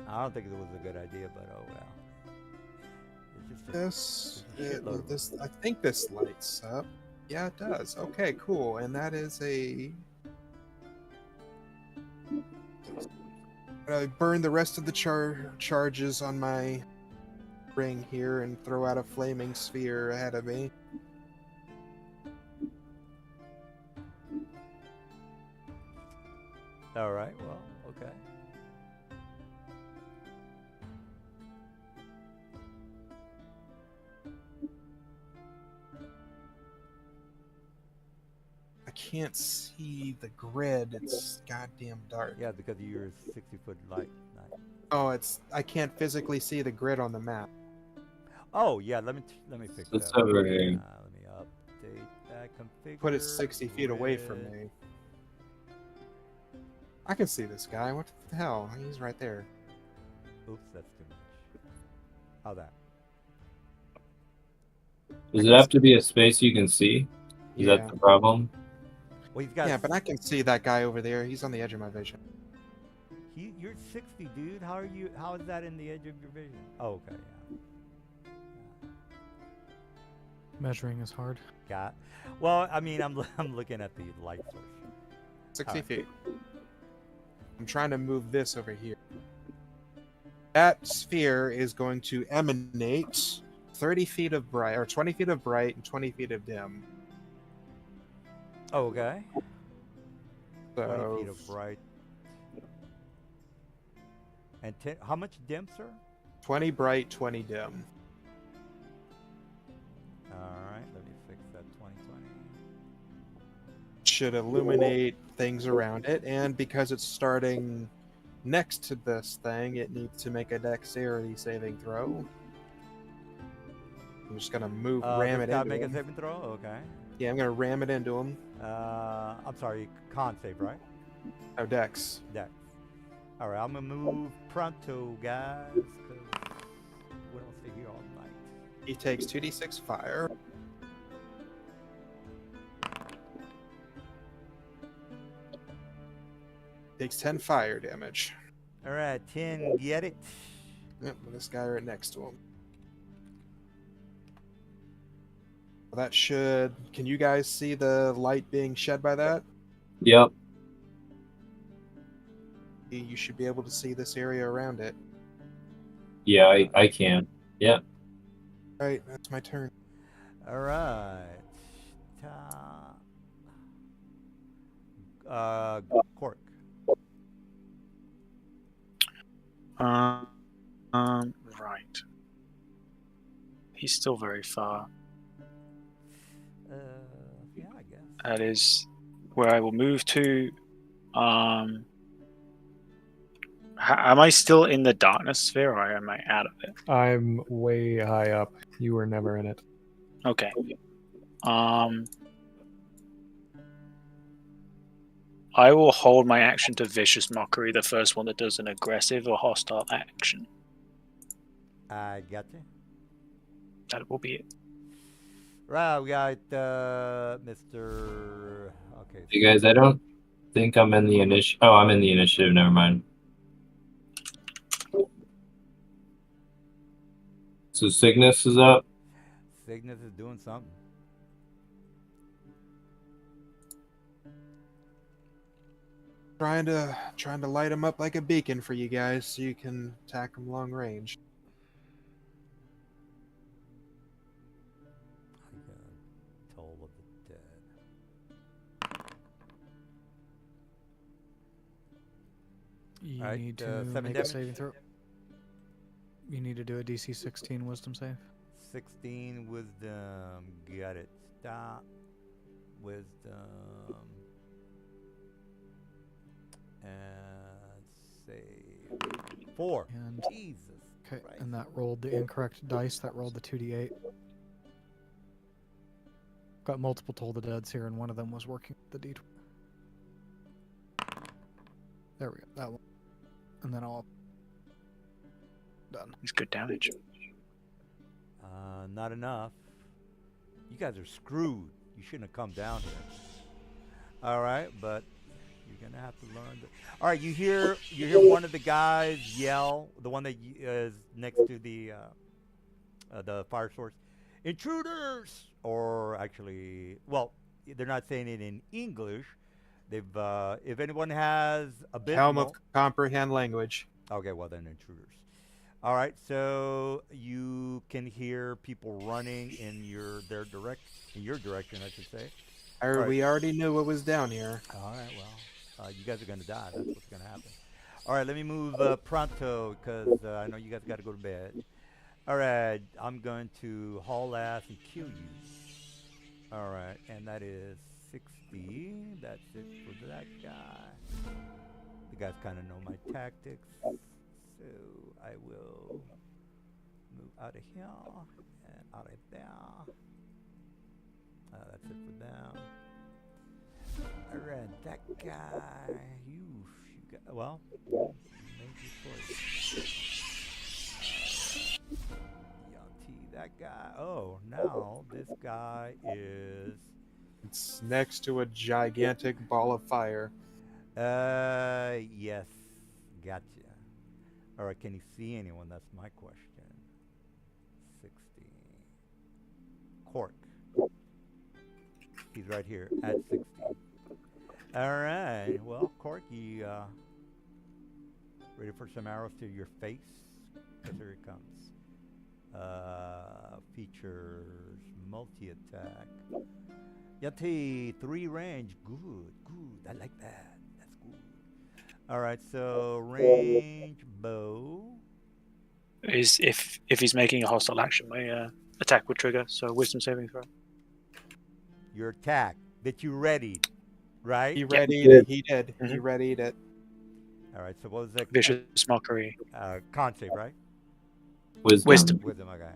I don't think it was a good idea, but oh well. It's just a shitload of This I think this lights up. Yeah, it does. Okay, cool. And that is a. I burn the rest of the charges on my ring here and throw out a flaming sphere ahead of me. All right. Well, okay. I can't see the grid. It's goddamn dark. Yeah, because of your 60-foot light. Nice. Oh, I can't physically see the grid on the map. Oh yeah, let me fix It's that. over here. Let me update that configure. Put it 60 feet away from grid. me. I can see this guy. What the hell? He's right there. Oops, that's too much. How that? Does it have to be a space you can see? Is Yeah. that the problem? Well, he's got. Yeah, but I can see that guy over there. He's on the edge of my vision. You're 60, dude. How are you? How is that in the edge of your vision? Oh, okay. Yeah. Measuring is hard. Got. Well, I mean, I'm looking at the light source. 60 Alright. feet. I'm trying to move this over here. That sphere is going to emanate 30 feet of bright, or 20 feet of bright and 20 feet of dim. Oh, okay. 20 So, feet of bright. And how much dim, sir? 20 bright, 20 dim. Alright, let me fix that 2020. Should illuminate things around it, and because it's starting next to this thing, it needs to make a dexterity saving throw. I'm just gonna ram it Gotta into make a him. saving throw? Okay. Yeah, I'm gonna ram it into him. I'm sorry, con save, right? Oh, dex. Dex. Alright, I'm gonna move pronto, guys, because we don't stay here all night. He takes 2d6 fire. Takes 10 fire damage. Alright, 10, get it? Yep, with this guy right next to him. Well, that should. Can you guys see the light being shed by that? Yep. You should be able to see this area around it. Yeah, I can. Yeah. Right, that's my turn. Alright. Cork. Right. He's still very far. Yeah, I guess. That is where I will move to. Am I still in the darkness sphere, or am I out of it? I'm way high up. You were never in it. Okay. I will hold my action to Vicious Mockery, the first one that does an aggressive or hostile action. I got you. That will be it. Right, we got Mr. Okay. You guys, I don't think I'm in the initiative. Oh, I'm in the initiative. Never mind. So Cygnus is up. Cygnus is doing something. Trying to light him up like a beacon for you guys, so you can attack him long range. I got Toll of the Dead. You Alright, need to 7 make a damage. saving throw. You need to do a DC 16 Wisdom save. 16 wisdom. Got it. Stop. Wisdom. And save. 4. And Jesus. okay, Christ. and that rolled the incorrect dice. That rolled the 2d8. got multiple Toll the Deads here, and one of them was working the D20. There we go. That one. And then I'll... Done. It's good damage. Not enough. You guys are screwed. You shouldn't have come down here. All right, but you're gonna have to learn. All right, you hear one of the guys yell, the one that is next to the fire source, "Intruders!" Or actually, well, they're not saying it in English. They've if anyone has a bit Helm of comprehend language. Okay, well then intruders. All right, so you can hear people running in your direction, I should say. Right. We already knew what was down here. All right, well, you guys are gonna die. That's what's gonna happen. All right, let me move pronto because I know you guys got to go to bed. All right, I'm going to haul ass and kill you. All right, and that is 60. That's it for that guy. The guys kind of know my tactics. So I will move out of here and out of there. That's it for them. Alright, that guy. You got, well, maybe choice. Yati, that guy. Oh, now this guy is. It's next to a gigantic ball of fire. Yes. Gotcha. Alright, can he see anyone? That's my question. 60. Cork. He's right here at 60. Alright, well, Cork, you ready for some arrows to your face? Because here it comes. Features multi-attack. Yati, 3 range. Good. I like that. That's good. Alright, so range bow. Is if he's making a hostile action, my attack would trigger. So wisdom saving throw. Your attack that you readied, right? He readied it. He did. Mhm. He readied it. Alright, so what was that? Vicious mockery. Con save, right? Wisdom. Okay.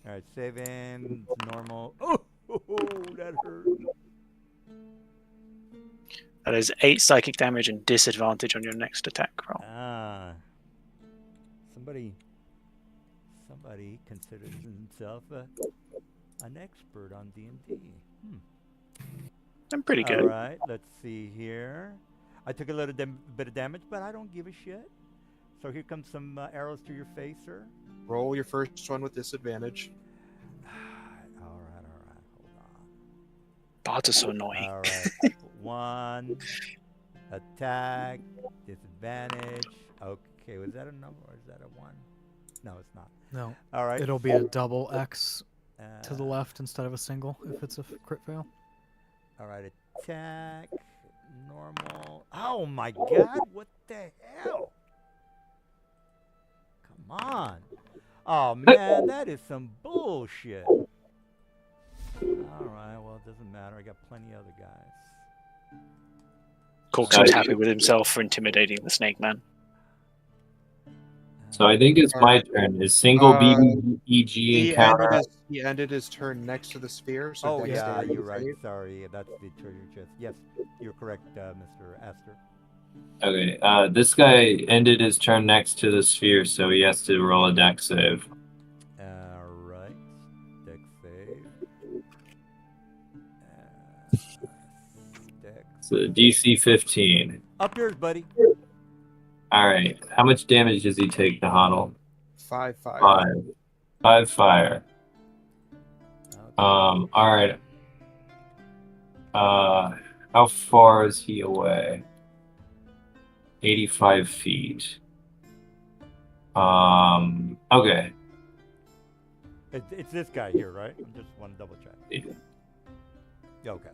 Alright, saving normal. Oh, that hurt. That is 8 psychic damage and disadvantage on your next attack roll. Somebody considers himself an expert on D&D. I'm pretty good. All right, let's see here. I took a little bit of damage, but I don't give a shit. So here comes some arrows to your face, sir. Roll your first one with disadvantage. All right. Hold on. Bards are so annoying. All right. 1 attack, disadvantage. Okay, was that a number or is that a 1? No, it's not. No. All right. It'll be a double X to the left instead of a single if it's a crit fail. All right, attack, normal. Oh my God! What the hell? Come on! Oh man, that is some bullshit. All right, well it doesn't matter. I got plenty of other guys. Corkscrew's happy with himself for intimidating the Snake Man. So I think it's my turn. Is single BBEG encounter? He ended his turn next to the sphere. So Oh yeah, dexterity you're right. save. Sorry, that's the treasure chest. Yes, you're correct, Mr. Astor. Okay, this guy ended his turn next to the sphere, so he has to roll a dex save. All right, dex save. Dex. So DC 15. Up yours, buddy. All right, how much damage does he take, the Huddle? 5 fire. 5 fire. Okay. All right. How far is he away? 85 feet. Okay. It's this guy here, right? I just want to double check. Yeah. Okay.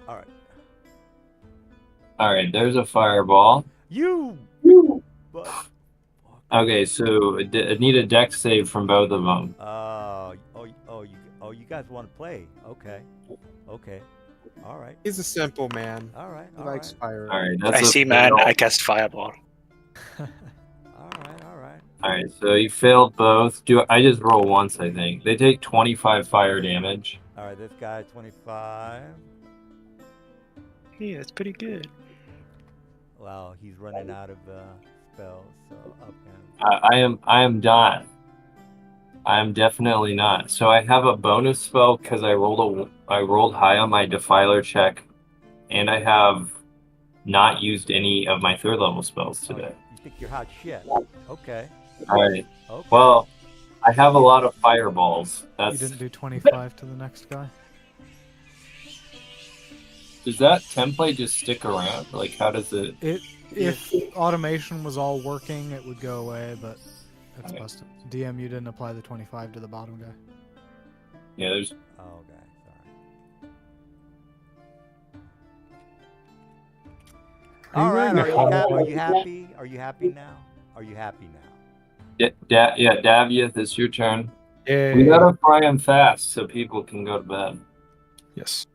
All right. All right, there's a fireball. You. But. Okay, so I need a dex save from both of them. You guys want to play? Okay. All right. He's a simple man. All right. He likes fire. All right, that's I a see, man. fail. I cast Fireball. All right. All right, so you failed both. I just roll once, I think. They take 25 fire damage. All right, this guy 25. Yeah, that's pretty good. Wow, he's running out of spells, so up him. I am not. I am definitely not. So I have a bonus spell because I rolled high on my Defiler check, and I have not used any of my 3rd level spells Oh, today. you think you're hot shit? Okay. All right. Okay. Well, I have a lot of fireballs. You That's didn't do 25 to the next guy. Does that template just stick around? Like, how does it? If automation was all working, it would go away, but it's Okay. busted. DM, you didn't apply the 25 to the bottom guy. Yeah, there's. Oh, okay. Sorry. Are you All right. wearing a Are helmet? you happy? Are you happy now? Are you happy now? Yeah, Davieth, it's your turn. Yay. We gotta fry him fast so people can go to bed. Yes.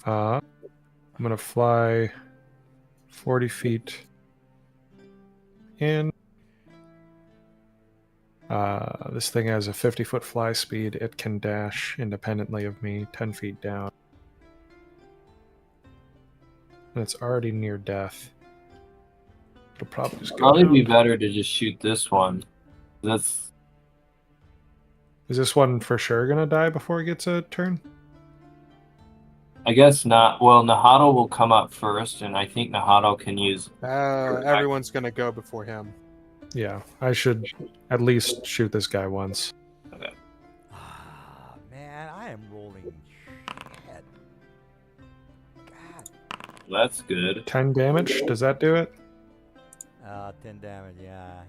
I'm gonna fly 40 feet in. This thing has a 50-foot fly speed. It can dash independently of me 10 feet down. And it's already near death. It'll probably just go Probably be down. better to just shoot this one. That's Is this one for sure gonna die before it gets a turn? I guess not. Well, Nahado will come up first, and I think Nahado can use. Everyone's gonna go before him. Yeah, I should at least shoot this guy once. Ah, man, I am rolling shit. God. That's good. 10 damage, does that do it? 10 damage. Yeah.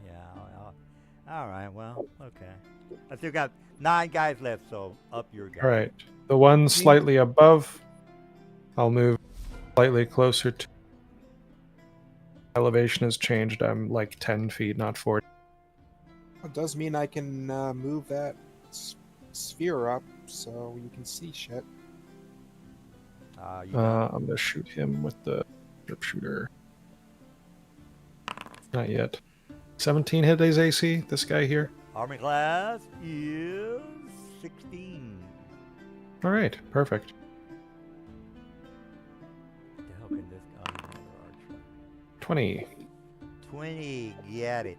All right. Well, okay. I still got 9 guys left, so up your guy. Alright. The one slightly above, I'll move slightly closer to. Elevation has changed. I'm like 10 feet, not 40. It does mean I can move that sphere up so you can see shit. I'm gonna shoot him with the sharpshooter. Not yet. 17 hit his AC, this guy here. Army class is 16. Alright, perfect. What the hell can this guy do? Archer? 20. 20. Get it.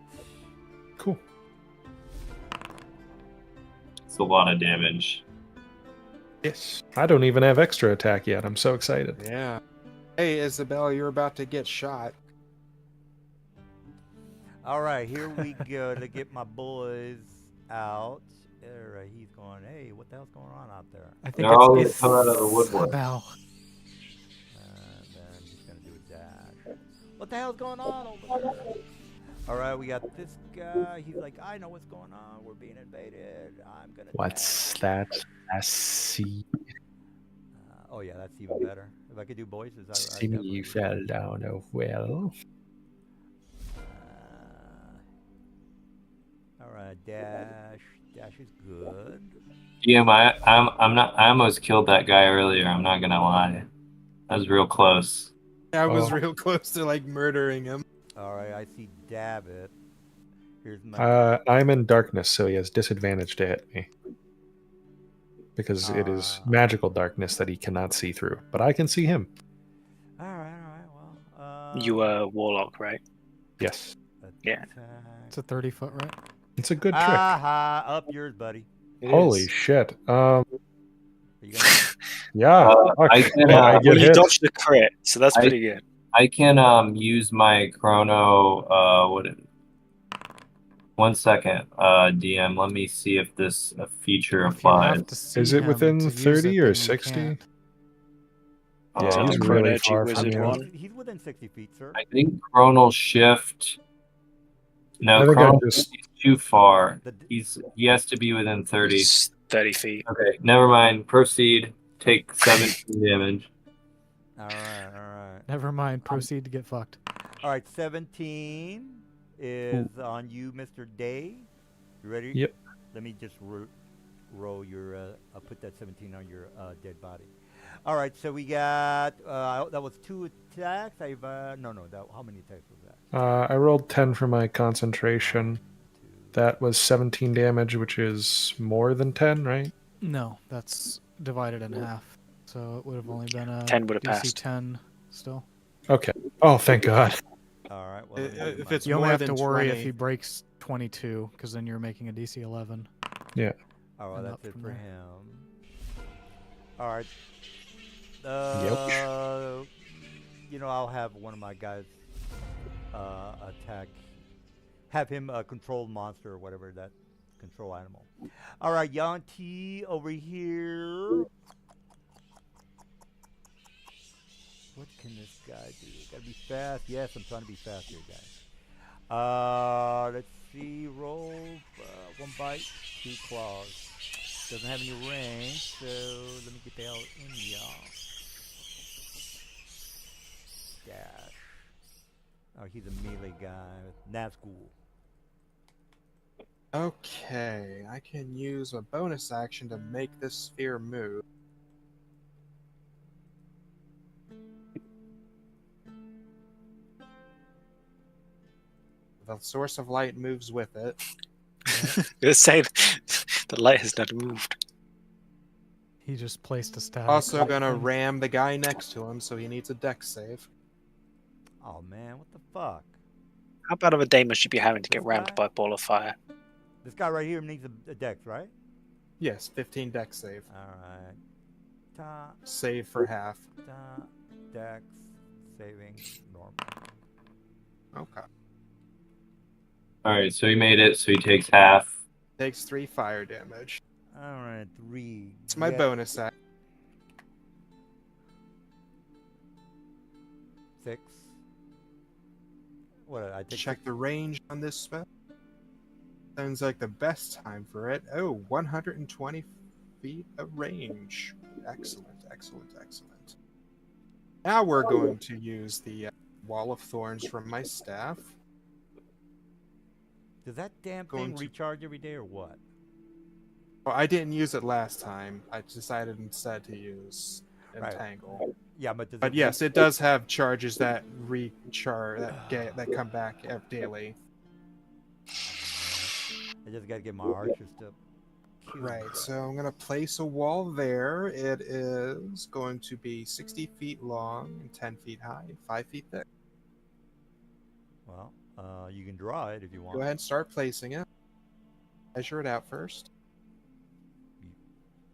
Cool. It's a lot of damage. Yes. I don't even have extra attack yet. I'm so excited. Yeah. Hey, Isabel, you're about to get shot. All right, here we go to get my boys out. All right, he's going, hey, what the hell's going on out there? I think They're all it's gonna come out of the woodwork. Isabel. And then he's going to do a dash. What the hell's going on over there? All right, we got this guy. He's like, I know what's going on. We're being invaded. I'm going to What's that? I see. Oh, yeah, that's even better. If I could do voices, I See definitely me would. fell down a well. All right, dash. Dash is good. DM, I almost killed that guy earlier. I'm not gonna lie. That was real close. I was Oh. real close to like murdering him. All right, I see David. Here's my. I'm in darkness, so he has disadvantage to hit me. Because it is Ah. magical darkness that he cannot see through. But I can see him. All right. Well, You are warlock, right? Yes. Yeah. It's a 30-foot, right? It's a good trick. Aha, up yours, buddy. It Holy is. shit. Are you gonna... Yeah. fuck. I can, Yeah, I uh, get Well, you hit. dodged the crit, so that's pretty good. I can use my chrono. One second, DM. Let me see if this feature If you have applies. to see Is it him within to use 30 it, or then you 60? can't. Yeah, Is it he's the really Chronergy far from Wizard you. one? He's within 60 feet, sir. I think chronal shift. No, I think I chronal just- shift is too far. The- He has to be within 30. It's 30 feet. Okay, never mind. Proceed. Take 17 damage. All right. Never mind. Proceed to get fucked. All right, 17 is on you, Mr. Day. You ready? Yep. Let me just roll your. I'll put that 17 on your dead body. All right, so we got. That was 2 attacks. How many attacks was that? I rolled 10 for my concentration. 2. That was 17 damage, which is more than 10, right? No, that's divided in half. So it would have only been a 10 would have DC passed. 10 still. Okay. Oh, thank God. All right. Well, let me do If my- it's You only more have to than worry 20. if he breaks 22, because then you're making a DC 11. all right, and that's up it from for there. him. All right. You know, I'll have one of my guys attack. Have him control monster or whatever that control animal. All right, Yanti over here. What can this guy do? Gotta be fast. Yes, I'm trying to be fast here, guys. Let's see. Roll. 1 bite, 2 claws. Doesn't have any range, so let me get the hell in y'all. Dash. Oh, he's a melee guy. Nazgul. Okay, I can use a bonus action to make this sphere move. The source of light moves with it. Let's say the light has not moved. He just placed a static. Also light gonna thing. ram the guy next to him, so he needs a dex save. Oh man, what the fuck? How bad of a day must you be having to get This rammed guy? by a ball of fire? This guy right here needs a dex, right? Yes, 15 dex save. Alright. Ta, Save for half. ta, dex, saving, normal. Okay. All right, so he made it. So he takes half. Takes 3 fire damage. Alright, 3. It's my bonus action. 6. What, I take Check the range on this spell. Sounds like the best time for it. Oh, 120 feet of range. Excellent, excellent, excellent. Now we're going to use the Wall of Thorns from my staff. Does that damn Going thing to- recharge every day or what? Well, I didn't use it last time. I decided instead to use Right. Entangle. Yeah, but does But it yes, it does have charges that recharge that come back daily. I just gotta get my archers to kill Right, crap. so I'm gonna place a wall there. It is going to be 60 feet long and 10 feet high, 5 feet thick. Well, you can draw it if you want. Go ahead and start placing it. Measure it out first.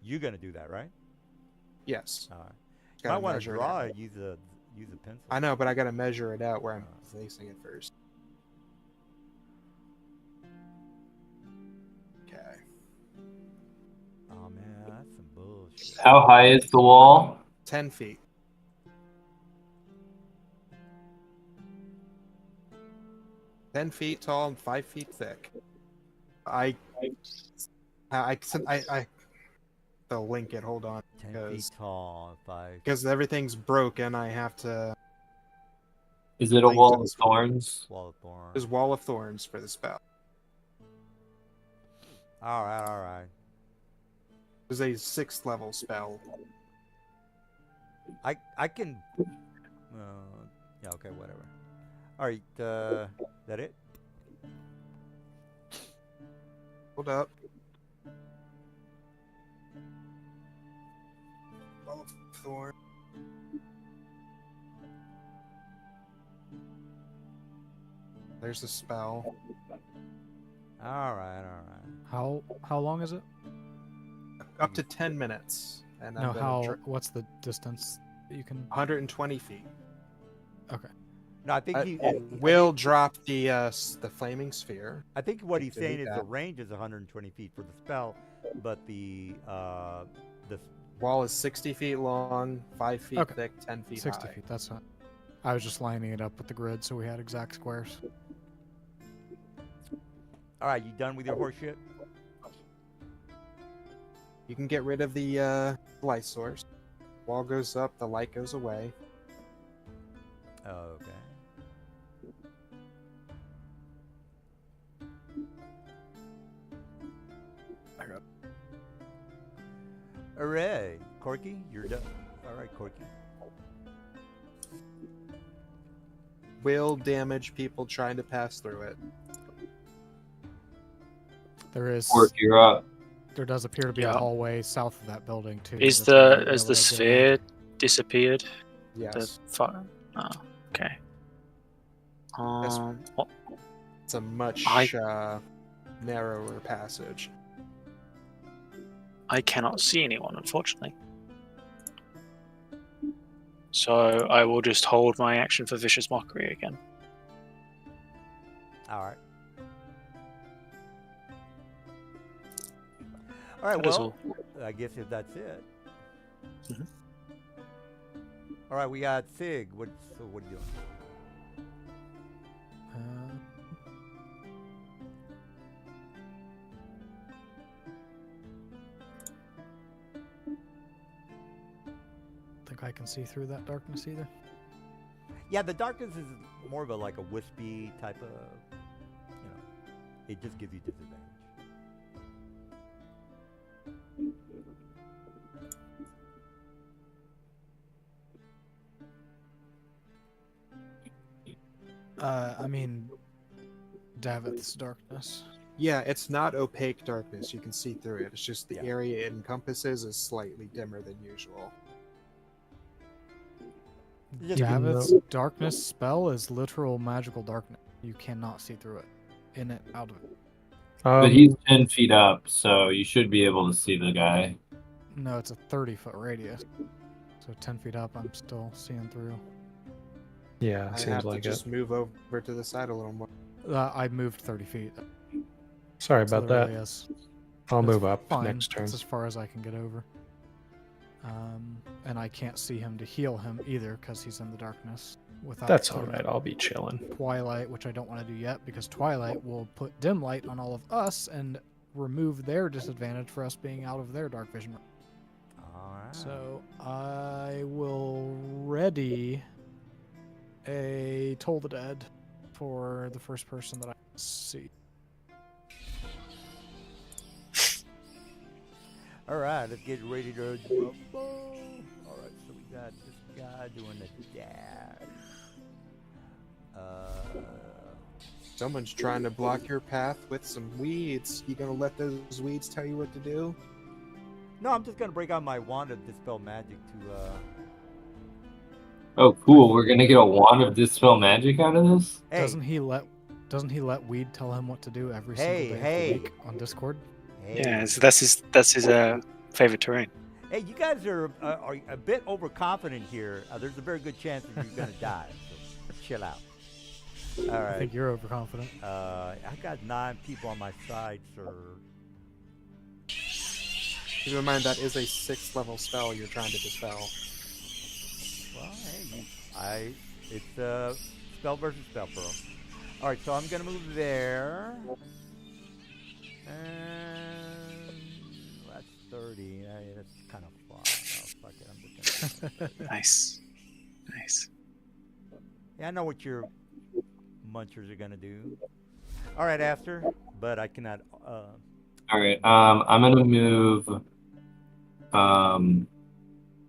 You're gonna do that, right? Yes. Alright. Just Might gotta want to measure it draw out. it. Use a pencil. I know, but I gotta measure it out where I'm placing it first. Okay. Oh man, that's some bullshit. How high is the wall? 10 feet. 10 feet tall and 5 feet thick. They'll link it. Hold on, 10 feet because tall. 5. everything's broken. I have to. Is it a Link wall to of the- thorns? Wall of thorns. There's Wall of Thorns for the spell. All right. There's a 6th level spell. I can. Yeah. Okay. Whatever. All right. That it? Hold up. Wall of Thorn. There's the spell. All right. How long is it? Up to 10 minutes. And No, I'm gonna how? dr- What's the distance that you can? 120 feet. No, I think he. Will drop the flaming sphere. I think what he's to do saying is the that. range is 120 feet for the spell, but the Wall is 60 feet long, 5 feet Okay. thick, 10 feet 60 high. feet. That's not. I was just lining it up with the grid so we had exact squares. All right, you done with your horse shit? You can get rid of the light source. Wall goes up, the light goes away. Okay. Hooray, Corky, you're done. All right, Corky. Will damage people trying to pass through it. There is Orc, you're up. there does appear to be a Yeah. hallway south of that building too. Is that's gonna the be has able the to get sphere around. disappeared? Yes, Oh, okay. What? it's a much narrower passage. I cannot see anyone, unfortunately. So I will just hold my action for Vicious Mockery again. All right. All right. That is Well, all. I guess if that's it. Mhm. All right. We got Sig. What are you doing? Think I can see through that darkness either. Yeah, the darkness is more of a like a wispy type of, you know, it just gives you disadvantage. I mean, Davith's darkness. Yeah, it's not opaque darkness. You can see through it. It's just the Yeah. area it encompasses is slightly dimmer than usual. Just Davith's darkness spell is literal magical darkness. You cannot see through it. In it, out of it. But he's 10 feet up, so you should be able to see the guy. No, it's a 30-foot radius. So 10 feet up, I'm still seeing through. Yeah, I seems have to like it. just move over to the side a little more. I moved 30 feet. Sorry So about there that. really is. I'll That's move up fine. next turn. That's as far as I can get over. And I can't see him to heal him either because he's in the darkness. Without That's all putting right. I'll be chilling. Twilight, which I don't want to do yet because Twilight will put dim light on all of us and remove their disadvantage for us being out of their dark vision. All right. So I will ready a Toll the Dead for the first person that I see. All right, let's get ready to rumble. All right, so we got this guy doing the dash. Someone's trying to block your path with some weeds. You gonna let those weeds tell you what to do? No, I'm just gonna break out my wand of dispel magic to. Oh, cool. We're going to get a wand of Dispel Magic out of this? Hey, Doesn't he let Weed tell him what to do every single day Hey, of the week on Discord? hey, Yeah, so that's his favorite terrain. hey, you guys are a bit overconfident here. There's a very good chance that you're gonna die. So chill out. All I right. think you're overconfident. I got 9 people on my side, sir. Keep in mind that is a 6th level spell you're trying to dispel. Well, hey, it's spell versus spell, bro. All right, so I'm gonna move there, and that's 30. That's kind of far. Oh, fuck it, I'm just gonna. Nice. Yeah, I know what your munchers are gonna do. All right, after, but I cannot. All right. I'm going to move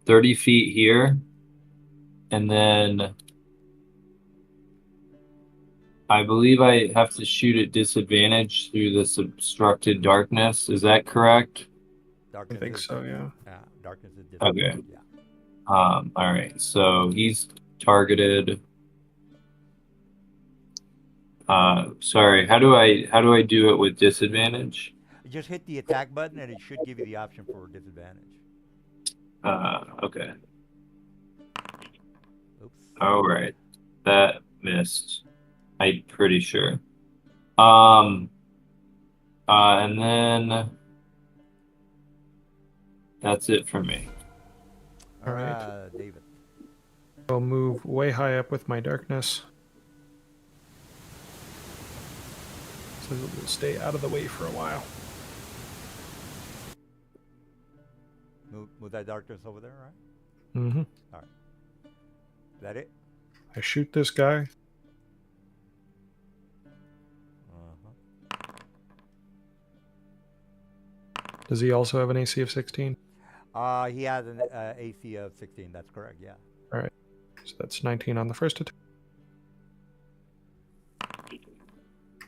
30 feet here. And then I believe I have to shoot at disadvantage through this obstructed darkness. Is that correct? I Darkness think is- so, yeah. Yeah, darkness is different. Okay. Yeah. All right. So he's targeted. Sorry. How do I do it with disadvantage? Just hit the attack button, and it should give you the option for disadvantage. Okay. Oops. All right. That missed. I'm pretty sure. And then that's it for me. All All right. right, David. I'll move way high up with my darkness. So we'll stay out of the way for a while. Move that darkness over there, right? Mm-hmm. Is that it? I shoot this guy. Uh-huh. Does he also have an AC of 16? He has an AC of 16. That's correct. Yeah. So that's 19 on the first attack.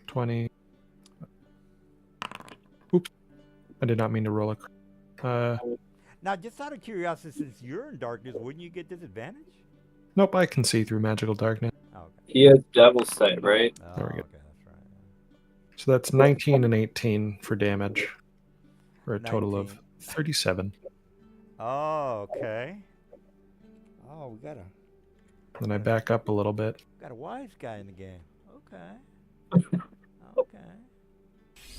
20. Oops. I did not mean to roll a. Now, just out of curiosity, since you're in darkness, wouldn't you get disadvantage? Nope, I can see through magical darkness. Oh, okay. He has devil sight, right? Oh, There we go. okay, that's right. So that's 19 and 18 for damage, for a total of 19. 37. Oh, okay. Oh, we got Then I back up a little bit. a wise guy in the game. Okay. Okay.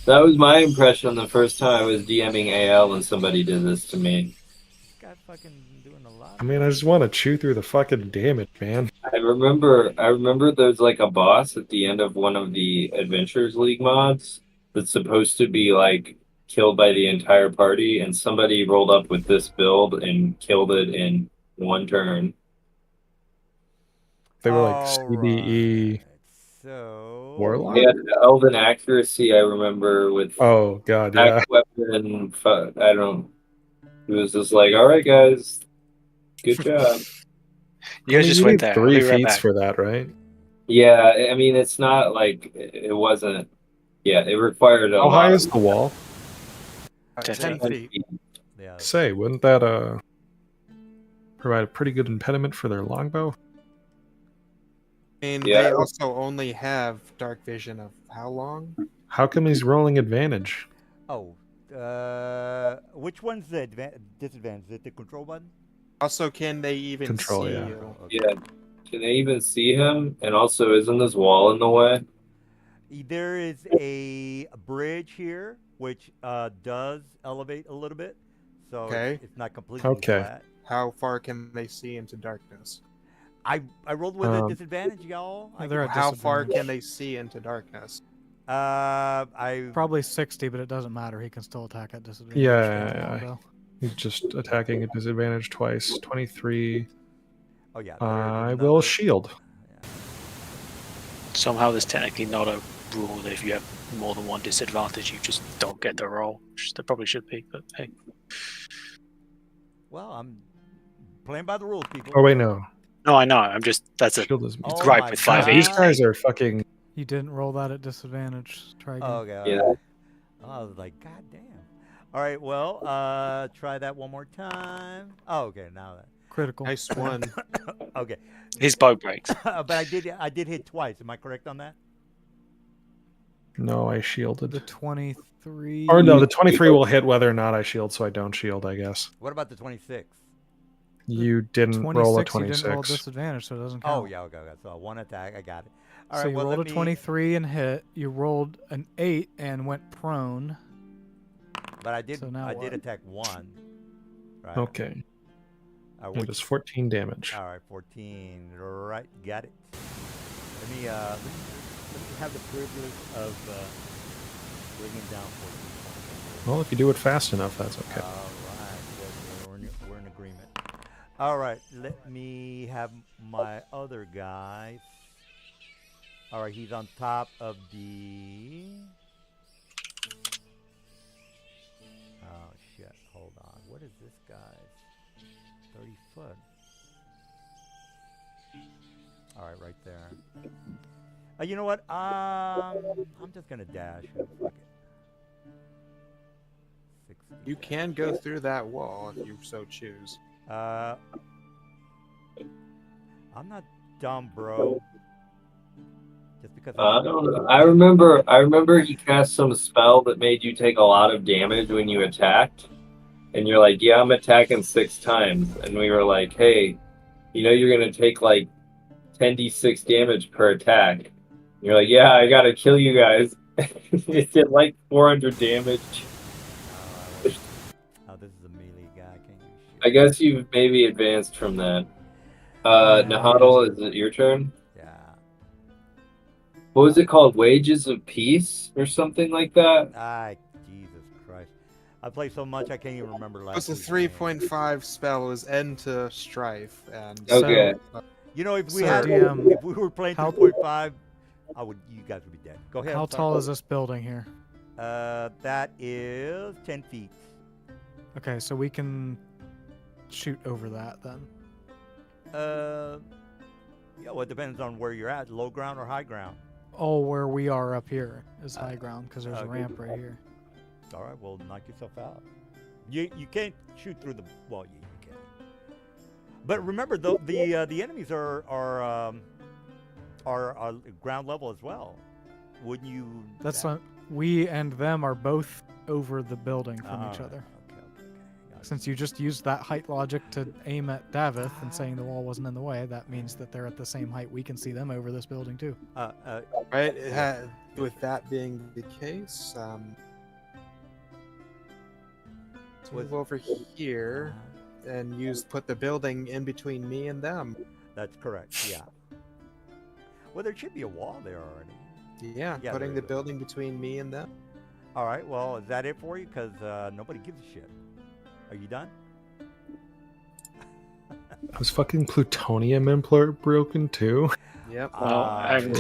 That was my impression the first time I was DMing AL and somebody did this to me. This guy's fucking doing a lot. I mean, I just want to chew through the fucking damage, man. I remember there's like a boss at the end of one of the Adventures League mods that's supposed to be like killed by the entire party, and somebody rolled up with this build and killed it in one turn. They were like All CBE right. So Warlock? He had Elven Accuracy, I remember, with Oh, God, yeah. back weapon. I don't. It was just like, all right, guys, good job. You guys I mean, just you went need there. 3 I'll be right feats back. for that, right? Yeah, I mean, it's not like it wasn't. Yeah, it required a How lot. high of- is the wall? 10 10 feet. yeah. Say, wouldn't that provide a pretty good impediment for their longbow? I mean, Yeah. they also only have dark vision of how long? How come he's rolling advantage? Oh, which one's the disadvantage? Is it the control button? Also, can they even Control, see yeah. you? Okay. Yeah, can they even see him? And also, isn't this wall in the way? There is a bridge here, which does elevate a little bit, so Okay. it's not completely Okay. flat. How far can they see into darkness? I rolled with a Um, disadvantage, y'all. Yeah, they're at How far disadvantage. can they see into darkness? I Probably 60, but it doesn't matter. He can still attack at disadvantage. Yeah, with his yeah, longbow. He's just attacking at disadvantage twice. 23. oh yeah. I there's will another- shield. yeah. Somehow there's technically not a rule that if you have more than one disadvantage, you just don't get the roll. Which there probably should be, but hey. Well, I'm playing by the rules, people. Oh, wait, no. No, I know. I'm just that's a Shield is. Oh gripe my with God, 5e. these guys are fucking. You didn't roll that at disadvantage. Try again. Oh, okay. Yeah. alright. I was like, God damn. All right. Well, try that one more time. Oh, okay. Now that. Critical. Nice one. Okay. His bow breaks. But I did hit twice. Am I correct on that? No, I The shielded. 23. Or no, the 23 will hit whether or not I shield, so I don't shield, I guess. What about the 26? You didn't roll a 26, you didn't roll 26. disadvantage, so it doesn't count. Oh, yeah. Okay. So one attack. I got it. All So right. you Well, rolled a let me. 23 and hit. You rolled an 8 and went prone. But I did. So now I did what? attack one. Right. Okay. It Which, does 14 damage. all right. 14. Right. Got it. Let me have the privilege of bringing down 14. Well, if you do it fast enough, that's okay. All right. We're in agreement. All right. Let me have my other guy. All right. He's on top of the. Oh shit! Hold on. What is this guy's? 30 foot. All right, right there. You know what? I'm just gonna dash. Fuck it. 60. You can go through that wall if you so choose. I'm not dumb, bro. Just because. I don't know. I remember he cast some spell that made you take a lot of damage when you attacked. And you're like, yeah, I'm attacking 6 times. And we were like, hey, you know you're going to take like 10d6 damage per attack. And you're like, yeah, I got to kill you guys. It did like 400 damage. Oh, this is a melee guy. I can't use shit. I guess you've maybe advanced from that. Nahadal, is it your turn? Yeah. What was it called? Wages of Peace or something like that? Jesus Christ. I play so much I can't even remember last It's a week's game. 3.5 spell is End to Strife, and Okay. You know, if we So, had, DM, if we were playing how- 3.5, you guys would be dead. Go ahead. How I'm sorry. tall is this building here? That is 10 feet. Okay, so we can shoot over that then. Yeah, well, it depends on where you're at, low ground or high ground. Oh, where we are up here is high ground because there's a okay. ramp right here. All right, well, knock yourself out. You can't shoot through the well. You can. But remember, the enemies are ground level as well. Wouldn't you? That's not. We and them are both over the building from each Ah, other. Okay. Gotcha. Since you just used that height logic to aim at Davith and saying the wall wasn't in the way, that means that they're at the same height. We can see them over this building too. Right. With that being the case, let's move over here and put the building in between me and them. That's correct. Yeah. Well, there should be a wall there already. Yeah, Yeah, putting there the is. building between me and them. All right. Well, is that it for you? Because nobody gives a shit. Are you done? Was fucking plutonium implant broken too? Yep. Well, Ah, I'm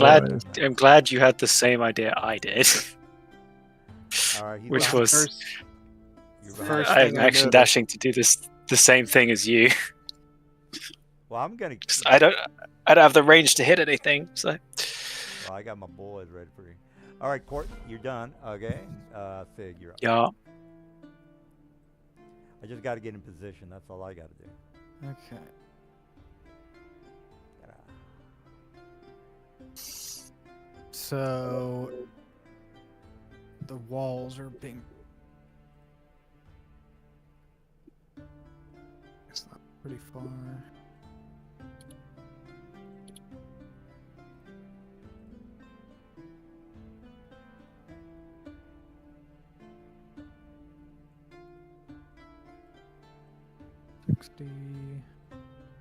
glad you had the same idea I did, All right. He's which behind- was you're first behind- thing I'm I action noticed- dashing to do the same thing as you. Well, I'm gonna. 'Cause I don't have the range to hit anything, so Well, I got my boys ready for you. All right, Court, you're done. Okay. Fig, you're up. yeah. I just got to get in position. That's all I got to do. Okay. So the walls are being. It's not pretty far.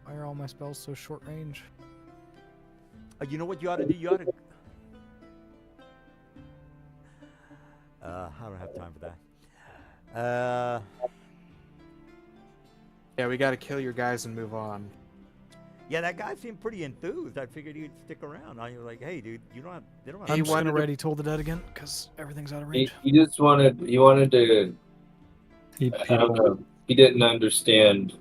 Why are all my spells so short range? You know what you ought to do? You ought to. I don't have time for that. Yeah, we got to kill your guys and move on. Yeah, that guy seemed pretty enthused. I figured he'd stick around. I was like, hey, dude, you don't have. They don't have. I'm He just gonna wanted to- ready Toll the Dead again because everything's out of He, range. he just wanted to. Eat I don't people. know. He didn't understand.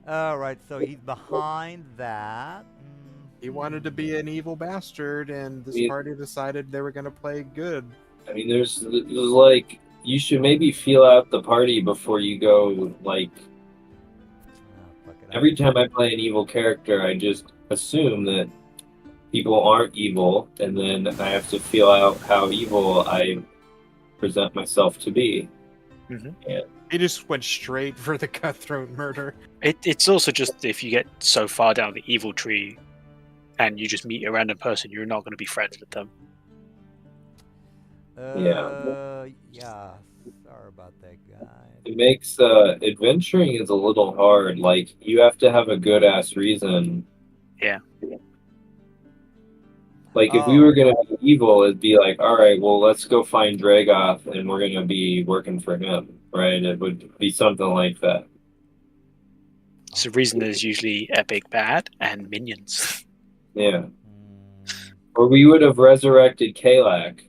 All right, so he's behind that. He wanted to be an evil bastard, and this Yeah. party decided they were going to play good. I mean, there's like you should maybe feel out the party before you go. Like Fuck it, every time I play an evil character, I just assume that people aren't evil, and then I have to feel out how evil I present myself to be. He just went straight for the cutthroat murder. It's also just if you get so far down the evil tree and you just meet a random person, you're not going to be friends with them. Yeah. Sorry about that, guy. It makes adventuring is a little hard. Like you have to have a good ass reason. Yeah. Like if we were gonna be evil, it'd be like, all right, well, let's go find Dragoth, and we're gonna be working for him, right? It would be something like that. So the reason there's usually a big bad and minions. Yeah. Or we would have resurrected Kalak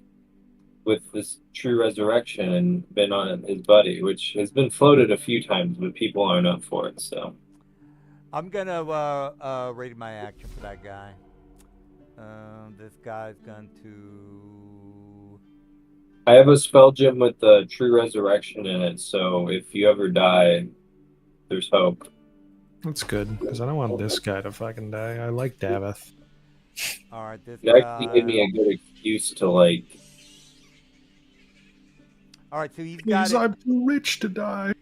with this true resurrection and been on his buddy, which has been floated a few times, but people aren't up for it. So I'm gonna rate my action for that guy. This guy's going to. I have a spell gem with the true resurrection in it. So if you ever die, there's hope. That's good because I don't want this guy to fucking die. I like Davith. All right, this It actually gave me a good excuse to like. All right, so he's got. I'm too rich to die.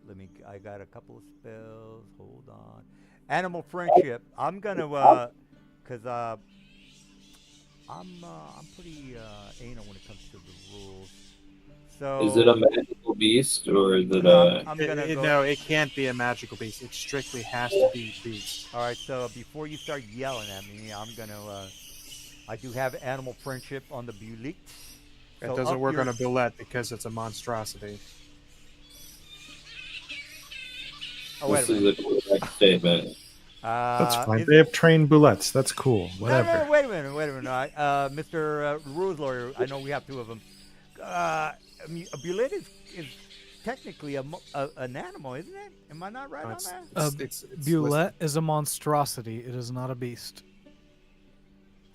Let me. I got a couple of spells. Hold on. Animal friendship. I'm gonna cause I'm pretty anal when it comes to the rules. So Is it a magical beast or is it No, a? I'm gonna go. No, it can't be a magical beast. It strictly has to be beast. All right, so before you start yelling at me, I'm gonna. I do have animal friendship on the Bulette. It So doesn't up work your- on a bullet because it's a monstrosity. Oh, wait This a is minute. a correct statement. That's fine. is They it- have trained bullets. That's cool. Whatever. No, wait a minute. All right, Mr. Rules Lawyer, I know we have two of them. I mean, a Bulette is technically an animal, isn't it? Am I not right No, on it's- that? it's Bulette is a monstrosity. It is not a beast.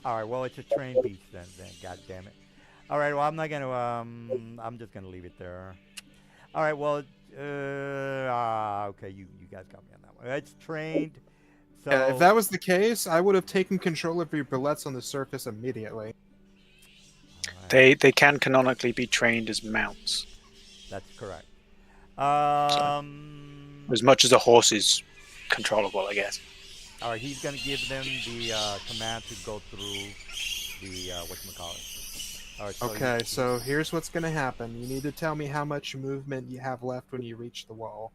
All right. Well, it's a trained beast then. God damn it. All right. Well, I'm not gonna. I'm just gonna leave it there. All right. Well. Okay. You guys got me on that one. It's trained. So Yeah, if that was the case, I would have taken control of your bullets on the surface immediately. They can canonically be trained as mounts, That's correct. as much as a horse is controllable, I guess. All right. He's gonna give them the command to go through the whatchamacallit. All right. So Okay, so here's what's gonna happen. You need to tell me how much movement you have left when you reach the wall.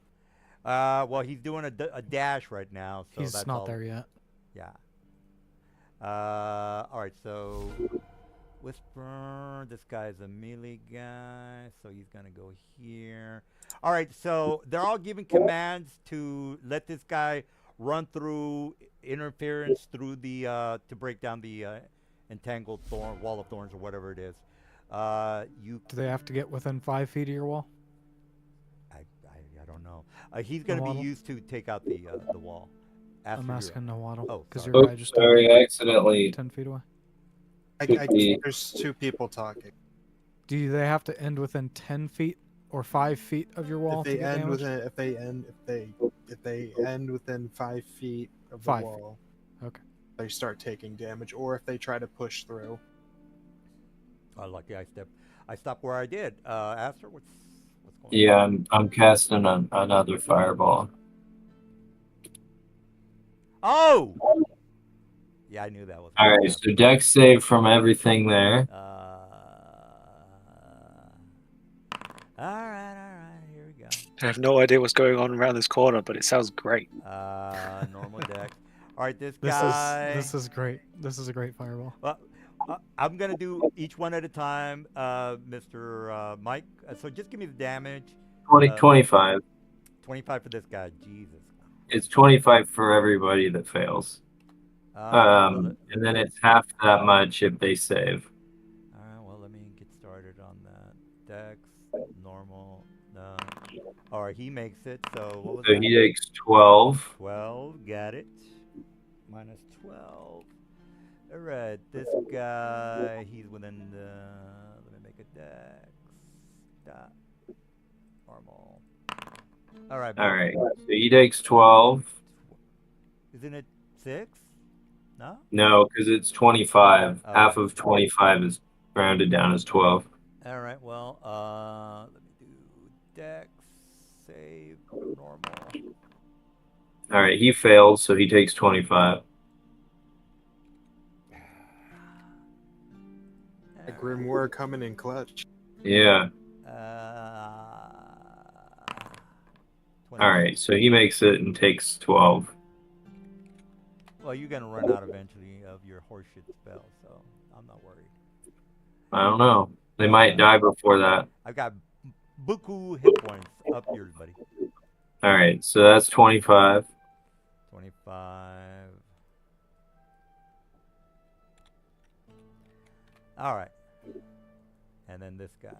Well, he's doing a dash right now, so He's that's not all. there yet. Yeah. All right. So, Whisper. This guy's a melee guy, so he's gonna go here. All right. So they're all giving commands to let this guy run through interference through the to break down the entangled wall of thorns or whatever it is. You. Do they have to get within 5 feet of your wall? I don't know. He's gonna be Nawaddle? used to take out the wall. After I'm you're asking up. Nawaddle. Oh, because sorry. your Oh, guy just sorry, I accidentally. 10 feet away. There's two people talking. Do they have to end within 10 feet or 5 feet of your wall If to they get end damage? within, if they end within 5 feet of the 5 feet. wall, Okay. they start taking damage. Or if they try to push through. Oh, lucky I stopped where I did. Aster, what's going on? Yeah, I'm casting another fireball. Oh! Yeah, I knew that was. All gonna right, so dex save from everything there. happen. All right. Here we go. I have no idea what's going on around this corner, but it sounds great. Normal dex. All right, this This guy. is this is great. This is a great fireball. Well, I'm gonna do each one at a time, Mr. Mike. So just give me the damage. 25. 25 for this guy. Jesus. It's 25 for everybody that fails. And then it's half that much if they save. All right. Well, let me get started on that. Dex, normal. No. All right, he makes it. So what was So that? he takes 12. 12. Got it. Minus 12. All right, this guy, he's within the. Let me make a dex. Dot. Normal. All right. All right, so he takes 12. Isn't it 6? No? No, because it's 25. Oh. Half of 25 is rounded down as 12. All right, well, let me do dex, save, normal. All right, he fails, so he takes 25. A Grimoire coming in clutch. Yeah. All right, so he makes it and takes 12. Well, you're gonna run out eventually of your horseshit spell, so I'm not worried. I don't know. They might die before that. I've got buku hit points up yours, buddy. All right, so that's 25. 25. All right. And then this guy.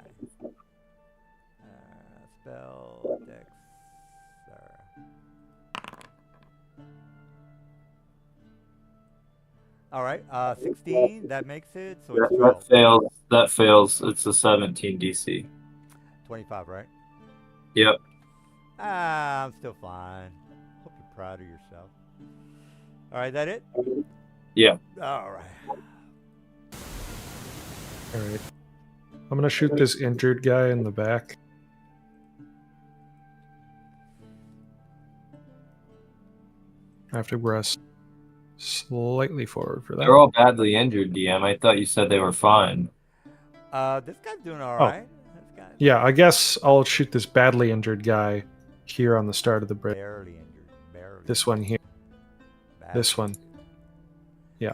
Spell, dex, all right, 16, that makes it, so it's 12. That fails. That fails. It's a 17 DC. 25, right? Yep. I'm still fine. Hope you're proud of yourself. All right, that it? Yeah. All right. All right. I'm gonna shoot this injured guy in the back. I have to rest slightly forward for that. They're all badly injured, DM. I thought you said they were fine. This guy's doing all right. This guy Yeah, I guess I'll shoot this badly injured guy here on the start of the bridge. barely injured. Barely. This one here. Badly This one. injured. Yeah.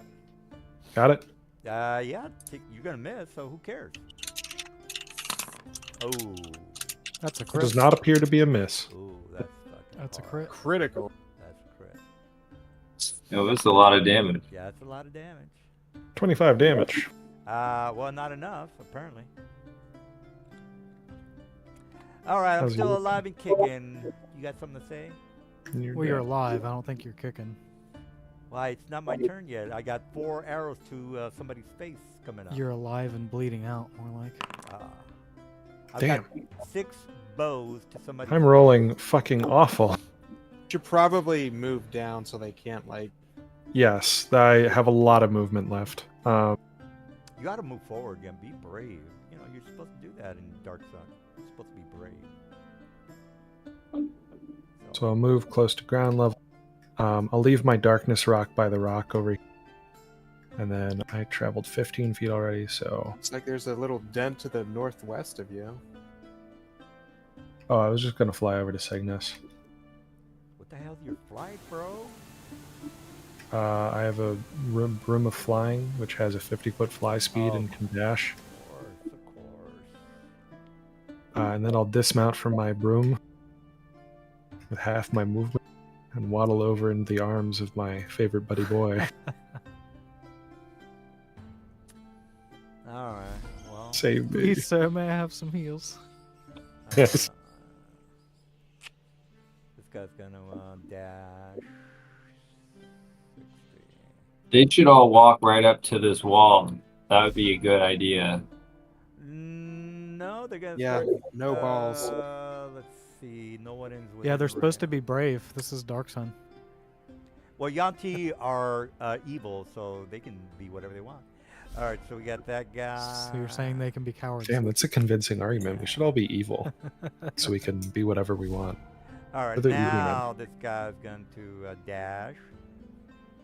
Got it? Yeah, you're gonna miss, so who cares? Oh. That's a It crit. does not appear to be a miss. Ooh, that's fucking That's a hard. crit. Critical. That's a crit. It was a lot of damage. Yeah, that's a lot of damage. 25 damage. Well, not enough, apparently. All right, I'm How's still your- alive and kicking. You got something to say? And you're Well, you're dead. alive. I don't think you're kicking. Why, it's not my turn yet. I got 4 arrows to somebody's face coming up. You're alive and bleeding out, more like. I've Damn. got 6 bows to somebody's I'm rolling fucking awful. Should probably move down so they can't like. Yes, I have a lot of movement left. You got to move forward again. Be brave. You know, you're supposed to do that in Dark Sun. You're supposed to be brave. So I'll move close to ground level. I'll leave my darkness rock by the rock over here. And then I traveled 15 feet already, so... It's like there's a little dent to the northwest of you. Oh, I was just going to fly over to Cygnus. What the hell's your flight, bro? I have a broom of flying, which has a 50-foot fly speed Oh, and can dash. Of course. And then I'll dismount from my broom with half my movement and waddle over into the arms of my favorite buddy boy. All right. Well. Save me. Please, sir, may I have some heals? Yes. This guy's gonna dash. 60. They should all walk right up to this wall. That would be a good idea. No, they're gonna. Yeah, start, no balls. Let's see. No one ends with. Yeah, they're red. supposed to be brave. This is Dark Sun. Well, Yanti are evil, so they can be whatever they want. All right, so we got that guy. So you're saying they can be cowards? Damn, that's a convincing argument. We should all be evil, so we can be whatever we want. All right, Or they're eating now this guy's going to dash.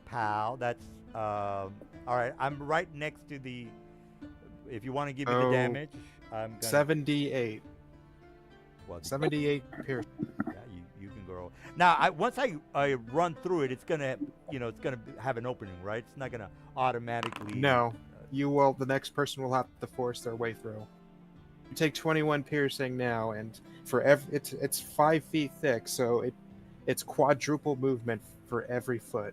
Pow. That's all right. I'm right next to the. If you want to give me the Oh, damage, I'm gonna. 78. Well, 78 pierce. Yeah, you can go. Now, once I run through it, it's gonna it's gonna have an opening, right? It's not gonna automatically. No, you will. The next person will have to force their way through. You take 21 piercing now, and for it's 5 feet thick, so it's quadruple movement for every foot.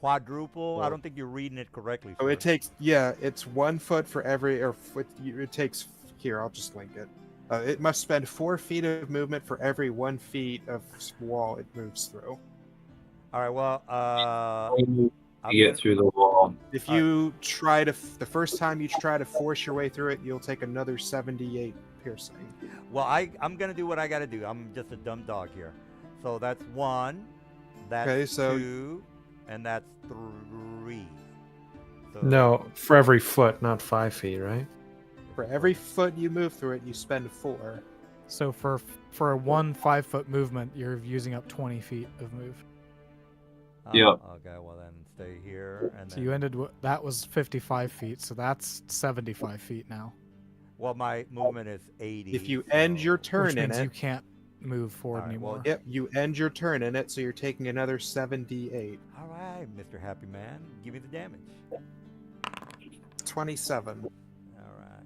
Quadruple. I don't think you're reading it correctly. So it sir. takes it's 1 foot for every it takes here. I'll just link it. It must spend 4 feet of movement for every 1 feet of wall it moves through. All right. Well, You I'm get gonna- through the wall. If you try to the first time you try to force your way through it, you'll take another 78 piercing. Well, I'm gonna do what I gotta do. I'm just a dumb dog here. So that's 1. That's Okay, so- 2, and that's 3. So, No, for every foot, not 5 feet, right? For every foot you move through it, you spend 4. So for a 1 5-foot movement, you're using up 20 feet of move. Yep. Okay. Well, then stay here, and So then. you ended that was 55 feet, so that's 75 feet now. Well, my movement is 80. If you end your so- turn Which in means you it, can't move forward Alright, well, anymore. yep, you end your turn in it, so you're taking another 78. All right, Mr. Happy Man, give me the damage. 27. All right.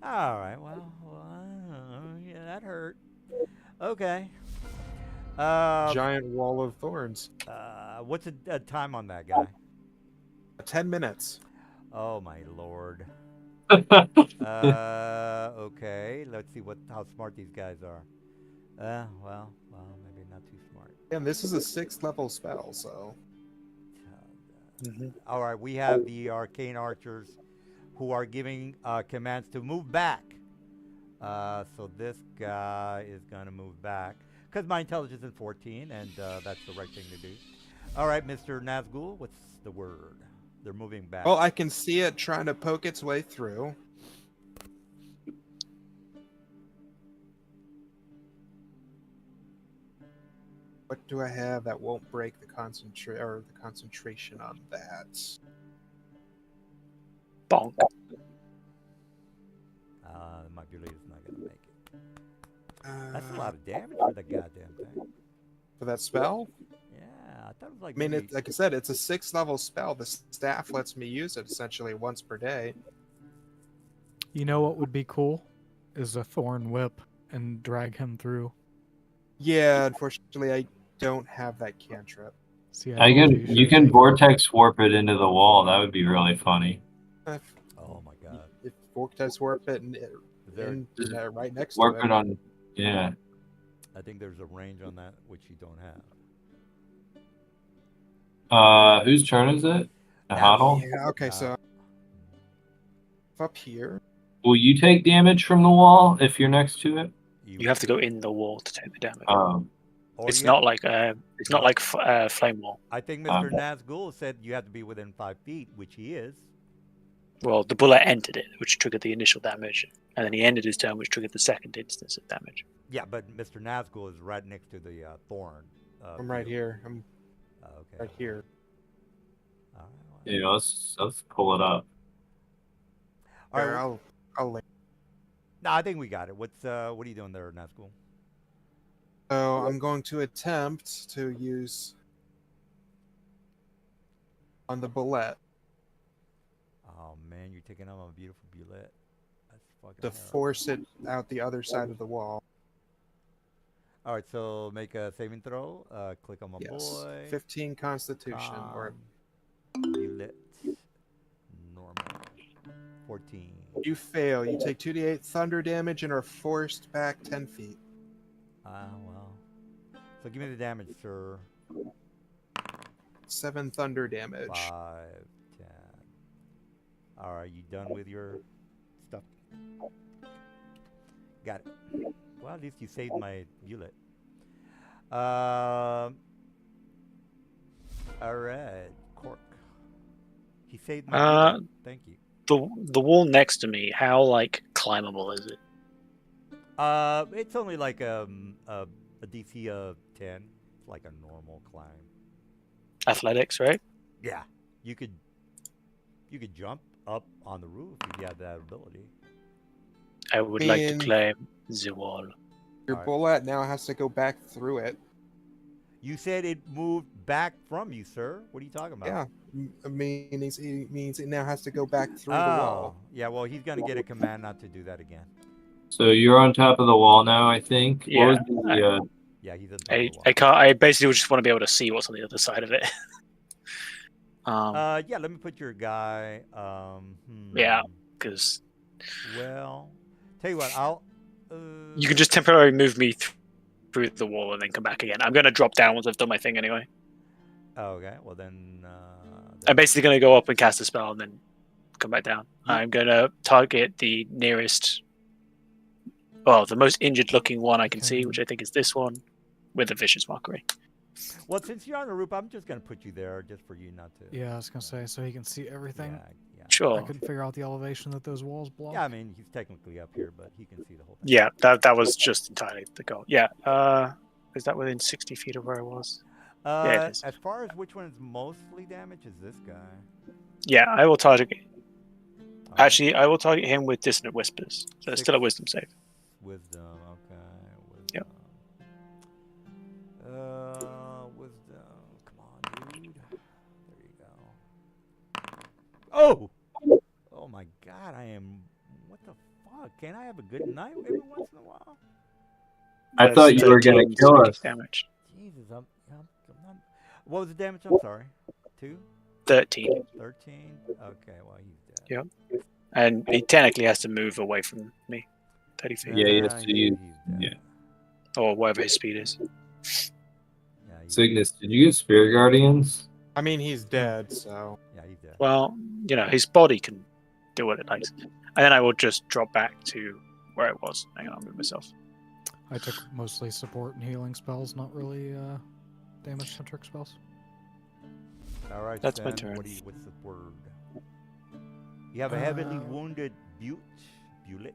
All right. Well, yeah, that hurt. Okay. Giant wall of thorns. What's a time on that guy? 10 minutes. Oh my lord. Okay. Let's see how smart these guys are. Well, maybe not too smart. And this is a 6th level spell, so. All right, we have the arcane archers who are giving commands to move back. So this guy is going to move back because my intelligence is 14, and that's the right thing to do. All right, Mr. Nazgul, what's the word? They're moving back. Well, I can see it trying to poke its way through. What do I have that won't break the concentration on that? Bonk. My Julia's not going to make it. That's a lot of damage for the goddamn thing. For that spell? Yeah, I thought it was like. I mean, maybe- like I said, it's a 6th level spell. The staff lets me use it essentially once per day. You know what would be cool? Is a thorn whip and drag him through. Yeah, unfortunately, I don't have that cantrip. See, I told can. You should can take- vortex warp it into the wall. That would be really funny. Oh my god. If Vortex warp it and Is there- right next Warp to it on. Yeah. I think there's a range on that which you don't have. Whose turn is it? Now, Huddle? Yeah, okay, so up here. Will you take damage from the wall if you're next to it? You have to go in the wall to take the damage. Um, or It's you not have- like it's not like flame wall. I think Mr. Nazgul said you have to be within 5 feet, which he is. Well, the bullet entered it, which triggered the initial damage, and then he ended his turn, which triggered the second instance of damage. Yeah, but Mr. Nazgul is right next to the thorn. I'm right field. here. I'm Okay. right here. All right, well, yeah, let's pull it up. all right, Here, well- I'll lay. no, I think we got it. What are you doing there, Nazgul? So I'm going to attempt to use on the bullet Oh man, you're taking out my beautiful bullet. That's fucking to terrible. force it out the other side of the wall. All right, so make a saving throw. Click on my Yes. boy. 15 Constitution or bullet. Normal. 14. you fail. You take 2d8 thunder damage and are forced back 10 feet. Well. So give me the damage, sir. 7 thunder damage. 5, 10. All right, you done with your stuff? Got it. Well, at least you saved my bullet. All right, Cork. He saved my bullet. Thank you. The wall next to me, how like climbable is it? It's only like a DC of 10. It's like a normal climb. Athletics, right? Yeah, you could jump up on the roof if you have that ability. I would like to And- climb the wall. Your Alright. bullet now has to go back through it. You said it moved back from you, sir. What are you talking about? Yeah. It means it now has to go back through the Oh, wall. yeah. Well, he's gonna get a command not to do that again. So you're on top of the wall now, I think. Yeah, What was the, Yeah, he's on top I, of the wall. I can't. I basically just want to be able to see what's on the other side of it. Yeah. Let me put your guy. Yeah. Because Well, tell you what. I'll. you can just temporarily move me through the wall and then come back again. I'm going to drop down once I've done my thing anyway. Okay. Well then. I'm basically going to go up and cast a spell and then come back down. I'm going to target the nearest, well, the most injured-looking one I can see, which I think is this one, with a vicious mockery. Well, since you're on the roof, I'm just gonna put you there just for you not to. Yeah, I was gonna say so he can see everything. Yeah. Yeah. Sure. I couldn't figure out the elevation that those walls block. Yeah. I mean, he's technically up here, but he can see the whole thing. Yeah, that was just entirely the goal. Yeah. Is that within 60 feet of where I was? it is. As far as which one is mostly damaged, is this guy. Yeah, I will target. Oh, Actually, I will target him with Dissonant Whispers. So it's still a Wisdom save. Wisdom. Okay. Wisdom. Yep. Wisdom. Come on, dude. There you go. Oh! Oh my God! I am. What the fuck? Can't I have a good night every once in a while? I That's thought you were gonna 13 kill us. damage. Jesus, I'm not. What was the damage? I'm sorry. 2? 13. 13? Okay, well he's dead. Yep. And he technically has to move away from me. 30 feet. Yeah, yes, so you- he's dead. yeah. Or whatever his speed is. Yeah, he's, Cygnus, did you get Spirit Guardians? I mean, he's dead, so yeah, he's dead. Well, his body can do what it likes. And then I will just drop back to where I was. Hang on, I'll move myself. I took mostly support and healing spells, not really damage centric spells. All right, That's my Sven, turn. What's the word? You have a heavily Uh, wounded Bullet.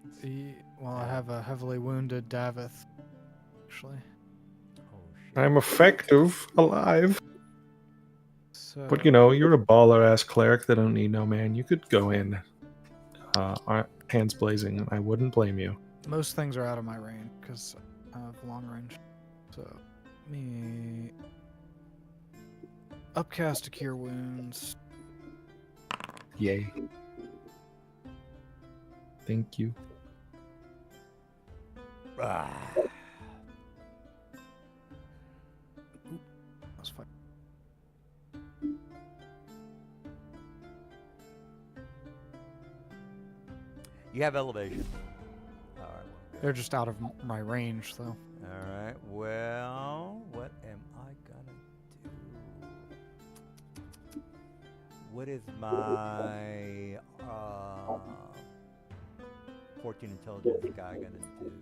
I have a heavily wounded Davith, actually. Oh shit. I'm effective, alive. So, But you're a baller ass cleric that don't need no man. You could go in, hands blazing, and I wouldn't blame you. most things are out of my range because I have long range. So, me upcast to cure wounds. Yay. Thank you. Ah. That's fine. You have elevation. All right. They're just out of my range, though. All right. what is my 14 intelligence guy gonna do?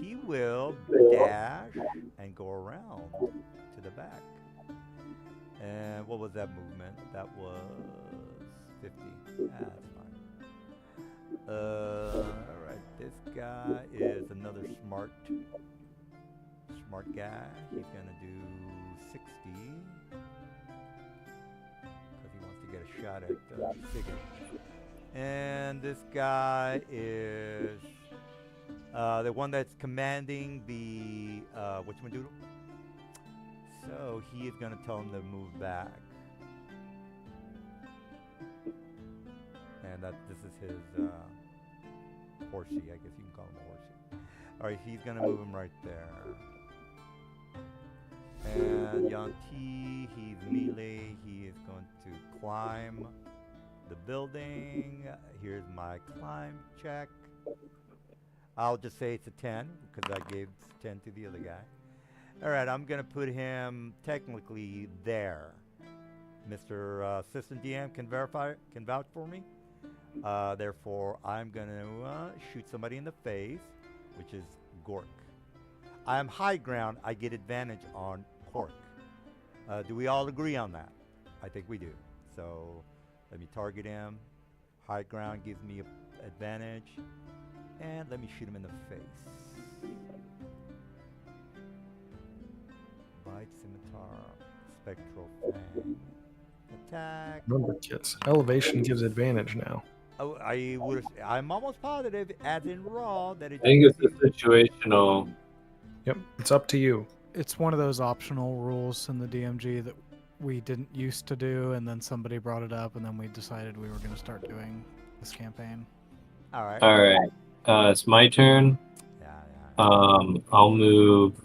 He will dash and go around to the back. And what was that movement? That was 50. That's fine. Alright, this guy is another smart guy. He's gonna do 60. Because he wants to get a shot at Sigurd. And this guy is the one that's commanding the whatchamadoodle. So he is going to tell him to move back. And that this is his horsey, I guess you can call him a horsey. Alright, he's going to move him right there. And Yanti, he's melee. He is going to climb the building. Here's my climb check. I'll just say it's a 10 because I gave 10 to the other guy. Alright, I'm going to put him technically there. Mr. Assistant DM can vouch for me. Therefore, I'm going to shoot somebody in the face, which is Gork. I am high ground. I get advantage on Gork. Do we all agree on that? I think we do. So let me target him. High ground gives me an advantage. And let me shoot him in the face. Bite, scimitar, spectral fang. Attack. Remember, kids, elevation gives advantage now. Oh, I'm almost positive, as in raw, that it. I think it's a situational. Yep, it's up to you. It's one of those optional rules in the DMG that we didn't used to do, and then somebody brought it up, and then we decided we were going to start doing this campaign. All right. All right. It's my turn. Yeah. I'll move.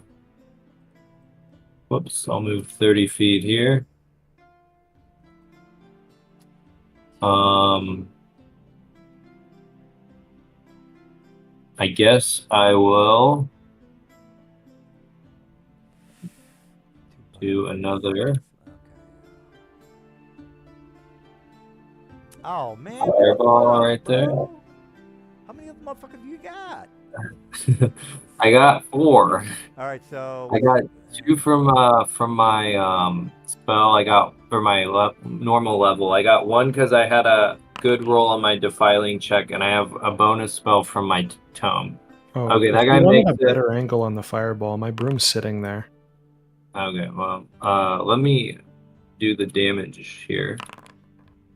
Whoops! I'll move 30 feet here. I guess I will do another Okay. Oh man. fireball right there. How many of them motherfuckers you got? I got 4. All right, so I got 2 from my spell. I got for my normal level. I got 1 because I had a good roll on my defiling check, and I have a bonus spell from my tome. Oh, Okay, that if guy you wanted makes a better angle on the fireball. My broom's sitting there. Okay, well, let me do the damage here.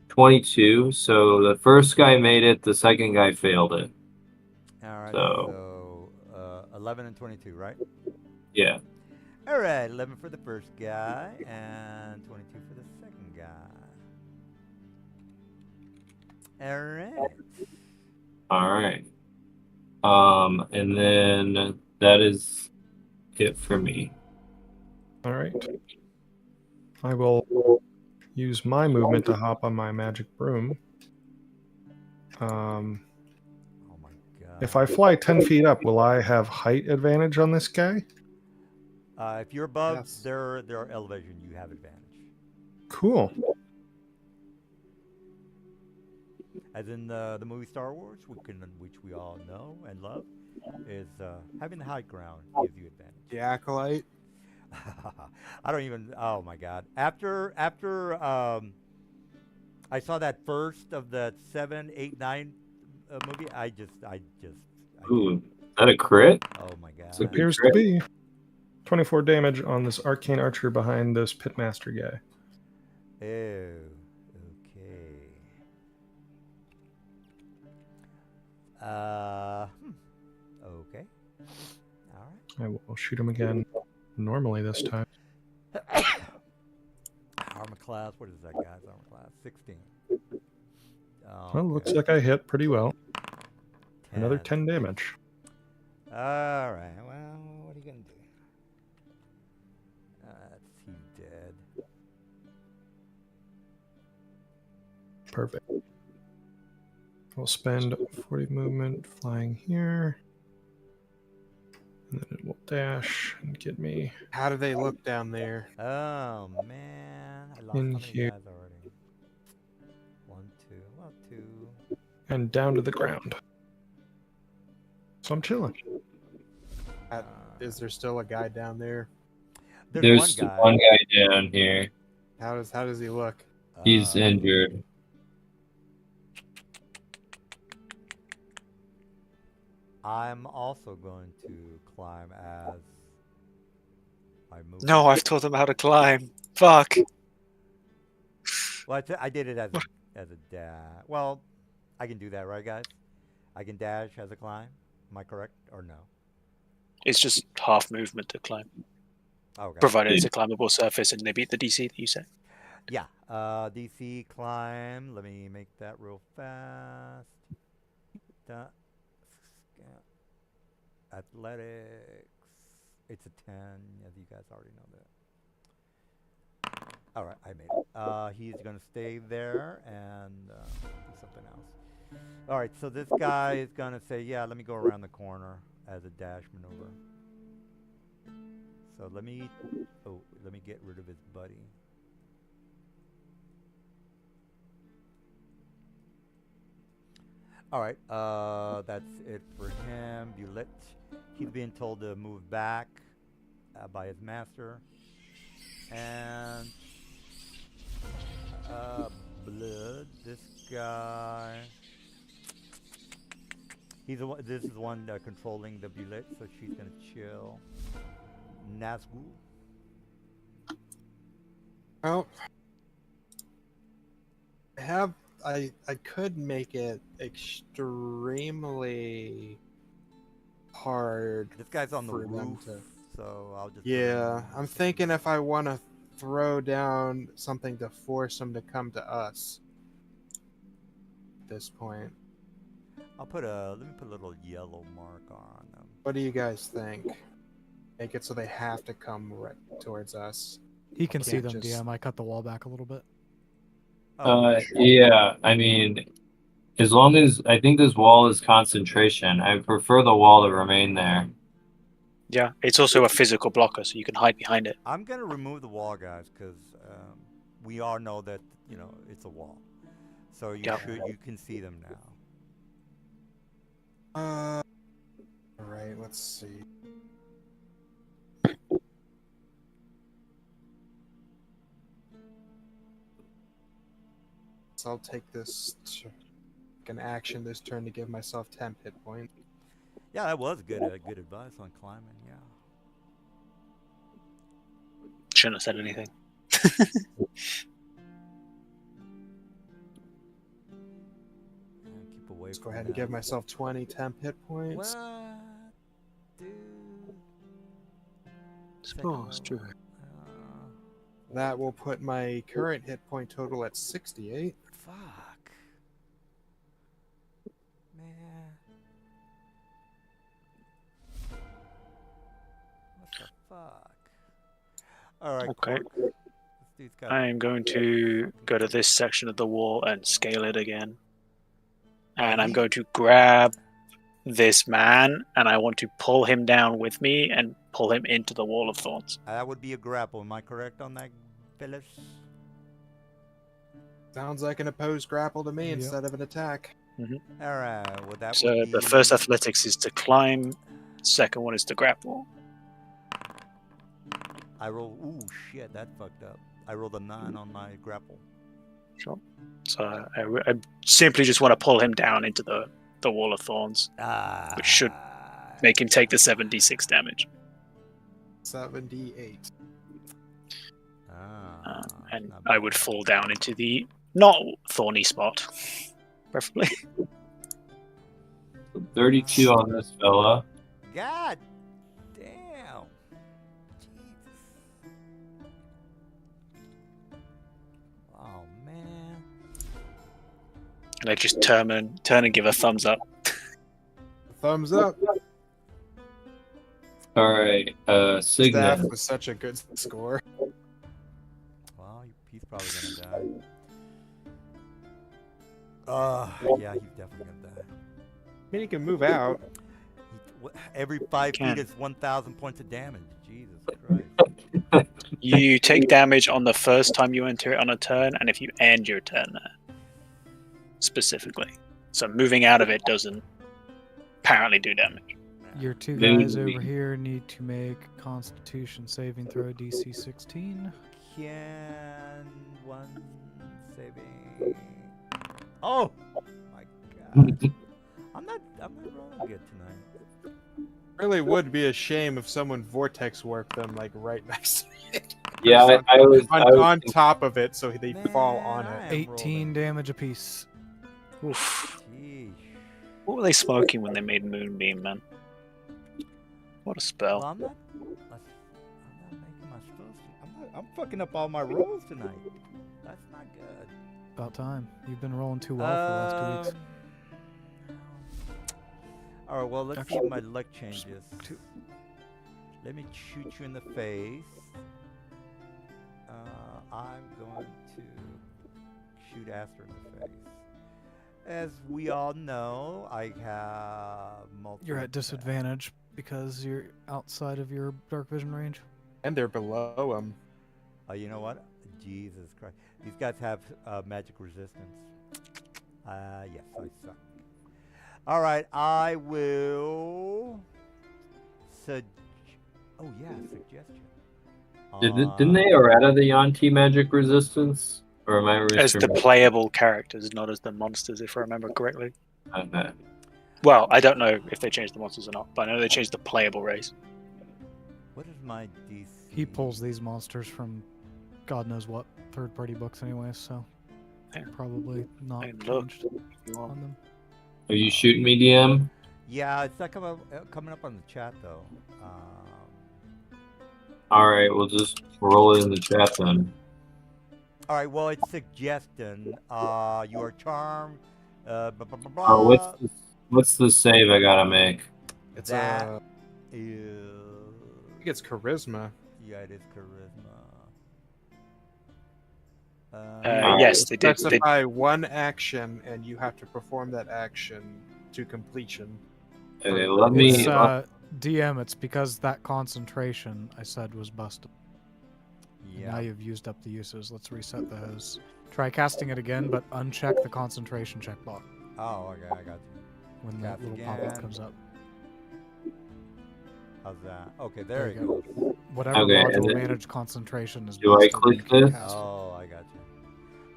22. So the first guy made it. The second guy failed it. all right, so- 11 and 22, right? Yeah. All right, 11 for the first guy and 22 for the second guy. All right. All right. And then that is it for me. All right. I will use my movement to hop on my magic broom. Oh my god. If I fly 10 feet up, will I have height advantage on this guy? If you're above Yes. their elevation, you have advantage. Cool. As in the movie Star Wars, which we all know and love, is having the high ground gives you advantage. The acolyte. I don't even. Oh my god! After I saw that first of the 7, 8, 9 movie, I just. Ooh, is that a crit? Oh my god! It's a Appears to be 24 damage on this arcane archer behind this pitmaster guy. Oh, okay. Okay. All right. I will shoot him again normally this time. Armor class. What is that guy's armor class? 16. Oh, Well, looks like I hit pretty well. 10. Another 10 damage. All right. Well, what are you gonna do? He's dead. Perfect. I'll spend 40 movement flying here. And then it will dash and get me. How do they look down there? Oh man, I lost In how many here. guys already? and down to the ground. So I'm chilling. Is there still a guy down there? There's one guy down here. How does he look? He's injured. I'm also going to climb as I move. No, I've taught him how to climb. Fuck. Well, I did it as a dash. Well, I can do that, right, guys? I can dash as a climb. Am I correct or no? It's just half movement to climb, Okay. provided it's a climbable surface and they beat the DC that you set. Yeah. DC climb. Let me make that real fast. Athletics. It's a 10, as you guys already know that. All right, I made it. He's gonna stay there and do something else. All right, so this guy is gonna say, "Yeah, let me go around the corner as a dash maneuver." So let me get rid of his buddy. All right, that's it for him. Bulette, he's being told to move back by his master, and Blood. This guy, this is the one controlling the Bulette, so she's gonna chill. Nazgul. Oh, I could make it extremely hard. This guy's on the for them roof, so I'll just. Yeah, I'm thinking if I want to throw down something to force them to come to us. At this point, I'll put let me put a little yellow mark on them. what do you guys think? Make it so they have to come right towards us. He can see Can't them, just- DM. I cut the wall back a little bit. Yeah, I mean, as long as I think this wall is concentration, I prefer the wall to remain there. Yeah, it's also a physical blocker, so you can hide behind it. I'm gonna remove the wall, guys, because we all know that it's a wall, so you can see them now. All right, let's see. So I'll take this an action this turn to give myself 10 hit points. Yeah, that was good advice on climbing. Yeah. Shouldn't have said anything. Keep away. Let's go ahead and give myself 20 temp hit points. What, dude? Suppose, true. That will put my current hit point total at 68. Fuck. Man. What the fuck? Alright, Okay. This dude's got I am going to go to this section of the wall and scale it again. And I'm going to grab this man, and I want to pull him down with me and pull him into the wall of thorns. That would be a grapple. Am I correct on that, Phyllis? Sounds like an opposed grapple to me Yep. instead of an attack. Alright, well that So would be... the first athletics is to climb, second one is to grapple. I roll... Ooh, shit, that fucked up. I rolled a 9 on my grapple. Sure. So I simply just want to pull him down into the wall of thorns, which should make him take the 7d6 damage. 78. And not I bad. would fall down into the not thorny spot, preferably. 32 on this fella. God damn. Jesus. Oh, man. And I just turn and give a thumbs up. Thumbs up. Alright, Staff Signet. was such a good score. Well, he's probably gonna die. Yeah, he's definitely gonna die. I mean, he can move out. Every 5 Can. feet is 1,000 points of damage. Jesus Christ. You take damage on the first time you enter it on a turn, and if you end your turn there, specifically. So moving out of it doesn't apparently do damage. Your two Maybe. guys over here need to make Constitution saving throw DC 16. Can one saving? Oh my god! I'm not rolling good tonight. Really would be a shame if someone vortex warped them like right next to it. Yeah, I was on top of it, so they fall on Man, it. I am 18 rolling. damage apiece. Oof. Jeez. What were they smoking when they made Moonbeam, man? What a spell. Well, I'm not making my supposed to. I'm fucking up all my rolls tonight. That's not good. About time. You've been rolling too well for the last 2 weeks. All right, well, let's see Actually, if my luck changes. Let me shoot you in the face. I'm going to shoot Aster in the face. As we all know, I have multiple. You're at attacks. disadvantage because you're outside of your dark vision range. And they're below him. Oh, you know what? Jesus Christ. These guys have magic resistance. Yes, I suck. All right, I will. Oh yeah, suggestion. Didn't they errata the Yanti magic resistance? Or am I As the misremembering? playable characters, not as the monsters, if I remember correctly. Okay. Well, I don't know if they changed the monsters or not, but I know they changed the playable race. What is my DC? He pulls these monsters from God knows what third-party books anyway, so Yeah. probably not And look, changed if you want. on them. Are you shooting me, DM? Yeah, it's not coming up on the chat though. Alright, we'll just roll it in the chat then. All right, well, it's suggestion. You are charmed. Blah, blah, blah, blah. Oh, what's the save I gotta make? It's That I is. think it's charisma. Yeah, it is charisma. Yes, they did. They, Specify one action, and you have to perform that action to completion. Okay, let me. It's DM. It's because that concentration I said was busted. Yeah. Now you've used up the uses. Let's reset those. Try casting it again, but uncheck the concentration checkbox Oh, okay, I got you. when Cast that little again. pop-up comes up. How's that? Okay, there you you go. Whatever Okay, and module then- manage concentration is. Do I busted, click you can't this? cast it. Oh, I got you.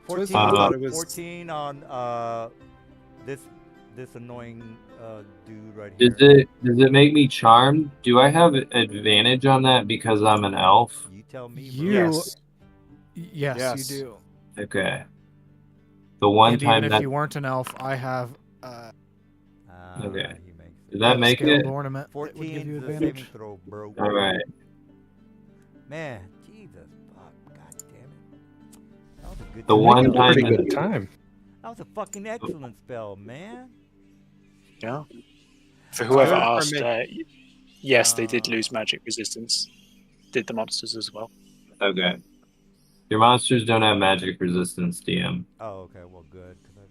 So it's 14, thought it was- 14 on this annoying dude right here. Does it make me charmed? Do I have advantage on that because I'm an elf? You tell me. You- bro. Yes. Yes, Yes. you do. Okay. The one And time even if that you weren't an elf, I have Ah, Okay. he makes it. Does that make scaled it? ornament that would 14 give you is a saving advantage. throw, bro. All right. Man, Jesus, fuck, god damn it. That was a good The spell. one Making a time pretty that- good time. That was a fucking excellent spell, man. yeah. For whoever Good for asked, me. yes, they did Uh, lose magic resistance. Did the monsters as well? Okay. Your monsters don't have magic resistance, DM. Oh, okay, well, good, because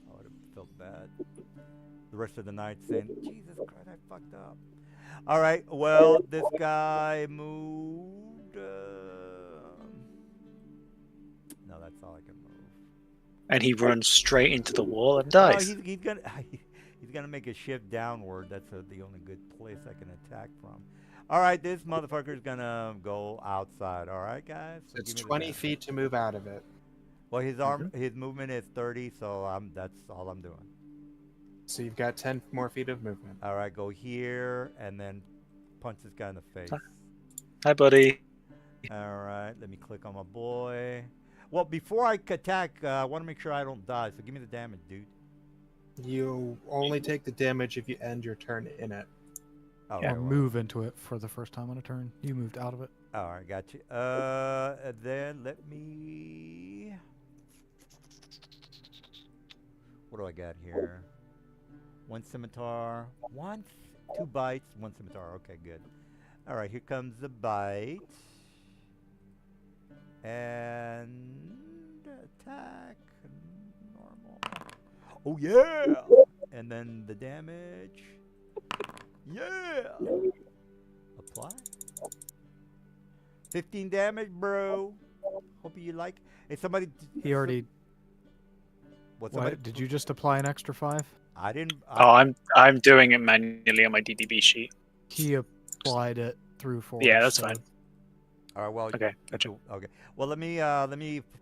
I would have felt bad. The rest of the night saying, Jesus Christ, I fucked up. All right, well, this guy moved. No, that's all I can move. And he runs straight into the wall and Oh, dies. he's gonna he's gonna make a shift downward. That's the only good place I can attack from. All right, this motherfucker's gonna go outside. All right, guys. So It's give me the 20 damage. feet to move out of it. Well, his movement is 30, so that's all I'm doing. So you've got 10 more feet of movement. All right, go here and then punch this guy in the face. Hi, buddy. All right, let me click on my boy. Well, before I attack, I want to make sure I don't die. So give me the damage, dude. You only take the damage if you end your turn in it. Oh, Or move into it for the first time on a turn. You moved out of it. All right, got you. Then let me. What do I got here? One scimitar, two bites, one scimitar. Okay, good. All right, here comes the bite. And attack. Normal. Oh, yeah! And then the damage. Yeah! Apply. 15 damage, bro. Hope you like. Hey, somebody. He already What's somebody? What, did you just apply an extra 5? I didn't. Oh, I'm doing it manually on my DDB sheet. He applied it through Forge. Yeah, that's so fine. All right. Well. Okay, gotcha. Okay. Well, let me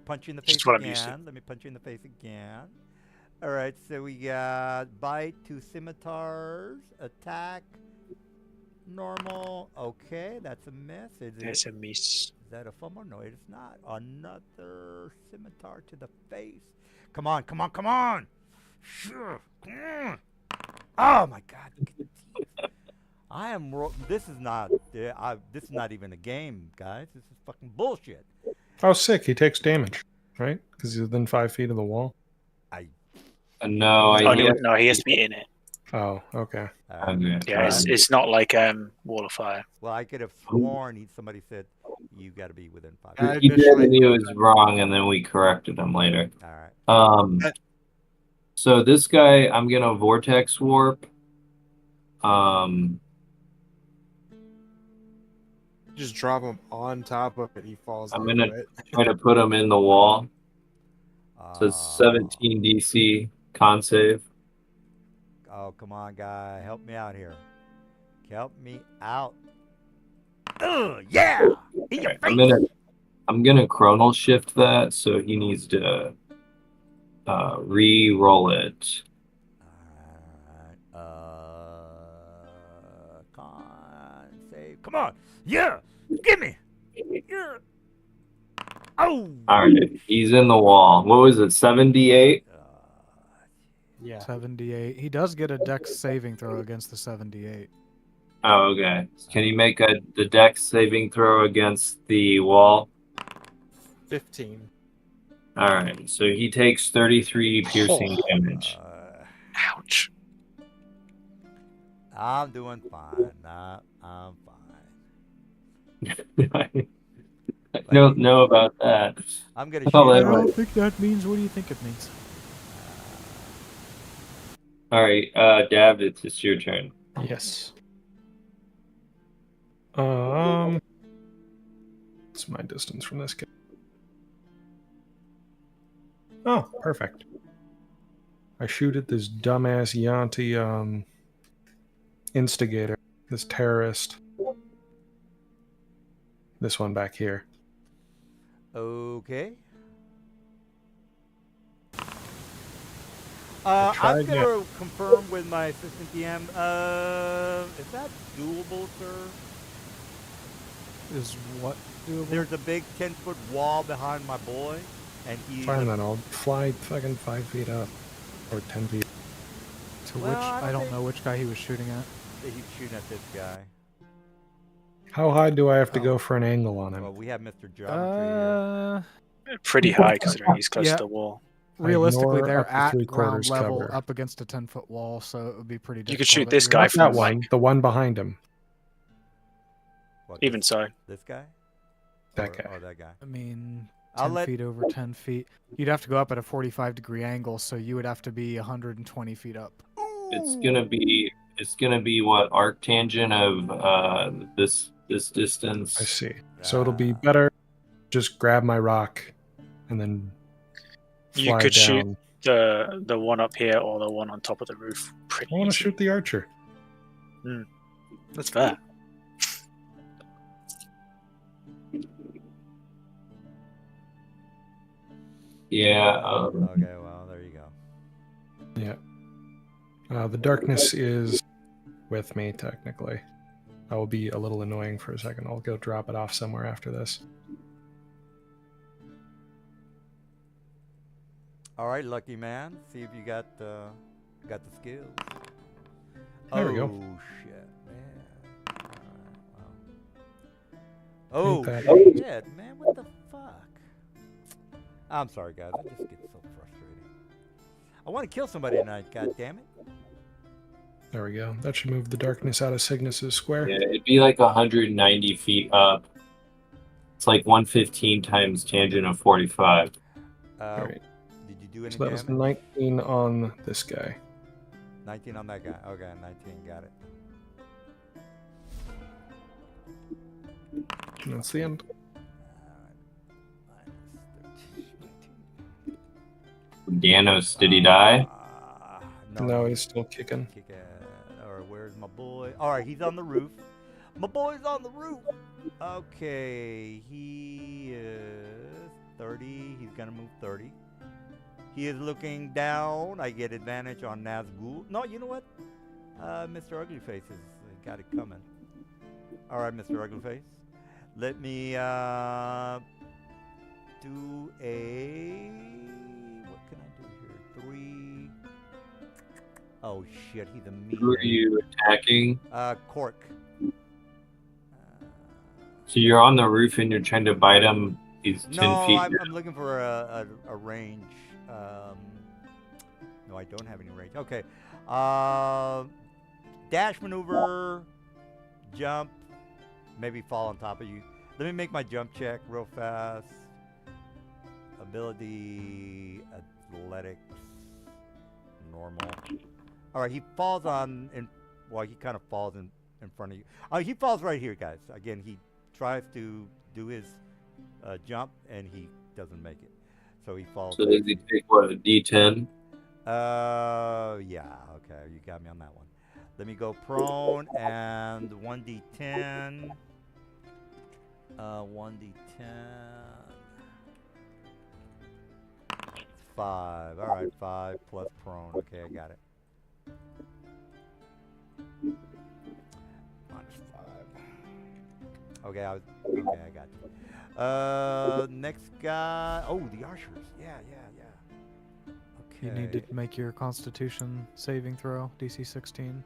punch you in the face Just what I'm used to. again. Let me punch you in the face again. All right. So we got bite, 2 scimitars, attack, normal. Okay, that's a miss. It's a miss. Is that a fumble? No, it is not. Another scimitar to the face. Come on, come on, come on! Sure, come on! Oh my God! Look at the teeth. I am. This is not. This is not even a game, guys. This is fucking bullshit. Oh, sick. He takes damage, right? Because he's within 5 feet of the wall. No, No, he has to be in it. Oh, okay. Okay. Yeah, it's not like Wall of Fire. Well, I could have sworn somebody said you got to be within 5 I feet. He did, initially- and he was wrong, and then we corrected him later. All right. So this guy, I'm gonna vortex warp. Just drop him on top of it. He falls. I'm into gonna it. try to put him in the wall. So it's Oh. 17 DC con save. Oh, come on, guy. Help me out here. Help me out. Ugh, yeah! In your face! I'm gonna chronal shift that, so he needs to re-roll it. Con save. Come on. Yeah! Give me! Yeah! Oh! Alright, he's in the wall. What was it, 78? Yeah. 78. He does get a dex saving throw against the 78. Oh, okay. Can he make the dex saving throw against the wall? 15. Alright, so he takes 33 piercing damage. Ouch. I'm doing fine. I'm fine. I don't know about that. I'm gonna Oh, shoot that him. might- think that means. What do you think it means? Alright, Dav, it's your turn. Yes. What's my distance from this guy? Oh, perfect. I shoot at this dumbass Yanti instigator, this terrorist. This one back here. Okay. Try I'm again. gonna confirm with my assistant DM. Is that doable, sir? Is what doable? There's a big 10-foot wall behind my boy, and he's Fine then, I'll fly fucking 5 feet up. Or 10 feet. To Well, which I don't I don't think- know which guy he was shooting at. he's shooting at this guy. How high do I have to go for an angle on him? Well, we have Mr. Geometry here. Pretty high considering he's close Yeah. to the wall. Realistically, ignore they're up to at 3/4 ground level, cover. up against a 10-foot wall, so it would be pretty difficult. You could shoot at this your guy Not from that like- one, the one behind him. What, Even so. this guy? That Or- guy. Oh, that guy. I mean, I'll 10 let- feet over 10 feet. You'd have to go up at a 45-degree angle, so you would have to be 120 feet up. It's gonna be what arctangent of this distance. I see. So it'll be better just grab my rock and then You fly could shoot down. the one up here or the one on top of the roof. Pretty I want to easy. shoot the archer. That's fair. Yeah. Okay, well, there you go. Yeah. The darkness is with me, technically. I will be a little annoying for a second. I'll go drop it off somewhere after this. All right, lucky man. See if you got the skills. There we go. Oh shit, man. All right, wow. Oh that- shit, man! What the fuck? I'm sorry, guys. I just get so frustrated. I want to kill somebody tonight. God damn it! There we go. That should move the darkness out of Cygnus's square. Yeah, it'd be like 190 feet up. It's like 115 times tangent of 45. Alright. Did you do any So that was damage? 19 on this guy. 19 on that guy. Okay, 19. Got it. And that's the end. Alright. Danos, did he die? No, he's still kicking. All right, where's my boy? All right, he's on the roof. My boy's on the roof. Okay, he is 30. He's gonna move 30. He is looking down. I get advantage on Nazgul. No, you know what? Mr. Uglyface has got it coming. All right, Mr. Uglyface. Let me do a... What can I do here? 3... Oh, shit, he's a mean... Who are you attacking? Cork. So you're on the roof and you're trying to bite him. He's 10 feet. No, I'm looking for a range. No, I don't have any range. Okay. Dash maneuver, jump, maybe fall on top of you. Let me make my jump check real fast. Ability, athletics, normal. All right, he falls on, well, he kind of falls in front of you. He falls right here, guys. Again, he tries to do his jump, and he doesn't make it. So he falls. So does he take, what, a D10? Yeah, okay, you got me on that one. Let me go prone and 1d10. 1d10. 5. All right, 5 plus prone. Okay, I got it. Okay, okay, I got you. Next guy. Oh, the archers. Yeah. Okay. You need to make your Constitution saving throw, DC 16,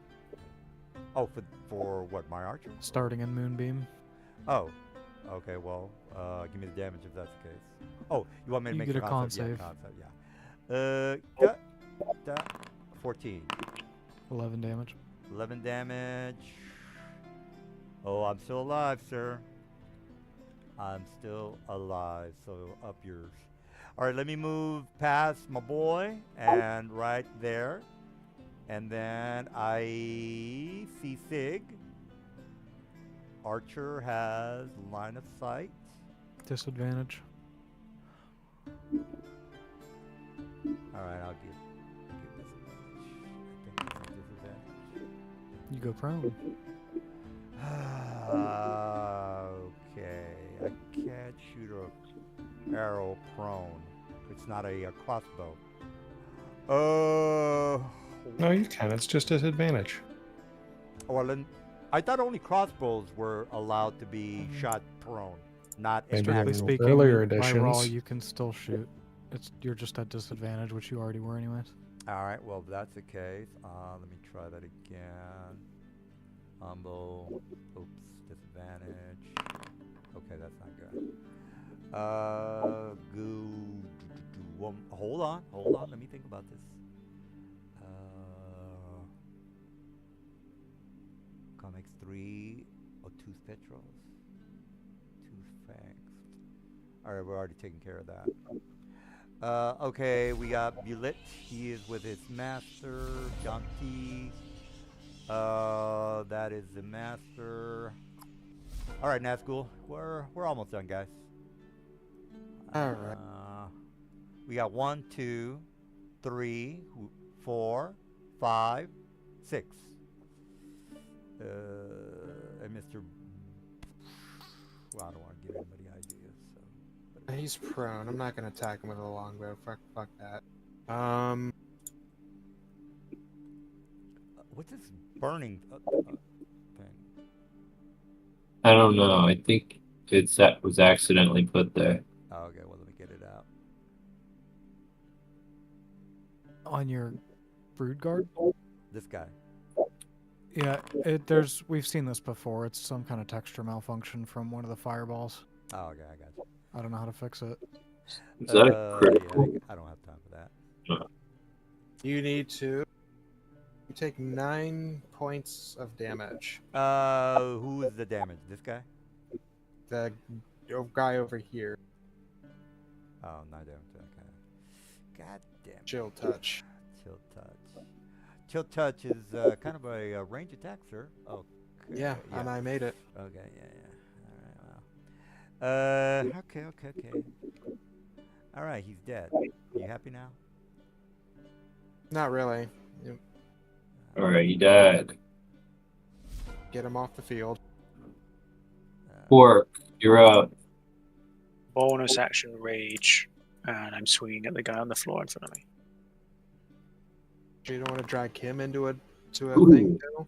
Oh, for what? My archer? starting in Moonbeam. Oh. Okay. Well, give me the damage if that's the case. Oh, you want me to You make get the a con concept? save. Yeah, concept. Yeah. 14. 11 damage. 11 damage. Oh, I'm still alive, sir. I'm still alive, so up yours. All right, let me move past my boy and right there. And then I see Sig. Archer has line of sight. Disadvantage. All right, I'll give disadvantage. I think it's a disadvantage. You go prone. Okay, I can't shoot a arrow prone. It's not a crossbow. No, you can. It's just disadvantage. Well, then, I thought only crossbows were allowed to be shot prone, not Maybe attacked. Strictly in speaking, earlier by raw, editions. you can still shoot. You're just at disadvantage, which you already were anyways. All right, well, if that's the case, let me try that again. Humble. Oops, disadvantage. Okay, that's not good. Hold on. Let me think about this. Comics 3 or 2 spectrals. 2 fangs. All right, we're already taking care of that. Okay, we got Bulit. He is with his master, John T. That is the master. All right, Nazgul, we're almost done, guys. All right. We got 1, 2, 3, 4, 5, 6. And Mr. Well, I don't want to give anybody ideas. So. He's prone. I'm not gonna attack him with a longbow. Fuck that. What's this burning thing? I don't know. I think that was accidentally put there. Oh, okay, well, let me get it out. On your Brood Guard? This guy. Yeah, we've seen this before. It's some kind of texture malfunction from one of the fireballs. Oh, okay, I got you. I don't know how to fix it. Is that a critical? Yeah, I don't have time for that. You need to. You take 9 points of damage. Who is the damage? This guy? The guy over here. Oh, not damage. Okay. God damn it. Chill touch. Chill touch. Chill touch is kind of a range attack, sir. Okay. Yeah, and I made it. Okay, yeah. All right, wow. Okay. All right, he's dead. You happy now? Not really. You All right, he died. get him off the field. Quark, you're up. Bonus action rage, and I'm swinging at the guy on the floor in front of me. You don't want to drag him into a Ooh. thing too.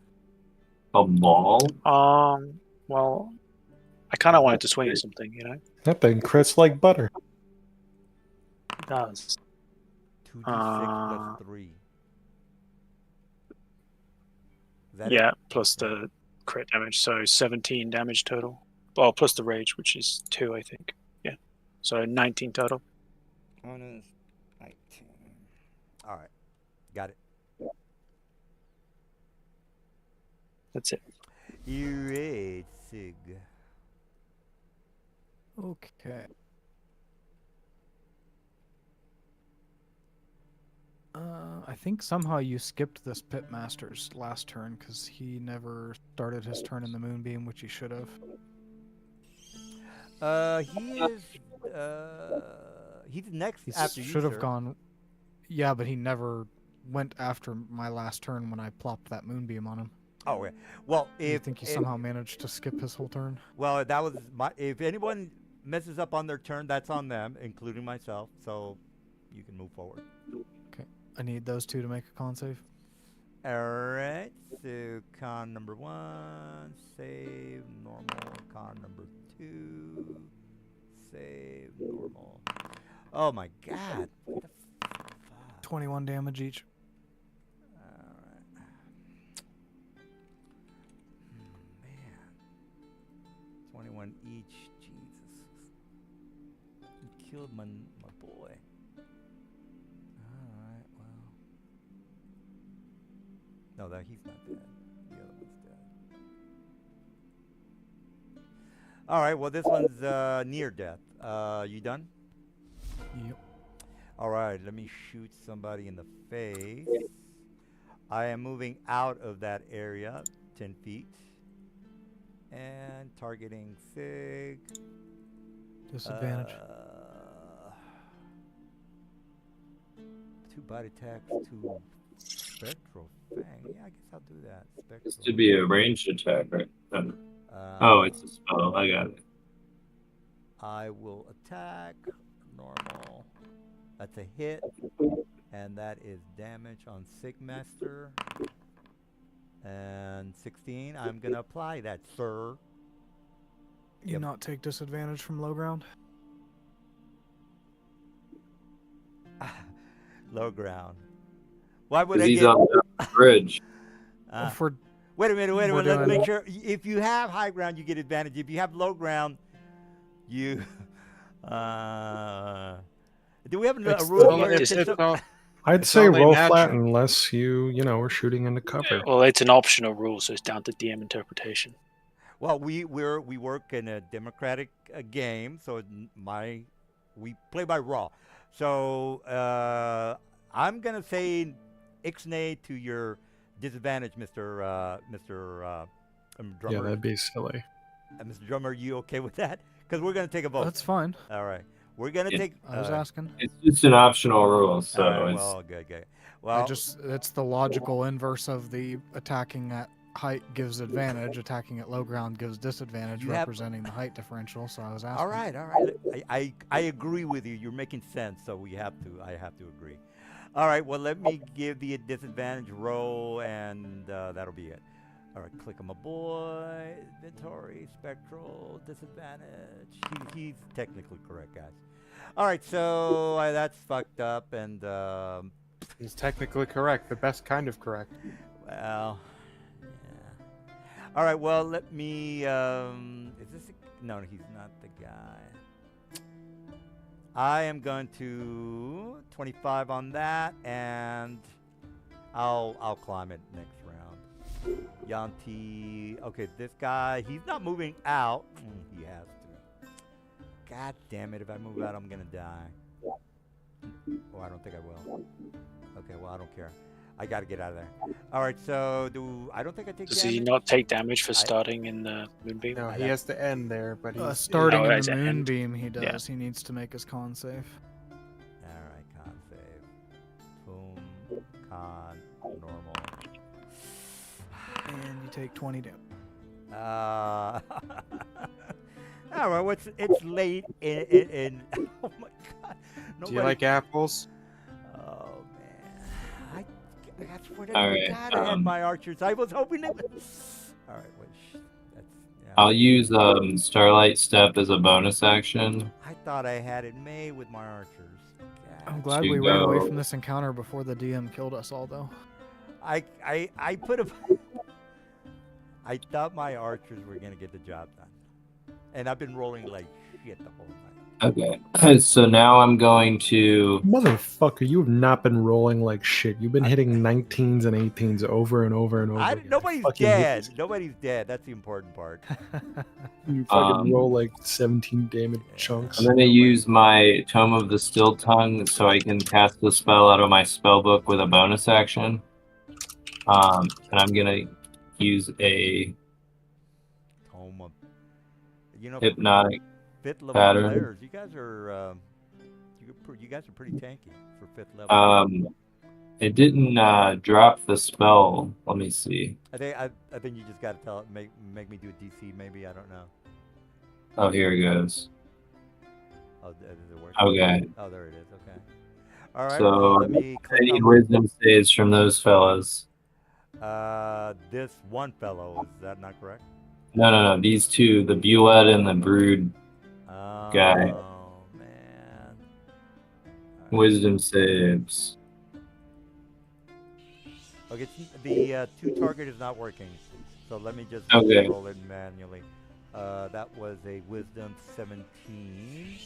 A ball? Well, I kind of wanted to swing at something, you know. That thing crits like butter. It does. 2d6 plus 3. Is that Yeah, it? plus the crit damage, so 17 damage total. Well, plus the rage, which is 2, I think. Yeah, so 19 total. Bonus 19. All right. Got it. That's it. You're right, Sig. Okay. I think somehow you skipped this Pitmaster's last turn because he never started his turn in the Moonbeam, which he should have. He's next He after you, should have sir. gone. Yeah, but he never went after my last turn when I plopped that Moonbeam on him. Oh, yeah. Well, I if think he somehow managed to skip his whole turn. well, that was my. If anyone messes up on their turn, that's on them, including myself. So you can move forward. I need those two to make a con save. All right. So con number 1, save normal. Con number 2, save normal. Oh my God! What the fuck? 21 damage each. All right. Man. 21 each. Jesus. You killed my boy. Alright, well. No, that he's not dead. The other one's dead. Alright, well this one's near death. You done? Yep. Alright, let me shoot somebody in the face. I am moving out of that area 10 feet. And targeting Sig. Disadvantage. 2 bite attacks, 2 spectral fang. Yeah, I guess I'll do that. Spectral. This should be a ranged attack, right? Oh, it's a spell. I got it. I will attack normal. That's a hit, and that is damage on Sigmaster. And 16. I'm gonna apply that, sir. You Yep. not take disadvantage from low ground? Low ground. Why would I He's get? on the bridge. For Wait a minute. We're Let's doing- make sure. If you have high ground, you get advantage. If you have low ground, you. Do we have a It's rule only- here? it's- Can some- I'd It's say only roll natural. flat unless you are shooting into cover. Well, it's an optional rule, so it's down to DM interpretation. Well, we work in a democratic game, so we play by raw. So I'm gonna say ixnay to your disadvantage, Mr. Drummer. Yeah, that'd be silly. Mr. Drummer, are you okay with that? Because we're gonna take a vote. that's fine. All right, we're gonna Yeah. take. I was asking. It's just an optional rule, so all right, it's well, good. Well, It's the logical inverse of the attacking at height gives advantage, attacking at low ground gives disadvantage, You have- representing the height differential. So I was asking. all right. I agree with you. You're making sense, so I have to agree. All right. Well, let me give the disadvantage roll, and that'll be it. All right. Click on my boy. Inventory, spectral, disadvantage. He's technically correct, guys. All right. So that's fucked up, and He's technically correct. The best kind of correct. well, yeah. All right. Well, let me. Is this? No, he's not the guy. I am going to 25 on that, and I'll climb it next round. Yanti. Okay, this guy. He's not moving out. He has to. God damn it! If I move out, I'm gonna die. Oh, I don't think I will. Okay, well, I don't care. I gotta get out of there. All right, so I don't think I take Does damage. he not take damage for I- starting in the Moonbeam? No, I he got- has to end there, but he's Starting Oh, in as the an end. Moonbeam, he does. Yeah. He needs to make his con save. All right, con save. Boom. Con. on normal. And you take 20 damage. All right, it's late in oh my god. Do you like apples? Oh man, that's what All I right, forgot. I had my archers. I was hoping it was. All right, which that's. Yeah. I'll use Starlight Step as a bonus action. I thought I had it made with my archers. I'm God. glad To we ran away go. from this encounter before the DM killed us all, though. I put a. I thought my archers were gonna get the job done, and I've been rolling like shit the whole time. Okay, so now I'm going to. Motherfucker, you have not been rolling like shit. You've been hitting 19s and 18s over and over and over. again. Nobody's Fucking hate dead. this. Nobody's dead. That's the important part. You fucking Um, roll like 17 damage chunks. I'm going to use my Tome of the Still Tongue so I can cast the spell out of my spell book with a bonus action. And I'm going to use a Tome of, hypnotic. fifth level pattern. players. You guys are you guys are pretty tanky for fifth level. It didn't drop the spell. Let me see. I think you just got to tell it make me do a DC maybe. I don't know. Oh, here it goes. Oh, does it work? Okay. Oh, there it is. Okay. All right. So, well, let me I click need on wisdom saves from those fellas. this one fellow. Is that not correct? No. These two, the Buet and the Brood guy. Oh man. Wisdom saves. Okay, the two target is not working, so let me just Okay. roll it manually. That was a wisdom 17.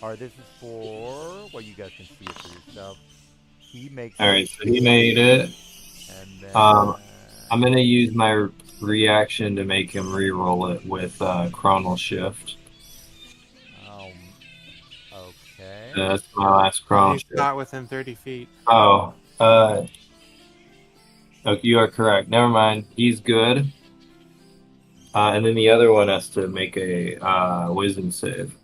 All right, this is for well, you guys can see it for yourself. He makes. All right, so he made it. And then, I'm gonna use my reaction to make him re-roll it with Chronal Shift. Okay. That's my last Chronal He's Shift. not within 30 feet. Oh, okay, you are correct. Never mind. He's good. And then the other one has to make a wisdom save.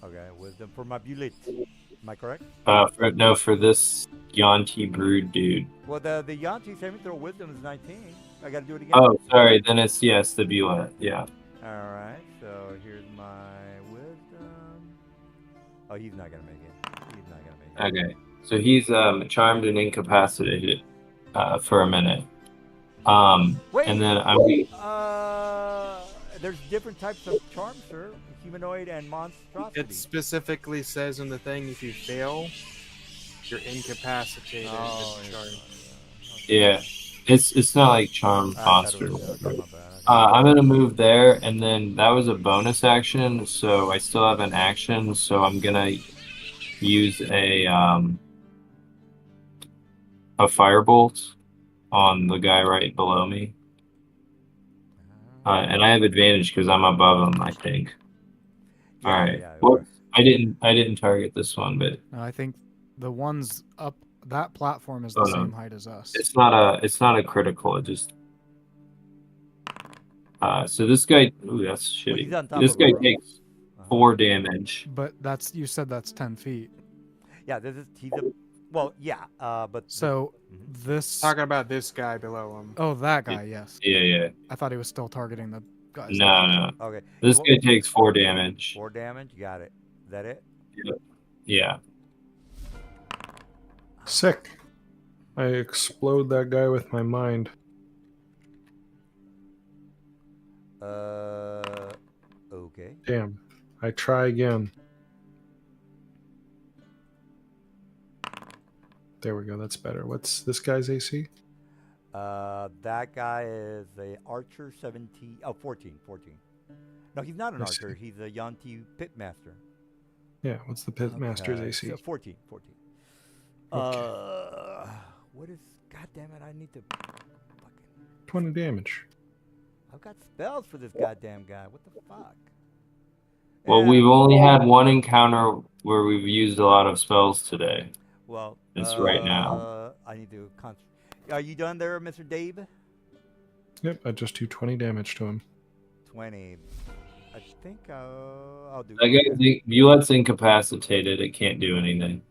Okay, wisdom for my Bulit. Am I correct? For this Yanti Brood dude. Well, the Yanti saving throw wisdom is 19. I got to do it again. Oh, sorry. Then it's the Buet. Yeah. All right. So here's my wisdom. Oh, he's not gonna make it. He's not gonna make it. Okay. So he's charmed and incapacitated for a minute. Wait. And then There's different types of charms, sir. Humanoid and monstrosity. It specifically says in the thing if you fail, you're incapacitated. Oh, It's charged. yeah, it's not like charm I thought monster. it was- okay, my bad. I'm gonna move there, and then that was a bonus action, so I still have an action. So I'm gonna use a firebolt on the guy right below me, and I have advantage because I'm above him, I think. Yeah, All right. yeah, it Well, works. I didn't target this one, but No, I think the ones up that platform is the Oh, no. same height as us. it's not a critical. It just. So this guy, ooh, that's Well, he's on shitty. top This of guy a rope. takes 4 damage. But you said that's 10 feet. Yeah, he's a. Well, yeah. But So Mhm. this. Talking about this guy below him. Oh, that guy. Yes. Yeah. I thought he was still targeting the guys. No. Okay. This Well, guy takes 4 damage. 4 damage. Got it. Is that it? Yeah. Sick. I explode that guy with my mind. Okay. Damn. I try again. There we go. That's better. What's this guy's AC? That guy is a archer 17. Oh, 14. No, he's not an I see. archer. He's a Yanti pitmaster. Yeah. What's the Pitmaster's Okay, AC? so 14. Okay. What is? God damn it! I need to. Fucking. 20 damage. I've got spells for this goddamn guy. What the fuck? Well, Yeah, we've only had one encounter where we've used a lot of spells today. Well, It's right now. I need to. Are you done there, Mr. Dave? Yep. I just do 20 damage to him. 20. I think I'll do. That guy, Buet's incapacitated. It can't do anything.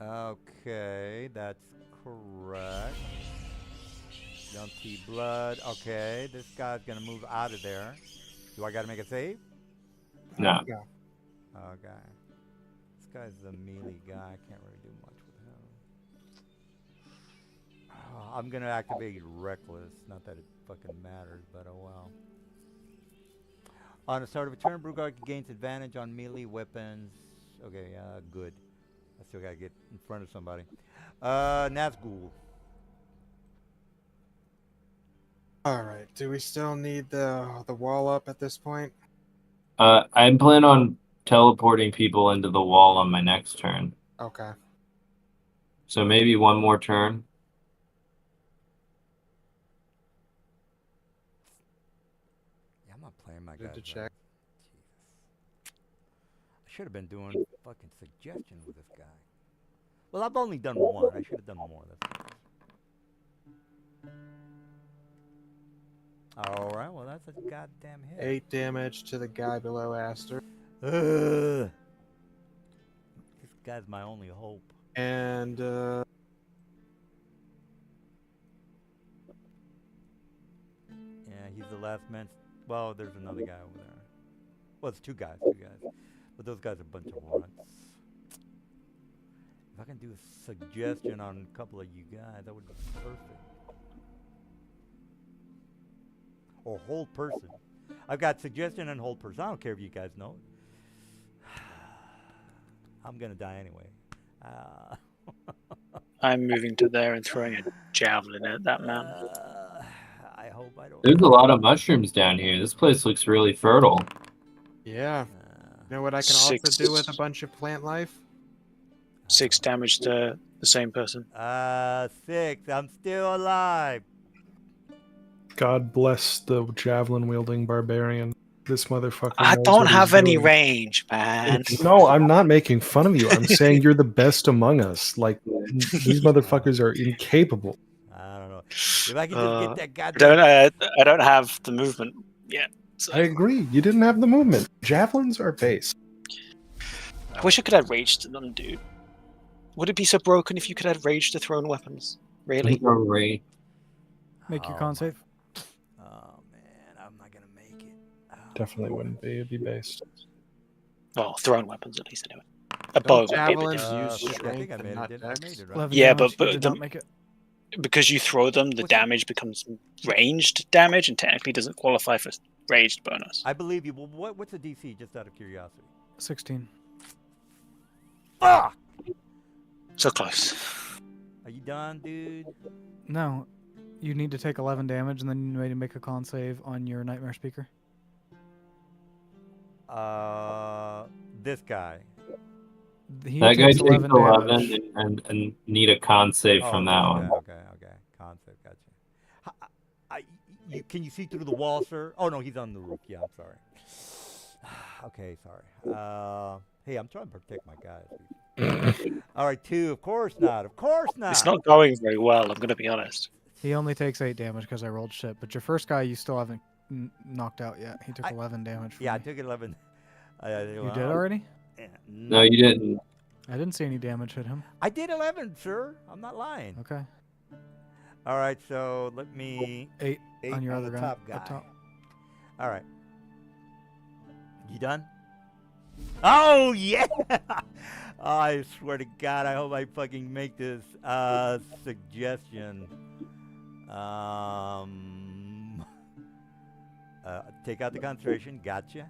Okay, that's correct. Don't see blood. Okay, this guy's gonna move out of there. Do I gotta make a save? No. Yeah. Okay. This guy's the melee guy. I can't really do much with him. I'm gonna activate Reckless. Not that it fucking matters, but oh well. On the start of a turn, Brugard gains advantage on melee weapons. Okay, good. I still gotta get in front of somebody. Nazgul. All right. Do we still need the wall up at this point? I plan on teleporting people into the wall on my next turn. Okay. So maybe one more turn. Yeah, I'm not playing my Good guys. to right. check. Jesus. I should have been doing fucking suggestions with this guy. Well, I've only done one. I should have done more. All right. Well, that's a goddamn hit. 8 damage to the guy below Aster. Ugh. This guy's my only hope. And Yeah, he's the last man. Well, there's another guy over there. Well, it's two guys. But those guys are a bunch of runts. If I can do a suggestion on a couple of you guys, that would be perfect. Or hold person. I've got suggestion and hold person. I don't care if you guys know it. I'm gonna die anyway. I'm moving to there and throwing a javelin at that man. I hope I don't. There's a lot of mushrooms down here. This place looks really fertile. yeah. You know what I can 6. also do with a bunch of plant life? 6 damage to the same person. 6. I'm still alive. God bless the javelin wielding barbarian. This motherfucker. I knows don't what he's have any doing. range, man. No, I'm not making fun of you. I'm saying you're the best among us. Like these motherfuckers are incapable. I don't know. If I can just get that goddamn. I don't have the movement yet. So. I agree. You didn't have the movement. Javelins are base. I wish I could add rage to them, dude. Would it be so broken if you could add rage to thrown weapons? Really? Right. Make your Oh con my- save. Oh man, I'm not gonna make it. Oh. Definitely wouldn't be. It'd be based. Well, thrown weapons at least anyway. A bow would be a bit javelins different. use I think strength I and made not it. Didn't I? dex? made it, right? 11 Yeah, damage. but You did the- not make it. Because you throw them, the What's that? damage becomes ranged damage and technically doesn't qualify for raged bonus. I believe you. Well, what's the DC? Just out of curiosity. 16. Fuck! So close. Are you done, dude? No, you need to take 11 damage, and then you need to make a con save on your nightmare speaker. This guy. He That guy takes takes 11 11 damage. and need a con save from that one. Okay. Concept, gotcha. Can you see through the wall, sir? Oh no, he's on the roof. Yeah, I'm sorry. Okay, sorry. Hey, I'm trying to protect my guys. All right, 2. Of course not. Of course not. It's not going very well, I'm going to be honest. He only takes 8 damage because I rolled shit. But your first guy, you still haven't knocked out yet. He took 11 damage. From Yeah, I me. took 11. You did already? No, you didn't. I didn't see any damage hit him. I did 11, sir. I'm not lying. Okay. All right, so let me 8 8 on your other the guy top guy. up top. All right. You done? Oh yeah! I swear to God, I hope I fucking make this suggestion. Take out the concentration. Gotcha.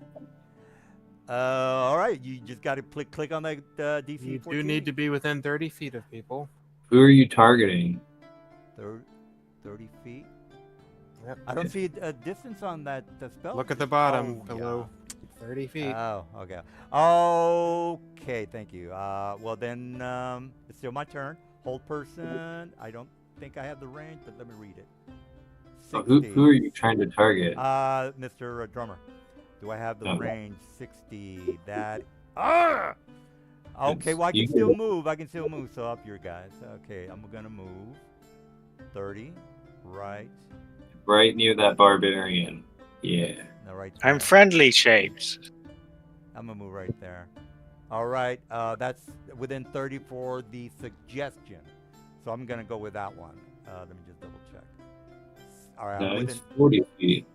All right, you just got to click on the DC. You 14. do need to be within 30 feet of people. Who are you targeting? 30 feet. Yep. I don't see a distance on that spell. Look at the bottom Oh, below 30 feet. Oh, okay. Okay, thank you. Well then, it's still my turn. Hold person. I don't think I have the range, but let me read it. So who are you trying to target? Mr. Drummer. Do I have the No. range 60? That. Ah! Okay, well I can You still can- move. I can still move. So up your guys. Okay, I'm gonna move. 30. Right. Right near that barbarian. Yeah. No, right. I'm there. friendly, Shapes. I'm gonna move right there. All right, that's within 30 for the suggestion. So I'm gonna go with that one. Let me just double check. All right. No, I'm it's within. 40 feet.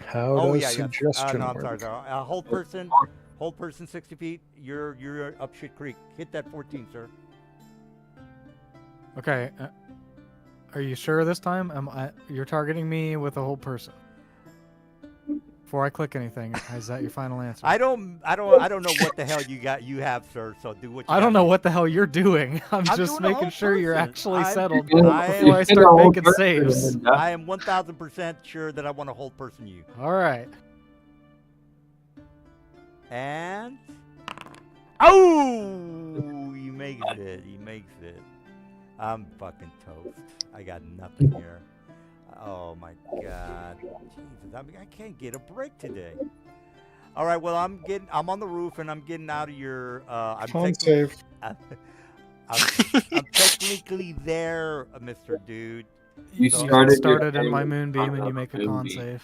How Oh does yeah, yeah. suggestion No, I'm work? sorry. Sorry. Hold person 60 feet. You're up shit creek. Hit that 14, sir. Okay. Are you sure this time? You're targeting me with a whole person. Before I click anything, is that your final answer? I don't know what the hell you have, sir. So do what you I don't gotta know do. what the hell you're doing. I'm just doing a making whole sure you're person. actually I'm- settled I- before I start making saves. I am 1,000% sure that I want to hold person you. All right. And oh, he makes it. He makes it. I'm fucking toast. I got nothing here. Oh my god, Jesus! I can't get a break today. All right, well I'm on the roof and I'm getting out of your. Con save. I'm technically there, Mr. Dude. You So- started in my moonbeam and you make a con Moonbeam. save.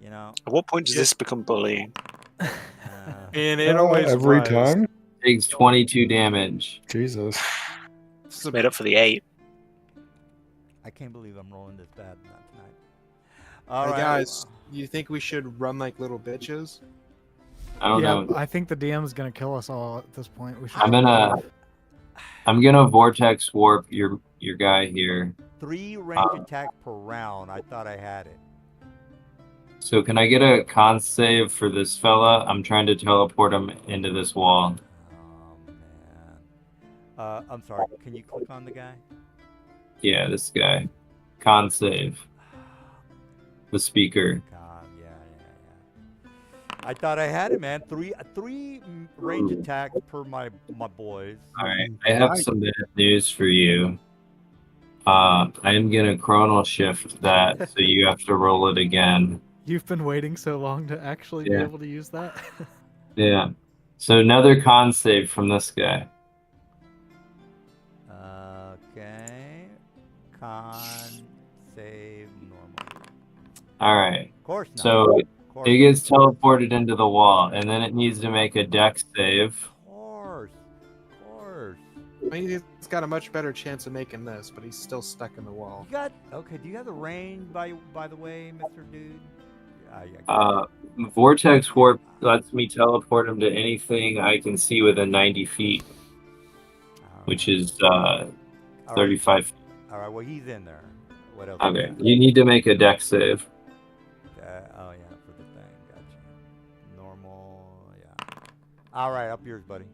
You know. At what point does this become bullying? And it always every was. time. Takes 22 damage. Jesus. This is made up for the 8. I can't believe I'm rolling this bad tonight. All Hey right, guys, you think we should run like little bitches? I don't Yeah, know. I think the DM is gonna kill us all at this point. We should. I'm gonna vortex warp your guy here. 3 range attack per round. I thought I had it. So can I get a con save for this fella? I'm trying to teleport him into this wall. Oh man. I'm sorry. Can you click on the guy? Yeah, this guy. Con save. The speaker. God, yeah. I thought I had it, man. Three range attacks per my boys. Alright, I have some bad news for you. I am gonna chronal shift that, so you have to roll it again. You've been waiting so long to actually be Yeah. able to use that. Yeah. So another con save from this guy. Okay. Con save normal. Alright. Of course not. So Of course. it gets teleported into the wall, and then it needs to make a dex save. Of course. I mean, he's got a much better chance of making this, but he's still stuck in the wall. You got okay. Do you have the range by the way, Mr. Dude? Vortex warp lets me teleport him to anything I can see within 90 feet, which is 35 feet. All right. Well, he's in there. What else? Okay, you need to make a dex save. Oh yeah, for the thing. Gotcha. Normal. Yeah. All right, up yours, buddy.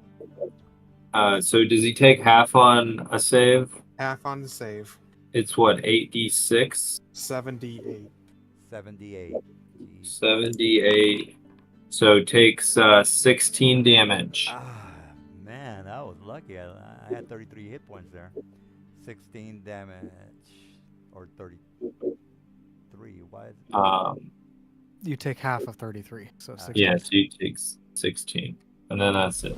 So does he take half on a save? Half on the save. It's what, 8d6? 78. 78. 78. So takes 16 damage. Man, I was lucky. I had 33 hit points there. 16 damage. Or 33. Why is it? You take half of 33, so 16. Yeah, so he takes 16. And then that's it.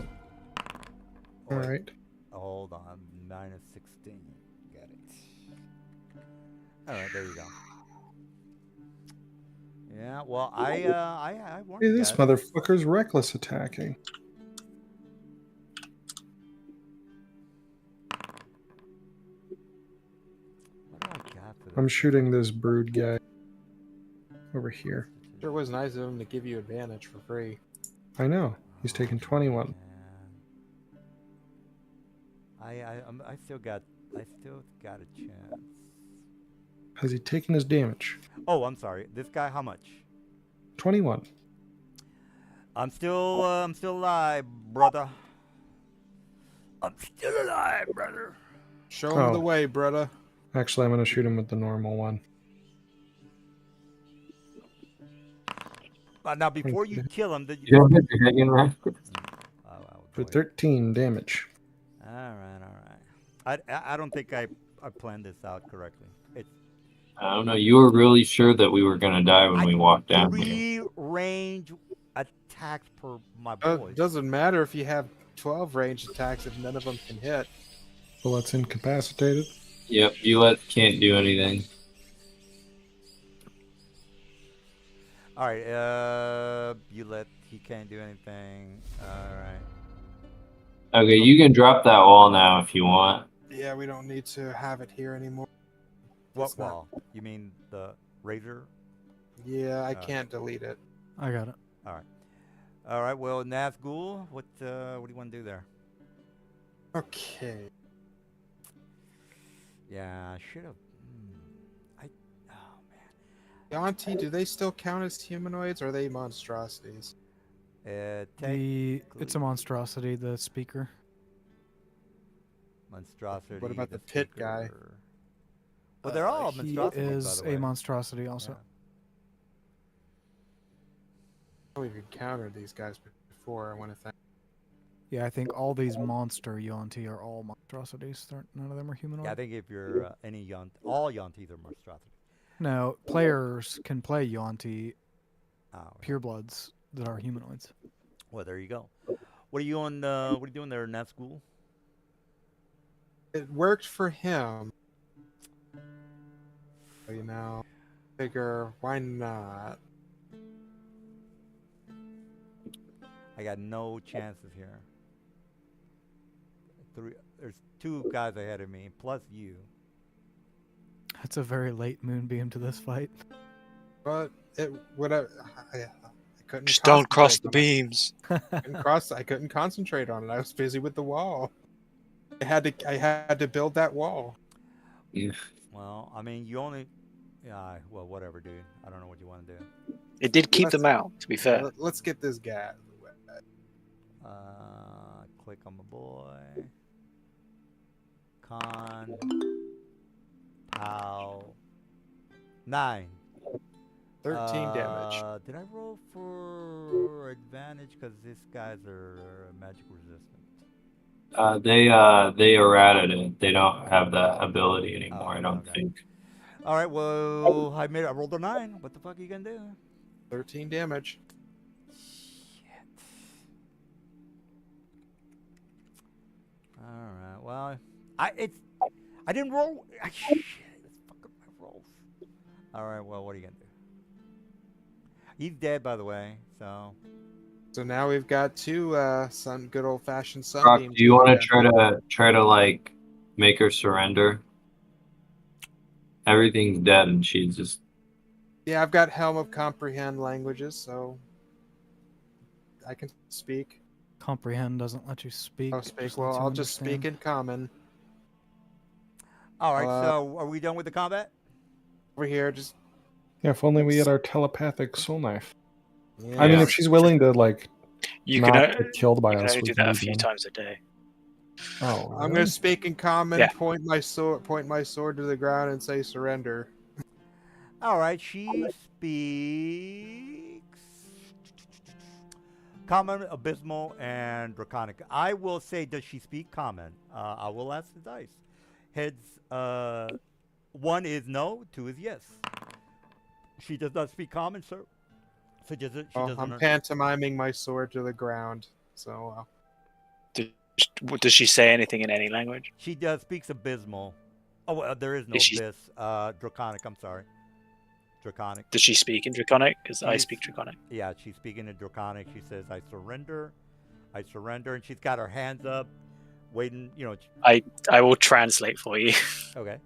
All right. Hold on. Minus 16. Got it. All right, there you go. Yeah, well, I warned Hey, you this guys. motherfucker's reckless attacking. What do I got for I'm this? shooting this brood guy over here. Sure was nice of him to give you advantage for free. I know. He's taking 21. I still got a chance. Has he taken his damage? Oh, I'm sorry. This guy, how much? 21. I'm still alive, brother. I'm still alive, brother. Show him Oh. the way, brother. Actually, I'm going to shoot him with the normal one. Now, before you kill him, did You have a dragon record? For 13 damage. All right. I don't think I planned this out correctly. It's I don't know. You were really sure that we were gonna die when we walked down here. 3 range attacks per my boys. Doesn't matter if you have 12 ranged attacks if none of them can hit. Well, that's incapacitated. Yep, Bulette can't do anything. All right, you let he can't do anything. All Okay, you can drop that wall now if you want. Yeah, we don't need to have it here anymore. What It's not- wall? You mean the razor? Yeah, I can't delete it. I got it. All right. Well, Nazgul, what do you want to do there? Okay. Yeah, I should have. Oh man. Yanti, do they still count as humanoids, or are they monstrosities? It's a monstrosity, the speaker. Monstrosity. What about the pit guy? speaker. Well, they're all He monstrosities, is by the way. a monstrosity also. Yeah. We've encountered these guys before, I want to think. Yeah, I think all these monster Yuan-Ti are all monstrosities. None of them are humanoid. Yeah, I think if you're all Yuan-Tis are monstrosities. No, players can play Yuan-Ti Oh, purebloods that are humanoids. well, there you go. What are you on? What are you doing there, Nazgul? It worked for him. So, you know, figure, why not? I got no chances here. There's 2 guys ahead of me, plus you. That's a very late moonbeam to this fight. But it would have. I couldn't. Just don't cross the concentrate beams. on it. I couldn't concentrate on it. I was busy with the wall. I had to build that wall. Yeah. Well, I mean, you only. Yeah. Well, whatever, dude. I don't know what you want to do. It did keep Let's- them out, to be fair. Let's get this guy out of the way. Click on my boy. Con. Pow. 9. 13 damage. Did I roll for advantage? Because these guys are magic resistant. They errated it. They don't have that ability anymore. I don't okay. think. All right. Well, I rolled a 9. What the fuck are you gonna do? 13 damage. Shit. All right. Well, I didn't roll. Shit. It's fucking my rolls. All right. Well, what are you gonna do? He's dead, by the way. So. So now we've got 2 good old fashioned Brock, sunbeams. do you want to try to like make her surrender? Everything's dead, and she's just. Yeah, I've got Helm of Comprehend languages, so I can speak. Comprehend doesn't let you speak. I'll speak. just Well, lets you I'll just speak understand. in common. All right. So, are we done with the combat? Over here, just. Yeah, if only we had our telepathic soul knife. Yeah. I mean, if she's willing to like You not can, get killed by you can us, only we do can that a do few that. times a day. Oh, I'm really? gonna speak in common, Yeah. point my sword to the ground, and say surrender. All right. She speaks Common, Abysmal, and Draconic. I will say, does she speak Common? I will ask the dice. Heads. 1 is no. 2 is yes. She does not speak Common, sir. So she doesn't. I'm pantomiming my sword to the ground. So Does she say anything in any language? She does speaks Abysmal. Oh, well, there is no Is she- Abyss. Draconic. I'm sorry. Draconic. Does she speak in Draconic? Because I Yes. speak Draconic. Yeah, she's speaking in Draconic. She says, "I surrender, and she's got her hands up, waiting. You know. I will translate for you. Okay.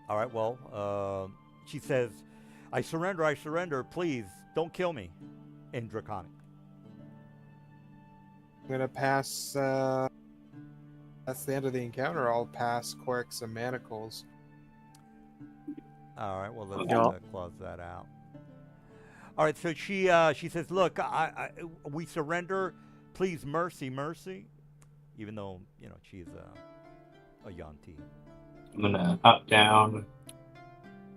All right. Well, she says, I surrender. Please don't kill me," in Draconic. I'm gonna pass. That's the end of the encounter. I'll pass Quirks and Manacles. All right. Well, let's Yeah. close that out. All right. So she says, "Look, we surrender. Please, mercy." Even though she's a Yuan-Ti. I'm gonna up down.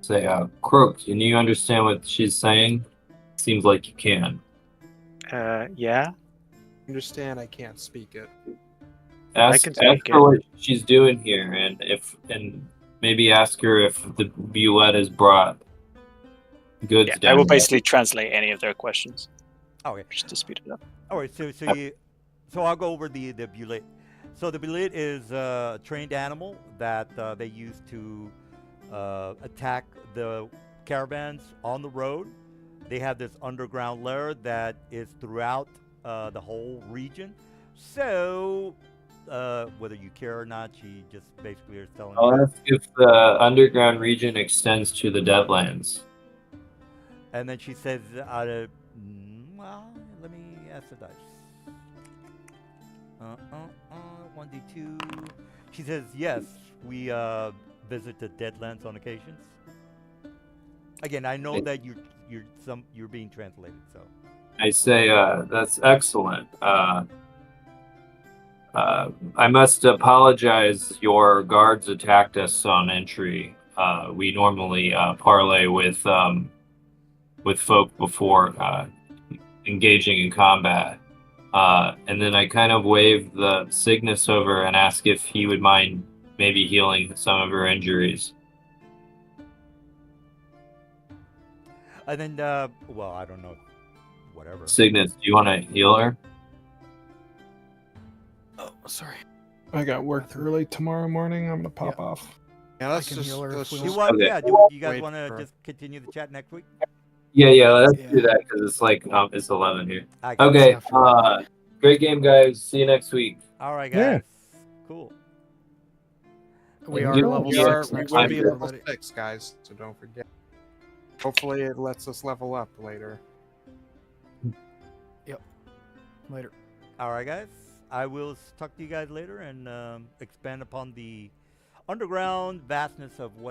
Say, Croak, can you understand what she's saying? Seems like you can. Yeah. Understand? I can't speak it. Ask, can ask speak her it. what she's doing here, and maybe ask her if the Bulette has brought goods Yeah. I down will there. basically translate any of their questions Okay. just to speed it up. All right, so I'll go over the Bulette. So the Bulette is a trained animal that they use to attack the caravans on the road. They have this underground lair that is throughout the whole region. So, whether you care or not, she just basically is telling I'll you. ask if the underground region extends to the Deadlands. And then she says, well, let me ask the dice. 1d2. She says, yes, we visit the Deadlands on occasions. Again, I know that you're being translated, so. I say, that's excellent. I must apologize. Your guards attacked us on entry. We normally parlay with folk before engaging in combat. And then I kind of wave the Cygnus over and ask if he would mind maybe healing some of her injuries. And then, well, I don't know. Whatever. Cygnus, do you want to heal her? Oh, sorry. I got work early tomorrow morning. I'm gonna pop off. Yeah, let's can just, heal her let's if we Do you just want? Okay. Yeah. Do you guys Wait want to for- just continue the chat next week? Yeah, let's do Yeah. that because it's like it's 11 here. I got Okay, after great game, guys. See you next week. it. All right, Yeah. guys. Cool. We And are you're- level we Yeah, are 6 we next will I'm be week, good. level everybody. 6, guys, so don't forget. Hopefully it lets us level up later. Later. All right, guys. I will talk to you guys later and expand upon the underground vastness of what